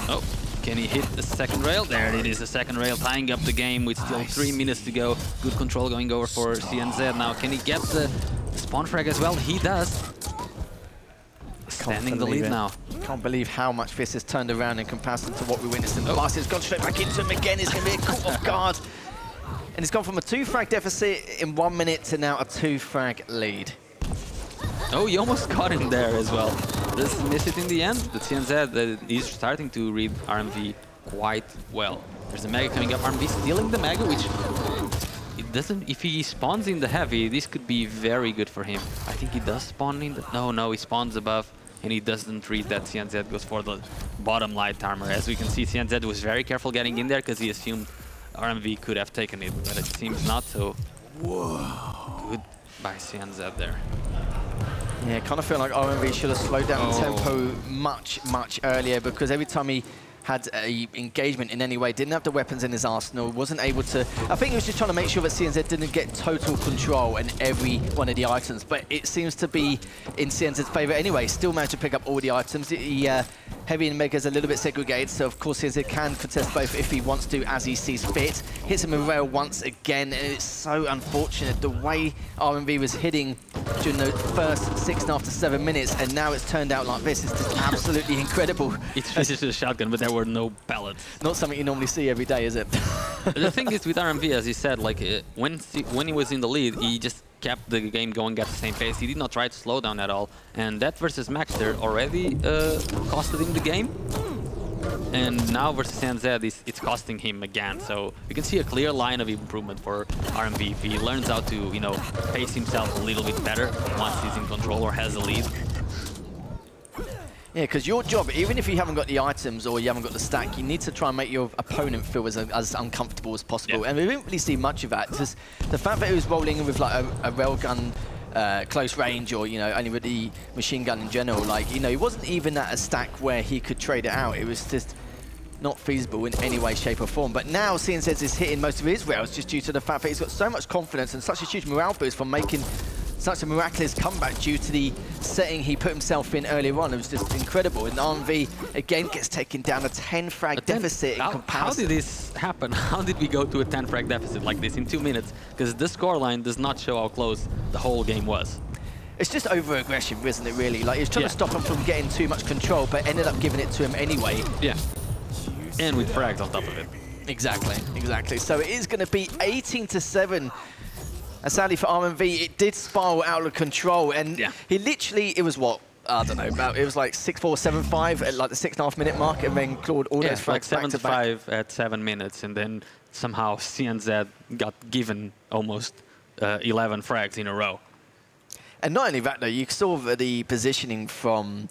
Oh, can he hit the second rail? There it is, the second rail, tying up the game with still 3 minutes to go. Good control going over for CNZ now. Can he get the spawn frag as well? He does. Standing the lead now. Can't believe how much this has turned around in comparison to what we witnessed in the past. It's gone straight back into him again. It's going to be a caught off guard. And it's gone from a 2-frag deficit in 1 minute to now a 2-frag lead. Oh, he almost got him there as well. Does miss it in the end? The CNZ is starting to read RMV quite well. There's a Mega coming up. RMV stealing the Mega, which it doesn't. If he spawns in the heavy, this could be very good for him. I think he does spawn in the... No, he spawns above. And he doesn't read that. CNZ goes for the bottom light armor. As we can see, CNZ was very careful getting in there because he assumed RMV could have taken it, but it seems not so. Whoa. Good by CNZ there. Yeah, kind of feel like RMV should have slowed down the tempo much earlier, because every time he had a engagement in any way, didn't have the weapons in his arsenal, wasn't able to... I think he was just trying to make sure that CNZ didn't get total control in every one of the items, but it seems to be in CNZ's favor anyway. Still managed to pick up all the items. Heavy and Mega is a little bit segregated, so of course CNZ can contest both if he wants to, as he sees fit. Hits him a rail once again, and it's so unfortunate the way RMV was hitting during the first 6.5 to 7 minutes, and now it's turned out like this. It's just absolutely incredible. It's just a shotgun, but there were no pellets. Not something you normally see every day, is it? The thing is with RMV, as he said, like when he was in the lead, he just kept the game going at the same pace. He did not try to slow down at all, and that versus Maxter already costed him the game. And now versus CNZ, it's costing him again. So you can see a clear line of improvement for RMV if he learns how to, you know, pace himself a little bit better once he's in control or has a lead. Yeah, because your job, even if you haven't got the items or you haven't got the stack, you need to try and make your opponent feel as uncomfortable as possible. Yeah. And we didn't really see much of that. Just the fact that he was rolling in with like a railgun close range, or, you know, only with the machine gun in general, like, you know, he wasn't even at a stack where he could trade it out. It was just not feasible in any way, shape or form. But now CNZ is hitting most of his rails just due to the fact that he's got so much confidence and such a huge morale boost from making such a miraculous comeback due to the setting he put himself in earlier on. It was just incredible. And RMV again gets taken down a 10-frag deficit in comparison. How did this happen? How did we go to a 10-frag deficit like this in 2 minutes? Because the scoreline does not show how close the whole game was. It's just over-aggression, isn't it, really? Like, he was trying to stop him from getting too much control, but ended up giving it to him anyway. Yeah. And with frags on top of it. Exactly. So it is going to be 18-7. And sadly for RMV, it did spiral out of control, and he literally, it was what, I don't know, about, it was like 6-4, 7-5 at like the 6.5 minute mark, and then clawed all those like frags back to back. 7-5 at 7 minutes, and then somehow CNZ got given almost 11 frags in a row. And not only that, though, you saw the positioning from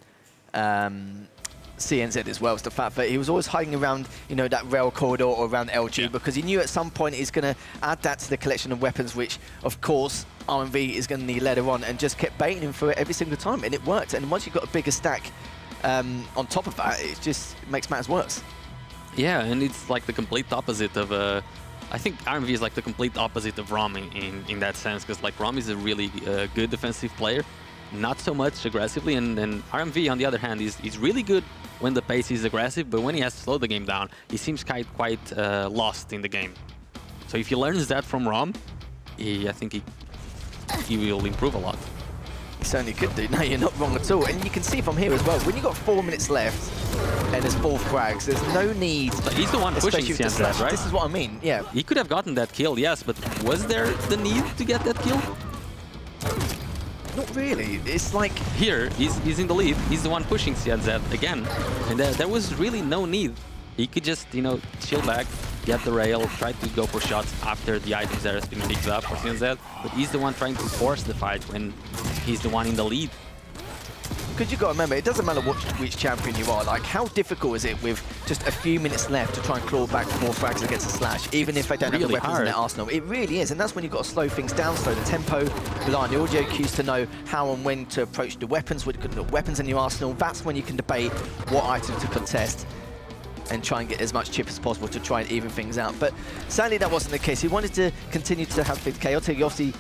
CNZ as well. It's the fact that he was always hiding around, you know, that rail corridor or around LG, because he knew at some point he's going to add that to the collection of weapons, which, of course, RMV is going to need later on, and just kept baiting him for it every single time, and it worked. And once you've got a bigger stack on top of that, it just makes matters worse. Yeah, and it's like the complete opposite of I think RMV is like the complete opposite of Rom in that sense, because like Rom is a really good defensive player, not so much aggressively, and RMV on the other hand is really good when the pace is aggressive, but when he has to slow the game down, he seems quite lost in the game. So if he learns that from Rom, I think he will improve a lot. He certainly could do. No, you're not wrong at all. And you can see from here as well, when you've got 4 minutes left and there's 4 frags, there's no need. But he's the one pushing CNZ, right? This is what I mean, yeah. He could have gotten that kill, yes, but was there the need to get that kill? Not really. It's like... Here, he's in the lead. He's the one pushing CNZ again. And there was really no need. He could just, you know, chill back, get the rail, try to go for shots after the items that has been picked up for CNZ. But he's the one trying to force the fight when he's the one in the lead. Because you've got to remember, it doesn't matter which champion you are. Like, how difficult is it with just a few minutes left to try and claw back 4 frags against a Slash, even if they don't have the weapons in their arsenal? It really is, and that's when you've got to slow things down, slow the tempo, rely on the audio cues to know how and when to approach the weapons, with the weapons in your arsenal. That's when you can debate what item to contest and try and get as much chip as possible to try and even things out. But sadly, that wasn't the case. He wanted to continue to have things chaotic. He obviously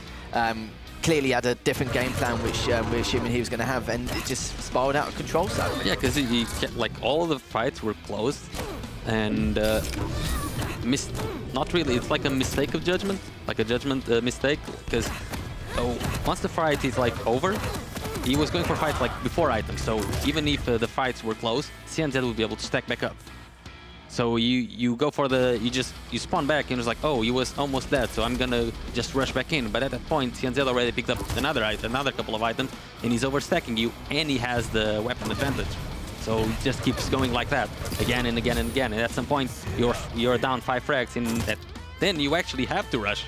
clearly had a different game plan, which we're assuming he was going to have, and it just spiraled out of control. So yeah, because he kept, like, all of the fights were closed, and not really. It's like a mistake of judgment, like a judgment mistake, because once the fight is like over, he was going for fights like before items. So even if the fights were closed, CNZ would be able to stack back up. So you go for you spawn back, and it's like, oh, he was almost dead, so I'm gonna just rush back in. But at that point, CNZ already picked up another couple of items, and he's overstacking you, and he has the weapon advantage. So it just keeps going like that, again and again and again. And at some point, you're down 5 frags, and then you actually have to rush.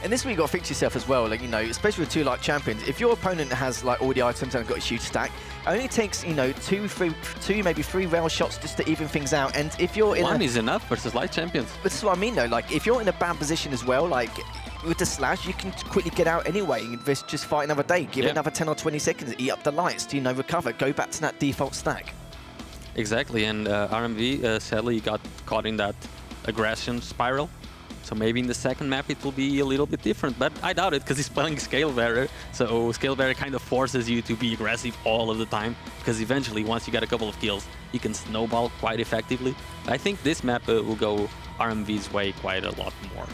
And this is where you got to fix yourself as well, like, you know, especially with 2 like champions. If your opponent has like all the items and got a huge stack, it only takes, you know, 2, maybe 3 rail shots just to even things out. And if you're in one is enough versus light champions. But this is what I mean though, like if you're in a bad position as well, like with the Slash, you can quickly get out anyway and just fight another day. Give it another 10 or 20 seconds, eat up the lights to, you know, recover, go back to that default stack. Exactly, and RMV sadly got caught in that aggression spiral. So maybe in the second map it will be a little bit different, but I doubt it because he's playing Scale Bearer. So Scale Bearer kind of forces you to be aggressive all of the time, because eventually once you get a couple of kills, you can snowball quite effectively. I think this map will go RMV's way quite a lot more.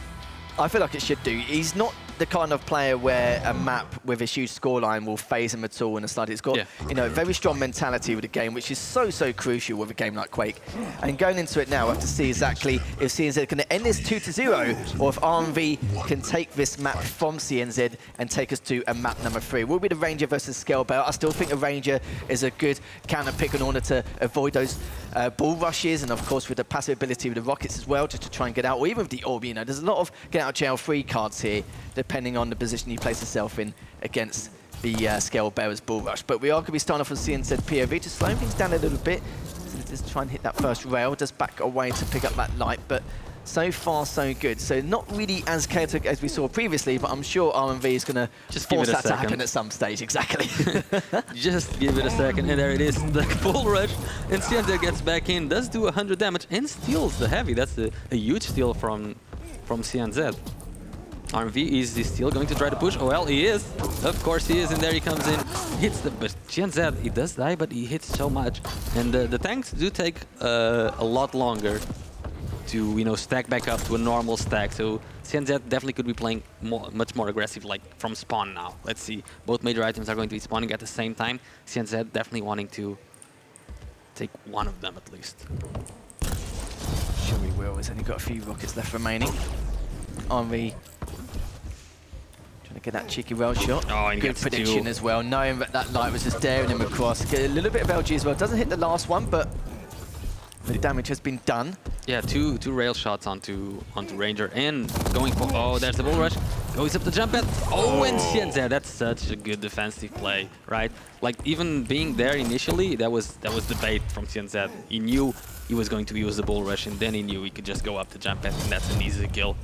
I feel like it should do. He's not the kind of player where a map with a huge scoreline will phase him at all in a study. It's got, you know, a very strong mentality with the game, which is so crucial with a game like Quake. And going into it now, we have to see exactly if CNZ can end this 2-0, or if RMV can take this map from CNZ and take us to a map number 3. Will be the Ranger versus Scalebearer. I still think the Ranger is a good counter pick in order to avoid those ball rushes, and of course with the passive ability with the rockets as well, just to try and get out, or even with the orb. You know, there's a lot of get out of jail free cards here, depending on the position you place yourself in against the Scale Bearer's Bull Rush. But we are going to be starting off with CNZ POV to slow things down a little bit. So just try and hit that first rail, just back away to pick up that light. But so far, so good. So not really as chaotic as we saw previously, but I'm sure RMV is going to just force that to happen at some stage. Exactly. Just give it a second, and there it is, the Bull Rush. And CNZ gets back in, does do 100 damage, and steals the heavy. That's a huge steal from CNZ. RMV, is he still going to try to push? Oh, well, he is. Of course he is, and there he comes in. Hits the... But CNZ, he does die, but he hits so much. And the tanks do take a lot longer to, you know, stack back up to a normal stack. So CNZ definitely could be playing much more aggressive, like from spawn now. Let's see. Both major items are going to be spawning at the same time. CNZ definitely wanting to take one of them at least. Sure he will. He's only got a few rockets left remaining. RMV trying Look at that cheeky rail shot. Oh, and good prediction as well, knowing that that light was just daring him across. Get a little bit of LG as well. Doesn't hit the last one, but the damage has been done. Yeah, two rail shots onto Ranger and going for, oh, there's the bull rush. Goes up the jump pad. Oh, and CNZ, that's such a good defensive play, right? Like even being there initially, that was the bait from CNZ. He knew he was going to use the bull rush, and then he knew he could just go up the jump pad, and that's an easy kill.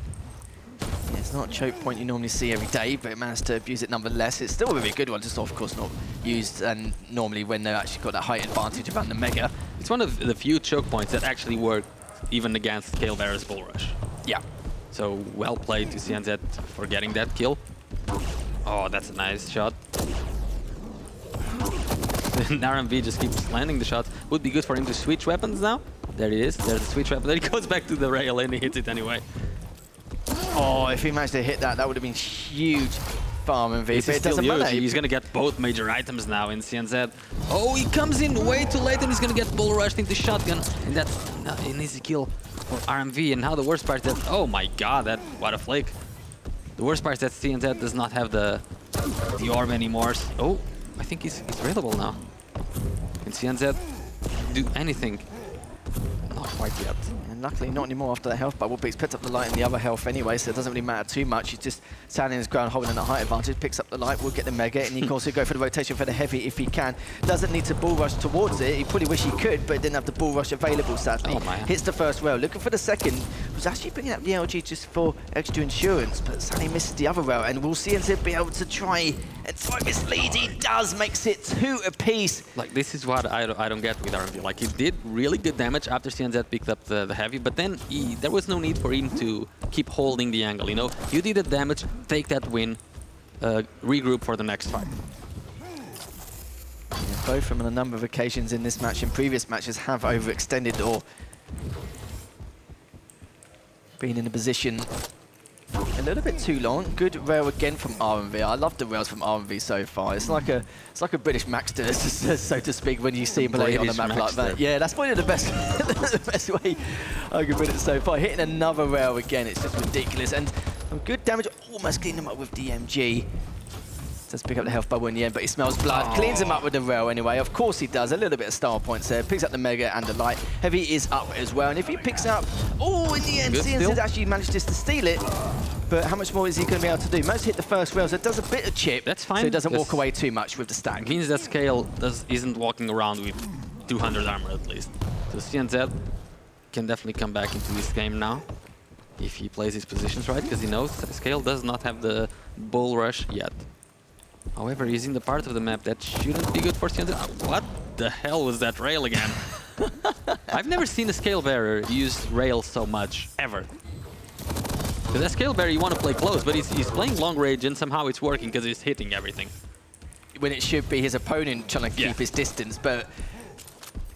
Yeah, it's not a choke point you normally see every day, but it managed to abuse it nonetheless. It's still a really good one, just of course not used, and normally when they've actually got that height advantage around the Mega. It's one of the few choke points that actually work even against Scale Bearer's bull rush. Yeah. So well played to CNZ for getting that kill. Oh, that's a nice shot. RMV just keeps landing the shots. Would be good for him to switch weapons now. There he is. There's the switch weapon. Then he goes back to the rail and he hits it anyway. Oh, if he managed to hit that, that would have been huge for RMV. It's But it doesn't matter. He's going to get both major items now in CNZ. Oh, he comes in way too late and he's going to get bull rushed into shotgun. And that's an easy kill for RMV. And now the worst part is that, oh my god, what a flake. The worst part is that CNZ does not have the orb anymore. Oh, I think he's railable now. Can CNZ do anything? Not quite yet. And luckily not anymore after the health bubble, but he's picked up the light and the other health anyway, so it doesn't really matter too much. He's just standing his ground, holding a height advantage, picks up the light, will get the Mega, and he can also go for the rotation for the heavy if he can. Doesn't need to bull rush towards it. He probably wish he could, but didn't have the bull rush available, sadly. Oh, man. Hits the first rail. Looking for the second. Was actually bringing up the LG just for extra insurance, but sadly misses the other rail, and will CNZ be able to try and throw this lead? He does, makes it 2 apiece. Like, this is what I don't get with RMV. Like, he did really good damage after CNZ picked up the heavy, but then there was no need for him to keep holding the angle, you know? You did the damage, take that win, regroup for the next fight. Yeah, both from a number of occasions in this match and previous matches have overextended or been in a position a little bit too long. Good rail again from RMV. I love the rails from RMV so far. It's like a British Maxter, so to speak, when you see him playing on the map like that. Yeah, that's probably the best the best way I can put it so far. Hitting another rail again, it's just ridiculous. And some good damage, almost cleaned him up with the MG. Does pick up the health bubble in the end, but he smells blood. Oh. Cleans him up with the rail anyway. Of course he does. A little bit of style points there. Picks up the Mega and the light. Heavy is up as well. And if he picks up... Oh, in the end, CNZ actually managed just to steal it. But how much more is he going to be able to do? Most hit the first rail, so it does a bit of chip. That's fine. So he doesn't walk away too much with the stack. It means that Scale isn't walking around with 200 armor at least. So CNZ can definitely come back into this game now. If he plays his positions right, because he knows that Scale does not have the bull rush yet. However, he's in the part of the map that shouldn't be good for CNZ. What the hell was that rail again? I've never seen a Scale Bearer use rail so much, ever. Because as Scale Bearer, you want to play close, but he's playing long range and somehow it's working because he's hitting everything. When it should be his opponent trying to keep his distance, but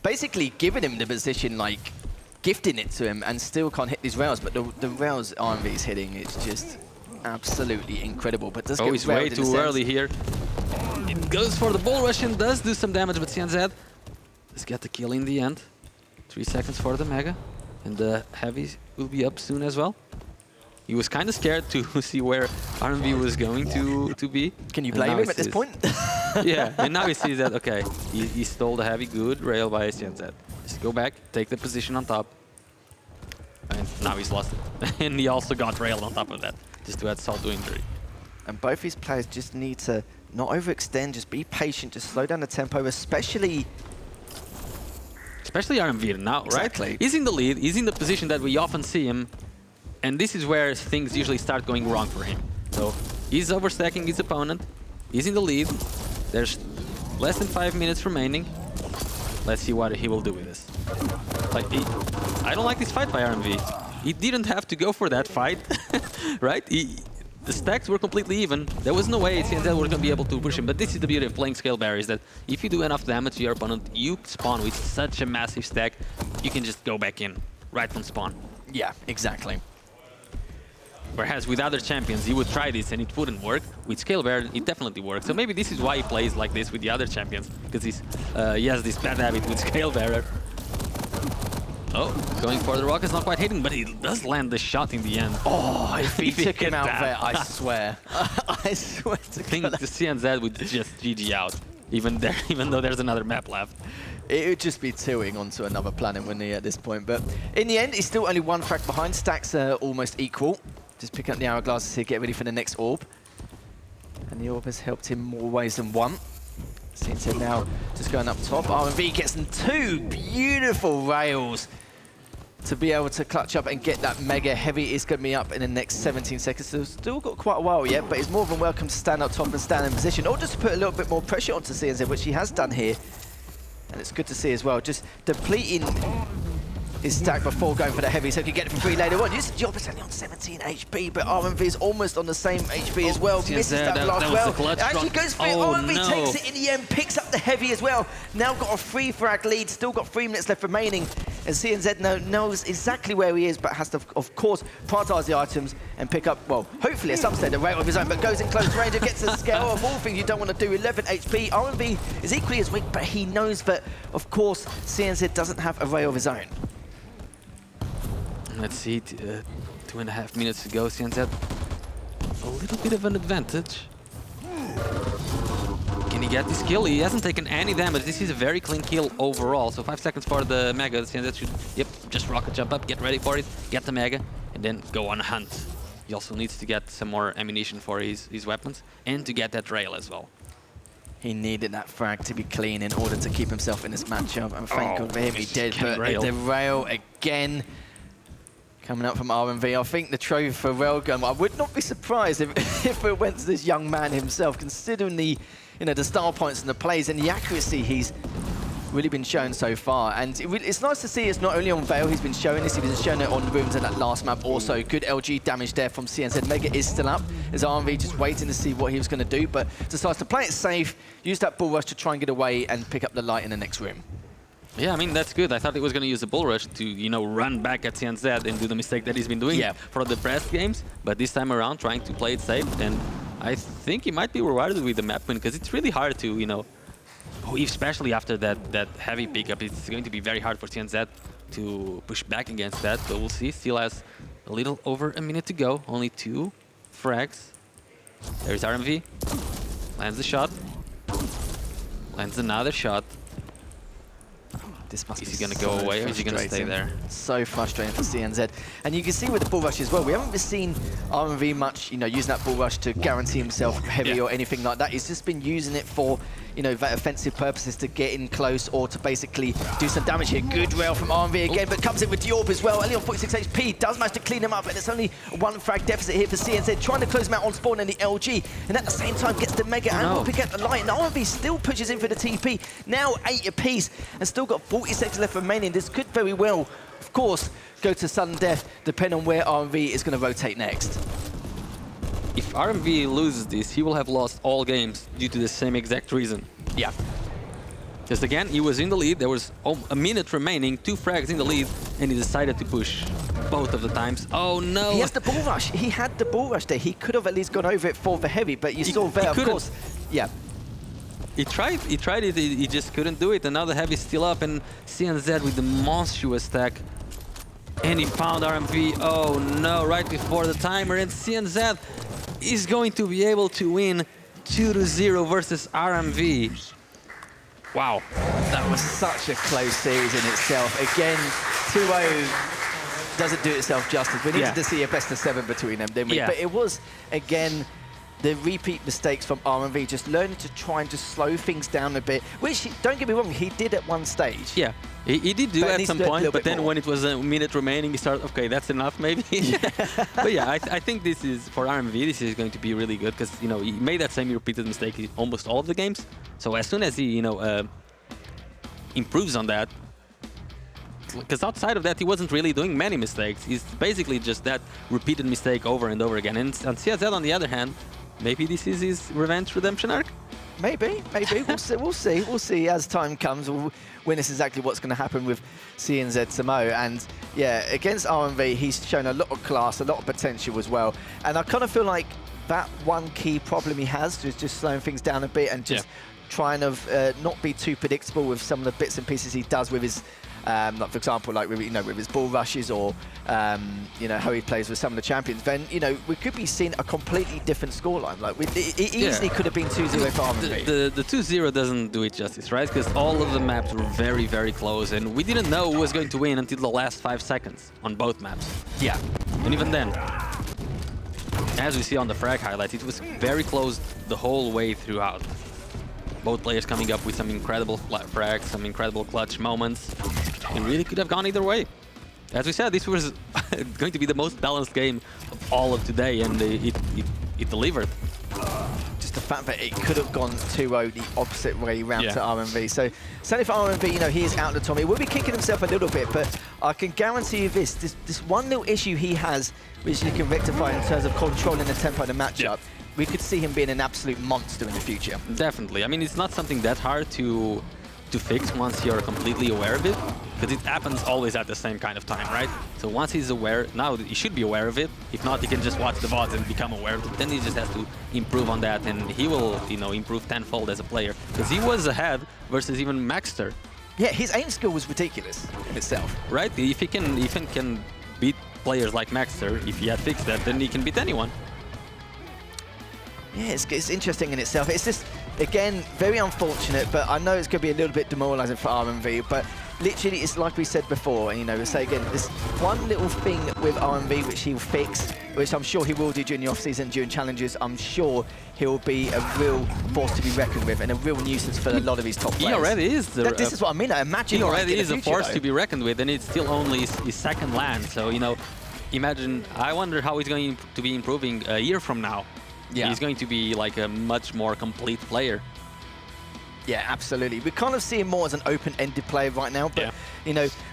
basically giving him the position, like gifting it to him, and still can't hit these rails. But the rails RMV is hitting, it's just absolutely incredible. But does he's way too early here. It goes for the bull rush and does do some damage, but CNZ does get the kill in the end. 3 seconds for the Mega, and the heavy will be up soon as well. He was kind of scared to see where RMV was going to be. Can you blame him at this point? Yeah, and now he sees that, okay, he stole the heavy, good rail by CNZ. Just go back, take the position on top. And now he's lost it. And he also got railed on top of that, just to add salt to injury. And both these players just need to not overextend, just be patient, just slow down the tempo, especially RMV now, exactly. Right? He's in the lead, he's in the position that we often see him. And this is where things usually start going wrong for him. So he's overstacking his opponent. He's in the lead. There's less than 5 minutes remaining. Let's see what he will do with this. Like, I don't like this fight by RMV. He didn't have to go for that fight, right? The stacks were completely even. There was no way CNZ was going to be able to push him. But this is the beauty of playing Scale Bearer, is that if you do enough damage to your opponent, you spawn with such a massive stack, you can just go back in right from spawn. Yeah, exactly. Whereas with other champions, he would try this and it wouldn't work. With Scale Bearer, it definitely works. So maybe this is why he plays like this with the other champions, because he has this bad habit with Scale Bearer. Oh, going for the rockets, not quite hitting, but he does land the shot in the end. Oh, if he took him out that. there, I swear. I swear to I think God. the CNZ would just GG out, even though there's another map left. It would just be 2-ing onto another planet, wouldn't he, at this point? But in the end, he's still only 1 frag behind. Stacks are almost equal. Just picking up the hourglasses here, get ready for the next orb. And the orb has helped him more ways than one. CNZ now just going up top. RMV gets them 2 beautiful rails to be able to clutch up and get that mega heavy. Is going to be up in the next 17 seconds. So still got quite a while yet, but he's more than welcome to stand up top and stand in position, or just to put a little bit more pressure onto CNZ, which he has done here. And it's good to see as well, just depleting his stack before going for the heavy, so he can get it for free later on. Job is only on 17 HP, but RMV is almost on the same HP as well. Misses that last well. Actually goes for it. RMV takes it in the end, picks up the heavy as well. Now got a 3 frag lead, still got 3 minutes left remaining. And CNZ knows exactly where he is, but has to, of course, prioritise the items and pick up, well, hopefully at some stage a rail of his own, but goes in close range and gets a scale of all things you don't want to do. 11 HP. RMV is equally as weak, but he knows that, of course, CNZ doesn't have a rail of his own. Let's see, 2.5 minutes to go. CNZ a little bit of an advantage. Can he get this kill? He hasn't taken any damage. This is a very clean kill overall. So 5 seconds for the Mega. CNZ should, yep, just rocket jump up, get ready for it, get the Mega, and then go on a hunt. He also needs to get some more ammunition for his weapons, and to get that rail as well. He needed that frag to be clean in order to keep himself in this matchup, and thank God for him he did. But the rail again, coming up from RMV. I think the trophy for Railgun, I would not be surprised if it went to this young man himself, considering the, the style points and the plays and the accuracy he's really been shown so far. And it's nice to see it's not only on Veil he's been showing this, he's been showing it on Ruins in that last map also. Good LG damage there from CNZ. Mega is still up, as RMV just waiting to see what he was going to do, but decides to play it safe, use that bull rush to try and get away and pick up the light in the next room. Yeah, I mean, that's good. I thought he was going to use the bull rush to, run back at CNZ and do the mistake that he's been doing for the past games. But this time around, trying to play it safe. And I think he might be rewarded with the map win, because it's really hard to, especially after that heavy pickup, it's going to be very hard for CNZ to push back against that. But we'll see. Still has a little over a minute to go. Only 2 frags. There's RMV. Lands the shot. Lands another shot. This must is he going to go away, or is he going to stay there? So frustrating for CNZ. And you can see with the bull rush as well, we haven't seen RMV much, using that bull rush to guarantee himself heavy or anything like that. He's just been using it for, that offensive purposes, to get in close or to basically do some damage here. Good rail from RMV again, but comes in with the orb as well. Only on 46 HP, does manage to clean him up, and it's only 1 frag deficit here for CNZ, trying to close him out on spawn in the LG, and at the same time gets the Mega and will pick up the light. And RMV still pushes in for the TP, now 8 apiece, and still got 40 seconds left remaining. This could very well, of course, go to sudden death, depending on where RMV is going to rotate next. If RMV loses this, he will have lost all games due to the same exact reason. Yeah. Just again, he was in the lead, there was a minute remaining, 2 frags in the lead, and he decided to push both of the times. Oh no! He has the bull rush. He had the bull rush there. He could have at least gone over it for the heavy, but you saw there, of course. Yeah. He tried it, he just couldn't do it, and now the heavy's still up, and CNZ with the monstrous stack. And he found RMV, oh no, right before the timer, and CNZ is going to be able to win 2-0 versus RMV. Wow. That was such a close series in itself. Again, 2-0 doesn't do itself justice. We needed to see a best of 7 between them, didn't we? But it was, again, the repeat mistakes from RMV, just learning to try and just slow things down a bit, which, don't get me wrong, he did at one stage. Yeah, he did do at some point, but then when it was a minute remaining, he started, okay, that's enough maybe. But yeah, I think this is, for RMV, this is going to be really good, because, he made that same repeated mistake in almost all of the games. So as soon as he, improves on that, because outside of that, he wasn't really doing many mistakes. He's basically just that repeated mistake over and over again. And CNZ, on the other hand, maybe this is his revenge redemption arc? Maybe. We'll see as time comes. We'll witness exactly what's going to happen with CNZ Samo. And yeah, against RMV, he's shown a lot of class, a lot of potential as well. And I kind of feel like that one key problem he has is just slowing things down a bit and just trying to not be too predictable with some of the bits and pieces he does with his like for example, like with, with his ball rushes or how he plays with some of the champions, then we could be seeing a completely different scoreline. Like it easily could have been 2-0 for RMV. The 2-0 doesn't do it justice, right? Because all of the maps were very, very close, and we didn't know who was going to win until the last 5 seconds on both maps. Yeah. And even then, as we see on the frag highlights, it was very close the whole way throughout. Both players coming up with some incredible frags, some incredible clutch moments. It really could have gone either way. As we said, this was going to be the most balanced game of all of today, and it delivered. Just the fact that it could have gone 2-0 the opposite way round to RMV. So certainly for RMV, he is out of the Tommy. He will be kicking himself a little bit, but I can guarantee you this one little issue he has, which he can rectify in terms of controlling the tempo of the matchup, we could see him being an absolute monster in the future. Definitely. I mean, it's not something that hard to fix once you're completely aware of it, because it happens always at the same kind of time, right? So once he's aware, now he should be aware of it. If not, he can just watch the VODs and become aware of it. Then he just has to improve on that, and he will, improve tenfold as a player, because he was ahead versus even Maxter. Yeah, his aim skill was ridiculous in itself. Right? If he can beat players like Maxter, if he had fixed that, then he can beat anyone. Yeah, it's interesting in itself. It's just, again, very unfortunate, but I know it's going to be a little bit demoralizing for RMV, but literally it's like we said before, and we say again, this one little thing with RMV which he'll fix, which I'm sure he will do during the off-season, during challenges. I'm sure he'll be a real force to be reckoned with and a real nuisance for a lot of these top players. He already is. This is what I mean. I imagine he already is a force to be reckoned with, and it's still only his second LAN. So, imagine, I wonder how he's going to be improving a year from now. Yeah. He's going to be like a much more complete player. Yeah, absolutely. We kind of see him more as an open-ended player right now, but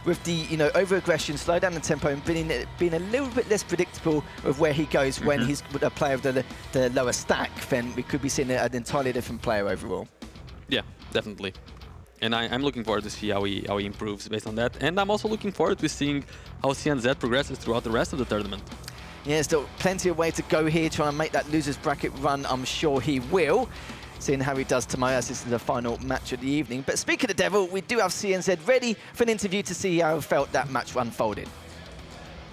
with the over-aggression, slow down the tempo, and being a little bit less predictable of where he goes when he's a player of the lower stack, then we could be seeing an entirely different player overall. Yeah, definitely. And I'm looking forward to see how he improves based on that. And I'm also looking forward to seeing how CNZ progresses throughout the rest of the tournament. Yeah, still plenty of way to go here, trying to make that losers bracket run. I'm sure he will, seeing how he does tomorrow, as this is the final match of the evening. But speaking of the devil, we do have CNZ ready for an interview to see how felt that match unfolded.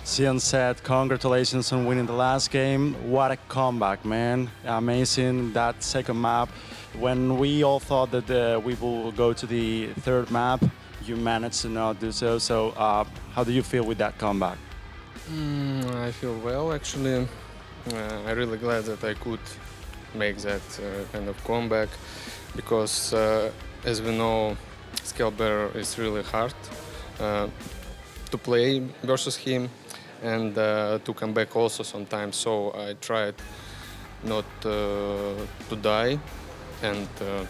CNZ, congratulations on winning the last game. What a comeback, man. Amazing, that second map. When we all thought that we will go to the third map, you managed to not do so. So how do you feel with that comeback? I feel well, actually. I'm really glad that I could make that kind of comeback, because as we know, Scalber is really hard to play versus him, and to come back also sometimes. So I tried not to die and to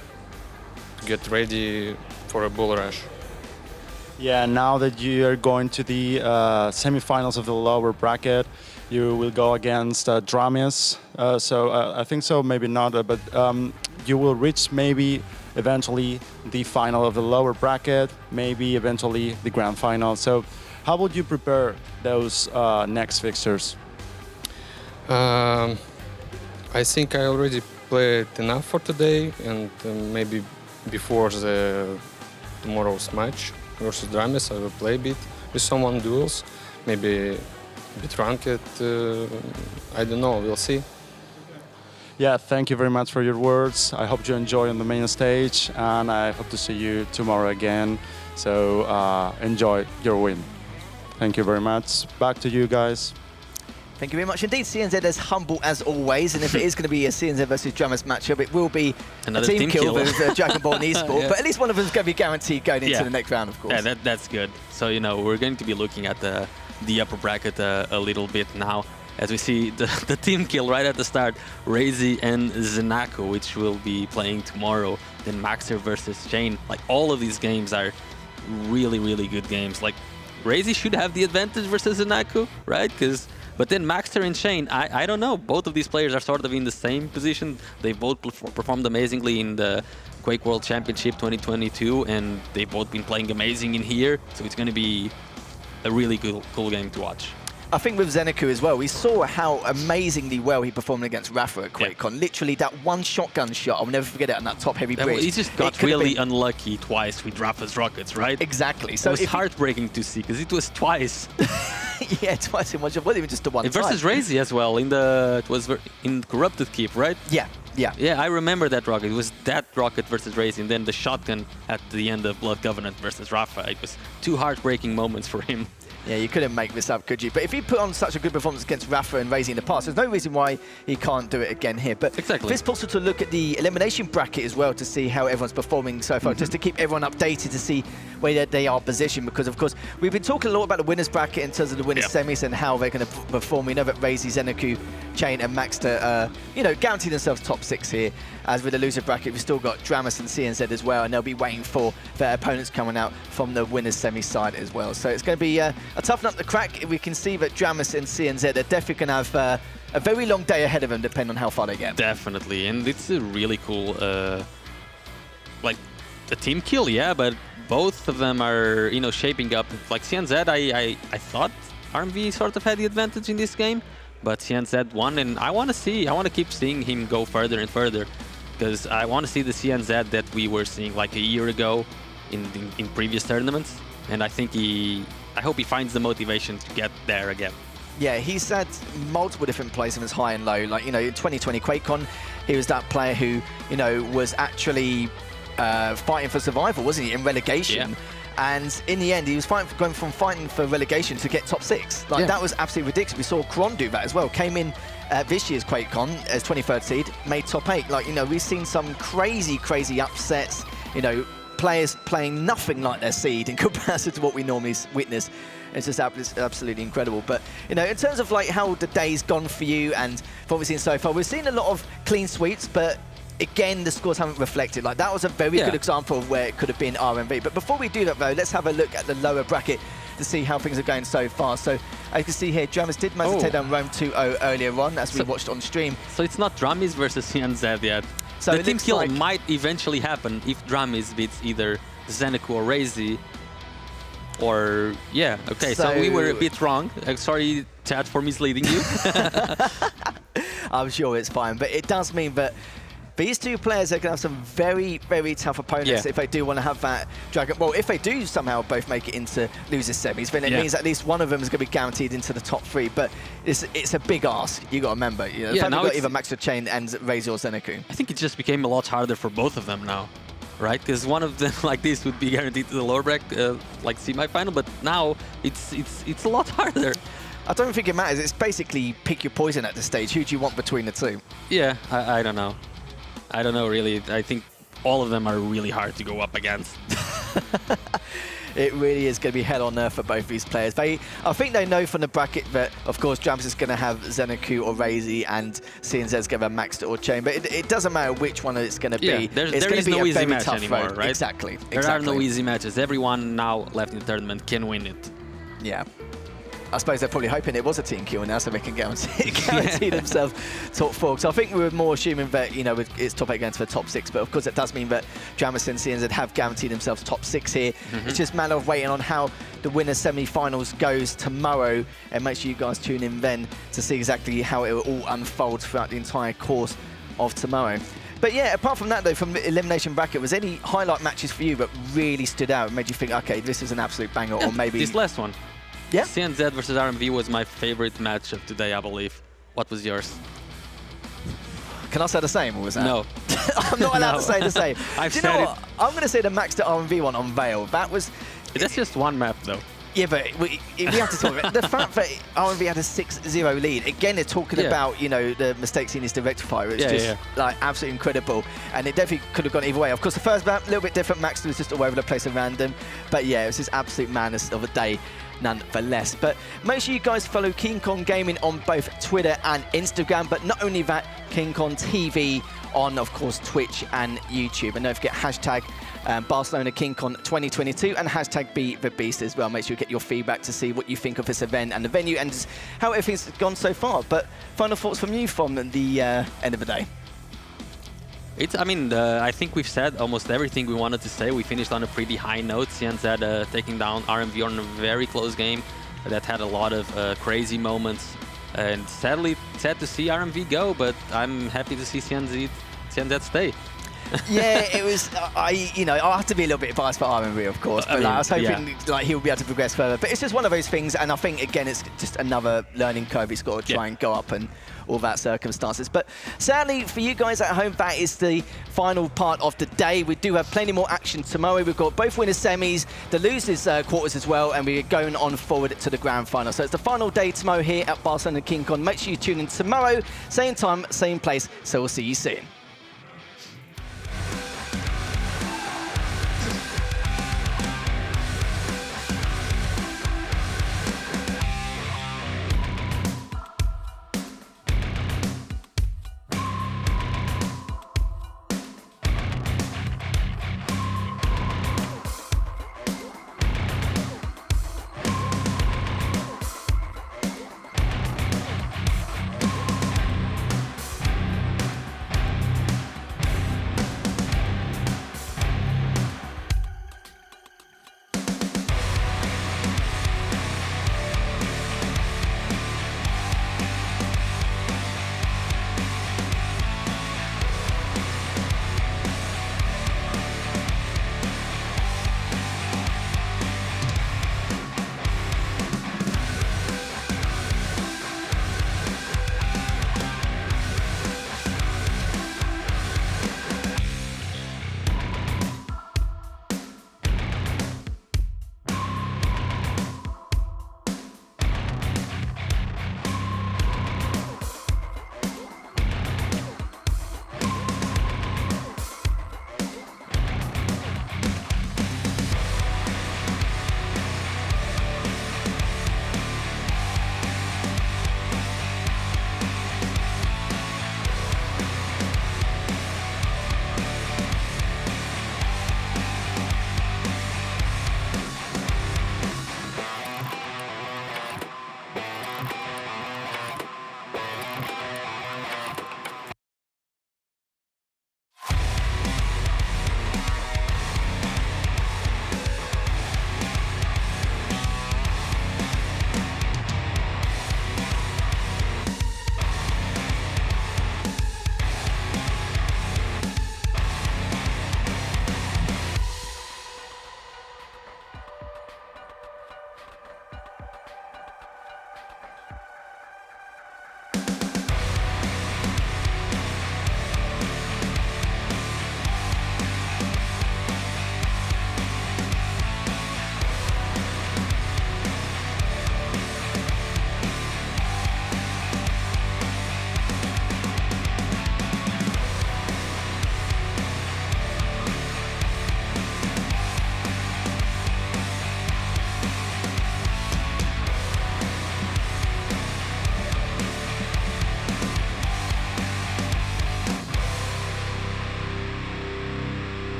get ready for a bull rush. Yeah, now that you are going to the semifinals of the lower bracket, you will go against Dramis. So I think so, maybe not, but you will reach maybe eventually the final of the lower bracket, maybe eventually the grand final. So how would you prepare those next fixtures? I think I already played enough for today, and maybe before tomorrow's match versus Dramis, I will play a bit with someone duels, maybe a bit ranked, I don't know, we'll see. Yeah, thank you very much for your words. I hope you enjoy on the main stage, and I hope to see you tomorrow again. So enjoy your win. Thank you very much. Back to you guys. Thank you very much indeed. CNZ as humble as always, and if it is going to be a CNZ versus Dramis matchup, it will be another a team kill with Dragon Ball and Esport, yeah. But at least one of them is going to be guaranteed going into the next round, of course. Yeah, that's good. So, we're going to be looking at the upper bracket a little bit now, as we see the team kill right at the start, Razy and Zenako, which will be playing tomorrow, then Maxer versus Shane. Like, all of these games are really, really good games. Like, Razy should have the advantage versus Zenako, right? But then Maxter and Shane, I don't know. Both of these players are sort of in the same position. They both performed amazingly in the Quake World Championship 2022, and they've both been playing amazing in here. So it's going to be a really cool game to watch. I think with Zeneku as well, we saw how amazingly well he performed against Rafa at QuakeCon. Literally, that one shotgun shot, I'll never forget it on that top heavy bridge. He just got really unlucky twice with Rafa's rockets, right? Exactly. So it was heartbreaking to see, because it was twice. Yeah, twice in one shot. It wasn't even just the one time. Versus Razy as well, it was in Corrupted Keep, right? Yeah. Yeah. Yeah, I remember that rocket. It was that rocket versus Razy, and then the shotgun at the end of Blood Covenant versus Rafa. It was two heartbreaking moments for him. Yeah, you couldn't make this up, could you? But if he put on such a good performance against Rafa and Razy in the past, there's no reason why he can't do it again here. But exactly. It's possible to look at the elimination bracket as well to see how everyone's performing so far, just to keep everyone updated to see where they are positioned. Because, of course, we've been talking a lot about the winners bracket in terms of the winners semis and how they're going to perform. We know that Razy, Zeneku, Chain and Maxter, guarantee themselves top 6 here. As with the loser bracket, we've still got Dramus and CNZ as well, and they'll be waiting for their opponents coming out from the winners semi side as well. So it's going to be a tough nut to crack. We can see that Dramus and CNZ are definitely going to have a very long day ahead of them, depending on how far they get. Definitely, and it's a really cool, like, a team kill, yeah, but both of them are, shaping up. Like CNZ, I thought RMV sort of had the advantage in this game, but CNZ won, and I want to keep seeing him go further and further, because I want to see the CNZ that we were seeing like a year ago in previous tournaments, and I hope he finds the motivation to get there again. Yeah, he's had multiple different placements, high and low. Like, in 2020 QuakeCon, he was that player who, was actually fighting for survival, wasn't he, in relegation? Yeah. And in the end, he was going from fighting for relegation to get top 6. Like, that was absolutely ridiculous. We saw Kron do that as well. Came in this year's QuakeCon as 23rd seed, made top 8. Like, we've seen some crazy, crazy upsets. Players playing nothing like their seed in comparison to what we normally witness. It's just absolutely incredible. But, in terms of like how the day's gone for you and what we've seen so far, we've seen a lot of clean sweeps, but again, the scores haven't reflected. Like, that was a very good example of where it could have been RMV. But before we do that, though, let's have a look at the lower bracket to see how things are going so far. So, as you can see here, Dramus did manage to take down Rome 2-0 earlier on, as we watched on stream. So it's not Dramus versus CNZ yet. So the team kill might eventually happen if Dramus beats either Zeneku or Razy. Or, yeah, okay, so we were a bit wrong. Sorry, chat, for misleading you. I'm sure it's fine, but it does mean that these two players are going to have some very, very tough opponents if they do want to have that dragon. Well, if they do somehow both make it into losers semis, then it means at least one of them is going to be guaranteed into the top 3. But it's a big ask. You got to remember. Now you've got either Maxter, Chain and Razy or Zeneku. I think it just became a lot harder for both of them now, right? Because one of them like this would be guaranteed to the lower bracket, like semi-final, but now it's a lot harder. I don't think it matters. It's basically pick your poison at this stage. Who do you want between the two? Yeah, I don't know. I don't know, really. I think all of them are really hard to go up against. It really is going to be hell on earth for both these players. I think they know from the bracket that, of course, Dramus is going to have Zeneku or Razy and CNZ is going to have Maxter or Chain. But it doesn't matter which one it's going to be. There is no easy match anymore, right? Exactly. There are no easy matches. Everyone now left in the tournament can win it. Yeah. I suppose they're probably hoping it was a team kill now so they can guarantee themselves top 4. So I think we were more assuming that, it's top 8 going to the top 6. But of course, it does mean that Dramus and CNZ have guaranteed themselves top 6 here. It's just a matter of waiting on how the winners semi-finals goes tomorrow. And make sure you guys tune in then to see exactly how it will all unfold throughout the entire course of tomorrow. But yeah, apart from that, though, from the elimination bracket, was any highlight matches for you that really stood out and made you think, okay, this is an absolute banger, or maybe... This last one. Yeah. CNZ versus RMV was my favorite match of today, I believe. What was yours? Can I say the same, or was that? No. I'm not allowed to say the same. I've Do you said know what? I'm going to say the Maxter RMV one on Vale. That was... That's just one map, though. Yeah, but we have to talk about it. The fact that RMV had a 6-0 lead, again, they're talking about, the mistakes he needs to rectify. It's just, like, absolutely incredible. And it definitely could have gone either way. Of course, the first map, a little bit different. Maxter was just all over the place at random. But yeah, it was just absolute madness of a day, nonetheless. But make sure you guys follow KeenCon Gaming on both Twitter and Instagram. But not only that, KeenCon TV on, of course, Twitch and YouTube. And don't forget, hashtag Barcelona KeenCon 2022 and hashtag Be The Beast as well. Make sure you get your feedback to see what you think of this event and the venue and how everything's gone so far. But final thoughts from you from the end of the day? I think we've said almost everything we wanted to say. We finished on a pretty high note. CNZ taking down RMV on a very close game. that had a lot of crazy moments. And sadly, sad to see RMV go, but I'm happy to see CNZ stay. Yeah, it was. I have to be a little bit biased for RMV, of course, but I was hoping like he'll be able to progress further. But it's just one of those things, and I think again, it's just another learning curve he's got to try and go up and all that circumstances. But sadly for you guys at home, that is the final part of the day. We do have plenty more action tomorrow. We've got both winners semis, the losers quarters as well, and we're going on forward to the grand final. So it's the final day tomorrow here at Barcelona KeenCon. Make sure you tune in tomorrow, same time, same place. So we'll see you soon.